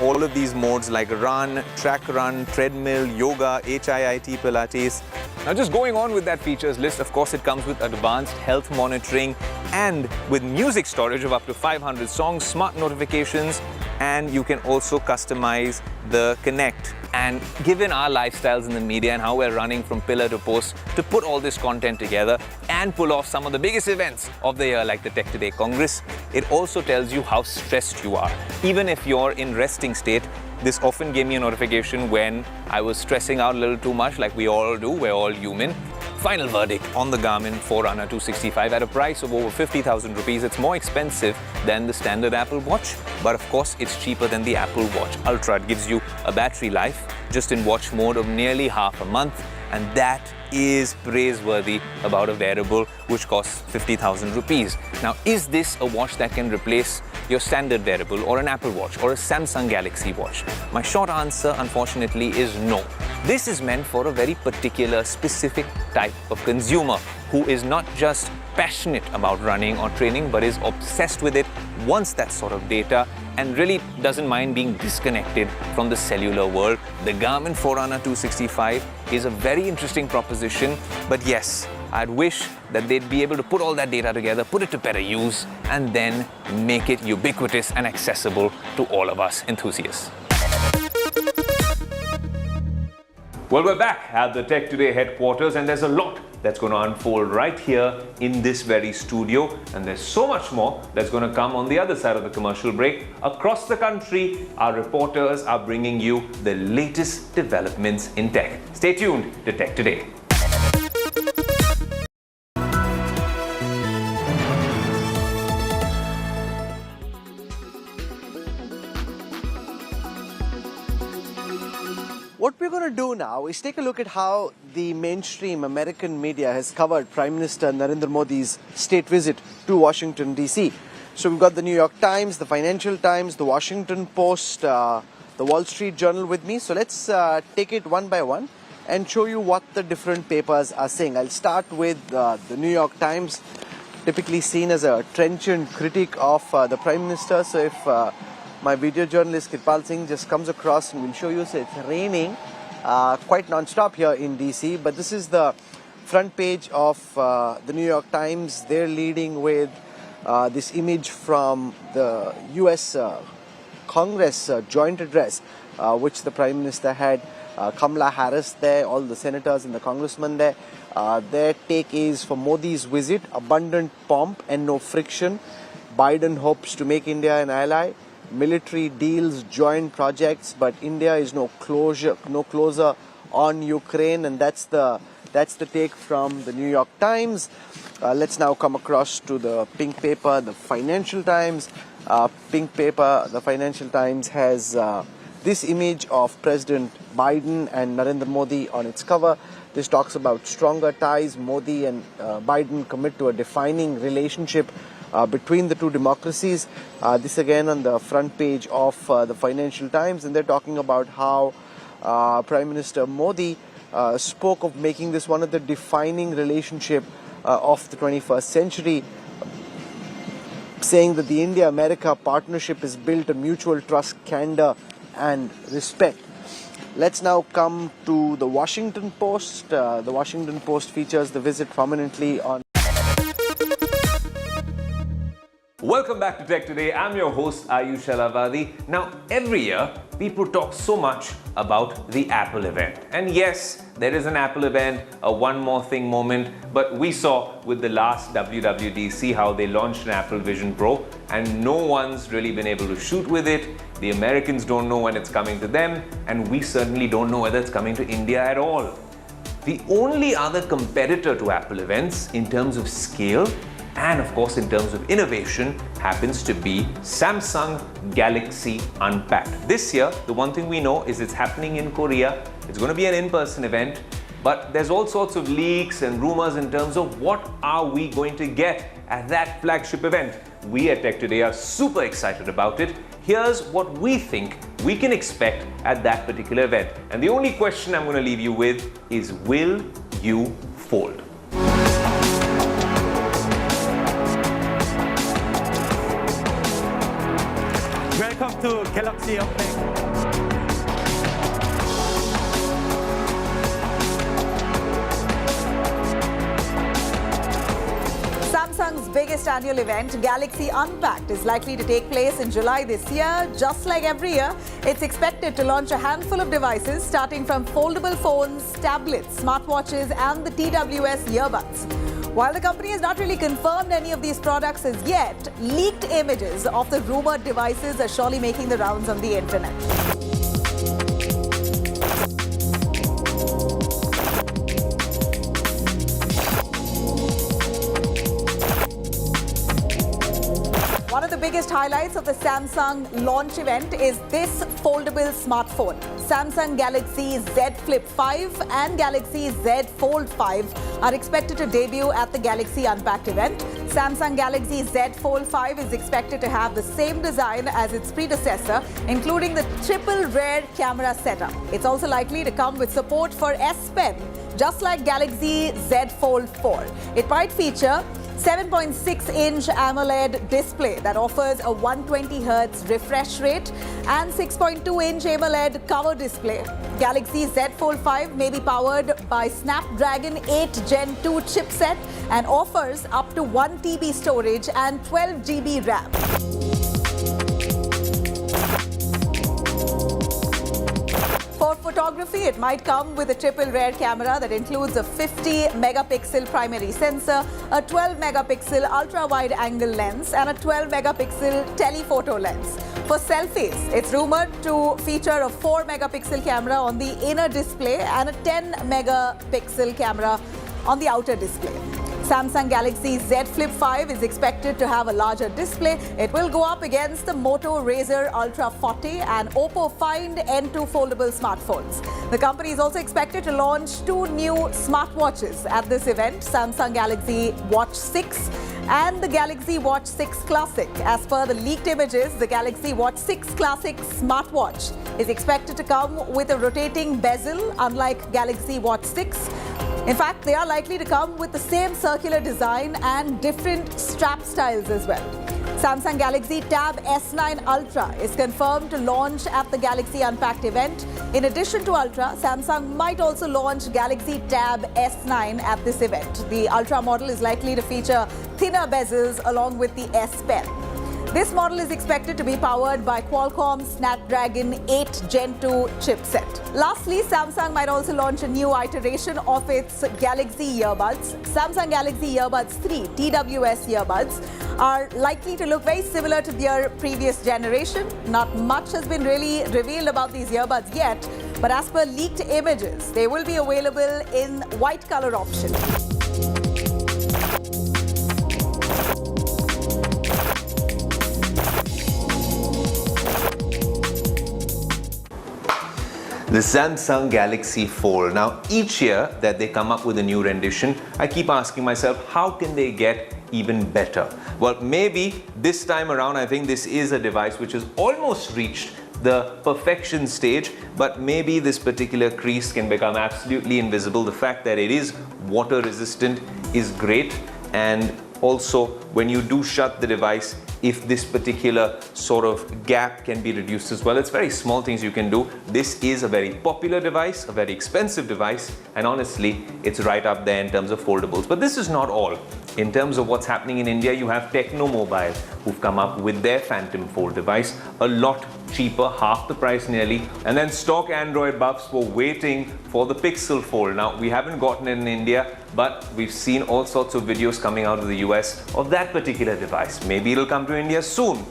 all of these modes like run, track run, treadmill, yoga, HIIT, Pilates. Now just going on with that features list, of course it comes with advanced health monitoring and with music storage of up to 500 songs, smart notifications, and you can also customize the Connect. And given our lifestyles in the media and how we're running from pillar to post to put all this content together and pull off some of the biggest events of the year like the Tech Today Congress, it also tells you how stressed you are. Even if you're in resting state, this often gave me a notification when I was stressing out a little too much, like we all do, we're all human. Final verdict on the Garmin Forerunner 265 at a price of over 50,000 rupees. It's more expensive than the standard Apple Watch, but of course it's cheaper than the Apple Watch Ultra. It gives you a battery life just in watch mode of nearly half a month, and that is praiseworthy about a wearable which costs 50,000 rupees. Now, is this a watch that can replace your standard wearable or an Apple Watch or a Samsung Galaxy Watch? My short answer, unfortunately, is no. This is meant for a very particular, specific type of consumer who is not just passionate about running or training, but is obsessed with it, wants that sort of data, and really doesn't mind being disconnected from the cellular world. The Garmin Forerunner 265 is a very interesting proposition, but yes, I'd wish that they'd be able to put all that data together, put it to better use, and then make it ubiquitous and accessible to all of us enthusiasts. Well, we're back at the Tech Today headquarters, and there's a lot that's going to unfold right here in this very studio, and there's so much more that's going to come on the other side of the commercial break. Across the country, our reporters are bringing you the latest developments in tech. Stay tuned to Tech Today. What we're going to do now is take a look at how the mainstream American media has covered Prime Minister Narendra Modi's state visit to Washington, D.C. So we've got the New York Times, the Financial Times, the Washington Post, the Wall Street Journal with me. So let's take it one by one and show you what the different papers are saying. I'll start with the New York Times, typically seen as a trenchant critic of the Prime Minister. So if my video journalist Kirpal Singh just comes across and will show you, so it's raining, quite non-stop here in DC. But this is the front page of the New York Times. They're leading with this image from the US Congress joint address, which the Prime Minister had. Kamala Harris there, all the senators and the congressmen there. Their take is, for Modi's visit, abundant pomp and no friction. Biden hopes to make India an ally. Military deals, joint projects, but India is no closer on Ukraine, and that's the take from the New York Times. Let's now come across to the pink paper, the Financial Times. Pink paper, the Financial Times has this image of President Biden and Narendra Modi on its cover. This talks about stronger ties. Modi and Biden commit to a defining relationship between the two democracies. This again on the front page of the Financial Times, and they're talking about how Prime Minister Modi spoke of making this one of the defining relationship of the 21st century, saying that the India-America partnership is built on mutual trust, candor and respect. Let's now come to the Washington Post. The Washington Post features the visit prominently on. Welcome back to Tech Today. I'm your host Ayush Alavadi. Now, every year people talk so much about the Apple event. And yes, there is an Apple event, a one more thing moment, but we saw with the last WWDC how they launched an Apple Vision Pro and no one's really been able to shoot with it. The Americans don't know when it's coming to them, and we certainly don't know whether it's coming to India at all. The only other competitor to Apple events in terms of scale and of course in terms of innovation happens to be Samsung Galaxy Unpacked. This year, the one thing we know is it's happening in Korea. It's going to be an in-person event, but there's all sorts of leaks and rumors in terms of what are we going to get at that flagship event. We at Tech Today are super excited about it. Here's what we think we can expect at that particular event. And the only question I'm going to leave you with is, will you fold? Welcome to Galaxy Unpacked. Samsung's biggest annual event, Galaxy Unpacked, is likely to take place in July this year. Just like every year, it's expected to launch a handful of devices starting from foldable phones, tablets, smartwatches and the TWS earbuds. While the company has not really confirmed any of these products as yet, leaked images of the rumored devices are surely making the rounds on the internet. One of the biggest highlights of the Samsung launch event is this foldable smartphone. Samsung Galaxy Z Flip 5 and Galaxy Z Fold 5 are expected to debut at the Galaxy Unpacked event. Samsung Galaxy Z Fold 5 is expected to have the same design as its predecessor, including the triple rear camera setup. It's also likely to come with support for S Pen, just like Galaxy Z Fold 4. It might feature 7.6-inch AMOLED display that offers a 120Hz refresh rate and 6.2-inch AMOLED cover display. Galaxy Z Fold 5 may be powered by Snapdragon 8 Gen 2 chipset and offers up to 1 TB storage and 12 GB RAM. For photography, it might come with a triple rear camera that includes a 50-megapixel primary sensor, a 12-megapixel ultra-wide angle lens, and a 12-megapixel telephoto lens. For selfies, it's rumored to feature a 4-megapixel camera on the inner display and a 10-megapixel camera on the outer display. Samsung Galaxy Z Flip 5 is expected to have a larger display. It will go up against the Moto Razr Ultra 40 and Oppo Find N2 foldable smartphones. The company is also expected to launch 2 new smartwatches at this event, Samsung Galaxy Watch 6 and the Galaxy Watch 6 Classic. As per the leaked images, the Galaxy Watch 6 Classic smartwatch is expected to come with a rotating bezel, unlike Galaxy Watch 6. In fact, they are likely to come with the same circular design and different strap styles as well. Samsung Galaxy Tab S9 Ultra is confirmed to launch at the Galaxy Unpacked event. In addition to Ultra, Samsung might also launch Galaxy Tab S9 at this event. The Ultra model is likely to feature thinner bezels along with the S Pen. This model is expected to be powered by Qualcomm's Snapdragon 8 Gen 2 chipset. Lastly, Samsung might also launch a new iteration of its Galaxy earbuds. Samsung Galaxy Earbuds 3 TWS earbuds are likely to look very similar to their previous generation. Not much has been really revealed about these earbuds yet, but as per leaked images, they will be available in white color option. The Samsung Galaxy Fold. Now, each year that they come up with a new rendition, I keep asking myself, how can they get even better? Well, maybe this time around, I think this is a device which has almost reached the perfection stage, but maybe this particular crease can become absolutely invisible. The fact that it is water resistant is great, and also when you do shut the device, if this particular sort of gap can be reduced as well. It's very small things you can do. This is a very popular device, a very expensive device, and honestly, it's right up there in terms of foldables. But this is not all. In terms of what's happening in India, you have Techno Mobile, who've come up with their Phantom Fold device, a lot cheaper, half the price nearly. And then stock Android buffs were waiting for the Pixel Fold. Now, we haven't gotten it in India, but we've seen all sorts of videos coming out of the US of that particular device. Maybe it'll come to India soon.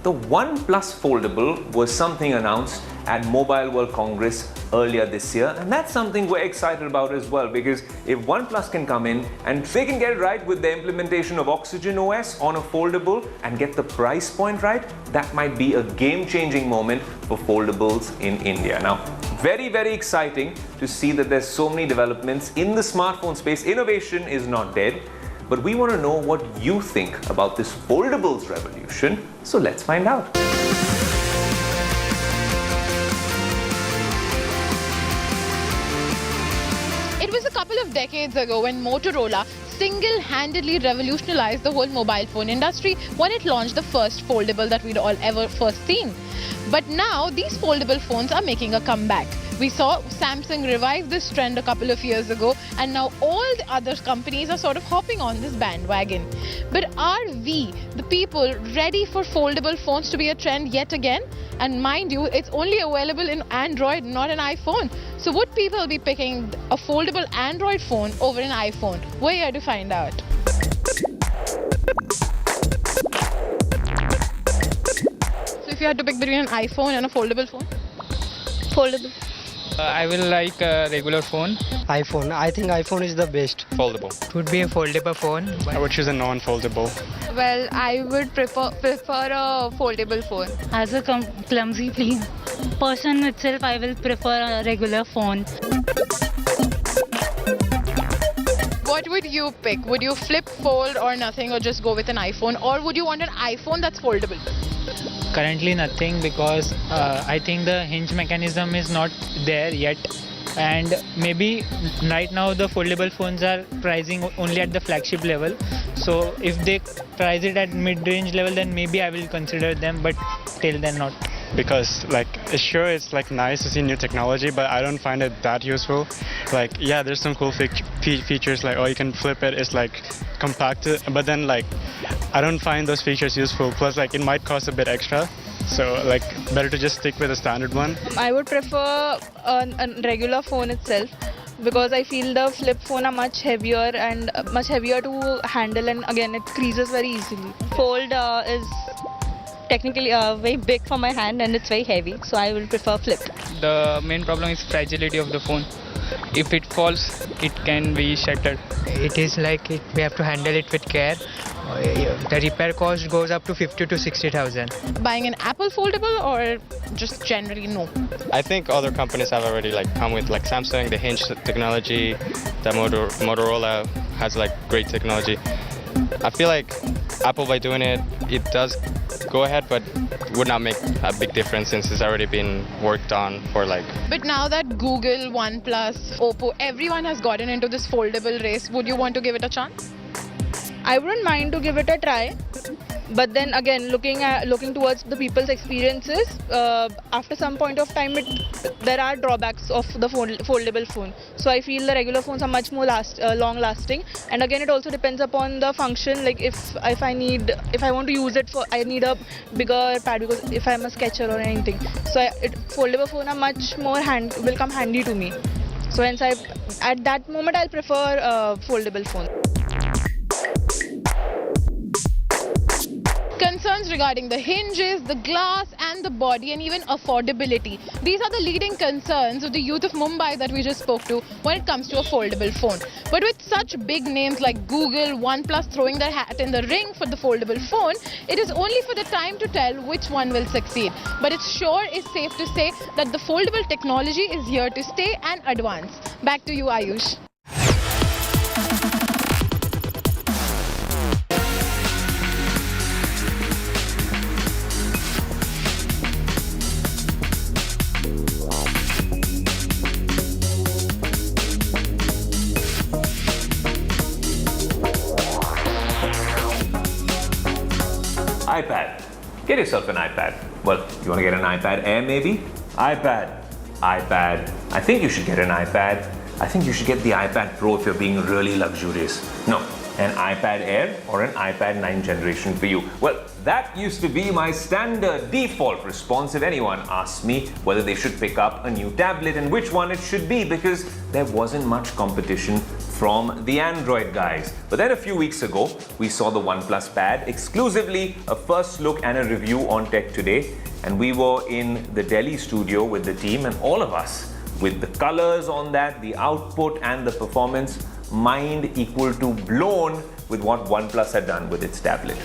The OnePlus Foldable was something announced at Mobile World Congress earlier this year, and that's something we're excited about as well, because if OnePlus can come in and they can get it right with the implementation of Oxygen OS on a foldable and get the price point right, that might be a game-changing moment for foldables in India. Now, very, very exciting to see that there's so many developments in the smartphone space. Innovation is not dead, but we want to know what you think about this foldables revolution, so let's find out. It was a couple of decades ago when Motorola single-handedly revolutionized the whole mobile phone industry when it launched the first foldable that we'd all ever first seen. But now these foldable phones are making a comeback. We saw Samsung revive this trend a couple of years ago, and now all the other companies are sort of hopping on this bandwagon. But are we, the people, ready for foldable phones to be a trend yet again? And mind you, it's only available in Android, not an iPhone. So would people be picking a foldable Android phone over an iPhone? We're here to find out. So if you had to pick between an iPhone and a foldable phone? Foldable. I will like a regular phone. iPhone. I think iPhone is the best. Foldable. It would be a foldable phone. I would choose a non-foldable. Well, I would prefer a foldable phone. As a clumsy person itself, I will prefer a regular phone. What would you pick? Would you flip, fold or nothing, or just go with an iPhone? Or would you want an iPhone that's foldable? Currently nothing, because I think the hinge mechanism is not there yet. And maybe right now the foldable phones are pricing only at the flagship level. So if they price it at mid-range level, then maybe I will consider them, but till then not. Because sure, it's nice to see new technology, but I don't find it that useful. Yeah, there's some cool features like, oh, you can flip it, it's compact, but then I don't find those features useful. Plus it might cost a bit extra. So better to just stick with a standard one. I would prefer a regular phone itself, because I feel the flip phone are much heavier to handle, and again it creases very easily. Fold is technically very big for my hand and it's very heavy, so I will prefer flip. The main problem is fragility of the phone. If it falls, it can be shattered. It is we have to handle it with care. The repair cost goes up to 50 to 60,000. Buying an Apple foldable or just generally no? I think other companies have already come with Samsung, the hinge technology, the Motorola has great technology. I feel Apple, by doing it, it does go ahead, but would not make a big difference since it's already been worked on for But now that Google, OnePlus, Oppo, everyone has gotten into this foldable race, would you want to give it a chance? I wouldn't mind to give it a try, but then again, looking towards the people's experiences, after some point of time, there are drawbacks of the foldable phone. So I feel the regular phones are much more long lasting. And again, it also depends upon the function. Like if I want to use it for, I need a bigger pad, because if I'm a sketcher or anything, so foldable phone are much more will come handy to me. So hence at that moment I'll prefer foldable phone. Concerns regarding the hinges, the glass and the body, and even affordability. These are the leading concerns of the youth of Mumbai that we just spoke to when it comes to a foldable phone. But with such big names like Google, OnePlus throwing their hat in the ring for the foldable phone, it is only for the time to tell which one will succeed. But it sure is safe to say that the foldable technology is here to stay and advance. Back to you, Ayush. iPad. Get yourself an iPad. Well, you want to get an iPad Air maybe? iPad. I think you should get an iPad. I think you should get the iPad Pro if you're being really luxurious. No, an iPad Air or an iPad 9th generation for you. Well, that used to be my standard default response if anyone asked me whether they should pick up a new tablet and which one it should be, because there wasn't much competition from the Android guys. But then a few weeks ago, we saw the OnePlus Pad, exclusively a first look and a review on Tech Today. And we were in the Delhi studio with the team, and all of us, with the colors on that, the output and the performance, mind equal to blown with what OnePlus had done with its tablet.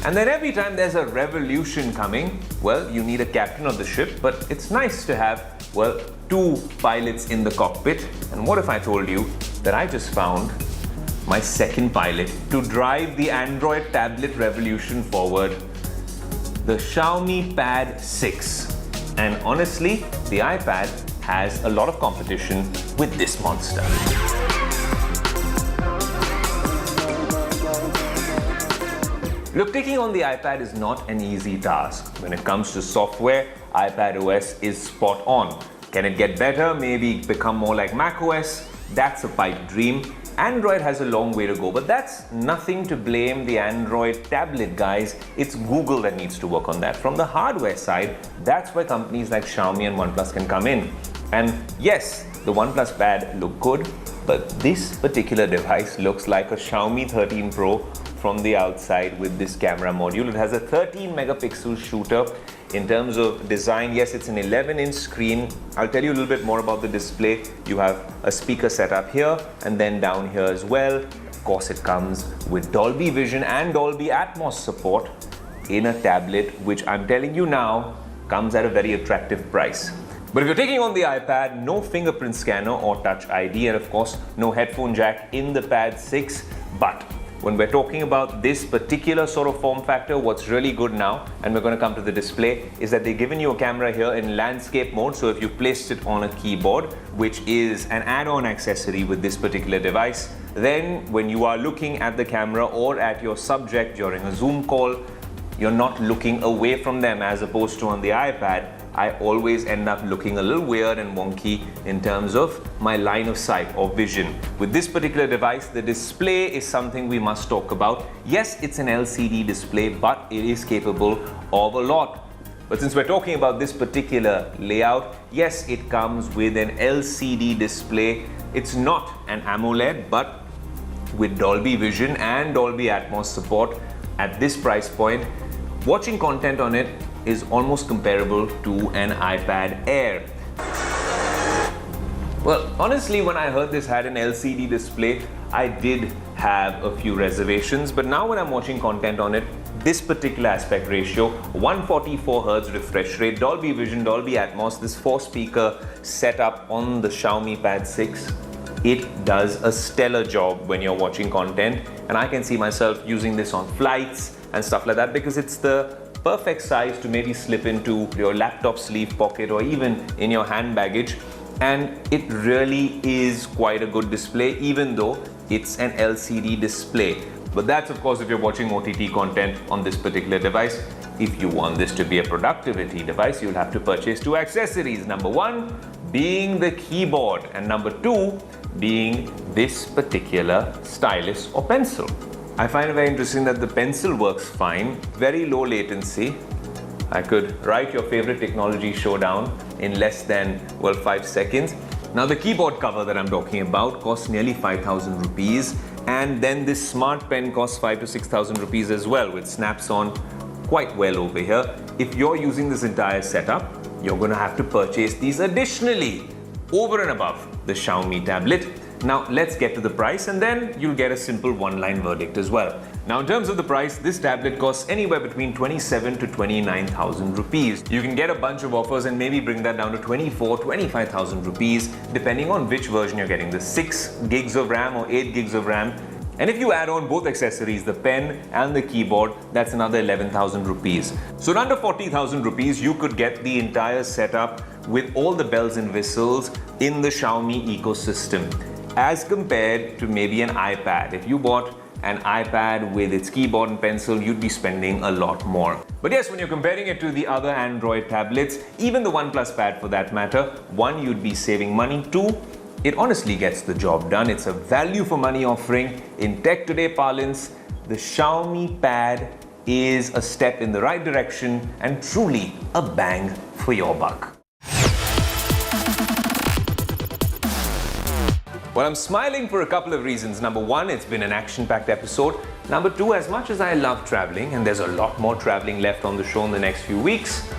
And then every time there's a revolution coming, well, you need a captain of the ship, but it's nice to have, well, two pilots in the cockpit. And what if I told you that I just found my second pilot to drive the Android tablet revolution forward, the Xiaomi Pad 6. And honestly, the iPad has a lot of competition with this monster. Look, taking on the iPad is not an easy task. When it comes to software, iPadOS is spot on. Can it get better? Maybe become more like macOS? That's a pipe dream. Android has a long way to go, but that's nothing to blame the Android tablet guys. It's Google that needs to work on that. From the hardware side, that's where companies like Xiaomi and OnePlus can come in. And yes, the OnePlus Pad look good, but this particular device looks like a Xiaomi 13 Pro from the outside with this camera module. It has a 13 megapixel shooter. In terms of design, yes, it's an 11-inch screen. I'll tell you a little bit more about the display. You have a speaker setup here and then down here as well. Of course, it comes with Dolby Vision and Dolby Atmos support in a tablet, which I'm telling you now comes at a very attractive price. But if you're taking on the iPad, no fingerprint scanner or Touch ID, and of course, no headphone jack in the Pad 6. But when we're talking about this particular sort of form factor, what's really good now, and we're going to come to the display, is that they've given you a camera here in landscape mode. So if you placed it on a keyboard, which is an add-on accessory with this particular device, then when you are looking at the camera or at your subject during a Zoom call, you're not looking away from them, as opposed to on the iPad, I always end up looking a little weird and wonky in terms of my line of sight or vision. With this particular device, the display is something we must talk about. Yes, it's an LCD display, but it is capable of a lot. But since we're talking about this particular layout, yes, it comes with an LCD display. It's not an AMOLED, but with Dolby Vision and Dolby Atmos support at this price point, watching content on it is almost comparable to an iPad Air. Well, honestly, when I heard this had an LCD display, I did have a few reservations, but now when I'm watching content on it, this particular aspect ratio, 144 Hz refresh rate, Dolby Vision, Dolby Atmos, this 4-speaker setup on the Xiaomi Pad 6, it does a stellar job when you're watching content. And I can see myself using this on flights and stuff like that, because it's the perfect size to maybe slip into your laptop sleeve pocket or even in your hand baggage. And it really is quite a good display, even though it's an LCD display. But that's of course if you're watching OTT content on this particular device. If you want this to be a productivity device, you'll have to purchase two accessories. Number one being the keyboard, and number two being this particular stylus or pencil. I find it very interesting that the pencil works fine, very low latency. I could write your favorite technology showdown in less than, well, 5 seconds. Now the keyboard cover that I'm talking about costs nearly 5,000 rupees, and then this smart pen costs 5,000 to 6,000 rupees as well, which snaps on quite well over here. If you're using this entire setup, you're going to have to purchase these additionally over and above the Xiaomi tablet. Now let's get to the price, and then you'll get a simple one-line verdict as well. Now in terms of the price, this tablet costs anywhere between 27 to 29,000 rupees. You can get a bunch of offers and maybe bring that down to 25,000 rupees depending on which version you're getting, the 6 gigs of RAM or 8 gigs of RAM. And if you add on both accessories, the pen and the keyboard, that's another 11,000 rupees. So at under 40,000 rupees, you could get the entire setup with all the bells and whistles in the Xiaomi ecosystem, as compared to maybe an iPad. If you bought an iPad with its keyboard and pencil, you'd be spending a lot more. But yes, when you're comparing it to the other Android tablets, even the OnePlus Pad for that matter, one, you'd be saving money, two, it honestly gets the job done. It's a value for money offering. In Tech Today parlance, the Xiaomi Pad is a step in the right direction and truly a bang for your buck. Well, I'm smiling for a couple of reasons. Number one, it's been an action-packed episode. Number two, as much as I love traveling, and there's a lot more traveling left on the show in the next few weeks,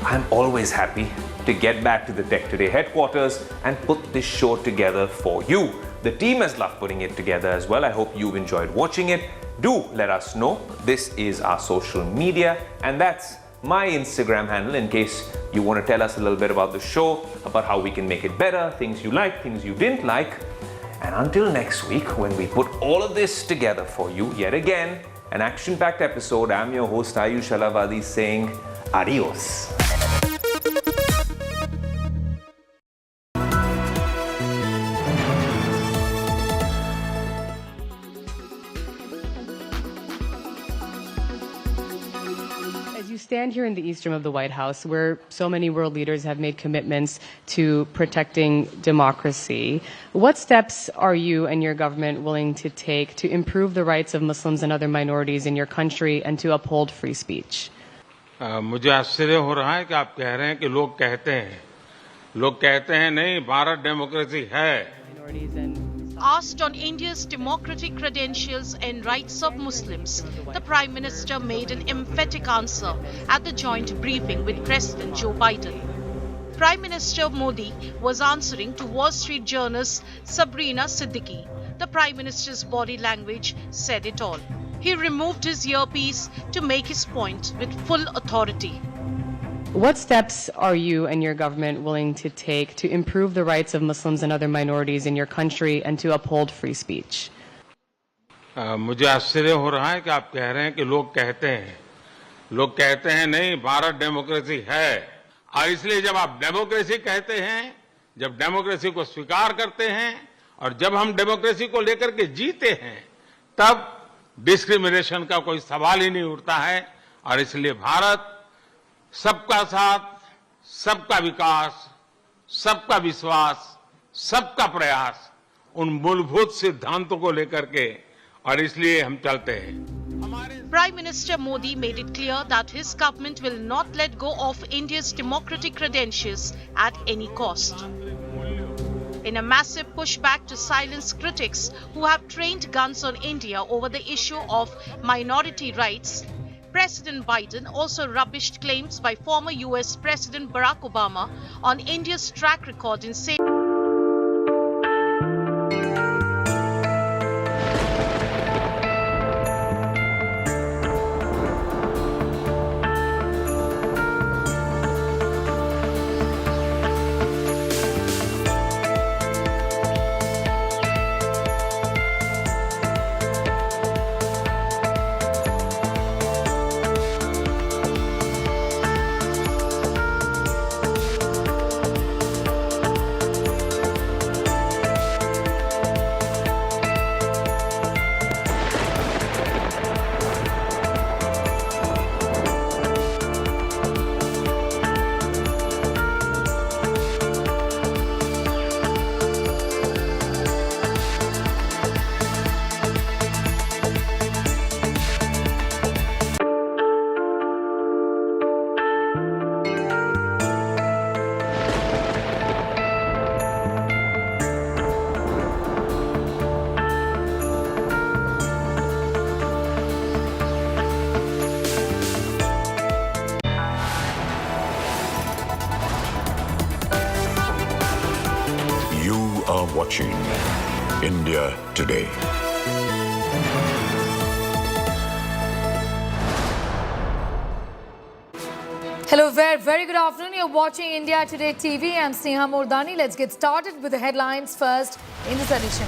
I'm always happy to get back to the Tech Today headquarters and put this show together for you. The team has loved putting it together as well. I hope you've enjoyed watching it. Do let us know. This is our social media, and that's my Instagram handle in case you want to tell us a little bit about the show, about how we can make it better, things you like, things you didn't like. And until next week, when we put all of this together for you, yet again, an action-packed episode, I'm your host Ayush Alavadi saying adios. Stand here in the east room of the White House, where so many world leaders have made commitments to protecting democracy. What steps are you and your government willing to take to improve the rights of Muslims and other minorities in your country and to uphold free speech? मुझे आश्चर्य हो रहा है कि आप कह रहे हैं कि लोग कहते हैं नहीं, भारत डेमोक्रेसी है. Asked on India's democratic credentials and rights of Muslims, the Prime Minister made an emphatic answer at the joint briefing with President Joe Biden. Prime Minister Modi was answering to Wall Street journalist Sabrina Siddiqui. The Prime Minister's body language said it all. He removed his earpiece to make his point with full authority. What steps are you and your government willing to take to improve the rights of Muslims and other minorities in your country and to uphold free speech? मुझे आश्चर्य हो रहा है कि आप कह रहे हैं कि लोग कहते हैं नहीं, भारत डेमोक्रेसी है. और इसलिए जब आप डेमोक्रेसी कहते हैं, जब डेमोक्रेसी को स्वीकार करते हैं और जब हम डेमोक्रेसी को लेकर के जीते हैं, तब डिस्क्रिमिनेशन का कोई सवाल ही नहीं उठता है. और इसलिए भारत सबका साथ, सबका विकास, सबका विश्वास, सबका प्रयास, उन मूलभूत सिद्धांतों को लेकर के, और इसलिए हम चलते हैं. Prime Minister Modi made it clear that his government will not let go of India's democratic credentials at any cost. In a massive pushback to silence critics who have trained guns on India over the issue of minority rights, President Biden also rubbished claims by former US President Barack Obama on India's track record in safety. are watching India Today. Hello, very good afternoon. You're watching India Today TV. I'm Sneha Mordani. Let's get started with the headlines first in this edition.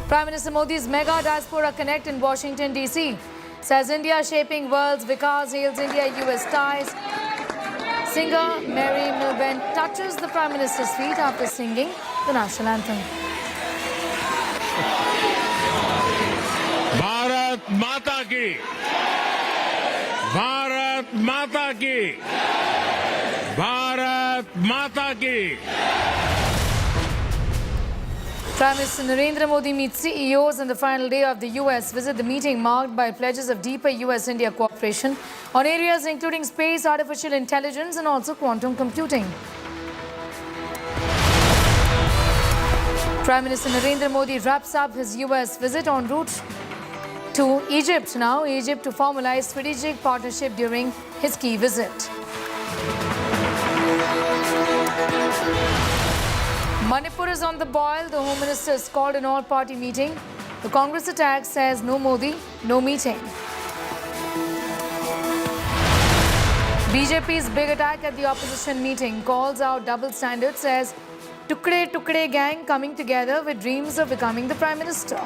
Prime Minister Modi's mega diaspora connect in Washington, D.C. says India shaping world's Vikas, hails India-US ties. Singer Mary Milben touches the Prime Minister's feet after singing the national anthem. Bharat माता की, भारत माता की, भारत माता की. Prime Minister Narendra Modi meets CEOs on the final day of the US visit. The meeting marked by pledges of deeper US-India cooperation on areas including space, artificial intelligence and also quantum computing. Prime Minister Narendra Modi wraps up his US visit en route to Egypt now. Egypt to formalize strategic partnership during his key visit. Manipur is on the boil. The Home Minister has called an all-party meeting. The Congress attack says no Modi, no meeting. BJP's big attack at the opposition meeting calls out double standards, says Tukde Tukde gang coming together with dreams of becoming the Prime Minister.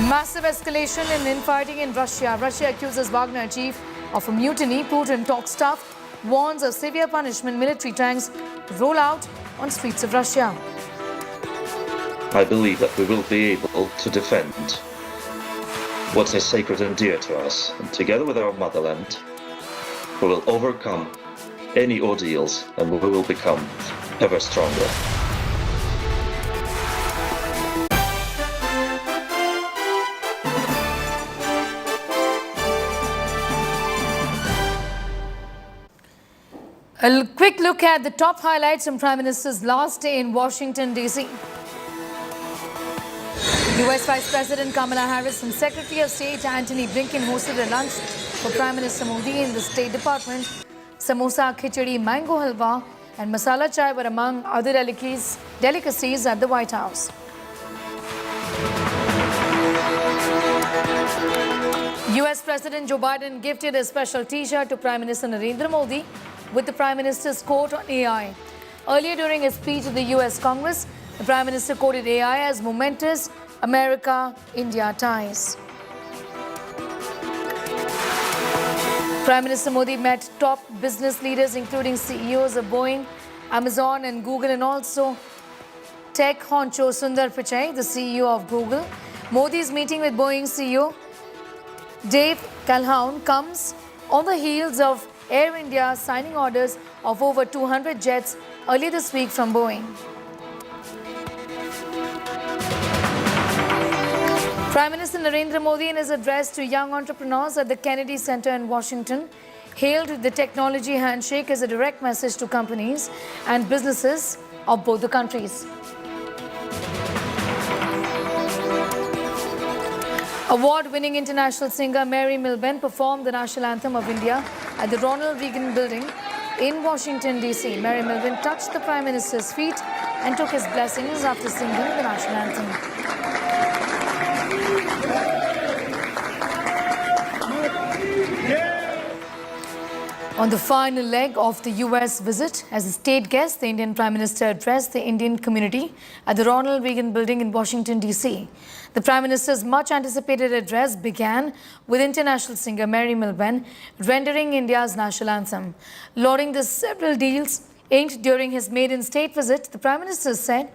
Massive escalation in infighting in Russia. Russia accuses Wagner chief of a mutiny. Putin talks tough, warns of severe punishment. Military tanks roll out on streets of Russia. I believe that we will be able to defend what is sacred and dear to us. And together with our motherland, we will overcome any ordeals and we will become ever stronger. A quick look at the top highlights from Prime Minister's last day in Washington, D.C. U.S. Vice President Kamala Harris and Secretary of State Antony Blinken hosted a lunch for Prime Minister Modi in the State Department. Samosa, khichdi, mango halwa and masala chai were among other delicacies at the White House. U.S. President Joe Biden gifted a special T-shirt to Prime Minister Narendra Modi with the Prime Minister's quote on AI. Earlier during his speech to the US Congress, the Prime Minister quoted AI as momentous America-India ties. Prime Minister Modi met top business leaders including CEOs of Boeing, Amazon and Google and also tech honcho Sundar Pichai, the CEO of Google. Modi's meeting with Boeing CEO Dave Calhoun comes on the heels of Air India signing orders of over 200 jets earlier this week from Boeing. Prime Minister Narendra Modi in his address to young entrepreneurs at the Kennedy Center in Washington hailed the technology handshake as a direct message to companies and businesses of both the countries. Award-winning international singer Mary Milben performed the national anthem of India at the Ronald Reagan Building in Washington, D.C. Mary Milben touched the Prime Minister's feet and took his blessings after singing the national anthem. On the final leg of the US visit, as a state guest, the Indian Prime Minister addressed the Indian community at the Ronald Reagan Building in Washington, D.C. The Prime Minister's much-anticipated address began with international singer Mary Milben rendering India's national anthem. Lauding the several deals inked during his maiden state visit, the Prime Minister said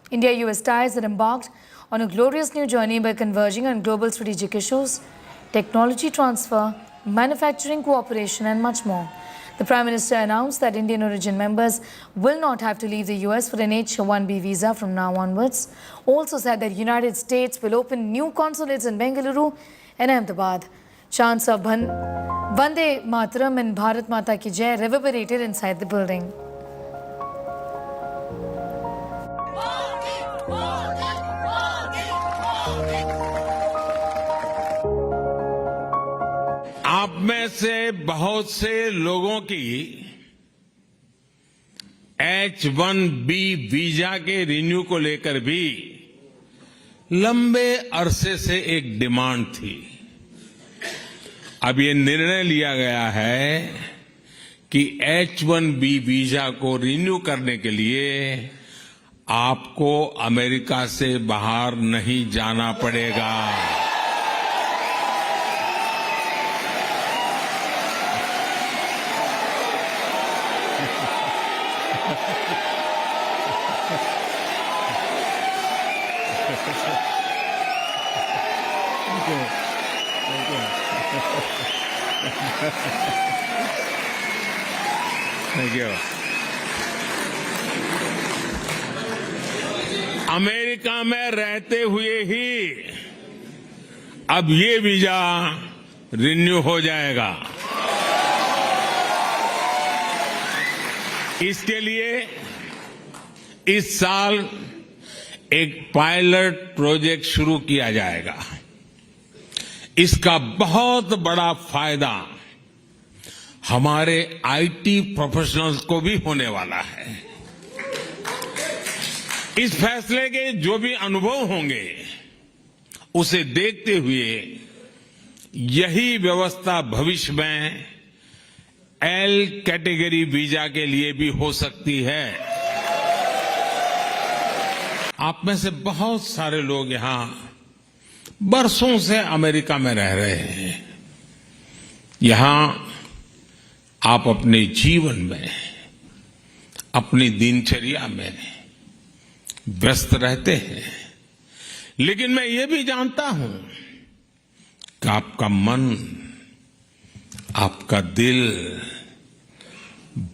India-US ties had embarked on a glorious new journey by converging on global strategic issues, technology transfer, manufacturing cooperation and much more. The Prime Minister announced that Indian origin members will not have to leave the US for an H-1B visa from now onwards. Also said that United States will open new consulates in Bengaluru and Ahmedabad. Chants of Vande Mataram and Bharat Mata Ki Jai reverberated inside the building. आप में से बहुत से लोगों की H1B visa के renew को लेकर भी लंबे अरसे से एक डिमांड थी। अब ये निर्णय लिया गया है कि H1B वीजा को रिन्यू करने के लिए आपको अमेरिका से बाहर नहीं जाना पड़ेगा। Thank you. अमेरिका में रहते हुए ही अब ये वीजा रिन्यू हो जाएगा। इसके लिए इस साल एक पायलट प्रोजेक्ट शुरू किया जाएगा। इसका बहुत बड़ा फायदा हमारे आईटी प्रोफेशनल्स को भी होने वाला है। इस फैसले के जो भी अनुभव होंगे उसे देखते हुए यही व्यवस्था भविष्य में एल कैटेगरी वीजा के लिए भी हो सकती है। आप में से बहुत सारे लोग यहां बरसों से अमेरिका में रह रहे हैं। यहां आप अपने जीवन में, अपनी दिनचर्या में व्यस्त रहते हैं, लेकिन मैं ये भी जानता हूं कि आपका मन, आपका दिल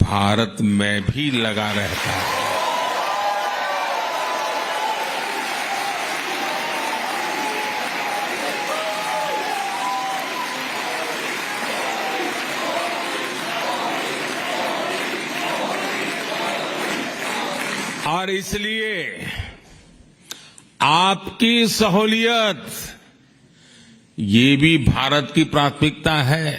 भारत में भी लगा रहता है। और इसलिए आपकी सहूलियत ये भी भारत की प्राथमिकता है।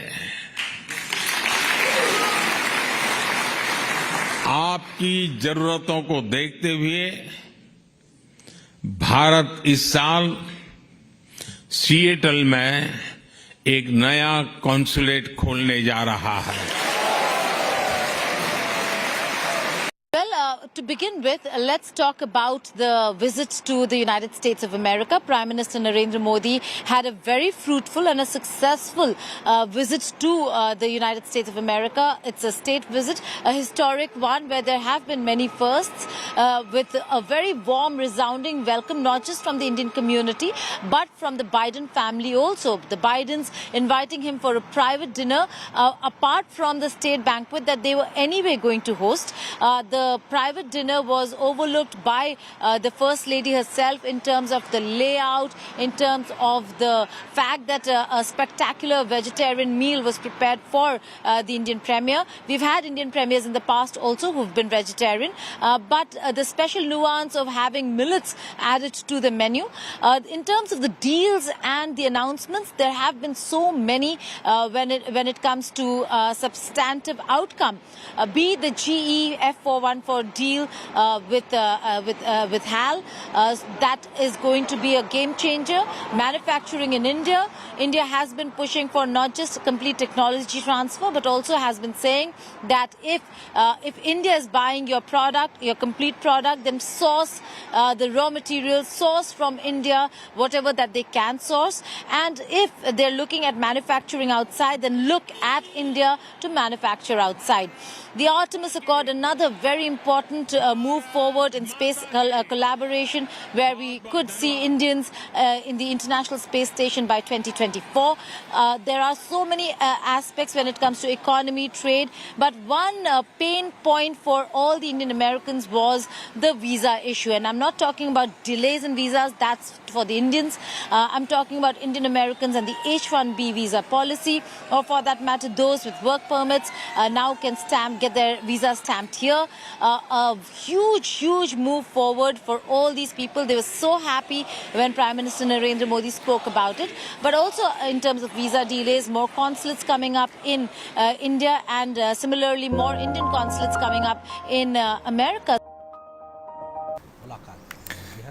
आपकी जरूरतों को देखते हुए भारत इस साल सिएटल में एक नया कॉन्सुलेट खोलने जा रहा है। To begin with, let's talk about the visit to the United States of America. Prime Minister Narendra Modi had a very fruitful and a successful visit to the United States of America. It's a state visit, a historic one where there have been many firsts, with a very warm, resounding welcome, not just from the Indian community, but from the Biden family also. The Bidens inviting him for a private dinner, apart from the state banquet that they were anyway going to host. The private dinner was overlooked by the First Lady herself in terms of the layout, in terms of the fact that a spectacular vegetarian meal was prepared for the Indian Premier. We've had Indian Premiers in the past also who've been vegetarian, but the special nuance of having millets added to the menu. In terms of the deals and the announcements, there have been so many when it comes to substantive outcome. Be the GE F414 deal with HAL, that is going to be a game changer. Manufacturing in India. India has been pushing for not just complete technology transfer, but also has been saying that if India is buying your product, your complete product, then source the raw materials, source from India whatever that they can source. And if they're looking at manufacturing outside, then look at India to manufacture outside. The Artemis Accord, another very important move forward in space collaboration, where we could see Indians in the International Space Station by 2024. There are so many aspects when it comes to economy, trade, but one pain point for all the Indian Americans was the visa issue. And I'm not talking about delays in visas, that's for the Indians. I'm talking about Indian Americans and the H1B visa policy, or for that matter, those with work permits now can get their visa stamped here. a huge move forward for all these people. They were so happy when Prime Minister Narendra Modi spoke about it. But also in terms of visa delays, more consulates coming up in India, and similarly more Indian consulates coming up in America.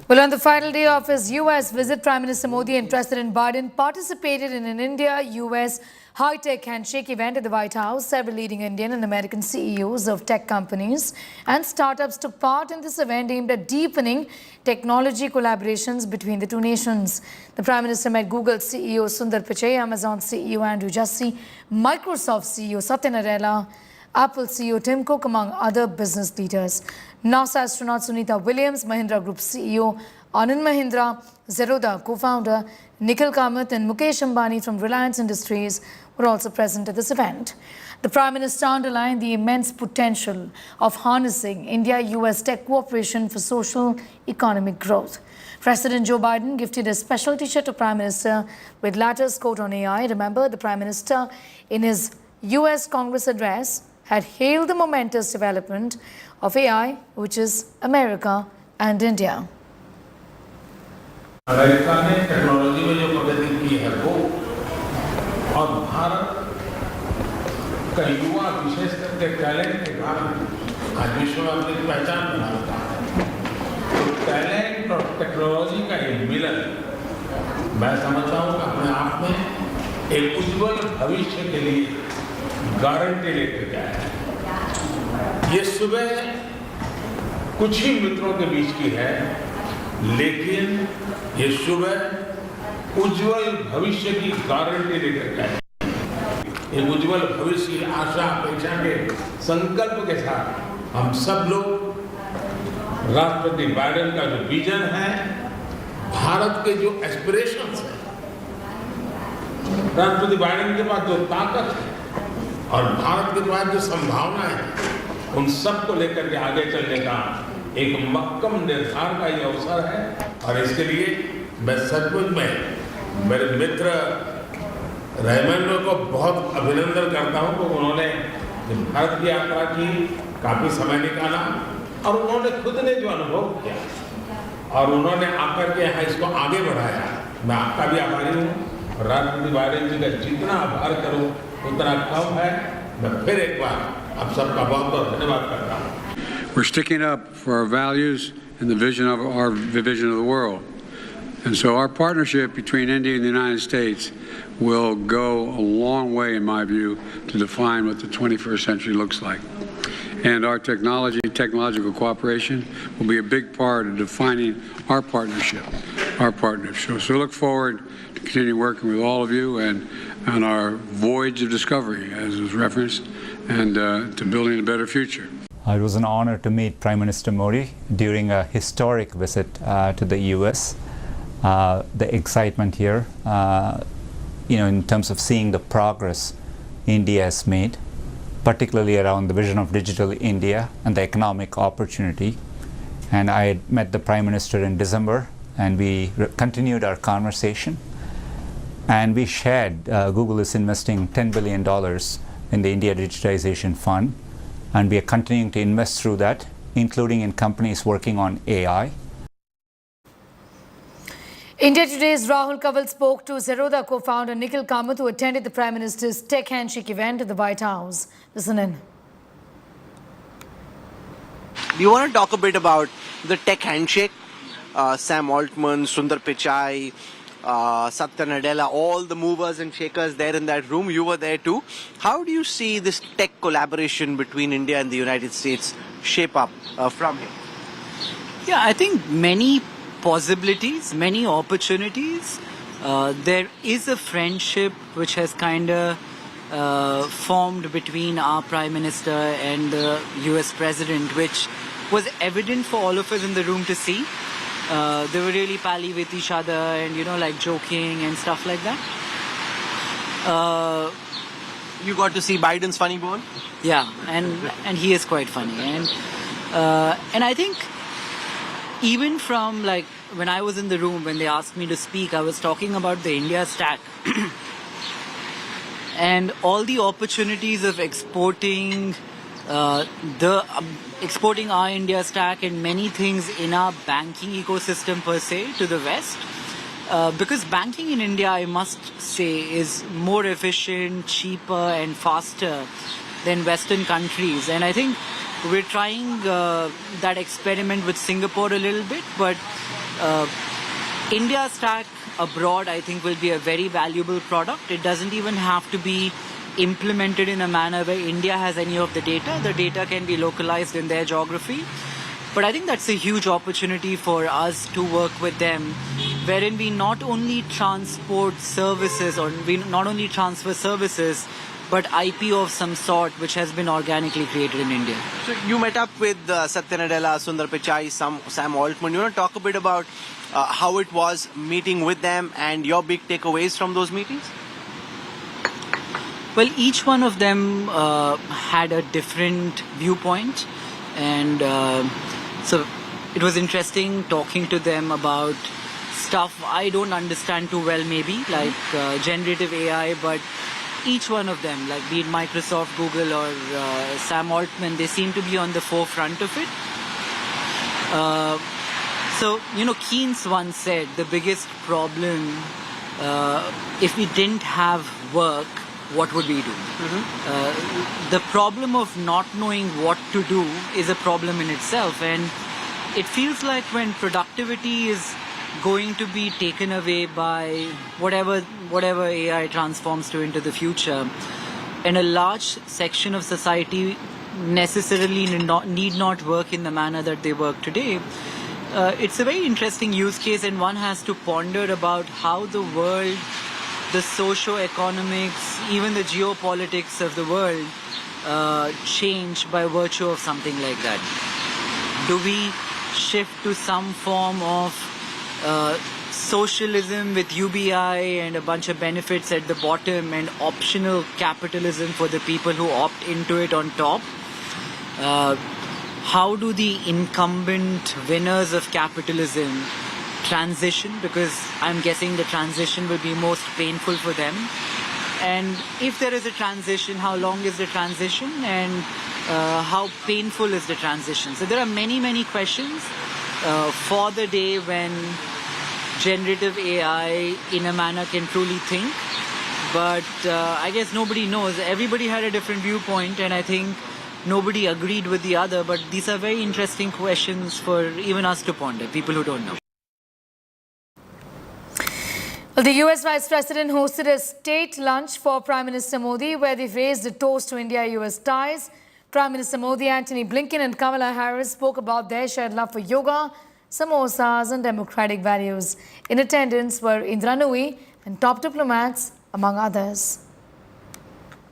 Well, on the final day of his U.S. visit, Prime Minister Modi and President Biden participated in an India-U.S. high-tech handshake event at the White House. Several leading Indian and American CEOs of tech companies and startups took part in this event aimed at deepening technology collaborations between the two nations. The Prime Minister met Google CEO Sundar Pichai, Amazon CEO Andrew Jassy, Microsoft CEO Satya Nadella, Apple CEO Tim Cook, among other business leaders. NASA astronaut Sunita Williams, Mahindra Group CEO Anand Mahindra, Zerodha co-founder Nikhil Kamath and Mukesh Ambani from Reliance Industries were also present at this event. The Prime Minister underlined the immense potential of harnessing India-US tech cooperation for social economic growth. President Joe Biden gifted a special t-shirt to Prime Minister with latter's quote on AI. Remember, the Prime Minister in his US Congress address had hailed the momentous development of AI, which is America and India. America ने technology में जो प्रगति की है वो, और भारत का युवा विशेष करके टैलेंट के कारण आज विश्व में अपनी पहचान बना रहा है। तो टैलेंट और टेक्नोलॉजी का ये मिलन मैं समझता हूँ अपने आप में एक उज्जवल भविष्य के लिए गारंटी लेकर गया है। ये सुबह कुछ ही मित्रों के बीच की है, लेकिन ये सुबह उज्जवल भविष्य की गारंटी लेकर गए। एक उज्जवल भविष्य की आशा अपेक्षा के संकल्प के साथ हम सब लोग राष्ट्रपति बाइडेन का जो विजन है, भारत के जो एस्पिरेशंस है, राष्ट्रपति बाइडेन के पास जो ताकत है और भारत के पास जो संभावनाएं हैं, उन सबको लेकर के आगे चलने का एक मक्कम निर्धार का ये अवसर है। और इसके लिए मैं सचमुच में मेरे मित्र रहमान को बहुत अभिनंदन करता हूं, क्योंकि उन्होंने भारत की यात्रा की, काफी समय निकाला और उन्होंने खुद ने जो अनुभव किया और उन्होंने आकर के यहाँ इसको आगे बढ़ाया। मैं आपका भी आभारी हूँ। राष्ट्रपति बाइडेन जी का जितना आभार करूँ उतना कम है। मैं फिर एक बार आप सबका बहुत बहुत धन्यवाद करता हूँ। We're sticking up for our values and the vision of the world. And so our partnership between India and the United States will go a long way, in my view, to define what the 21st century looks like. And our technological cooperation will be a big part of defining our partnership. So look forward to continue working with all of you and on our voyage of discovery, as was referenced, and to building a better future. It was an honor to meet Prime Minister Modi during a historic visit to the US. The excitement here, in terms of seeing the progress India has made, particularly around the vision of digital India and the economic opportunity. And I had met the Prime Minister in December, and we continued our conversation. And we shared Google is investing $10 billion in the India Digitization Fund. And we are continuing to invest through that, including in companies working on AI. India Today's Rahul Kanwal spoke to Zerodha co-founder Nikhil Kamath, who attended the Prime Minister's Tech Handshake event at the White House. Listen in. Do you want to talk a bit about the Tech Handshake? Sam Altman, Sundar Pichai, Satya Nadella, all the movers and shakers there in that room. You were there too. How do you see this tech collaboration between India and the United States shape up from here? Yeah, I think many possibilities, many opportunities. There is a friendship which has kind of formed between our Prime Minister and the US President, which was evident for all of us in the room to see. They were really pally with each other and, like joking and stuff like that. You got to see Biden's funny bone? Yeah, and he is quite funny. And I think even from like when I was in the room, when they asked me to speak, I was talking about the India stack and all the opportunities of exporting exporting our India stack and many things in our banking ecosystem per se to the West. Because banking in India, I must say, is more efficient, cheaper and faster than Western countries. And I think we're trying that experiment with Singapore a little bit, but India stack abroad, I think, will be a very valuable product. It doesn't even have to be implemented in a manner where India has any of the data. The data can be localized in their geography. But I think that's a huge opportunity for us to work with them, wherein we not only transport services or we not only transfer services, but IP of some sort which has been organically created in India. So you met up with Satya Nadella, Sundar Pichai, Sam Altman. You want to talk a bit about how it was meeting with them and your big takeaways from those meetings? Well, each one of them had a different viewpoint, and so it was interesting talking to them about stuff I don't understand too well, maybe, like generative AI, but each one of them, like be it Microsoft, Google or Sam Altman, they seem to be on the forefront of it. So, Keynes once said the biggest problem, if we didn't have work, what would we do? The problem of not knowing what to do is a problem in itself, and it feels like when productivity is going to be taken away by whatever AI transforms to into the future, and a large section of society necessarily need not work in the manner that they work today. It's a very interesting use case, and one has to ponder about how the world, the socio-economics, even the geopolitics of the world change by virtue of something like that. Do we shift to some form of socialism with UBI and a bunch of benefits at the bottom and optional capitalism for the people who opt into it on top? How do the incumbent winners of capitalism transition? Because I'm guessing the transition will be most painful for them. And if there is a transition, how long is the transition, and how painful is the transition? So there are many, many questions for the day when generative AI in a manner can truly think. But I guess nobody knows. Everybody had a different viewpoint, and I think nobody agreed with the other. But these are very interesting questions for even us to ponder, people who don't know. Well, the US Vice President hosted a state lunch for Prime Minister Modi, where they raised a toast to India-US ties. Prime Minister Modi, Antony Blinken and Kamala Harris spoke about their shared love for yoga, samosas and democratic values. In attendance were Indra Nooyi and top diplomats, among others.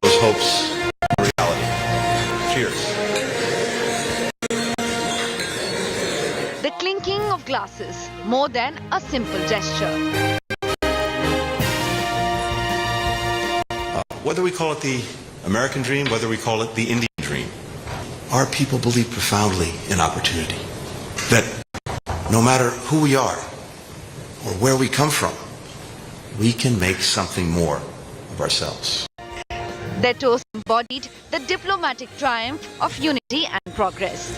Those hopes are reality. Cheers. The clinking of glasses, more than a simple gesture. Whether we call it the American dream, whether we call it the Indian dream, our people believe profoundly in opportunity. That no matter who we are or where we come from, we can make something more of ourselves. Their toast embodied the diplomatic triumph of unity and progress.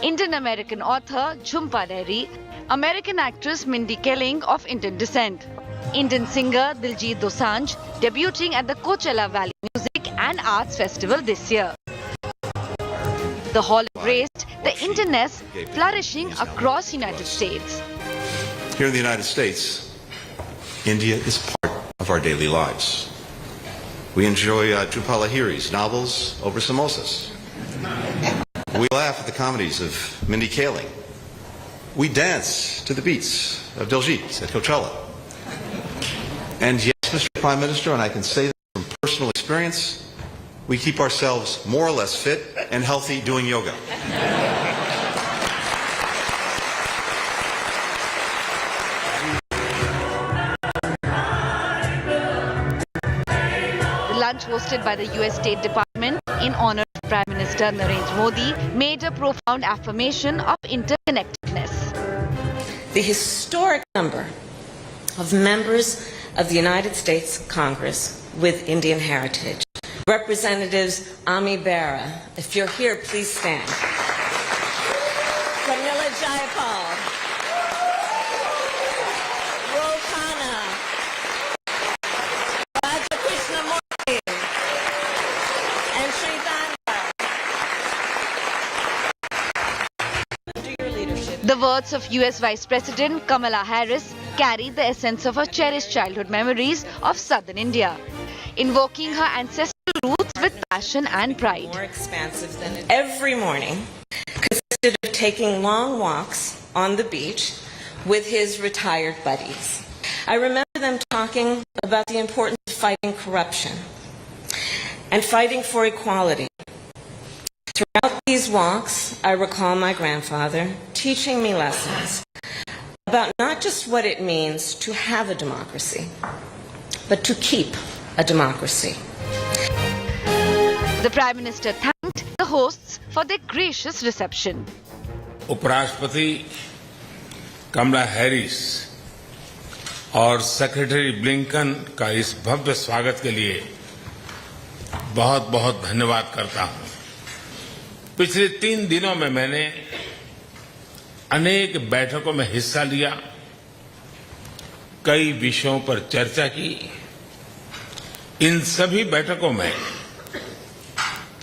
Indian-American author Jhumpa Lahiri, American actress Mindy Kaling of Indian descent, Indian singer Diljit Dosanjh debuting at the Coachella Valley Music and Arts Festival this year. The hall embraced the Indianness flourishing across United States. Here in the United States, India is part of our daily lives. We enjoy Jhumpa Lahiri's novels over samosas. We laugh at the comedies of Mindy Kaling. We dance to the beats of Diljit at Coachella. And yes, Mr. Prime Minister, and I can say that from personal experience, we keep ourselves more or less fit and healthy doing yoga. The lunch hosted by the US State Department in honor of Prime Minister Narendra Modi made a profound affirmation of interconnectedness. The historic number of members of the United States Congress with Indian heritage Representatives Ami Bera, if you're here, please stand. Pramila Jayapal, Rokana, Raja Krishnamurti, and Sri The words of US Vice President Kamala Harris carry the essence of her cherished childhood memories of southern India, invoking her ancestral roots with passion and pride. More expansive than every morning consisted of taking long walks on the beach with his retired buddies. I remember them talking about the importance of fighting corruption and fighting for equality. Throughout these walks, I recall my grandfather teaching me lessons about not just what it means to have a democracy, but to keep a democracy. The Prime Minister thanked the hosts for their gracious reception. उपराष्ट्रपति कमला Harris और secretary Blinken का इस भव्य स्वागत के लिए बहुत बहुत धन्यवाद करता हूं। पिछले 3 दिनों में मैंने अनेक बैठकों में हिस्सा लिया, कई विषयों पर चर्चा की। इन सभी बैठकों में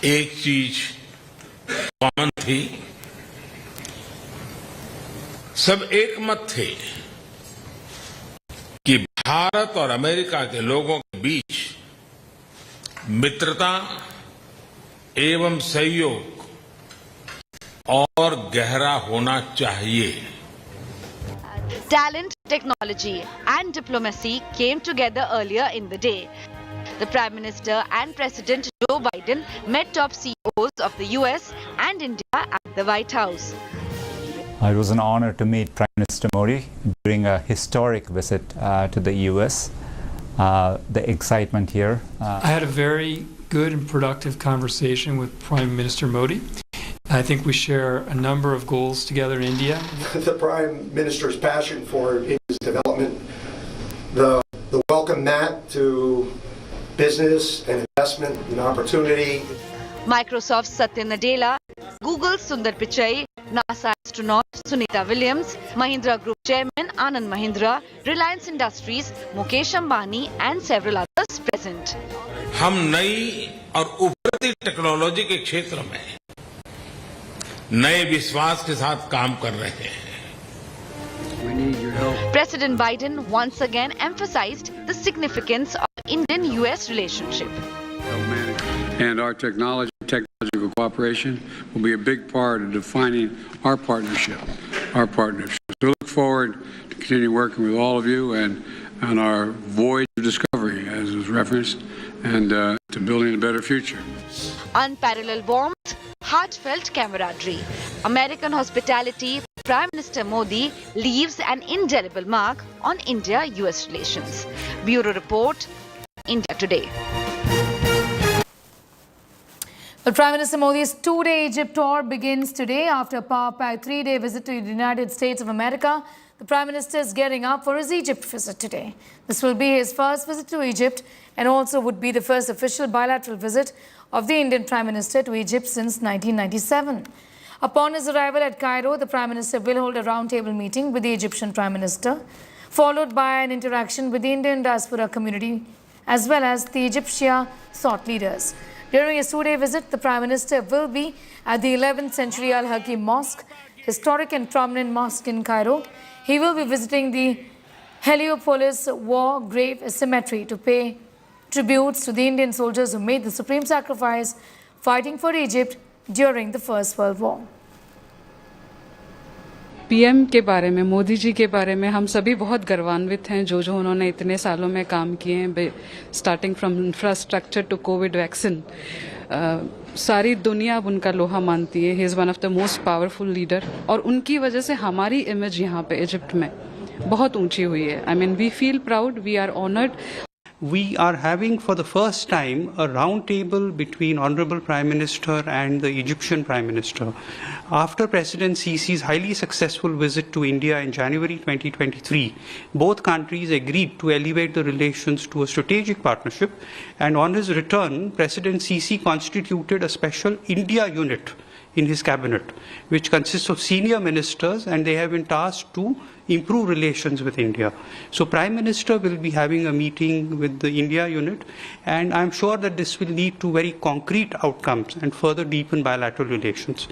एक चीज कॉमन थी, सब एकमत थे कि भारत और अमेरिका के लोगों के बीच मित्रता एवं सहयोग और गहरा होना चाहिए। Talent, technology and diplomacy came together earlier in the day. The Prime Minister and President Joe Biden met top CEOs of the US and India at the White House. It was an honor to meet Prime Minister Modi during a historic visit to the US. The excitement here. I had a very good and productive conversation with Prime Minister Modi. I think we share a number of goals together in India. The Prime Minister's passion for India's development, the welcome mat to business and investment and opportunity. Microsoft's Satya Nadella, Google's Sundar Pichai, NASA astronaut Sunita Williams, Mahindra Group Chairman Anand Mahindra, Reliance Industries, Mukesh Ambani and several others present. हम नई और उभरती technology के क्षेत्र में नए विश्वास के साथ काम कर रहे हैं। President Biden once again emphasized the significance of Indian-US relationship. And our technological cooperation will be a big part of defining our partnership. So look forward to continue working with all of you and on our voyage of discovery, as was referenced, and to building a better future. Unparalleled warmth, heartfelt camaraderie, American hospitality. Prime Minister Modi leaves an indelible mark on India-US relations. Bureau Report, India Today. Well, Prime Minister Modi's 2-day Egypt tour begins today after a power-packed 3-day visit to the United States of America. The Prime Minister is gearing up for his Egypt visit today. This will be his first visit to Egypt and also would be the first official bilateral visit of the Indian Prime Minister to Egypt since 1997. Upon his arrival at Cairo, the Prime Minister will hold a roundtable meeting with the Egyptian Prime Minister, followed by an interaction with the Indian diaspora community as well as the Egyptian thought leaders. During his 2-day visit, the Prime Minister will be at the 11th century Al-Hakim Mosque, historic and prominent mosque in Cairo. He will be visiting the Heliopolis War Grave Cemetery to pay tributes to the Indian soldiers who made the supreme sacrifice fighting for Egypt during the First World War. PM के बारे में, मोदी जी के बारे में हम सभी बहुत गर्वान्वित हैं जो उन्होंने इतने सालों में काम किए हैं, starting from infrastructure to Covid vaccine. सारी दुनिया अब उनका लोहा मानती है। He is one of the most powerful leader और उनकी वजह से हमारी इमेज यहाँ पे इजिप्ट में बहुत ऊंची हुई है। I mean we feel proud, we are honoured. we are having for the first time a round table between Honorable Prime Minister and the Egyptian Prime Minister. After President Sisi's highly successful visit to India in January 2023, both countries agreed to elevate the relations to a strategic partnership, and on his return, President Sisi constituted a special India unit in his cabinet, which consists of senior ministers, and they have been tasked to improve relations with India. So Prime Minister will be having a meeting with the India unit, and I'm sure that this will lead to very concrete outcomes and further deepen bilateral relations.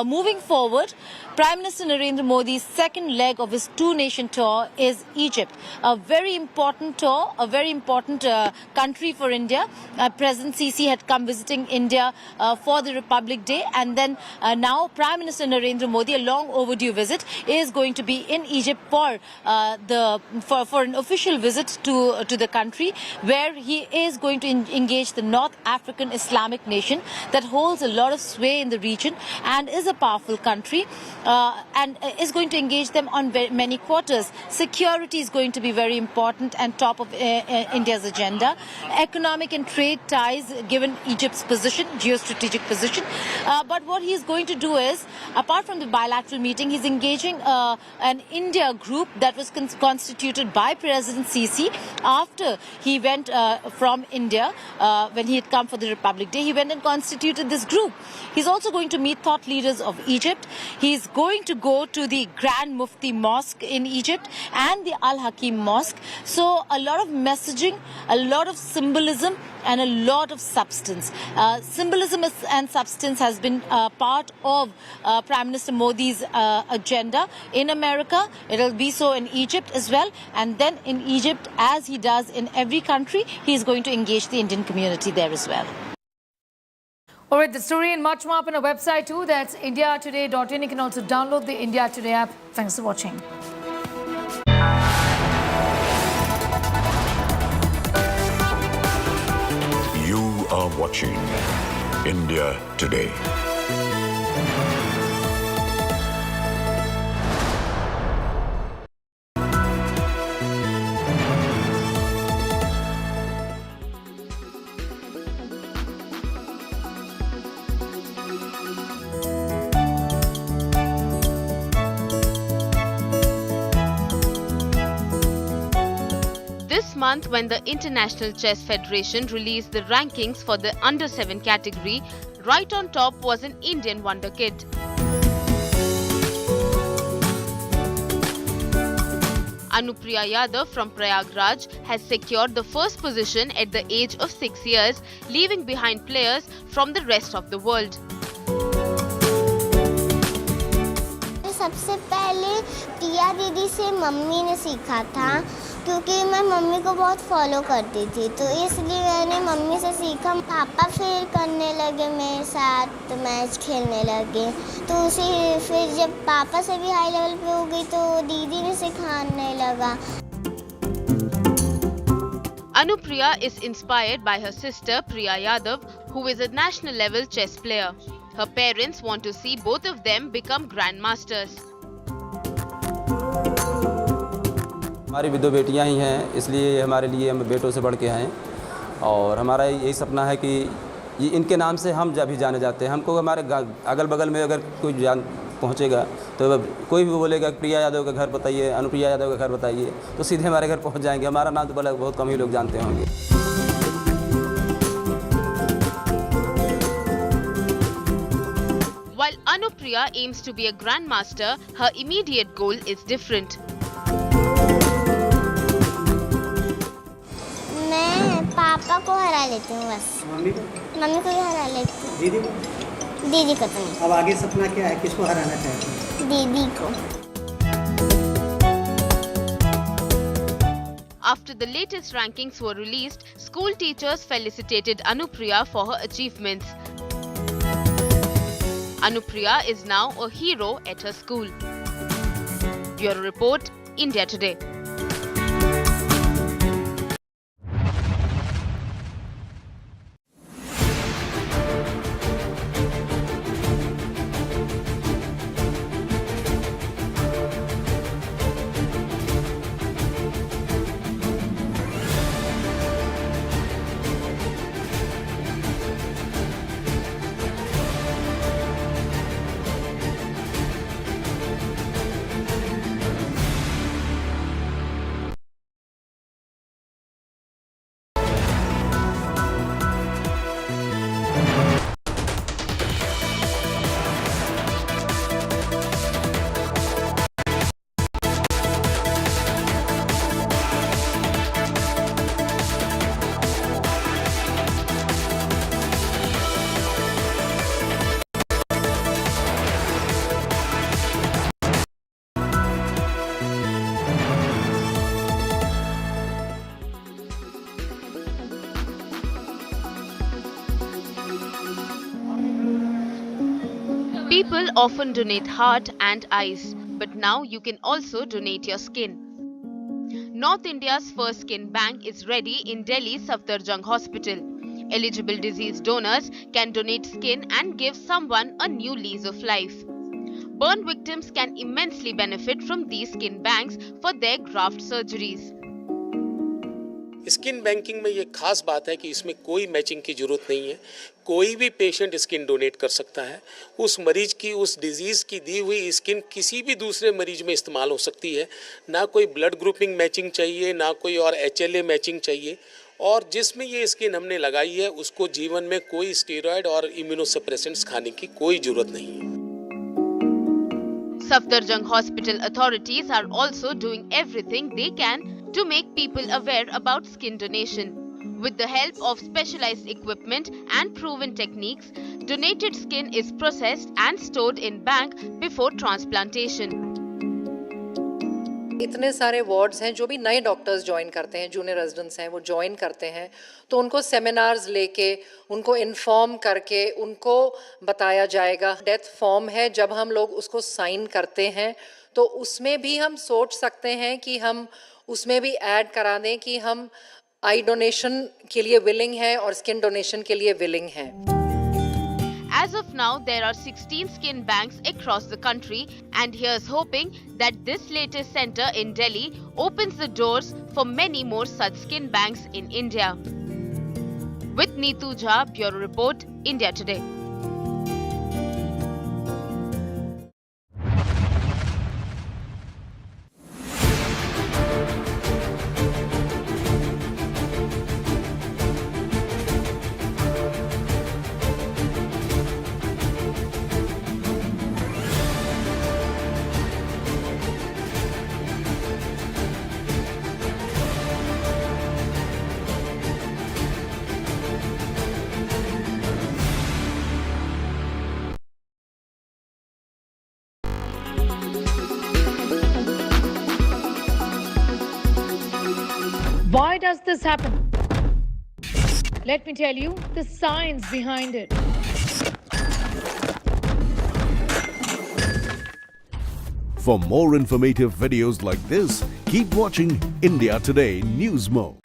Moving forward, Prime Minister Narendra Modi's second leg of his two-nation tour is Egypt. A very important tour, a very important country for India. President Sisi had come visiting India for the Republic Day, and then now Prime Minister Narendra Modi, a long overdue visit, is going to be in Egypt for an official visit to the country, where he is going to engage the North African Islamic nation that holds a lot of sway in the region and is a powerful country, and is going to engage them on many quarters. Security is going to be very important and top of India's agenda. Economic and trade ties, given Egypt's position, geostrategic position. But what he is going to do is, apart from the bilateral meeting, he's engaging an India group that was constituted by President Sisi after he went from India, when he had come for the Republic Day. He went and constituted this group. He's also going to meet thought leaders of Egypt. He's going to go to the Grand Mufti Mosque in Egypt and the Al Hakim Mosque. So a lot of messaging, a lot of symbolism, and a lot of substance. Symbolism and substance has been part of Prime Minister Modi's agenda in America. It will be so in Egypt as well. And then in Egypt, as he does in every country, he is going to engage the Indian community there as well. All right, the story and much more up on our website too. That's indiatoday.in. You can also download the India Today app. Thanks for watching. You are watching India Today. This month, when the International Chess Federation released the rankings for the under-7 category, right on top was an Indian wonder kid. Anupriya Yadav from Prayagraj has secured the first position at the age of 6 years, leaving behind players from the rest of the world. सबसे पहले टिया दीदी से mummy ने सीखा था, क्योंकि मैं mummy को बहुत फॉलो करती थी, तो इसलिए मैंने मम्मी से सीखा। पापा फिर करने लगे मेरे साथ, मैच खेलने लगे, तो उसी फिर जब पापा से भी हाई लेवल पे हो गई तो दीदी ने सिखाने लगा। Anupriya is inspired by her sister Priya Yadav, who is a national level chess player. Her parents want to see both of them become grandmasters. हमारी भी दो बेटियां ही हैं, इसलिए हमारे लिए हम बेटों से बढ़ के हैं, और हमारा यही सपना है कि ये इनके नाम से हम जब भी जाने जाते हैं। हमको हमारे अगल बगल में अगर कोई जान पहुंचेगा तो कोई भी बोलेगा प्रिया यादव का घर बताइए, अनुप्रिया यादव का घर बताइए, तो सीधे हमारे घर पहुंच जाएंगे। हमारा नाम तो बहुत कम ही लोग जानते होंगे। While Anupriya aims to be a grandmaster, her immediate goal is different. मैं पापा को हरा लेती हूँ बस। मम्मी को भी हरा लेती हूँ। दीदी को तो नहीं। अब आगे सपना क्या है, किसको हराना चाहते हैं? दीदी को। After the latest rankings were released, school teachers felicitated Anupriya for her achievements. Anupriya is now a hero at her school. Bureau Report, India Today. People often donate heart and eyes, but now you can also donate your skin. North India's first skin bank is ready in Delhi's Safdarjung Hospital. Eligible deceased donors can donate skin and give someone a new lease of life. Burn victims can immensely benefit from these skin banks for their graft surgeries. Skin banking में ये खास बात है कि इसमें कोई matching की जरूरत नहीं है। कोई भी पेशेंट स्किन डोनेट कर सकता है। उस मरीज की, उस डिजीज़ की दी हुई स्किन किसी भी दूसरे मरीज में इस्तेमाल हो सकती है। ना कोई ब्लड ग्रुपिंग मैचिंग चाहिए, ना कोई और HLA मैचिंग चाहिए। और जिसमें ये स्किन हमने लगाई है उसको जीवन में कोई स्टेरॉयड और इम्यूनोसप्रेसेंट्स खाने की कोई जरूरत नहीं है। Safdarjung Hospital authorities are also doing everything they can to make people aware about skin donation. With the help of specialized equipment and proven techniques, donated skin is processed and stored in bank before transplantation. इतने सारे wards हैं, जो भी नए doctors join करते हैं, junior residents हैं, वो ज्वाइन करते हैं, तो उनको सेमिनार्स लेके, उनको इन्फॉर्म करके, उनको बताया जाएगा। डेथ फॉर्म है, जब हम लोग उसको साइन करते हैं तो उसमें भी हम सोच सकते हैं कि हम उसमें भी ऐड करा दें कि हम आई डोनेशन के लिए विलिंग हैं और स्किन डोनेशन के लिए विलिंग हैं। As of now, there are 16 skin banks across the country, and here's hoping that this latest center in Delhi opens the doors for many more such skin banks in India. With Neetu Jha, Bureau Report, India Today. Why does this happen? Let me tell you the science behind it. For more informative videos like this, keep watching India Today News Mode.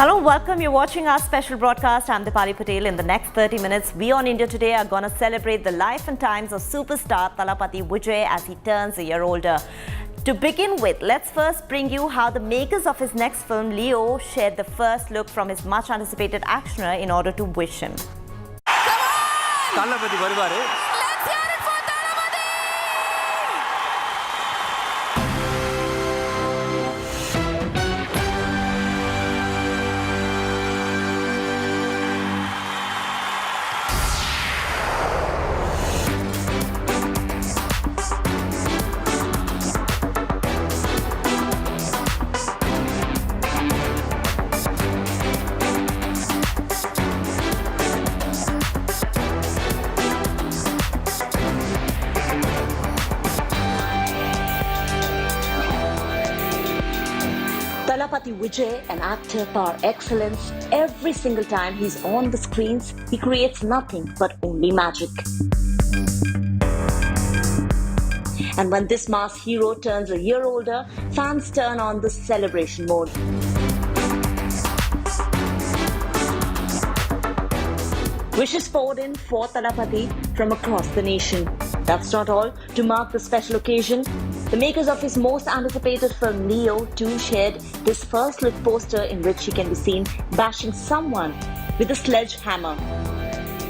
Hello, welcome. You're watching our special broadcast. I'm Dipali Patel. In the next 30 minutes, we on India Today are going to celebrate the life and times of superstar Thalapathy Vijay as he turns a year older. To begin with, let's first bring you how the makers of his next film, Leo, shared the first look from his much anticipated actioner in order to wish him. Thalapathy, baribare. Thalapathy Vijay, an actor par excellence, every single time he's on the screens, he creates nothing but only magic. And when this mass hero turns a year older, fans turn on the celebration mode. Wishes poured in for Thalapathy from across the nation. That's not all. To mark the special occasion, the makers of his most anticipated film Leo too shared this first look poster in which he can be seen bashing someone with a sledgehammer.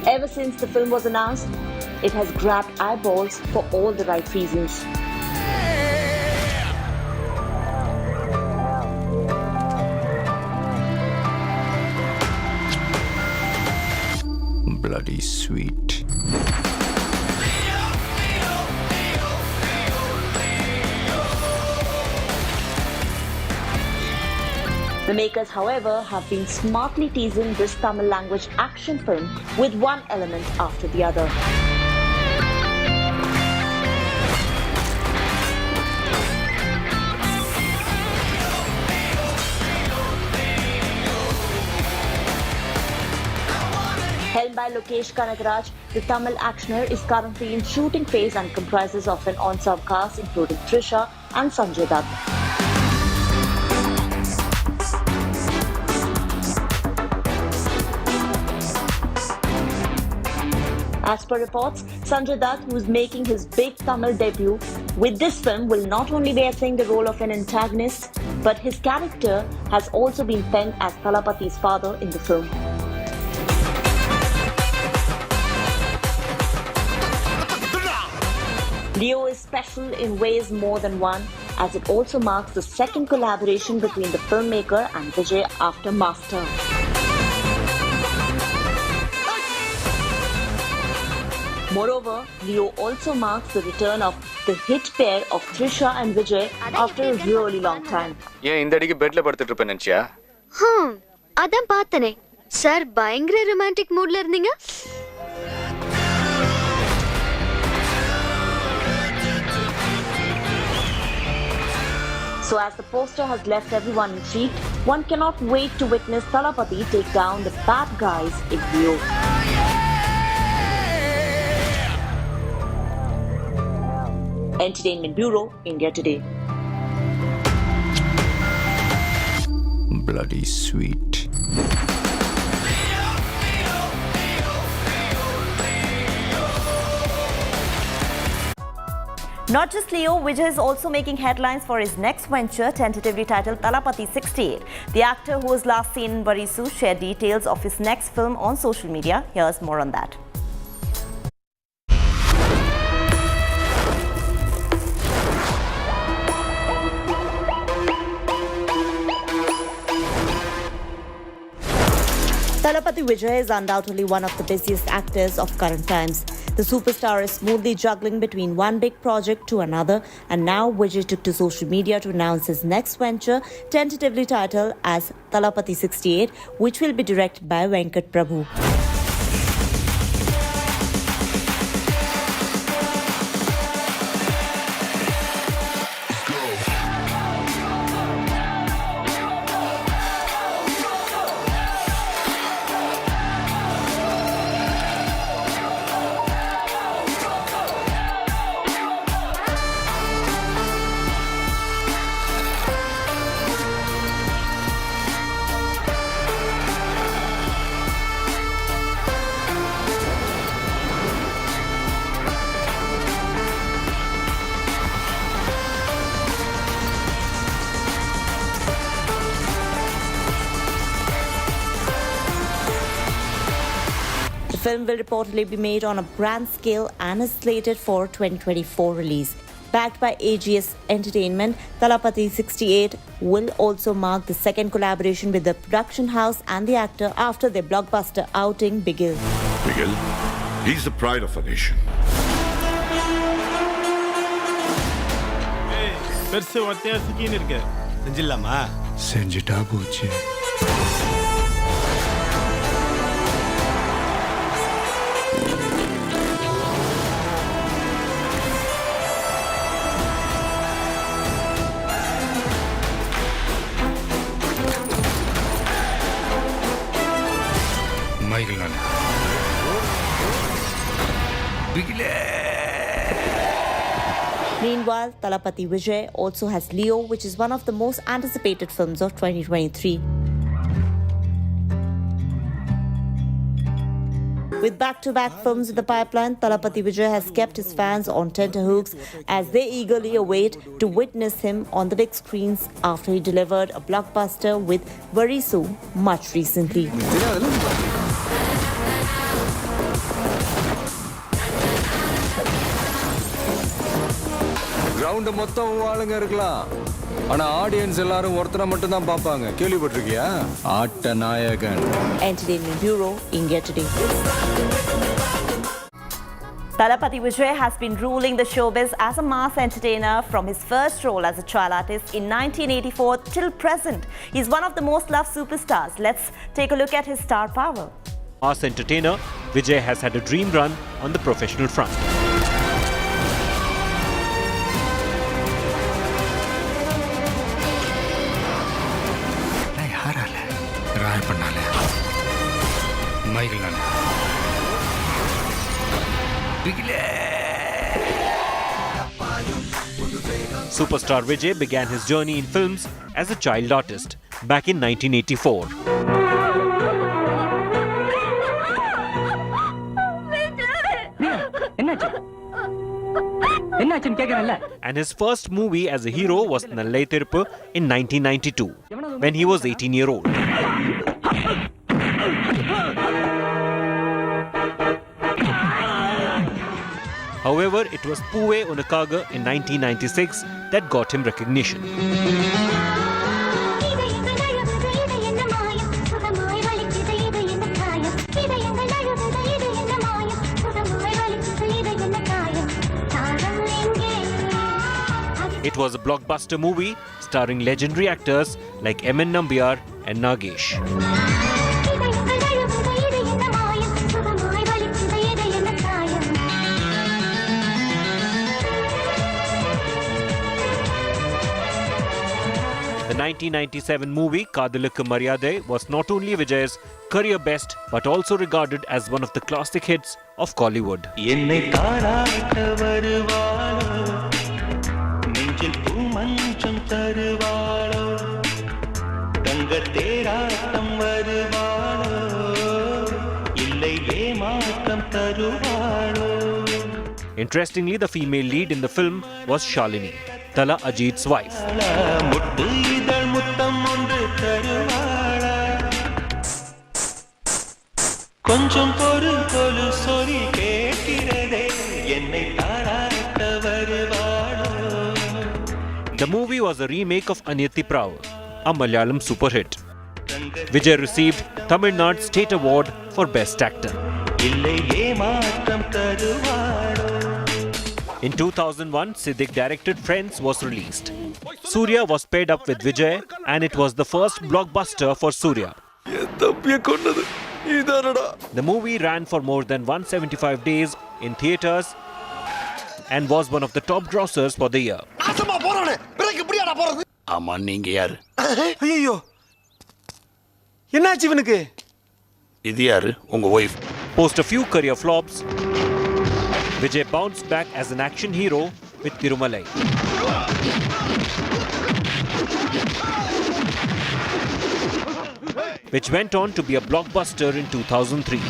Ever since the film was announced, it has grabbed eyeballs for all the right reasons. Bloody sweet. The makers, however, have been smartly teasing this Tamil language action film with one element after the other. Lokesh Kanagaraj, the Tamil actioner, is currently in shooting phase and comprises of an ensemble cast including Trisha and Sanjay Dutt. As per reports, Sanjay Dutt, who is making his big Tamil debut with this film, will not only be playing the role of an antagonist, but his character has also been penned as Thalapathi's father in the film. Leo is special in ways more than one, as it also marks the second collaboration between the filmmaker and Vijay after Master. Moreover, Leo also marks the return of the hit pair of Trisha and Vijay after a really long time. ஏன் இந்த அடிக்கு பெட்ல படுத்துட்டு இருப்பேன் நினைச்சியா? அதான் பார்த்தனே. Sir பயங்கர ரொமான்டிக் மூட்ல இருந்தீங்க. So as the poster has left everyone intrigued, one cannot wait to witness Thalapathi take down the bad guys in Leo. Entertainment Bureau, India Today. Bloody sweet. Not just Leo, Vijay is also making headlines for his next venture, tentatively titled Thalapathy 68. The actor, who was last seen in Varisu, shared details of his next film on social media. Here's more on that. Thalapathy Vijay is undoubtedly one of the busiest actors of current times. The superstar is smoothly juggling between one big project to another, and now Vijay took to social media to announce his next venture, tentatively titled as Thalapathy 68, which will be directed by Venkat Prabhu. The film will reportedly be made on a grand scale and is slated for 2024 release. Backed by AGS Entertainment, Thalapathy 68 will also mark the second collaboration with the production house and the actor after their blockbuster outing Bigil. Bigil, he's the pride of a nation. பெருசு ஒத்தையா சுக்கின்னு இருக்கு. செஞ்சிடலாமா? செஞ்சுட்டா போச்சு. Meanwhile, Thalapathy Vijay also has Leo, which is one of the most anticipated films of 2023. With back-to-back films in the pipeline, Thalapathy Vijay has kept his fans on tenterhooks as they eagerly await to witness him on the big screens after he delivered a blockbuster with Varisu much recently. Ground மொத்தம் ஆளுங்க இருக்கலாம், ஆனா audience எல்லாரும் ஒருத்தரை மட்டும் தான் பார்ப்பாங்க. கேள்விப்பட்டிருக்கியா? ஆட்ட நாயகன். Entertainment Bureau, India Today. Thalapathy Vijay has been ruling the showbiz as a mass entertainer from his first role as a child artist in 1984 till present. He's one of the most loved superstars. Let's take a look at his star power. Mass entertainer, Vijay has had a dream run on the professional front. Superstar Vijay began his journey in films as a child artist back in 1984. And his first movie as a hero was Nallai Tiruppu in 1992, when he was 18-year-old. However, it was Puve Unakaga in 1996 that got him recognition. It was a blockbuster movie starring legendary actors like M.N. Nambiar and Nagesh. The 1997 movie Kadalukku Maryadai was not only Vijay's career best but also regarded as one of the classic hits of Bollywood. Interestingly, the female lead in the film was Shalini, Tala Ajit's wife. The movie was a remake of Aniyati Praavu, a Malayalam super hit. Vijay received Tamil Nadu State Award for Best Actor. In 2001, Siddiq directed Friends was released. Surya was paired up with Vijay and it was the first blockbuster for Surya. The movie ran for more than 175 days in theatres and was one of the top grossers for the year. Post a few career flops, Vijay bounced back as an action hero with Tirumalai. Which went on to be a blockbuster in 2003.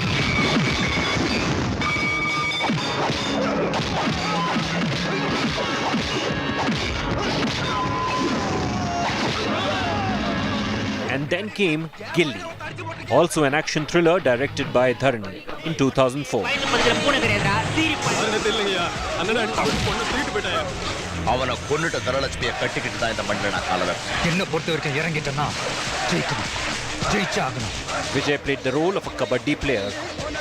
And then came Gilli, also an action thriller directed by Dharani in 2004. Vijay played the role of a kabaddi player,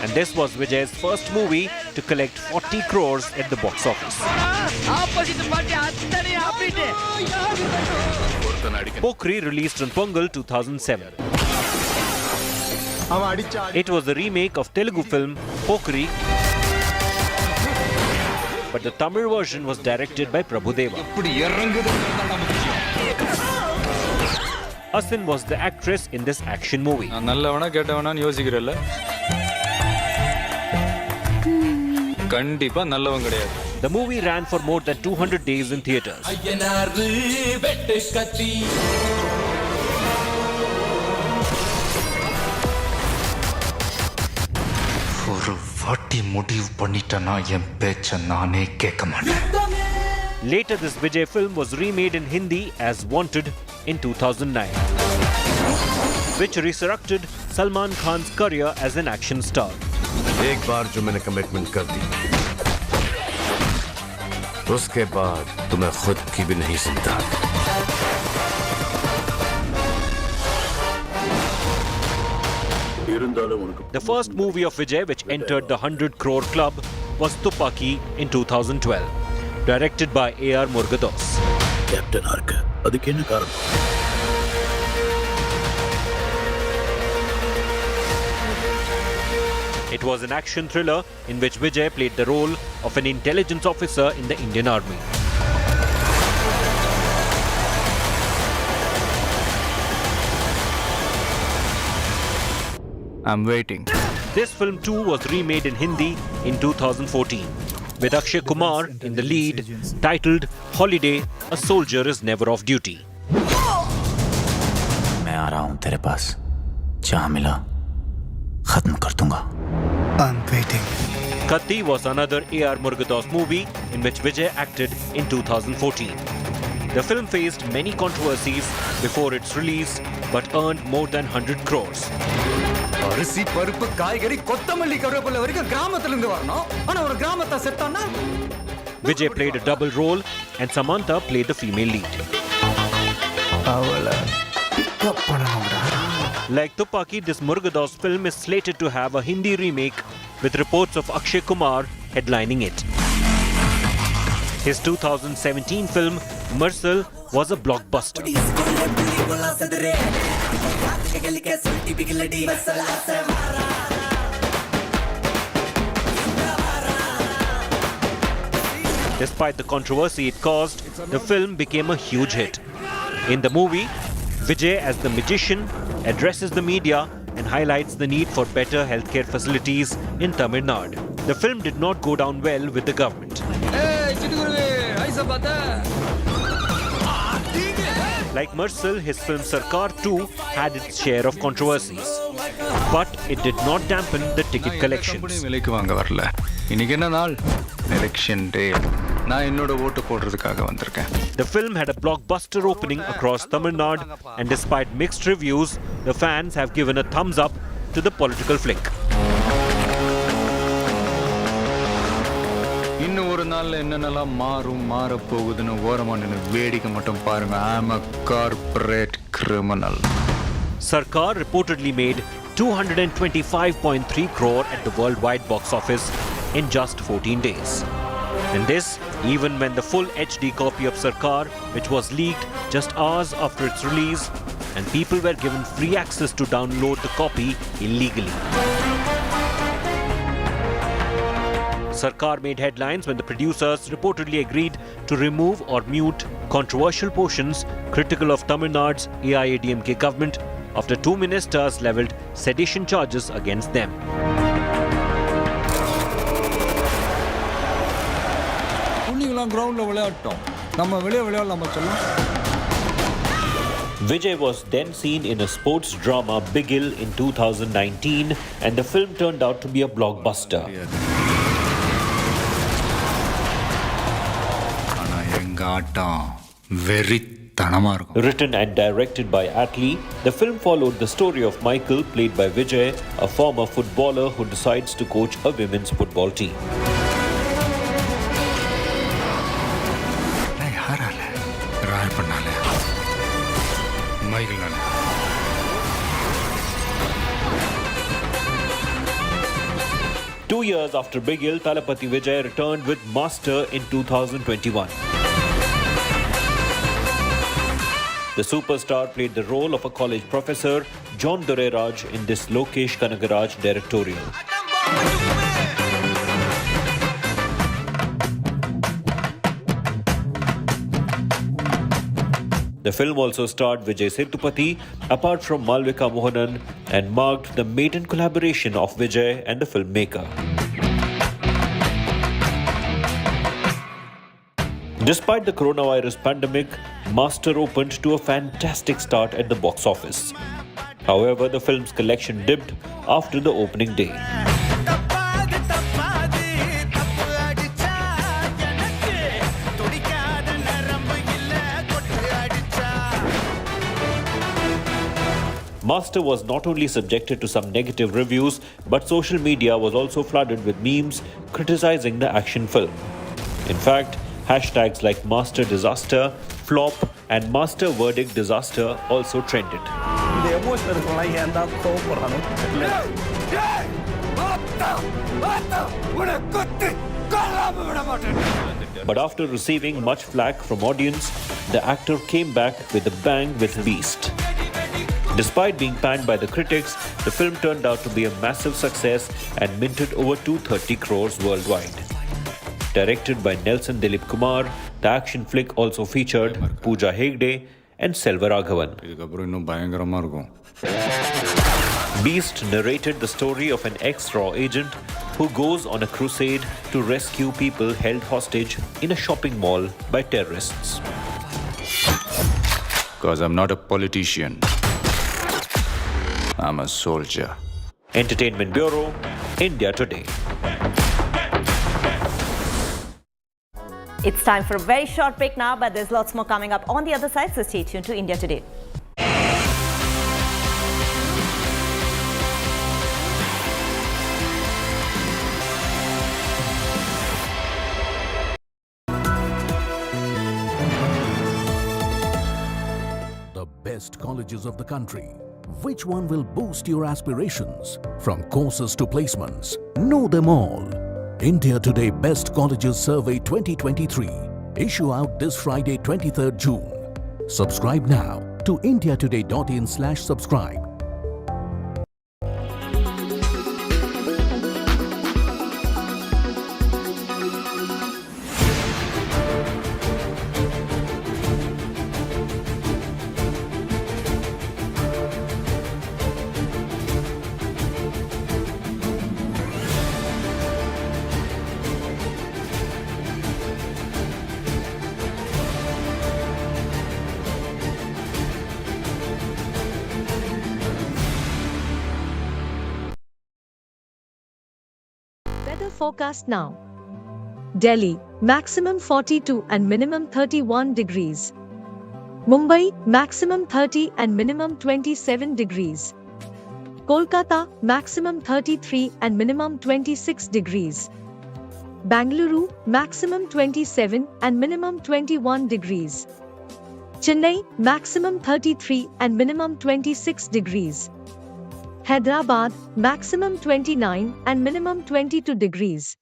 and this was Vijay's first movie to collect 40 crores at the box office. Pokhri released on Pongal 2007. It was a remake of Telugu film Pokhri, but the Tamil version was directed by Prabhudeva. Asin was the actress in this action movie. The movie ran for more than 200 days in theatres. Later, this Vijay film was remade in Hindi as Wanted in 2009, which resurrected Salman Khan's career as an action star. एक बार जो मैंने commitment कर दी, उसके बाद तो मैं खुद की भी नहीं सुनता। The first movie of Vijay which entered the 100 crore club was Tupaki in 2012, directed by A.R. Murugadoss. Captain Arka, adikena karanam. It was an action thriller in which Vijay played the role of an intelligence officer in the Indian Army. I'm waiting. This film too was remade in Hindi in 2014. with Akshay Kumar in the lead, titled Holiday, A Soldier is Never Off Duty. मैं आ रहा हूं तेरे पास जहां मिला खत्म कर दूंगा. I'm waiting. Katti was another A.R. Murugadoss movie in which Vijay acted in 2014. The film faced many controversies before its release but earned more than 100 crores. அரிசி பருப்பு காய்கறி கொத்தமல்லி கருவேப்பிலை வரைக்கும் கிராமத்துல இருந்து வரணும். ஆனா ஒரு கிராமத்தை செத்தானா? Vijay played a double role and Samantha played the female lead. அவளை pickup பண்ணணும்டா. Like Tupaki, this Murugadoss film is slated to have a Hindi remake with reports of Akshay Kumar headlining it. His 2017 film Mercenary was a blockbuster. Despite the controversy it caused, the film became a huge hit. In the movie, Vijay as the magician addresses the media and highlights the need for better healthcare facilities in Tamil Nadu. The film did not go down well with the government. Like Mercenary, his film Sarkar too had its share of controversies. But it did not dampen the ticket collections. விலைக்கு வாங்க வரல. இன்னைக்கு என்ன நாள்? Election டே. நான் என்னோட ஓட்டு போடுறதுக்காக வந்திருக்கேன். The film had a blockbuster opening across Tamil Nadu, and despite mixed reviews, the fans have given a thumbs up to the political flick. இன்னும் ஒரு நாள்ல என்னென்னலாம் மாறப் போகுதுன்னு ஓரமா நின்னு வேடிக்கை மட்டும் பாருங்க. I'm a corporate criminal. Sarkar reportedly made 225.3 crore at the worldwide box office in just 14 days. And this, even when the full HD copy of Sarkar, which was leaked just hours after its release, and people were given free access to download the copy illegally. Sarkar made headlines when the producers reportedly agreed to remove or mute controversial portions critical of Tamil Nadu's AIADMK government after two ministers levelled sedition charges against them. Vijay was then seen in a sports drama Bigil in 2019 and the film turned out to be a blockbuster. Written and directed by Atlee, the film followed the story of Michael, played by Vijay, a former footballer who decides to coach a women's football team. Two years after Bigil, Talapati Vijay returned with Master in 2021. The superstar played the role of a college professor, John Dureraj, in this Lokesh Kanagaraj directorial. The film also starred Vijay Sethupathi, apart from Malvika Mohanan, and marked the maiden collaboration of Vijay and the filmmaker. Despite the coronavirus pandemic, Master opened to a fantastic start at the box office. However, the film's collection dipped after the opening day. Master was not only subjected to some negative reviews, but social media was also flooded with memes criticizing the action film. In fact, hashtags like Master Disaster, Flop, and Master Verdict Disaster also trended. But after receiving much flack from audience, the actor came back with a bang with Beast. Despite being panned by the critics, the film turned out to be a massive success and minted over 230 crores worldwide. Directed by Nelson Dilip Kumar, the action flick also featured Pooja Hegde and Selva Raghavan. Beast narrated the story of an ex-RAW agent who goes on a crusade to rescue people held hostage in a shopping mall by terrorists. Because I'm not a politician. I'm a soldier. Entertainment Bureau, India Today. It's time for a very short break now, but there's lots more coming up on the other side, so stay tuned to India Today. The best colleges of the country. Which one will boost your aspirations? From courses to placements, know them all. India Today Best Colleges Survey 2023. Issue out this Friday, 23rd June. Subscribe now to indiatoday.in/subscribe. Weather forecast now. Delhi, maximum 42 and minimum 31 degrees. Mumbai, maximum 30 and minimum 27 degrees. Kolkata, maximum 33 and minimum 26 degrees. Bangalore, maximum 27 and minimum 21 degrees. Chennai, maximum 33 and minimum 26 degrees. Hyderabad, maximum 29 and minimum 22 degrees.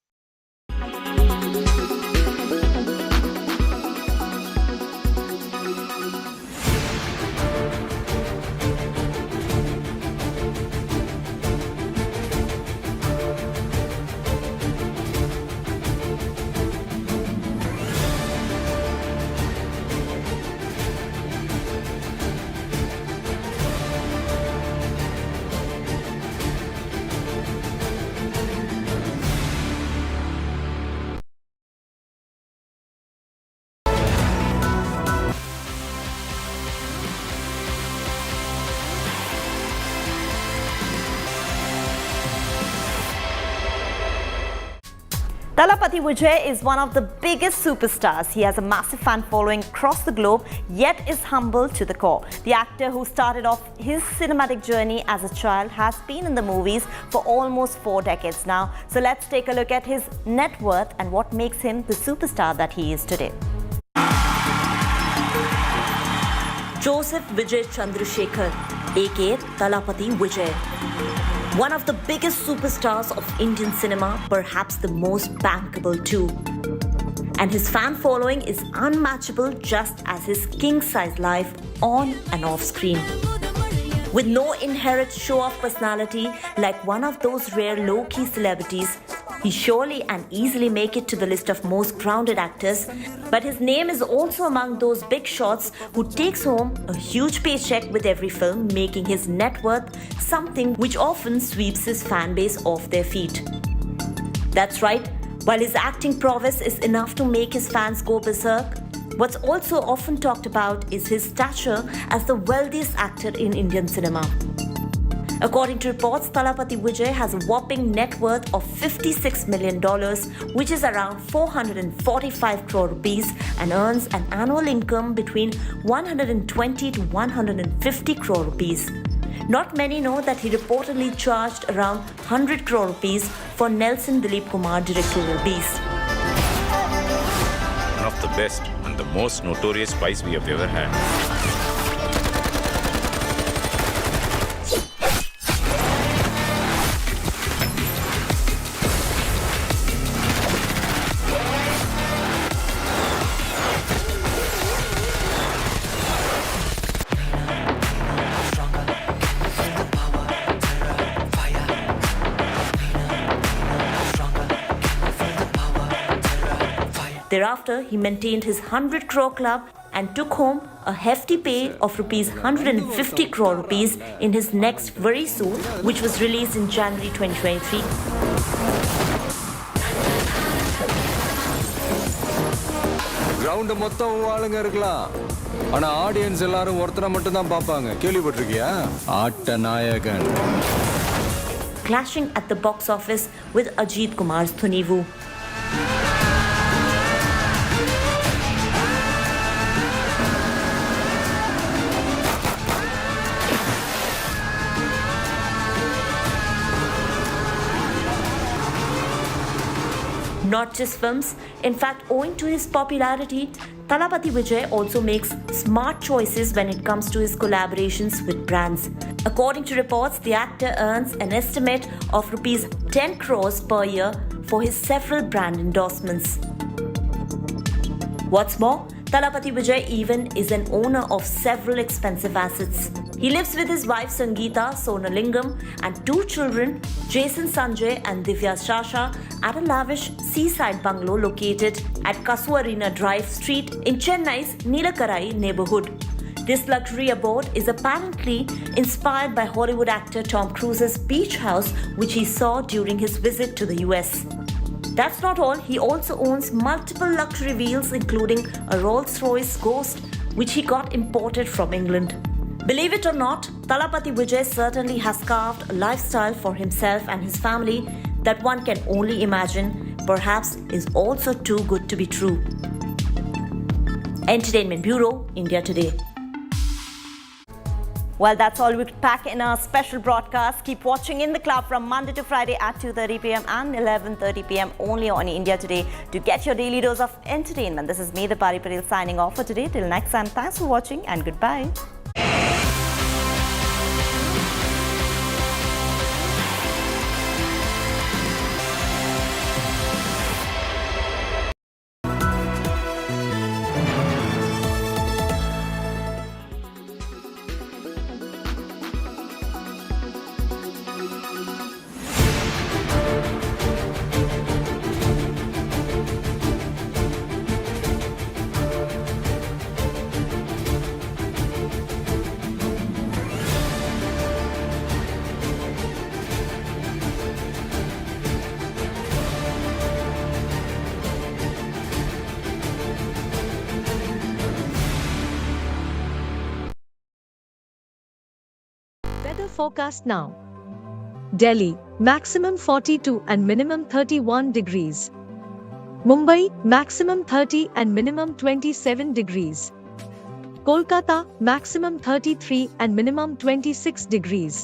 Talapati Vijay is one of the biggest superstars. He has a massive fan following across the globe, yet is humble to the core. The actor who started off his cinematic journey as a child has been in the movies for almost 4 decades now. So let's take a look at his net worth and what makes him the superstar that he is today. Joseph Vijay Chandrasekhar, aka Talapati Vijay. One of the biggest superstars of Indian cinema, perhaps the most bankable too. And his fan following is unmatchable, just as his king-size life on and off screen. With no inherent show-off personality like one of those rare low-key celebrities, he surely and easily make it to the list of most grounded actors, but his name is also among those big shots who takes home a huge paycheck with every film, making his net worth something which often sweeps his fan base off their feet. That's right, while his acting prowess is enough to make his fans go berserk, what's also often talked about is his stature as the wealthiest actor in Indian cinema. According to reports, Talapati Vijay has a whopping net worth of $56 million, which is around 445 crore rupees, and earns an annual income between 120 to 150 crore rupees. Not many know that he reportedly charged around 100 crore rupees for Nelson Dilip Kumar directorial beast. One of the best and the most notorious spies we have ever had. Thereafter, he maintained his 100 crore club and took home a hefty pay of rupees 150 crore rupees in his next Very Soon, which was released in January 2023. Ground மொத்தம் ஆளுங்க இருக்கலாம், ஆனா audience எல்லாரும் ஒருத்தரை மட்டும் தான் பார்ப்பாங்க. கேள்விப்பட்டிருக்கியா? ஆட்ட நாயகன். Clashing at the box office with Ajit Kumar's Thunivu. Not just films, in fact, owing to his popularity, Thalapathy Vijay also makes smart choices when it comes to his collaborations with brands. According to reports, the actor earns an estimate of rupees 10 crores per year for his several brand endorsements. What's more, Thalapathy Vijay even is an owner of several expensive assets. He lives with his wife Sangeeta Sonalingam and 2 children, Jason Sanjay and Divya Shasha, at a lavish seaside bungalow located at Kasuarina Drive Street in Chennai's Nilakarai neighborhood. This luxury abode is apparently inspired by Hollywood actor Tom Cruise's beach house, which he saw during his visit to the US. That's not all, he also owns multiple luxury wheels, including a Rolls-Royce Ghost, which he got imported from England. Believe it or not, Thalapathy Vijay certainly has carved a lifestyle for himself and his family that one can only imagine, perhaps is also too good to be true. Entertainment Bureau, India Today. Well, that's all we pack in our special broadcast. Keep watching In the Club from Monday to Friday at 2:30 p.m. and 11:30 p.m. only on India Today to get your daily dose of entertainment. This is me, the Pari Paril, signing off for today. Till next time, thanks for watching and goodbye. Weather forecast now. Delhi, maximum 42 and minimum 31 degrees. Mumbai, maximum 30 and minimum 27 degrees. Kolkata, maximum 33 and minimum 26 degrees.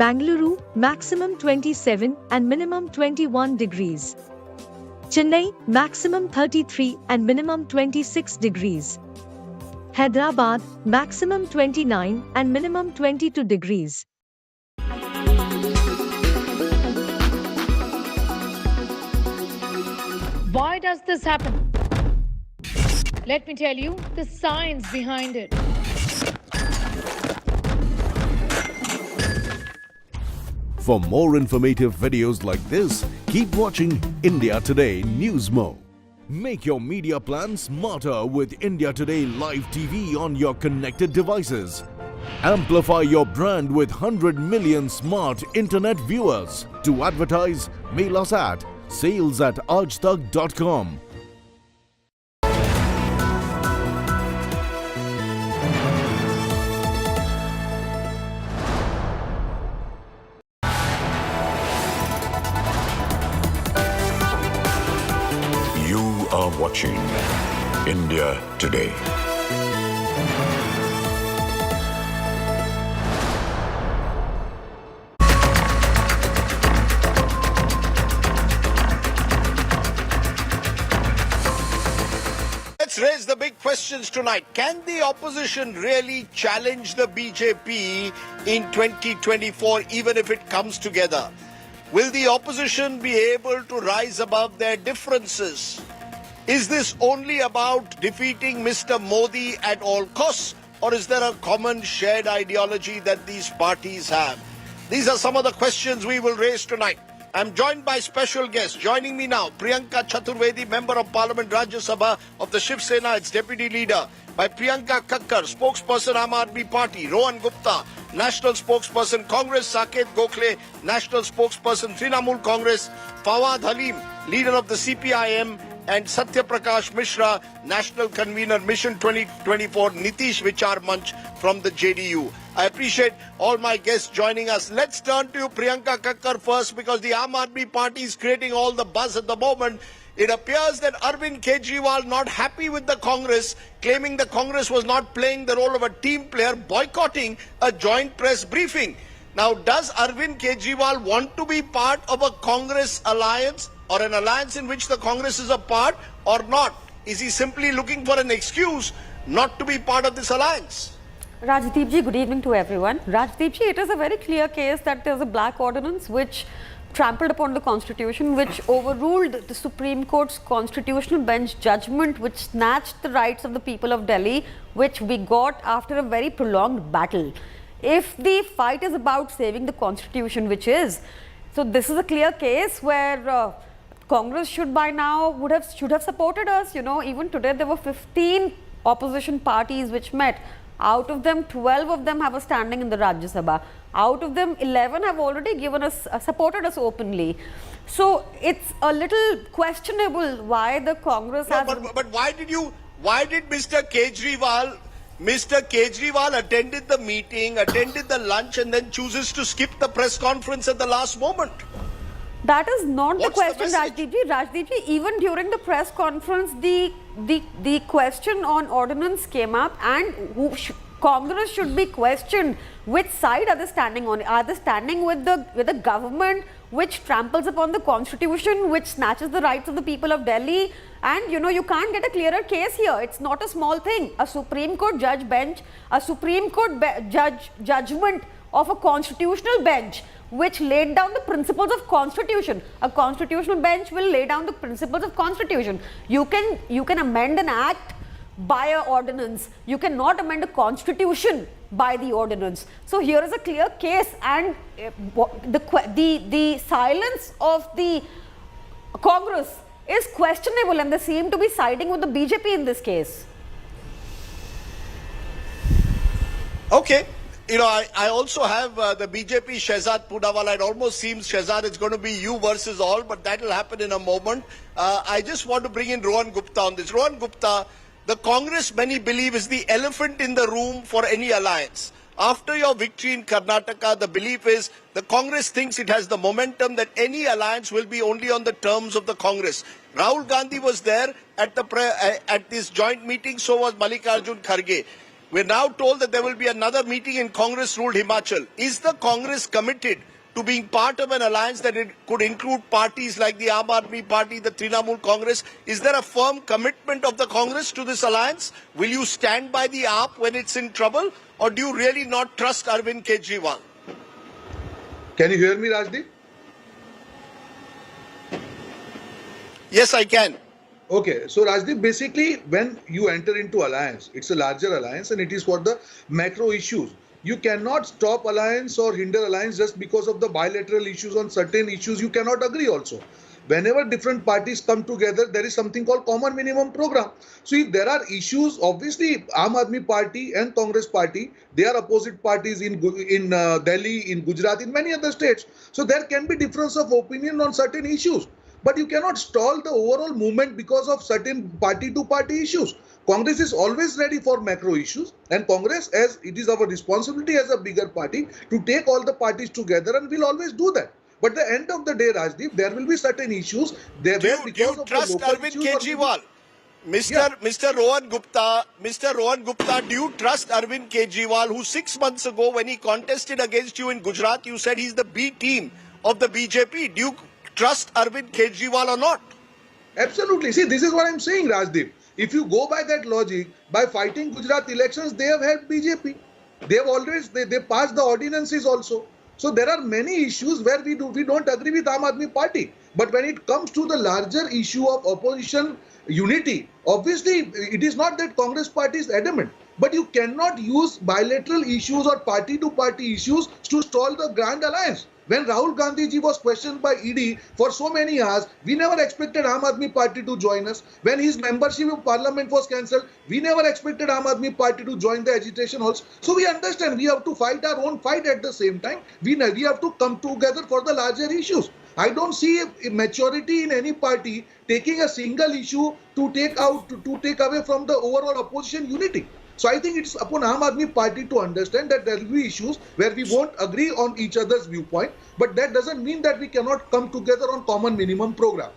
Bangalore, maximum 27 and minimum 21 degrees. Chennai, maximum 33 and minimum 26 degrees. Hyderabad, maximum 29 and minimum 22 degrees. Why does this happen? Let me tell you the science behind it. For more informative videos like this, keep watching India Today News Mo. Make your media plan smarter with India Today Live TV on your connected devices. Amplify your brand with 100 million smart internet viewers. To advertise, mail us at sales@aajtak.com. are watching India Today. Let's raise the big questions tonight. Can the opposition really challenge the BJP in 2024, even if it comes together? Will the opposition be able to rise above their differences? Is this only about defeating Mr. Modi at all costs, or is there a common shared ideology that these parties have? These are some of the questions we will raise tonight. I'm joined by special guests. Joining me now, Priyanka Chaturvedi, Member of Parliament, Rajya Sabha of the Shiv Sena, its Deputy Leader. By Priyanka Kakkar, Spokesperson, Aam Aadmi Party. Rohan Gupta, National Spokesperson, Congress. Saket Gokhale, National Spokesperson, Trinamool Congress. Fawad Halim, Leader of the CPIM. and Satya Prakash Mishra, National Convener, Mission 2024, Nitish Vichar Manch from the JDU. I appreciate all my guests joining us. Let's turn to you, Priyanka Kakkar, first, because the Aam Aadmi Party is creating all the buzz at the moment. It appears that Arvind Kejriwal, not happy with the Congress, claiming the Congress was not playing the role of a team player, boycotting a joint press briefing. Now, does Arvind Kejriwal want to be part of a Congress alliance or an alliance in which the Congress is a part or not? Is he simply looking for an excuse not to be part of this alliance? Rajdeep ji, good evening to everyone. Rajdeep ji, it is a very clear case that there is a black ordinance which trampled upon the constitution, which overruled the Supreme Court's constitutional bench judgment, which snatched the rights of the people of Delhi, which we got after a very prolonged battle. If the fight is about saving the constitution, which is, so this is a clear case where Congress should by now should have supported us. You know, even today there were 15 opposition parties which met. Out of them, 12 of them have a standing in the Rajya Sabha. Out of them, 11 have already given us, supported us openly. So it's a little questionable why the Congress has... But why did Mr. Kejriwal attended the meeting, attended the lunch, and then chooses to skip the press conference at the last moment? That is not the question, Rajdeep ji. Rajdeep ji, even during the press conference, the question on ordinance came up, and Congress should be questioned. Which side are they standing on? Are they standing with the government which tramples upon the constitution, which snatches the rights of the people of Delhi? And you know, you can't get a clearer case here. It's not a small thing. A Supreme Court judge bench, a Supreme Court judgment of a constitutional bench which laid down the principles of constitution. A constitutional bench will lay down the principles of constitution. You can amend an act by an ordinance. You cannot amend a constitution by the ordinance. So here is a clear case, and the silence of the Congress is questionable, and they seem to be siding with the BJP in this case. Okay. You know, I also have the BJP Shehzad Poonawalla. It almost seems, Shehzad, it's going to be you versus all, but that will happen in a moment. I just want to bring in Rohan Gupta on this. Rohan Gupta, the Congress, many believe, is the elephant in the room for any alliance. After your victory in Karnataka, the belief is the Congress thinks it has the momentum that any alliance will be only on the terms of the Congress. Rahul Gandhi was there at this joint meeting, so was Mallikarjun Kharge. We're now told that there will be another meeting in Congress-ruled Himachal. Is the Congress committed to being part of an alliance that it could include parties like the Aam Aadmi Party, the Trinamool Congress? Is there a firm commitment of the Congress to this alliance? Will you stand by the AAP when it's in trouble? Or do you really not trust Arvind Kejriwal? Can you hear me, Rajdeep? Yes, I can. Okay, so Rajdeep, basically when you enter into alliance, it's a larger alliance and it is for the macro issues. You cannot stop alliance or hinder alliance just because of the bilateral issues. On certain issues you cannot agree also. Whenever different parties come together, there is something called common minimum program. So if there are issues, obviously Aam Aadmi Party and Congress Party, they are opposite parties in Delhi, in Gujarat, in many other states. So there can be difference of opinion on certain issues. But you cannot stall the overall movement because of certain party-to-party issues. Congress is always ready for macro issues, and Congress, as it is our responsibility as a bigger party, to take all the parties together, and we'll always do that. But at the end of the day, Rajdeep, there will be certain issues. Do you trust Arvind Kejriwal? Mr. Rohan Gupta, do you trust Arvind Kejriwal, who 6 months ago, when he contested against you in Gujarat, you said he's the B team of the BJP? Do you trust Arvind Kejriwal or not? Absolutely. See, this is what I'm saying, Rajdeep. If you go by that logic, by fighting Gujarat elections, they have helped BJP. They have always, they passed the ordinances also. So there are many issues where we don't agree with Aam Aadmi Party. But when it comes to the larger issue of opposition unity, obviously it is not that Congress Party is adamant. But you cannot use bilateral issues or party-to-party issues to stall the grand alliance. When Rahul Gandhi ji was questioned by ED for so many hours, we never expected Aam Aadmi Party to join us. When his membership of parliament was cancelled, we never expected Aam Aadmi Party to join the agitation also. So we understand we have to fight our own fight at the same time. We have to come together for the larger issues. I don't see a maturity in any party taking a single issue to take away from the overall opposition unity. So I think it's upon Aam Aadmi Party to understand that there will be issues where we won't agree on each other's viewpoint, but that doesn't mean that we cannot come together on common minimum program.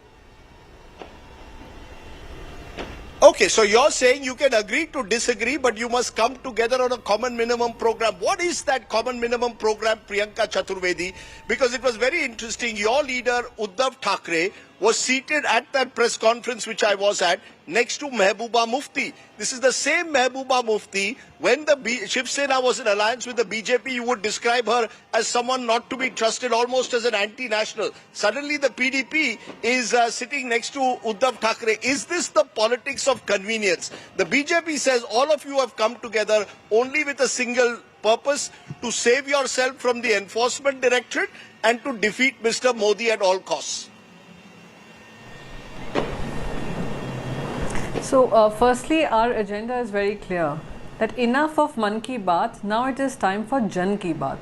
Okay, so you're saying you can agree to disagree, but you must come together on a common minimum program. What is that common minimum program, Priyanka Chaturvedi? Because it was very interesting. Your leader, Uddhav Thackeray, was seated at that press conference which I was at next to Mehbooba Mufti. This is the same Mehbooba Mufti. When the Shiv Sena was in alliance with the BJP, you would describe her as someone not to be trusted, almost as an anti-national. Suddenly the PDP is sitting next to Uddhav Thackeray. Is this the politics of convenience? The BJP says all of you have come together only with a single purpose, to save yourself from the enforcement directorate and to defeat Mr. Modi at all costs. So, firstly, our agenda is very clear that enough of Man Ki Baat, now it is time for Jan Ki Baat.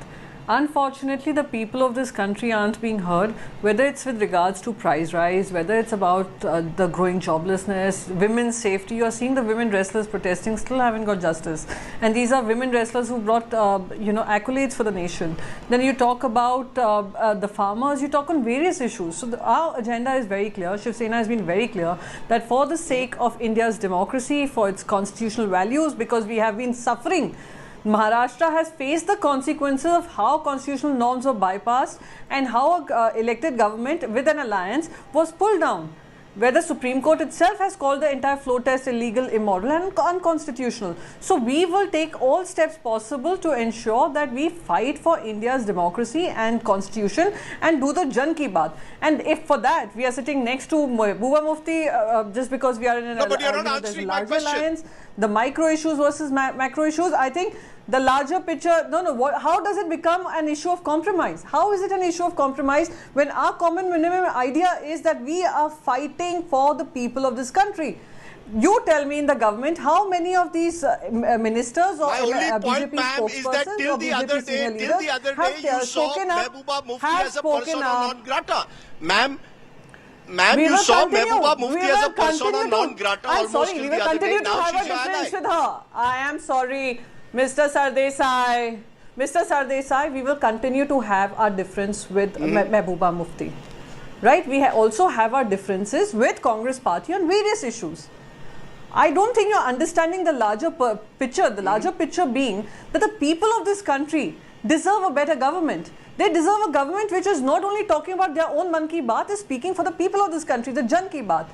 Unfortunately, the people of this country aren't being heard, whether it's with regards to price rise, whether it's about the growing joblessness, women's safety. You're seeing the women wrestlers protesting still haven't got justice. And these are women wrestlers who brought, accolades for the nation. Then you talk about the farmers, you talk on various issues. So our agenda is very clear. Shiv Sena has been very clear that for the sake of India's democracy, for its constitutional values, because we have been suffering, Maharashtra has faced the consequences of how constitutional norms were bypassed and how elected government with an alliance was pulled down, where the Supreme Court itself has called the entire floor test illegal, immoral and unconstitutional. So we will take all steps possible to ensure that we fight for India's democracy and constitution and do the Jan Ki Baat. And if for that we are sitting next to Mehbooba Mufti just because we are in an larger alliance, the micro issues versus macro issues, I think the larger picture, how does it become an issue of compromise? How is it an issue of compromise when our common minimum idea is that we are fighting for the people of this country? You tell me in the government how many of these ministers or BJP spokespersons or BJP senior leaders have spoken up, Mehbooba Mufti as a persona non grata. Ma'am, you saw Mehbooba Mufti as a persona non grata almost till the other day. Now she's your ally. With her. I am sorry, Mr. Sardesai. Mr. Sardesai, we will continue to have our difference with Mehbooba Mufti. Right? We also have our differences with Congress party on various issues. I don't think you're understanding the larger picture. The larger picture being that the people of this country deserve a better government. They deserve a government which is not only talking about their own Man Ki Baat, is speaking for the people of this country, the Jan Ki Baat.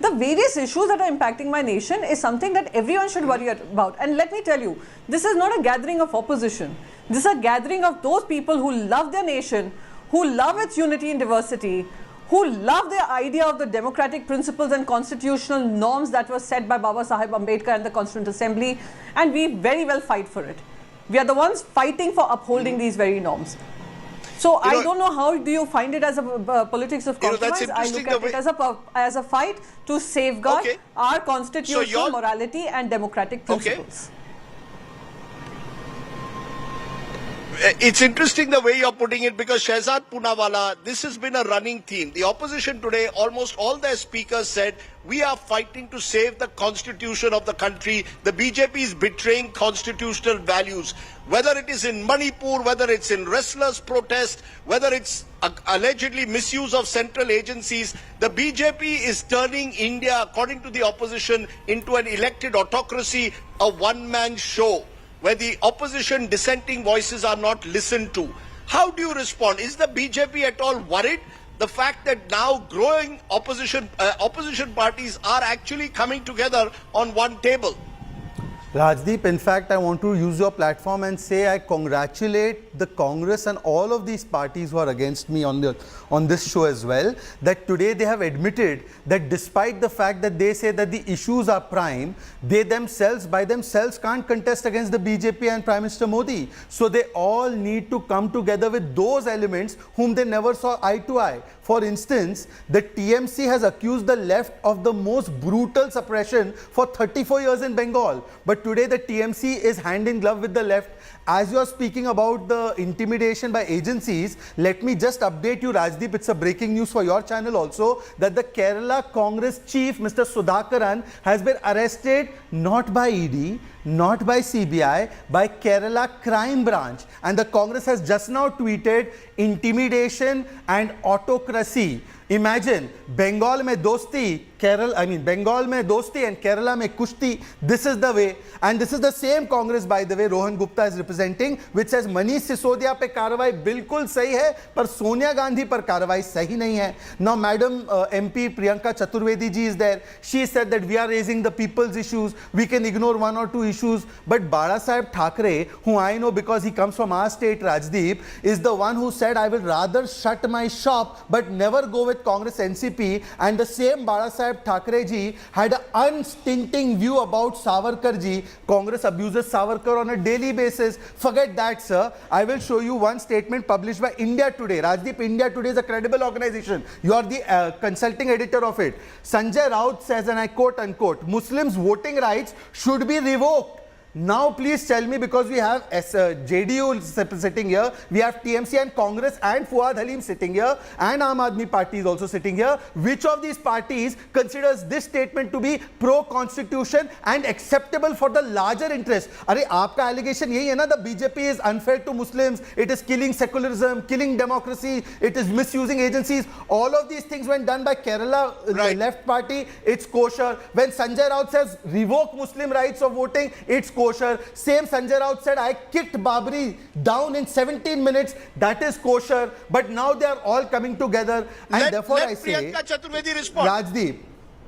The various issues that are impacting my nation is something that everyone should worry about. And let me tell you, this is not a gathering of opposition. This is a gathering of those people who love their nation, who love its unity and diversity, who love the idea of the democratic principles and constitutional norms that were set by Baba Sahib Ambedkar and the Constituent Assembly, and we very well fight for it. We are the ones fighting for upholding these very norms. So I don't know how do you find it as a politics of compromise. I look at it as a fight to safeguard our constitutional morality and democratic principles. It's interesting the way you're putting it, because Shehzad Poonawalla, this has been a running theme. The opposition today, almost all their speakers said, we are fighting to save the constitution of the country. The BJP is betraying constitutional values. Whether it is in Manipur, whether it's in wrestlers' protest, whether it's allegedly misuse of central agencies, the BJP is turning India, according to the opposition, into an elected autocracy, a one-man show, where the opposition dissenting voices are not listened to. How do you respond? Is the BJP at all worried? The fact that now growing opposition parties are actually coming together on one table. Rajdeep, in fact, I want to use your platform and say I congratulate the Congress and all of these parties who are against me on this show as well, that today they have admitted that despite the fact that they say that the issues are prime, they themselves, by themselves, can't contest against the BJP and Prime Minister Modi. So they all need to come together with those elements whom they never saw eye to eye. For instance, the TMC has accused the left of the most brutal suppression for 34 years in Bengal. But today the TMC is hand in glove with the left. As you are speaking about the intimidation by agencies, let me just update you, Rajdeep, it's a breaking news for your channel also, that the Kerala Congress chief, Mr. Sudhakaran, has been arrested not by ED, not by CBI, by Kerala Crime Branch. And the Congress has just now tweeted intimidation and autocracy. Imagine, Bengal mein dosti, Bengal mein dosti and Kerala mein kushti. This is the way. And this is the same Congress, by the way, Rohan Gupta is representing, which says Manish Sisodia pe karwai bilkul sahi hai, par Sonia Gandhi par karwai sahi nahi hai. Now, Madam MP Priyanka Chaturvedi ji is there. She said that we are raising the people's issues. We can ignore one or two issues. But Bala Saheb Thackeray, who I know because he comes from our state, Rajdeep, is the one who said, I will rather shut my shop but never go with Congress NCP. And the same Bala Saheb Thackeray ji had an unstinting view about Savarkar ji. Congress abuses Savarkar on a daily basis. Forget that, sir. I will show you one statement published by India Today. Rajdeep, India Today is a credible organization. You are the consulting editor of it. Sanjay Raut says, and I quote unquote, Muslims' voting rights should be revoked. Now please tell me, because we have JDU sitting here, we have TMC and Congress and Fuad Halim sitting here, and Aam Aadmi Party is also sitting here, which of these parties considers this statement to be pro-constitution and acceptable for the larger interest? Arey, aapka allegation yahi hai na, the BJP is unfair to Muslims, it is killing secularism, killing democracy, it is misusing agencies. All of these things when done by Kerala left party, it's kosher. When Sanjay Raut says revoke Muslim rights of voting, it's kosher. Same Sanjay Raut said, I kicked Babri down in 17 minutes. That is kosher. But now they are all coming together. And therefore I say, Rajdeep,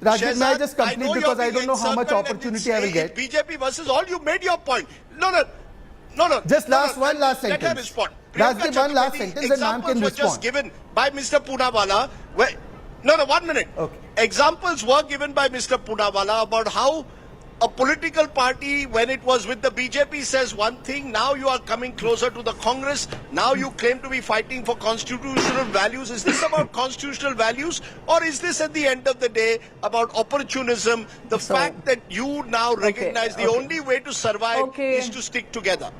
may I just complete, because I don't know how much opportunity I will get. BJP versus all, you made your point. No. Just one last sentence. Let her respond. Rajdeep, one last sentence, then ma'am can respond. Examples were just given by Mr. Poonawalla. No, 1 minute. Okay. Examples were given by Mr. Poonawalla about how a political party, when it was with the BJP, says one thing. Now you are coming closer to the Congress. Now you claim to be fighting for constitutional values. Is this about constitutional values, or is this at the end of the day about opportunism? The fact that you now recognize the only way to survive is to stick together.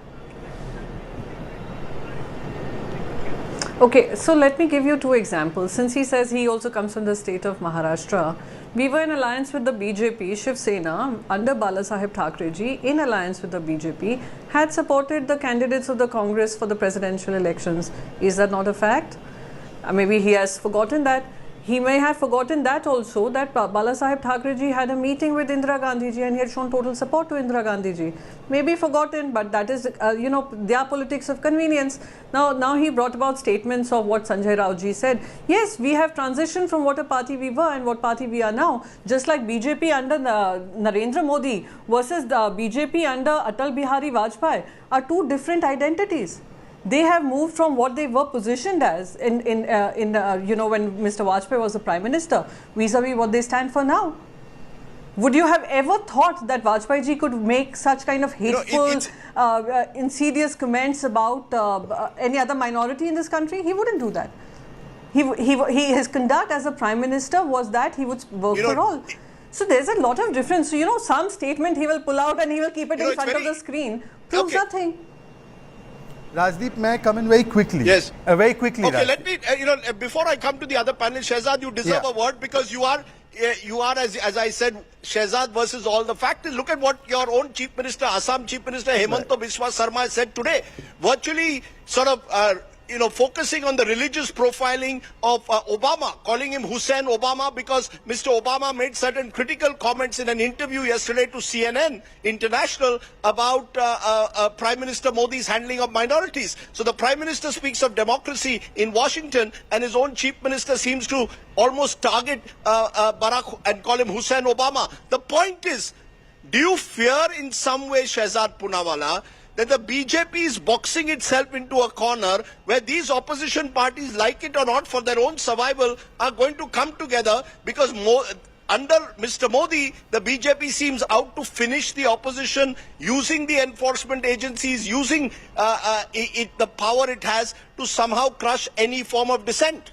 Okay, so let me give you two examples. Since he says he also comes from the state of Maharashtra, we were in alliance with the BJP. Shiv Sena, under Bala Saheb Thackeray ji, in alliance with the BJP, had supported the candidates of the Congress for the presidential elections. Is that not a fact? Maybe he has forgotten that. He may have forgotten that also, that Bala Saheb Thackeray ji had a meeting with Indira Gandhi ji and he had shown total support to Indira Gandhi ji. Maybe forgotten, but that is, their politics of convenience. Now he brought about statements of what Sanjay Raut ji said. Yes, we have transitioned from what a party we were and what party we are now. Just like BJP under Narendra Modi versus the BJP under Atal Bihari Vajpayee are two different identities. They have moved from what they were positioned as when Mr. Vajpayee was the Prime Minister, vis-a-vis what they stand for now. Would you have ever thought that Vajpayee ji could make such kind of hateful, insidious comments about any other minority in this country? He wouldn't do that. His conduct as a Prime Minister was that he would work for all. So there's a lot of difference. So, some statement he will pull out and he will keep it in front of the screen. Proves nothing. Rajdeep, may I come in very quickly? Yes. Very quickly. Okay, Rajdeep. let me, before I come to the other panel, Shehzad, you deserve a word, because you are, as I said, Shehzad versus all. The fact is, look at what your own Chief Minister, Assam Chief Minister Hemanta Biswa Sarma said today. Virtually sort of, focusing on the religious profiling of Obama, calling him Hussein Obama, because Mr. Obama made certain critical comments in an interview yesterday to CNN International about Prime Minister Modi's handling of minorities. So the Prime Minister speaks of democracy in Washington, and his own Chief Minister seems to almost target Barack and call him Hussein Obama. The point is, do you fear in some way, Shehzad Poonawalla, that the BJP is boxing itself into a corner where these opposition parties, like it or not, for their own survival, are going to come together? Because under Mr. Modi, the BJP seems out to finish the opposition, using the enforcement agencies, using the power it has to somehow crush any form of dissent.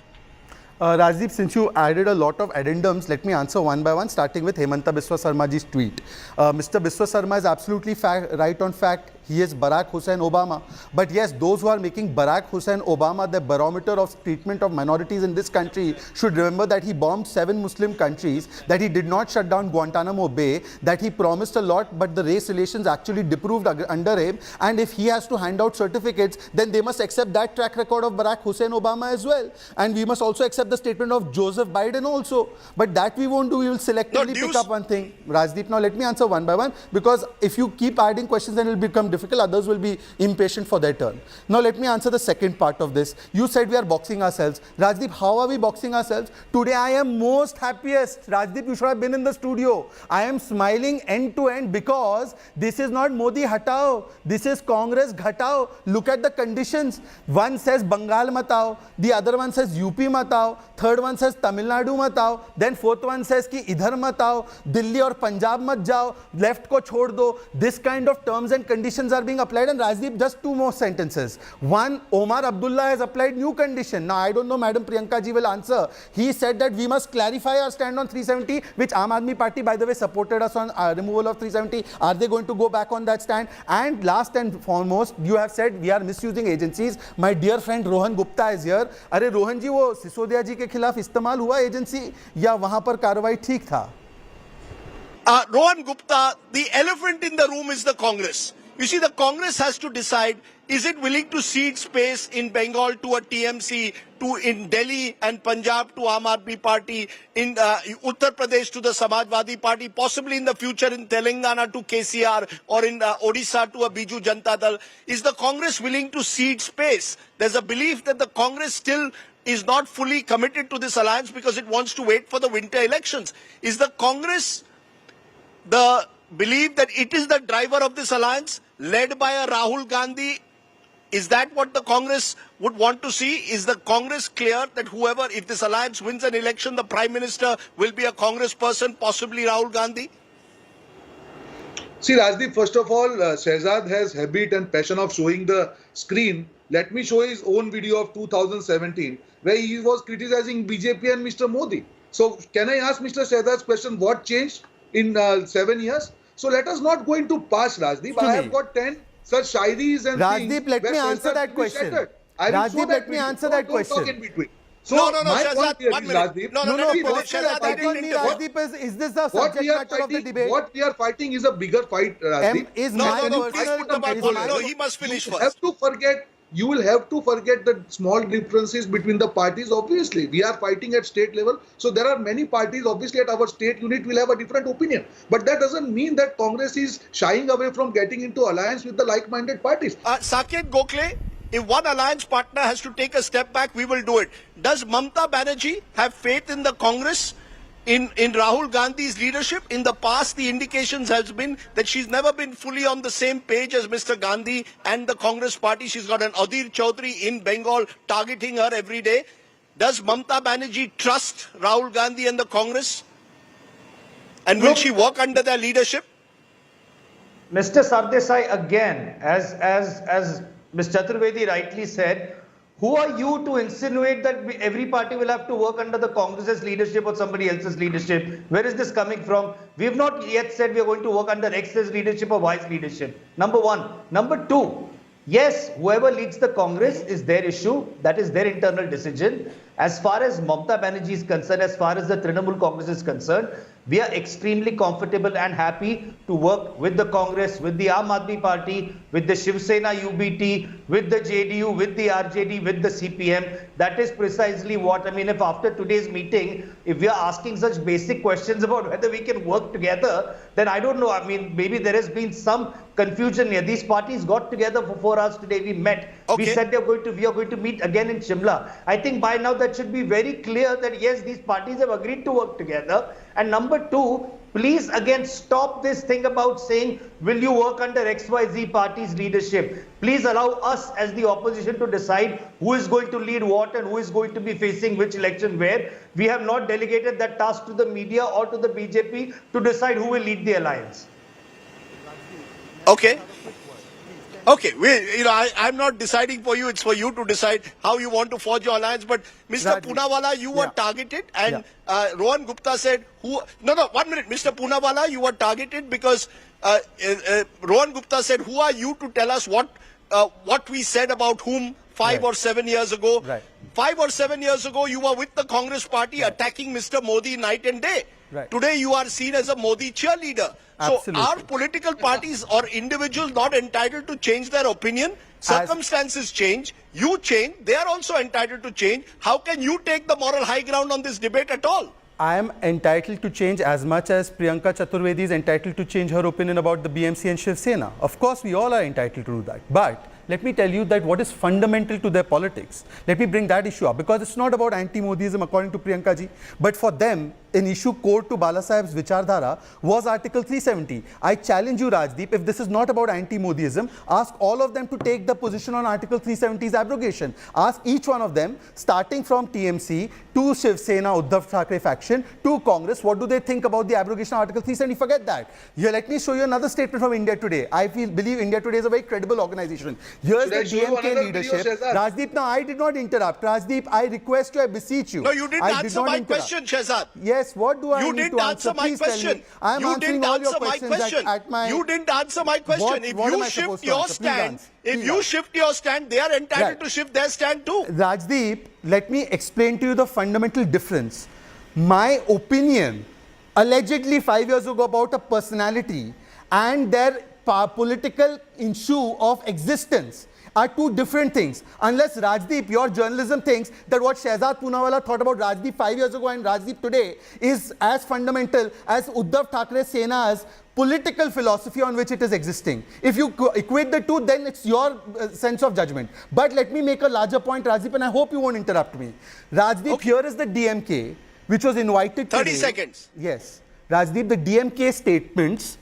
Rajdeep, since you added a lot of addendums, let me answer one by one, starting with Hemanta Biswa Sarmaji's tweet. Mr. Biswa Sarma is absolutely right on fact. He is Barack Hussein Obama. But yes, those who are making Barack Hussein Obama the barometer of treatment of minorities in this country should remember that he bombed 7 Muslim countries, that he did not shut down Guantanamo Bay, that he promised a lot, but the race relations actually disproved under him. And if he has to hand out certificates, then they must accept that track record of Barack Hussein Obama as well. And we must also accept the statement of Joseph Biden also. But that we won't do. We will selectively pick up one thing. Rajdeep, now let me answer one by one, because if you keep adding questions, then it will become difficult. Others will be impatient for their turn. Now let me answer the second part of this. You said we are boxing ourselves. Rajdeep, how are we boxing ourselves? Today I am most happiest. Rajdeep, you should have been in the studio. I am smiling end to end because this is not Modi hatao. This is Congress ghatao. Look at the conditions. One says Bengal matao. The other one says UP matao. Third one says Tamil Nadu matao. Then fourth one says ki idhar matao. Delhi or Punjab mat jao. Left ko chhod do. This kind of terms and conditions are being applied. And Rajdeep, just 2 more sentences. One, Omar Abdullah has applied new condition. Now I don't know, Madam Priyanka ji will answer. He said that we must clarify our stand on 370, which Aam Aadmi Party, by the way, supported us on removal of 370. Are they going to go back on that stand? And last and foremost, you have said we are misusing agencies. My dear friend Rohan Gupta is here. Arey Rohan ji, wo Sisodia ji ke khilaf istemal hua agency ya wahan par karwai theek tha? Rohan Gupta, the elephant in the room is the Congress. You see, the Congress has to decide, is it willing to cede space in Bengal to a TMC, in Delhi and Punjab to Aam Aadmi Party, in Uttar Pradesh to the Samajwadi Party, possibly in the future in Telangana to KCR, or in Odisha to a Biju Janata Dal. Is the Congress willing to cede space? There's a belief that the Congress still is not fully committed to this alliance because it wants to wait for the winter elections. Is the Congress the belief that it is the driver of this alliance, led by a Rahul Gandhi? Is that what the Congress would want to see? Is the Congress clear that whoever, if this alliance wins an election, the Prime Minister will be a Congress person, possibly Rahul Gandhi? See, Rajdeep, first of all, Shehzad has habit and passion of showing the screen. Let me show his own video of 2017, where he was criticizing BJP and Mr. Modi. So, can I ask Mr. Shehzad's question, what changed in 7 years? So, let us not go into past, Rajdeep. I have got 10 such shairis and Rajdeep, things. let me answer that question. Rajdeep, let me answer that question. Don't talk in between. So, no, my Shehzad, point here 1 is, minute. Rajdeep, No, Rajdeep, is this the subject matter of the debate? What we are fighting is a bigger fight, Rajdeep. No, he must finish first. You will have to forget the small differences between the parties. Obviously, we are fighting at state level. So there are many parties, obviously, at our state unit will have a different opinion. But that doesn't mean that Congress is shying away from getting into alliance with the like-minded parties. Saket Gokhale, if one alliance partner has to take a step back, we will do it. Does Mamata Banerjee have faith in the Congress? In Rahul Gandhi's leadership? In the past, the indications has been that she's never been fully on the same page as Mr. Gandhi and the Congress party. She's got an Adir Chaudhary in Bengal targeting her every day. Does Mamata Banerjee trust Rahul Gandhi and the Congress? And will she work under their leadership? Mr. Sardesai, again, as Ms. Chaturvedi rightly said, who are you to insinuate that every party will have to work under the Congress's leadership or somebody else's leadership? Where is this coming from? We have not yet said we are going to work under X's leadership or Y's leadership. Number one. Number two, yes, whoever leads the Congress is their issue. That is their internal decision. As far as Mamata Banerjee is concerned, as far as the Trinamool Congress is concerned, we are extremely comfortable and happy to work with the Congress, with the Aam Aadmi Party, with the Shiv Sena UBT, with the JDU, with the RJD, with the CPM. That is precisely what, I mean, if after today's meeting, if we are asking such basic questions about whether we can work together, then I don't know. I mean, maybe there has been some confusion here. These parties got together for 4 hours today. We met. Okay. We said we are going to meet again in Shimla. I think by now that should be very clear that yes, these parties have agreed to work together. And number two, please again stop this thing about saying, will you work under XYZ party's leadership? Please allow us as the opposition to decide who is going to lead what and who is going to be facing which election where. We have not delegated that task to the media or to the BJP to decide who will lead the alliance. Okay. Okay, I'm not deciding for you. It's for you to decide how you want to forge your alliance. But Mr. Poonawala, you were targeted, and Rohan Gupta said, "Who?" No, 1 minute, Mr. Poonawala, you were targeted because Rohan Gupta said, "Who are you to tell us what we said about whom 5 or 7 years ago?" Right. 5 or 7 years ago, you were with the Congress party attacking Mr. Modi night and day. Right. Today, you are seen as a Modi cheerleader. Absolutely. So, are political parties or individuals not entitled to change their opinion? Circumstances change, you change, they are also entitled to change. How can you take the moral high ground on this debate at all? I am entitled to change as much as Priyanka Chaturvedi is entitled to change her opinion about the BMC and Shiv Sena. Of course, we all are entitled to do that. But let me tell you that what is fundamental to their politics. Let me bring that issue up because it's not about anti-Modism according to Priyanka ji. But for them, an issue core to Bala Saheb's Vichardhara was Article 370. I challenge you, Rajdeep, if this is not about anti-Modism, ask all of them to take the position on Article 370's abrogation. Ask each one of them, starting from TMC to Shiv Sena, Uddhav Thackeray faction, to Congress, what do they think about the abrogation of Article 370? Forget that. Here, let me show you another statement from India Today. I believe India Today is a very credible organization. Here's the DMK leadership. Rajdeep, no, I did not interrupt. Rajdeep, I request you, I beseech you. No, you didn't answer my question, Shehzad. Yes, what do I you need didn't to answer my Please tell question. me. I am answering all your questions at my... You didn't answer my question. If you shift your stand, they are entitled to shift their stand too. Rajdeep, let me explain to you the fundamental difference. My opinion, allegedly 5 years ago about a personality and their political issue of existence are two different things. Unless Rajdeep, your journalism thinks that what Shehzad Poonawala thought about Rajdeep 5 years ago and Rajdeep today is as fundamental as Uddhav Thackeray Sena's political philosophy on which it is existing. If you equate the two, then it's your sense of judgment. But let me make a larger point, Rajdeep, and I hope you won't interrupt me. Rajdeep, here is the DMK, which was invited 30 today. seconds. Yes. Rajdeep, the DMK statements,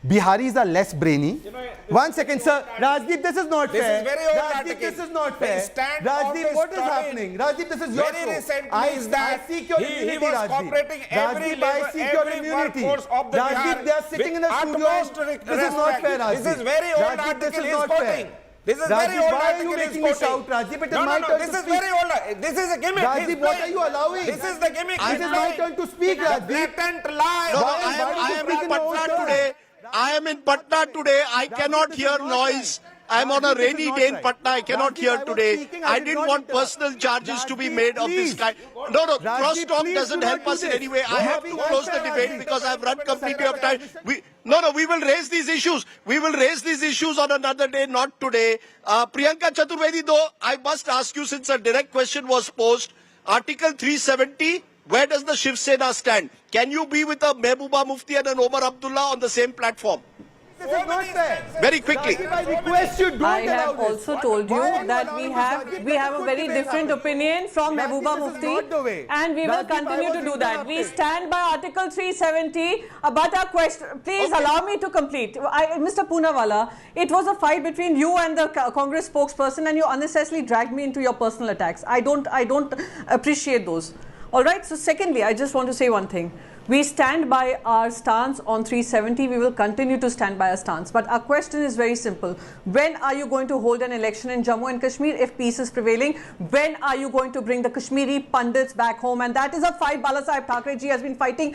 Biharis are less brainy. 1 second, sir. Rajdeep, this is not fair. This is very old Rajdeep, article. this is not fair. Stand Rajdeep, of what his is study. happening? Rajdeep, this is your Very show. recently is that I seek your he immunity, was Rajdeep. cooperating every Rajdeep, I seek your every immunity. workforce of the Rajdeep, Bihar they are sitting in the with studio. utmost This is not fair, Rajdeep. This is very old Rajdeep, article this is he is not quoting. fair. This is Rajdeep, very old why are article you he is making me quoting. shout, Rajdeep? It is No, my turn this to is speak. very old. This is a gimmick. Rajdeep, what are you allowing? This is the gimmick. It is my turn to speak, Rajdeep. Blatant lie. No, I am in Patna today. I am in Patna today. I cannot hear noise. I am on a rainy day in Patna. I cannot hear today. I didn't want personal charges to be made of this kind. No, cross-talk doesn't help us in any way. I have to close the debate because I have run completely out of time. We will raise these issues. We will raise these issues on another day, not today. Priyanka Chaturvedi, though, I must ask you, since a direct question was posed, Article 370, where does the Shiv Sena stand? Can you be with a Mehbooba Mufti and an Omar Abdullah on the same platform? This is not fair. Very quickly. Rajdeep, I request you, don't I allow have this. also told you that we have a very different opinion from Rajdeep, Mehbooba this is not the way. Mufti, and we will Rajdeep, I continue was to do that. We interrupted. stand by Article 370. But our question, please allow me to complete. Mr. Poonawala, it was a fight between you and the Congress spokesperson, and you unnecessarily dragged me into your personal attacks. I don't appreciate those. All right. So, secondly, I just want to say one thing. We stand by our stance on 370. We will continue to stand by our stance. But our question is very simple. When are you going to hold an election in Jammu and Kashmir if peace is prevailing? When are you going to bring the Kashmiri pundits back home? And that is a fight Bala Saheb Thackeray ji had been fighting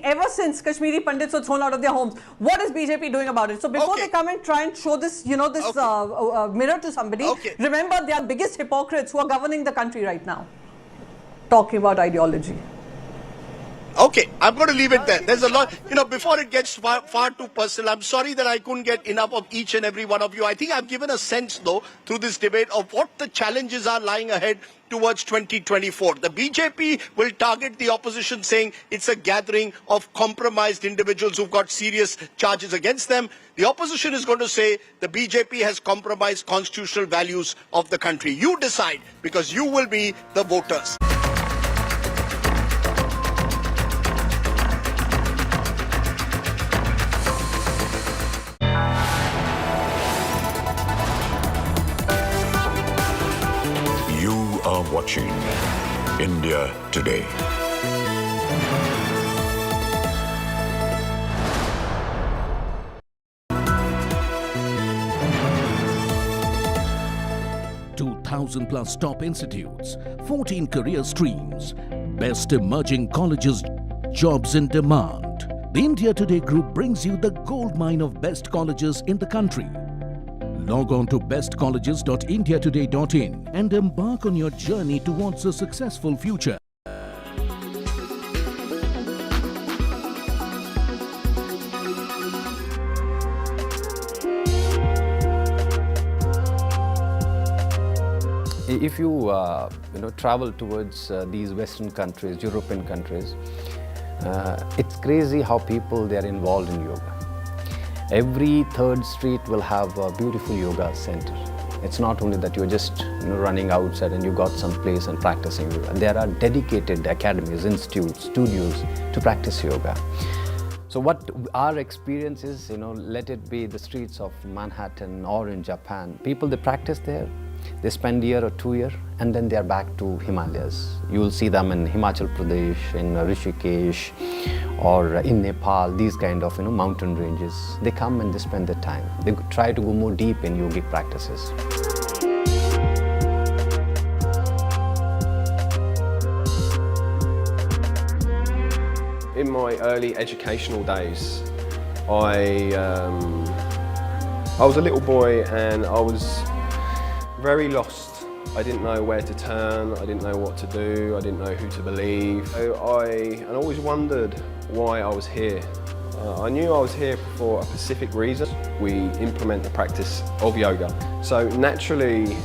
ever since Kashmiri pundits were thrown out of their homes. What is BJP doing about it? So before they come and try and show this, mirror to somebody, remember they are biggest hypocrites who are governing the country right now. Talking about ideology. Okay, I'm going to leave it there. There's a lot, before it gets far too personal, I'm sorry that I couldn't get enough of each and every one of you. I think I've given a sense, though, through this debate of what the challenges are lying ahead towards 2024. The BJP will target the opposition, saying it's a gathering of compromised individuals who've got serious charges against them. The opposition is going to say the BJP has compromised constitutional values of the country. You decide, because you will be the voters. Are watching India Today. 1,000 plus top institutes, 14 career streams, best emerging colleges, jobs in demand. The India Today Group brings you the gold mine of best colleges in the country. Log on to bestcolleges.indiatoday.in and embark on your journey towards a successful future. If you travel towards these Western countries, European countries, it's crazy how people they are involved in yoga. Every third street will have a beautiful yoga center. It's not only that you're just running outside and you got some place and practicing yoga. There are dedicated academies, institutes, studios to practice yoga. So what our experience is, let it be the streets of Manhattan or in Japan. People, they practice there. They spend a year or 2 years and then they are back to Himalayas. You will see them in Himachal Pradesh, in Rishikesh or in Nepal, these kind of mountain ranges. They come and they spend their time. They try to go more deep in yogic practices. In my early educational days, I was a little boy and I was very lost. I didn't know where to turn, I didn't know what to do, I didn't know who to believe. So I always wondered why I was here. I knew I was here for a specific reason. We implement the practice of yoga. So naturally,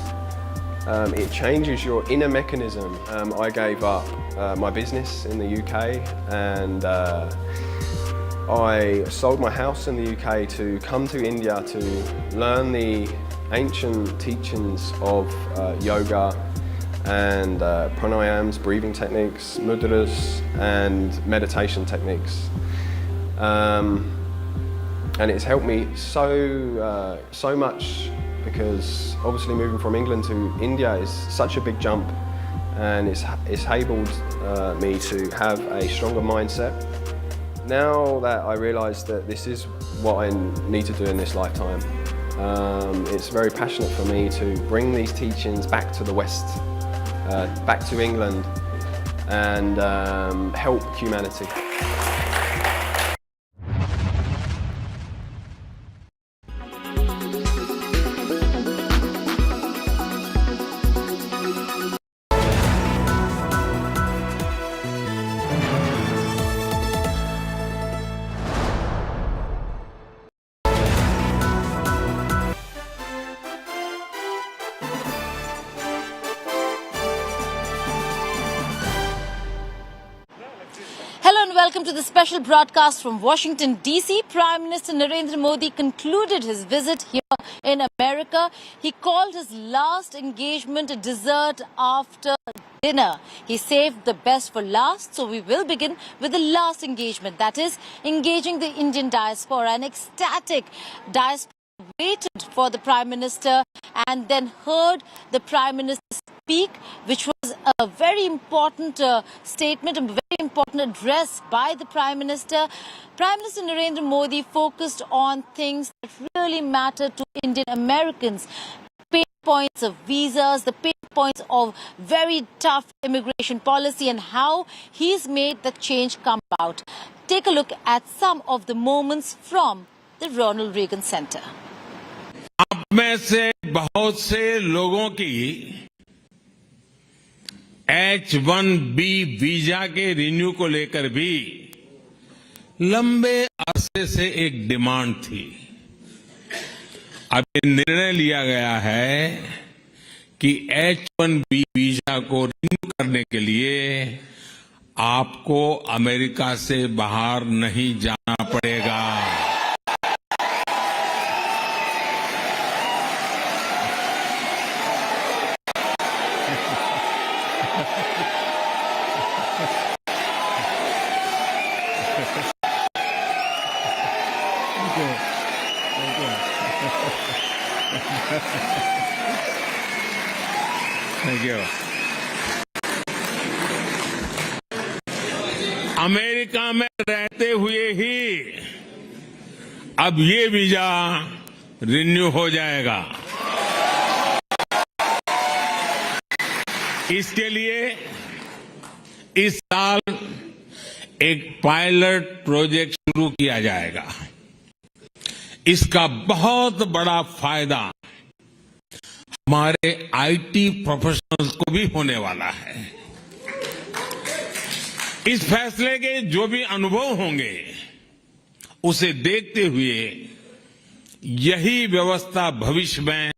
it changes your inner mechanism. I gave up my business in the UK and I sold my house in the UK to come to India to learn the ancient teachings of yoga and pranayams, breathing techniques, mudras and meditation techniques. And it's helped me so much because obviously moving from England to India is such a big jump and it's enabled me to have a stronger mindset. Now that I realise that this is what I need to do in this lifetime, it's very passionate for me to bring these teachings back to the West, back to England and help humanity. Hello and welcome to the special broadcast from Washington, D.C. Prime Minister Narendra Modi concluded his visit here in America. He called his last engagement a dessert after dinner. He saved the best for last, so we will begin with the last engagement, that is, engaging the Indian diaspora. An ecstatic diaspora waited for the Prime Minister and then heard the Prime Minister speak, which was a very important statement, a very important address by the Prime Minister. Prime Minister Narendra Modi focused on things that really matter to Indian Americans. Pain points of visas, the pain points of very tough immigration policy and how he's made the change come about. Take a look at some of the moments from the Ronald Reagan Center. आप में से बहुत से लोगों की H-1B visa के renew को लेकर भी लंबे अरसे से एक डिमांड थी। अब ये निर्णय लिया गया है कि H-1B वीजा को रिन्यू करने के लिए आपको अमेरिका से बाहर नहीं जाना पड़ेगा। Thank you. अमेरिका में रहते हुए ही अब ये वीजा रिन्यू हो जाएगा। इसके लिए इस साल एक पायलट प्रोजेक्ट शुरू किया जाएगा। इसका बहुत बड़ा फायदा हमारे आईटी प्रोफेशनल्स को भी होने वाला है। इस फैसले के जो भी अनुभव होंगे उसे देखते हुए यही व्यवस्था भविष्य में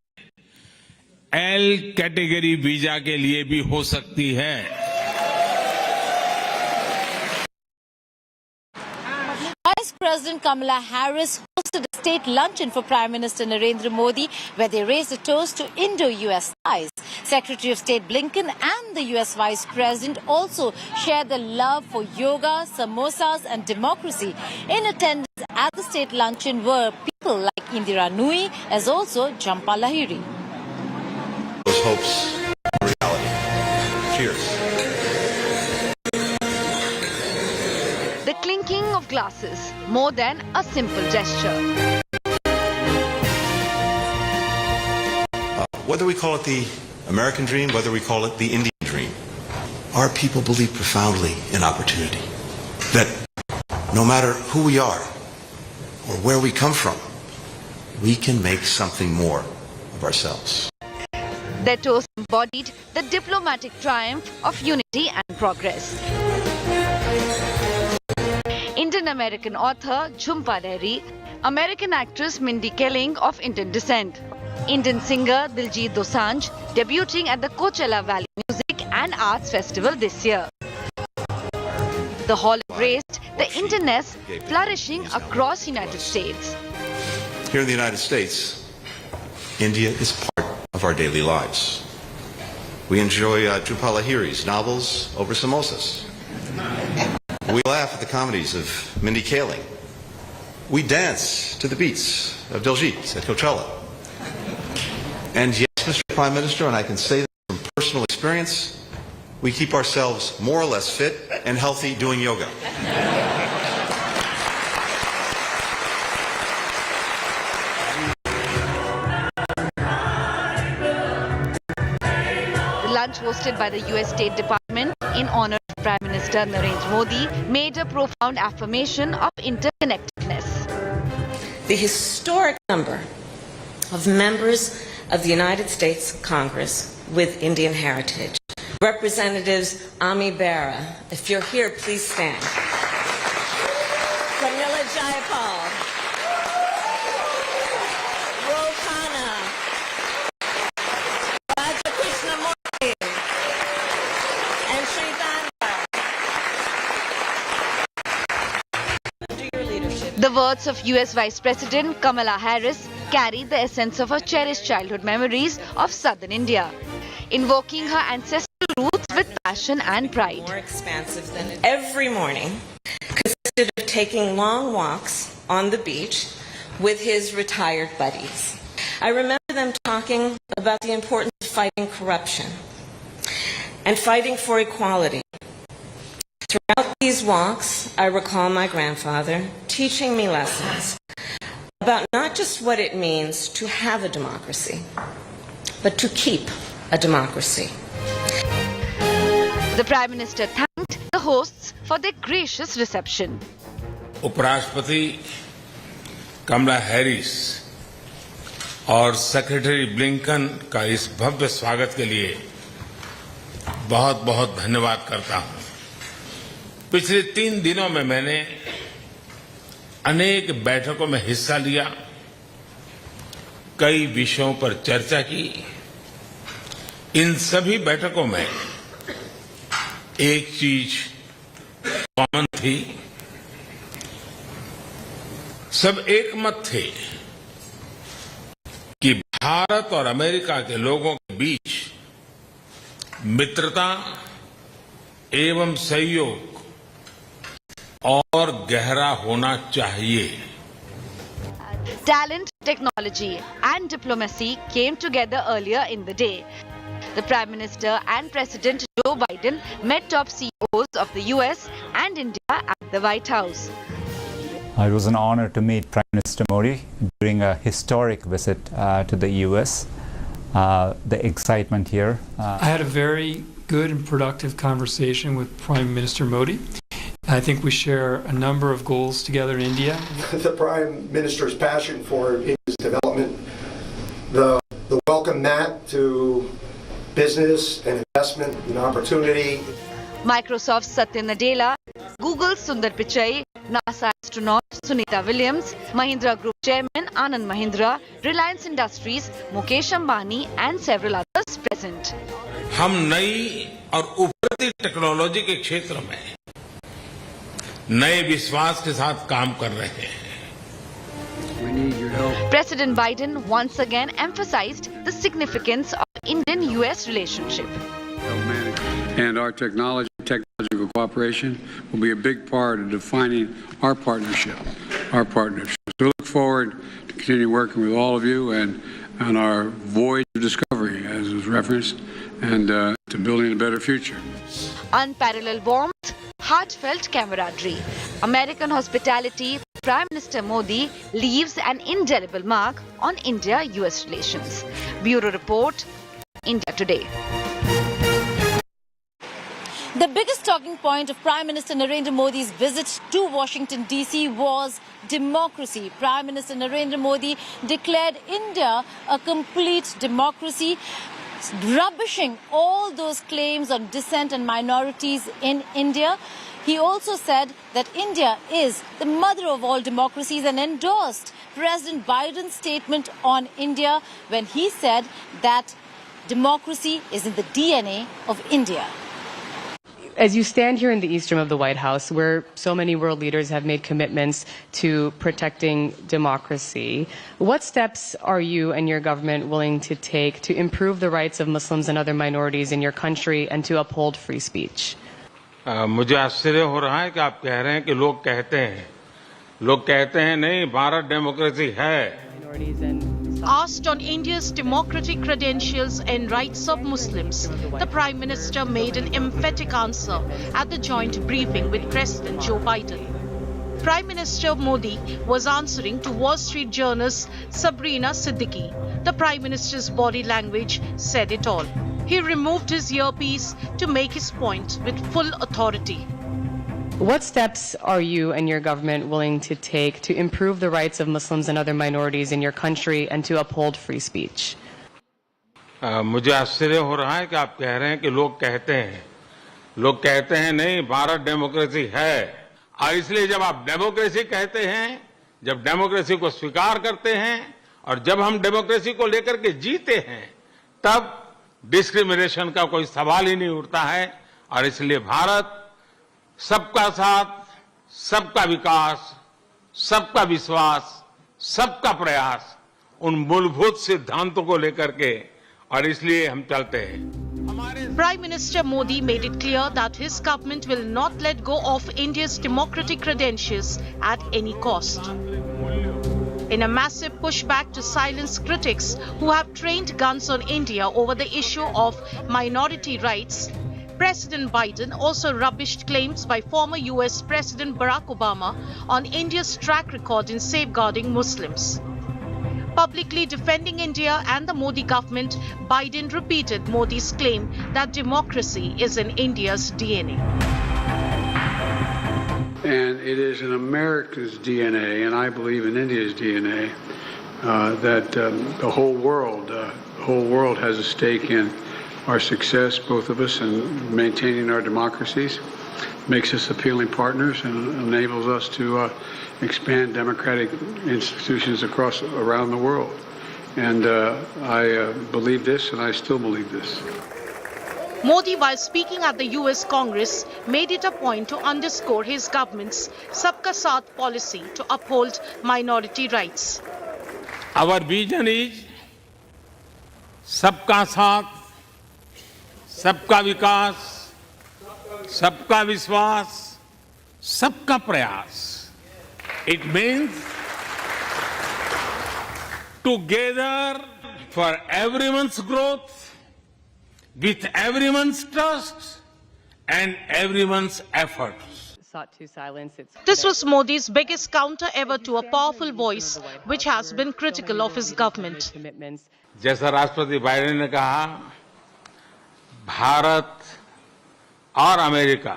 एल कैटेगरी वीजा के लिए भी हो सकती है। Vice President Kamala Harris hosted a state luncheon for Prime Minister Narendra Modi, where they raised a toast to Indo-US ties. Secretary of State Blinken and the US Vice President also shared their love for yoga, samosas and democracy. In attendance at the state luncheon were people like Indira Nui, as also Jhampa Lahiri. Those hopes are reality. Cheers. The clinking of glasses, more than a simple gesture. Whether we call it the American dream, whether we call it the Indian dream, our people believe profoundly in opportunity. That no matter who we are or where we come from, we can make something more of ourselves. Their toast embodied the diplomatic triumph of unity and progress. Indian-American author Jhampa Lahiri, American actress Mindy Kaling of Indian descent, Indian singer Diljit Dosanjh debuting at the Coachella Valley Music and Arts Festival this year. The hall embraced the Indianness flourishing across United States. Here in the United States, India is part of our daily lives. We enjoy Jhampa Lahiri's novels over samosas. We laugh at the comedies of Mindy Kaling. We dance to the beats of Diljit at Coachella. And yes, Mr. Prime Minister, and I can say this from personal experience, we keep ourselves more or less fit and healthy doing yoga. The lunch hosted by the US State Department in honor of Prime Minister Narendra Modi made a profound affirmation of interconnectedness. The historic number of members of the United States Congress with Indian heritage. Representatives Ami Bera, if you're here, please stand. Pramila Jayapal. Ro Khanna. Raja Krishnamurti. And Sri The words of US Vice President Kamala Harris carry the essence of her cherished childhood memories of southern India, invoking her ancestral roots with passion and pride. More expansive than every morning consisted of taking long walks on the beach with his retired buddies. I remember them talking about the importance of fighting corruption and fighting for equality. Throughout these walks, I recall my grandfather teaching me lessons about not just what it means to have a democracy, but to keep a democracy. The Prime Minister thanked the hosts for their gracious reception. उपराष्ट्रपति कमला Harris और secretary Blinken का इस भव्य स्वागत के लिए बहुत बहुत धन्यवाद करता हूं। पिछले 3 दिनों में मैंने अनेक बैठकों में हिस्सा लिया, कई विषयों पर चर्चा की। इन सभी बैठकों में एक चीज कॉमन थी, सब एक मत थे कि भारत और अमेरिका के लोगों के बीच मित्रता एवं सहयोग और गहरा होना चाहिए। Talent, technology and diplomacy came together earlier in the day. The Prime Minister and President Joe Biden met top CEOs of the US and India at the White House. It was an honor to meet Prime Minister Modi during a historic visit to the US. The excitement here. I had a very good and productive conversation with Prime Minister Modi. I think we share a number of goals together in India. The Prime Minister's passion for India's development, the welcome mat to business and investment and opportunity. Microsoft's Satya Nadella, Google's Sundar Pichai, NASA astronaut Sunita Williams, Mahindra Group Chairman Anand Mahindra, Reliance Industries, Mukesh Ambani and several others present. हम नई और उभरती technology के क्षेत्र में नए विश्वास के साथ काम कर रहे हैं. President Biden once again emphasized the significance of Indian-US relationship. And our technological cooperation will be a big part of defining our partnership. So we look forward to continue working with all of you and on our voyage of discovery, as was referenced, and to building a better future. Unparalleled warmth, heartfelt camaraderie, American hospitality. Prime Minister Modi leaves an indelible mark on India-US relations. Bureau Report, India Today. The biggest talking point of Prime Minister Narendra Modi's visit to Washington, D.C. was democracy. Prime Minister Narendra Modi declared India a complete democracy, rubbishing all those claims on dissent and minorities in India. He also said that India is the mother of all democracies and endorsed President Biden's statement on India when he said that democracy is in the DNA of India. As you stand here in the east room of the White House, where so many world leaders have made commitments to protecting democracy, what steps are you and your government willing to take to improve the rights of Muslims and other minorities in your country and to uphold free speech? मुझे आश्चर्य हो रहा है कि आप कह रहे हैं कि लोग कहते हैं नहीं, भारत डेमोक्रेसी है. Asked on India's democratic credentials and rights of Muslims, the Prime Minister made an emphatic answer at the joint briefing with President Joe Biden. Prime Minister Modi was answering to Wall Street journalist Sabrina Siddiqui. The Prime Minister's body language said it all. He removed his earpiece to make his point with full authority. What steps are you and your government willing to take to improve the rights of Muslims and other minorities in your country and to uphold free speech? मुझे आश्चर्य हो रहा है कि आप कह रहे हैं कि लोग कहते हैं नहीं, भारत डेमोक्रेसी है. और इसलिए जब आप डेमोक्रेसी कहते हैं, जब डेमोक्रेसी को स्वीकार करते हैं और जब हम डेमोक्रेसी को लेकर के जीते हैं, तब डिस्क्रिमिनेशन का कोई सवाल ही नहीं उठता है. और इसलिए भारत सबका साथ, सबका विकास, सबका विश्वास, सबका प्रयास, उन मूलभूत सिद्धांतों को लेकर के, और इसलिए हम चलते हैं. Prime Minister Modi made it clear that his government will not let go of India's democratic credentials at any cost. In a massive pushback to silence critics who have trained guns on India over the issue of minority rights, President Biden also rubbished claims by former US President Barack Obama on India's track record in safeguarding Muslims. Publicly defending India and the Modi government, Biden repeated Modi's claim that democracy is in India's DNA. And it is in America's DNA, and I believe in India's DNA, that the whole world has a stake in our success, both of us, in maintaining our democracies, makes us appealing partners, and enables us to expand democratic institutions around the world. And I believe this, and I still believe this. Modi, while speaking at the US Congress, made it a point to underscore his government's Sabka Saath policy to uphold minority rights. Our vision is Sabka Saath, Sabka Vikas, Sabka Vishwas, Sabka Prayas. It means together for everyone's growth, with everyone's trust and everyone's efforts. Sought to silence its. This was Modi's biggest counter ever to a powerful voice, which has been critical of his government. जैसा राष्ट्रपति Biden ने कहा, भारत और America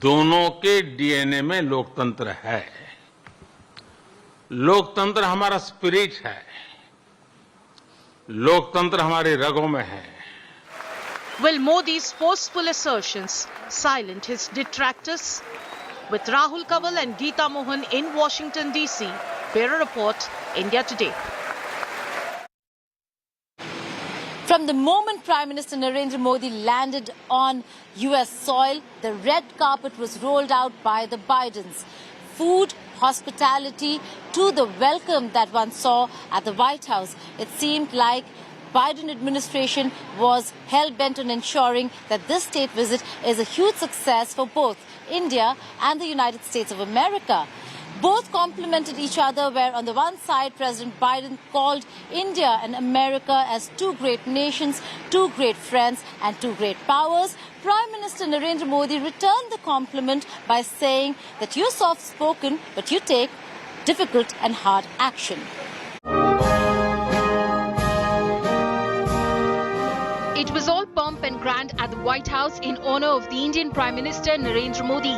दोनों के DNA में लोकतंत्र है। लोकतंत्र हमारा स्पिरिट है, लोकतंत्र हमारी रगों में है। Will Modi's forceful assertions silence his detractors? With Rahul Kaval and Geeta Mohan in Washington, D.C., Bureau Report, India Today. From the moment Prime Minister Narendra Modi landed on US soil, the red carpet was rolled out by the Bidens. Food, hospitality, to the welcome that one saw at the White House. It seemed like Biden administration was hell-bent on ensuring that this state visit is a huge success for both India and the United States of America. Both complemented each other, where on the one side, President Biden called India and America as two great nations, two great friends and two great powers. Prime Minister Narendra Modi returned the compliment by saying that you're soft-spoken, but you take difficult and hard action. It was all pomp and grand at the White House in honor of the Indian Prime Minister Narendra Modi.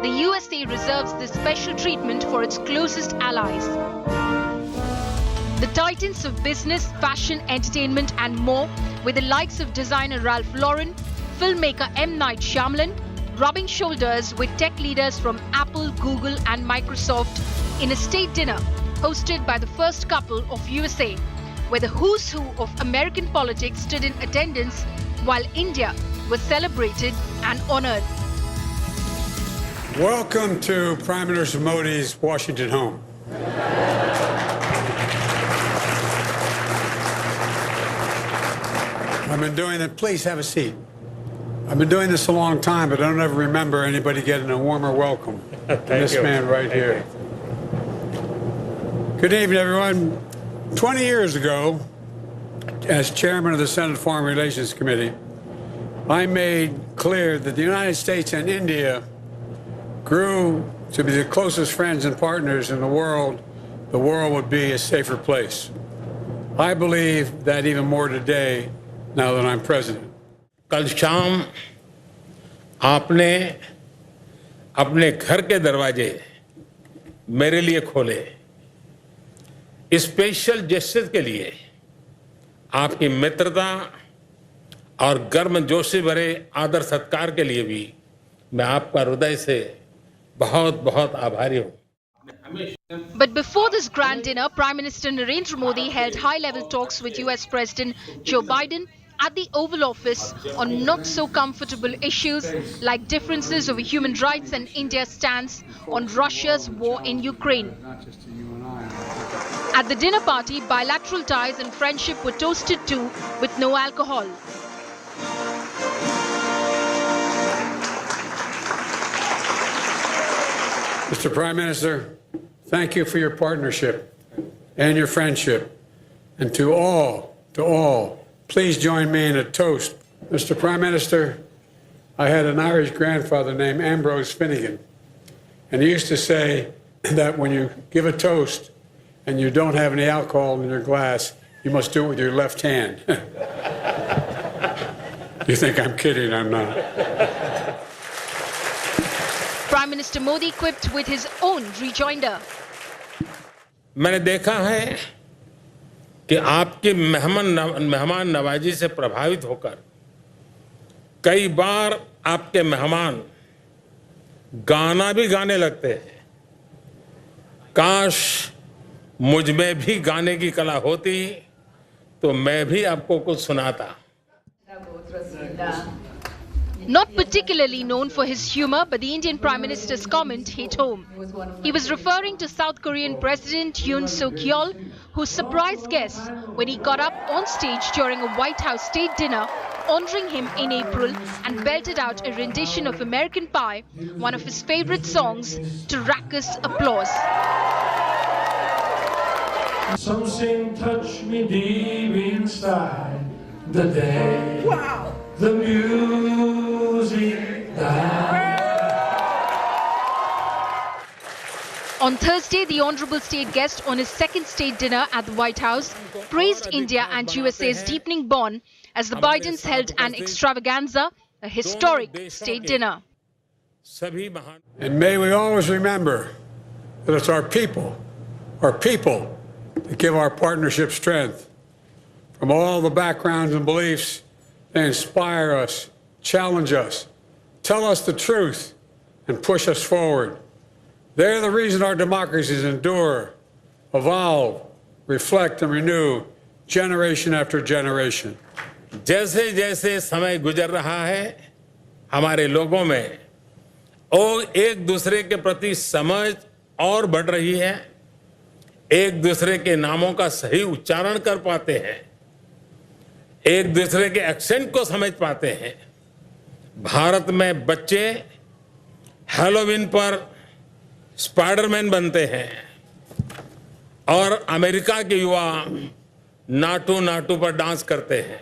The USA reserves this special treatment for its closest allies. The titans of business, fashion, entertainment and more, with the likes of designer Ralph Lauren, filmmaker M. Night Shyamalan, rubbing shoulders with tech leaders from Apple, Google and Microsoft in a state dinner hosted by the first couple of USA, where the who's who of American politics stood in attendance while India was celebrated and honored. Welcome to Prime Minister Modi's Washington home. I've been doing it. Please have a seat. I've been doing this a long time, but I don't ever remember anybody getting a warmer welcome than this man right here. Good evening, everyone. 20 years ago, as chairman of the Senate Foreign Relations Committee, I made clear that the United States and India grew to be the closest friends and partners in the world would be a safer place. I believe that even more today, now that I'm president. कल शाम आपने अपने घर के दरवाजे मेरे लिए खोले। स्पेशल जेस्चर के लिए आपकी मित्रता और गर्मजोशी भरे आदर सत्कार के लिए भी मैं आपका हृदय से बहुत-बहुत आभारी हूं। But before this grand dinner, Prime Minister Narendra Modi held high-level talks with US President Joe Biden at the Oval Office on not-so-comfortable issues like differences over human rights and India's stance on Russia's war in Ukraine. At the dinner party, bilateral ties and friendship were toasted too, with no alcohol. Mr. Prime Minister, thank you for your partnership and your friendship. And to all, please join me in a toast. Mr. Prime Minister, I had an Irish grandfather named Ambrose Finnegan, and he used to say that when you give a toast and you don't have any alcohol in your glass, you must do it with your left hand. You think I'm kidding? I'm not. Prime Minister Modi quipped with his own rejoinder. मैंने देखा है कि आपकी मेहमान नवाजी से प्रभावित होकर कई बार आपके मेहमान गाना भी गाने लगते हैं। काश मुझ में भी गाने की कला होती तो मैं भी आपको कुछ सुनाता। Not particularly known for his humor, but the Indian Prime Minister's comment hit home. He was referring to South Korean President Yoon Suk-yeol, who surprised guests when he got up on stage during a White House state dinner, honoring him in April, and belted out a rendition of American Pie, one of his favorite songs, to raucous applause. Something touched me deep inside the day. Wow. The music died. On Thursday, the honorable state guest on his second state dinner at the White House praised India and USA's deepening bond as the Bidens held an extravaganza, a historic state dinner. And may we always remember that it's our people that give our partnership strength. From all the backgrounds and beliefs, they inspire us, challenge us, tell us the truth, and push us forward. They're the reason our democracies endure, evolve, reflect, and renew generation after generation. जैसे जैसे समय गुजर रहा है, हमारे लोगों में और एक दूसरे के प्रति समझ और बढ़ रही है, एक दूसरे के नामों का सही उच्चारण कर पाते हैं, एक दूसरे के एक्सेंट को समझ पाते हैं। भारत में बच्चे हैलोवीन पर स्पाइडरमैन बनते हैं और अमेरिका के युवा नाटू नाटू पर डांस करते हैं।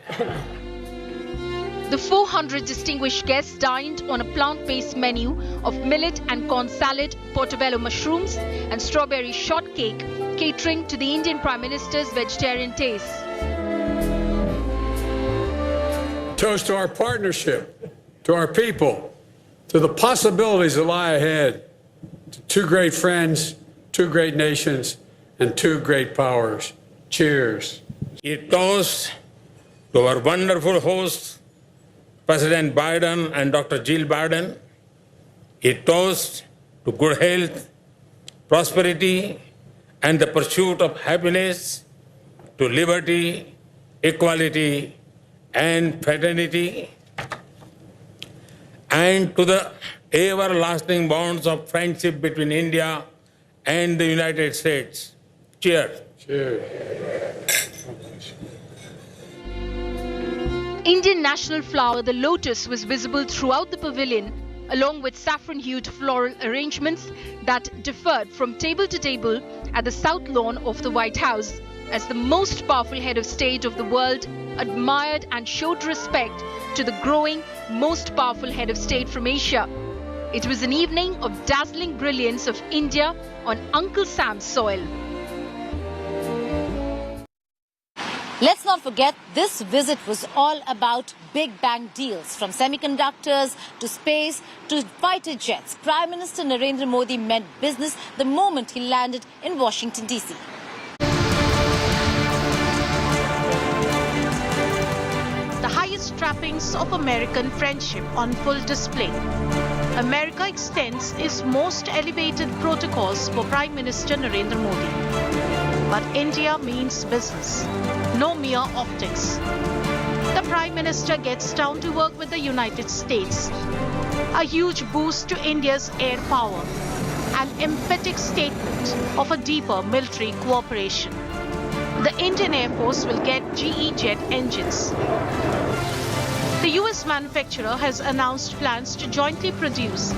The 400 distinguished guests dined on a plant-based menu of millet and corn salad, portobello mushrooms, and strawberry shortcake, catering to the Indian Prime Minister's vegetarian tastes. Toast to our partnership, to our people, to the possibilities that lie ahead, to two great friends, two great nations, and two great powers. Cheers. A toast to our wonderful hosts, President Biden and Dr. Jill Biden. A toast to good health, prosperity, and the pursuit of happiness, to liberty, equality, and fraternity, and to the everlasting bonds of friendship between India and the United States. Cheers. Cheers. Indian national flower, the lotus, was visible throughout the pavilion, along with saffron-hued floral arrangements that differed from table to table at the south lawn of the White House, as the most powerful head of state of the world admired and showed respect to the growing, most powerful head of state from Asia. It was an evening of dazzling brilliance of India on Uncle Sam's soil. Let's not forget, this visit was all about big bang deals, from semiconductors to space to fighter jets. Prime Minister Narendra Modi meant business the moment he landed in Washington, D.C. The highest trappings of American friendship on full display. America extends its most elevated protocols for Prime Minister Narendra Modi. But India means business, no mere optics. The Prime Minister gets down to work with the United States. A huge boost to India's air power. An emphatic statement of a deeper military cooperation. The Indian Air Force will get GE jet engines. The US manufacturer has announced plans to jointly produce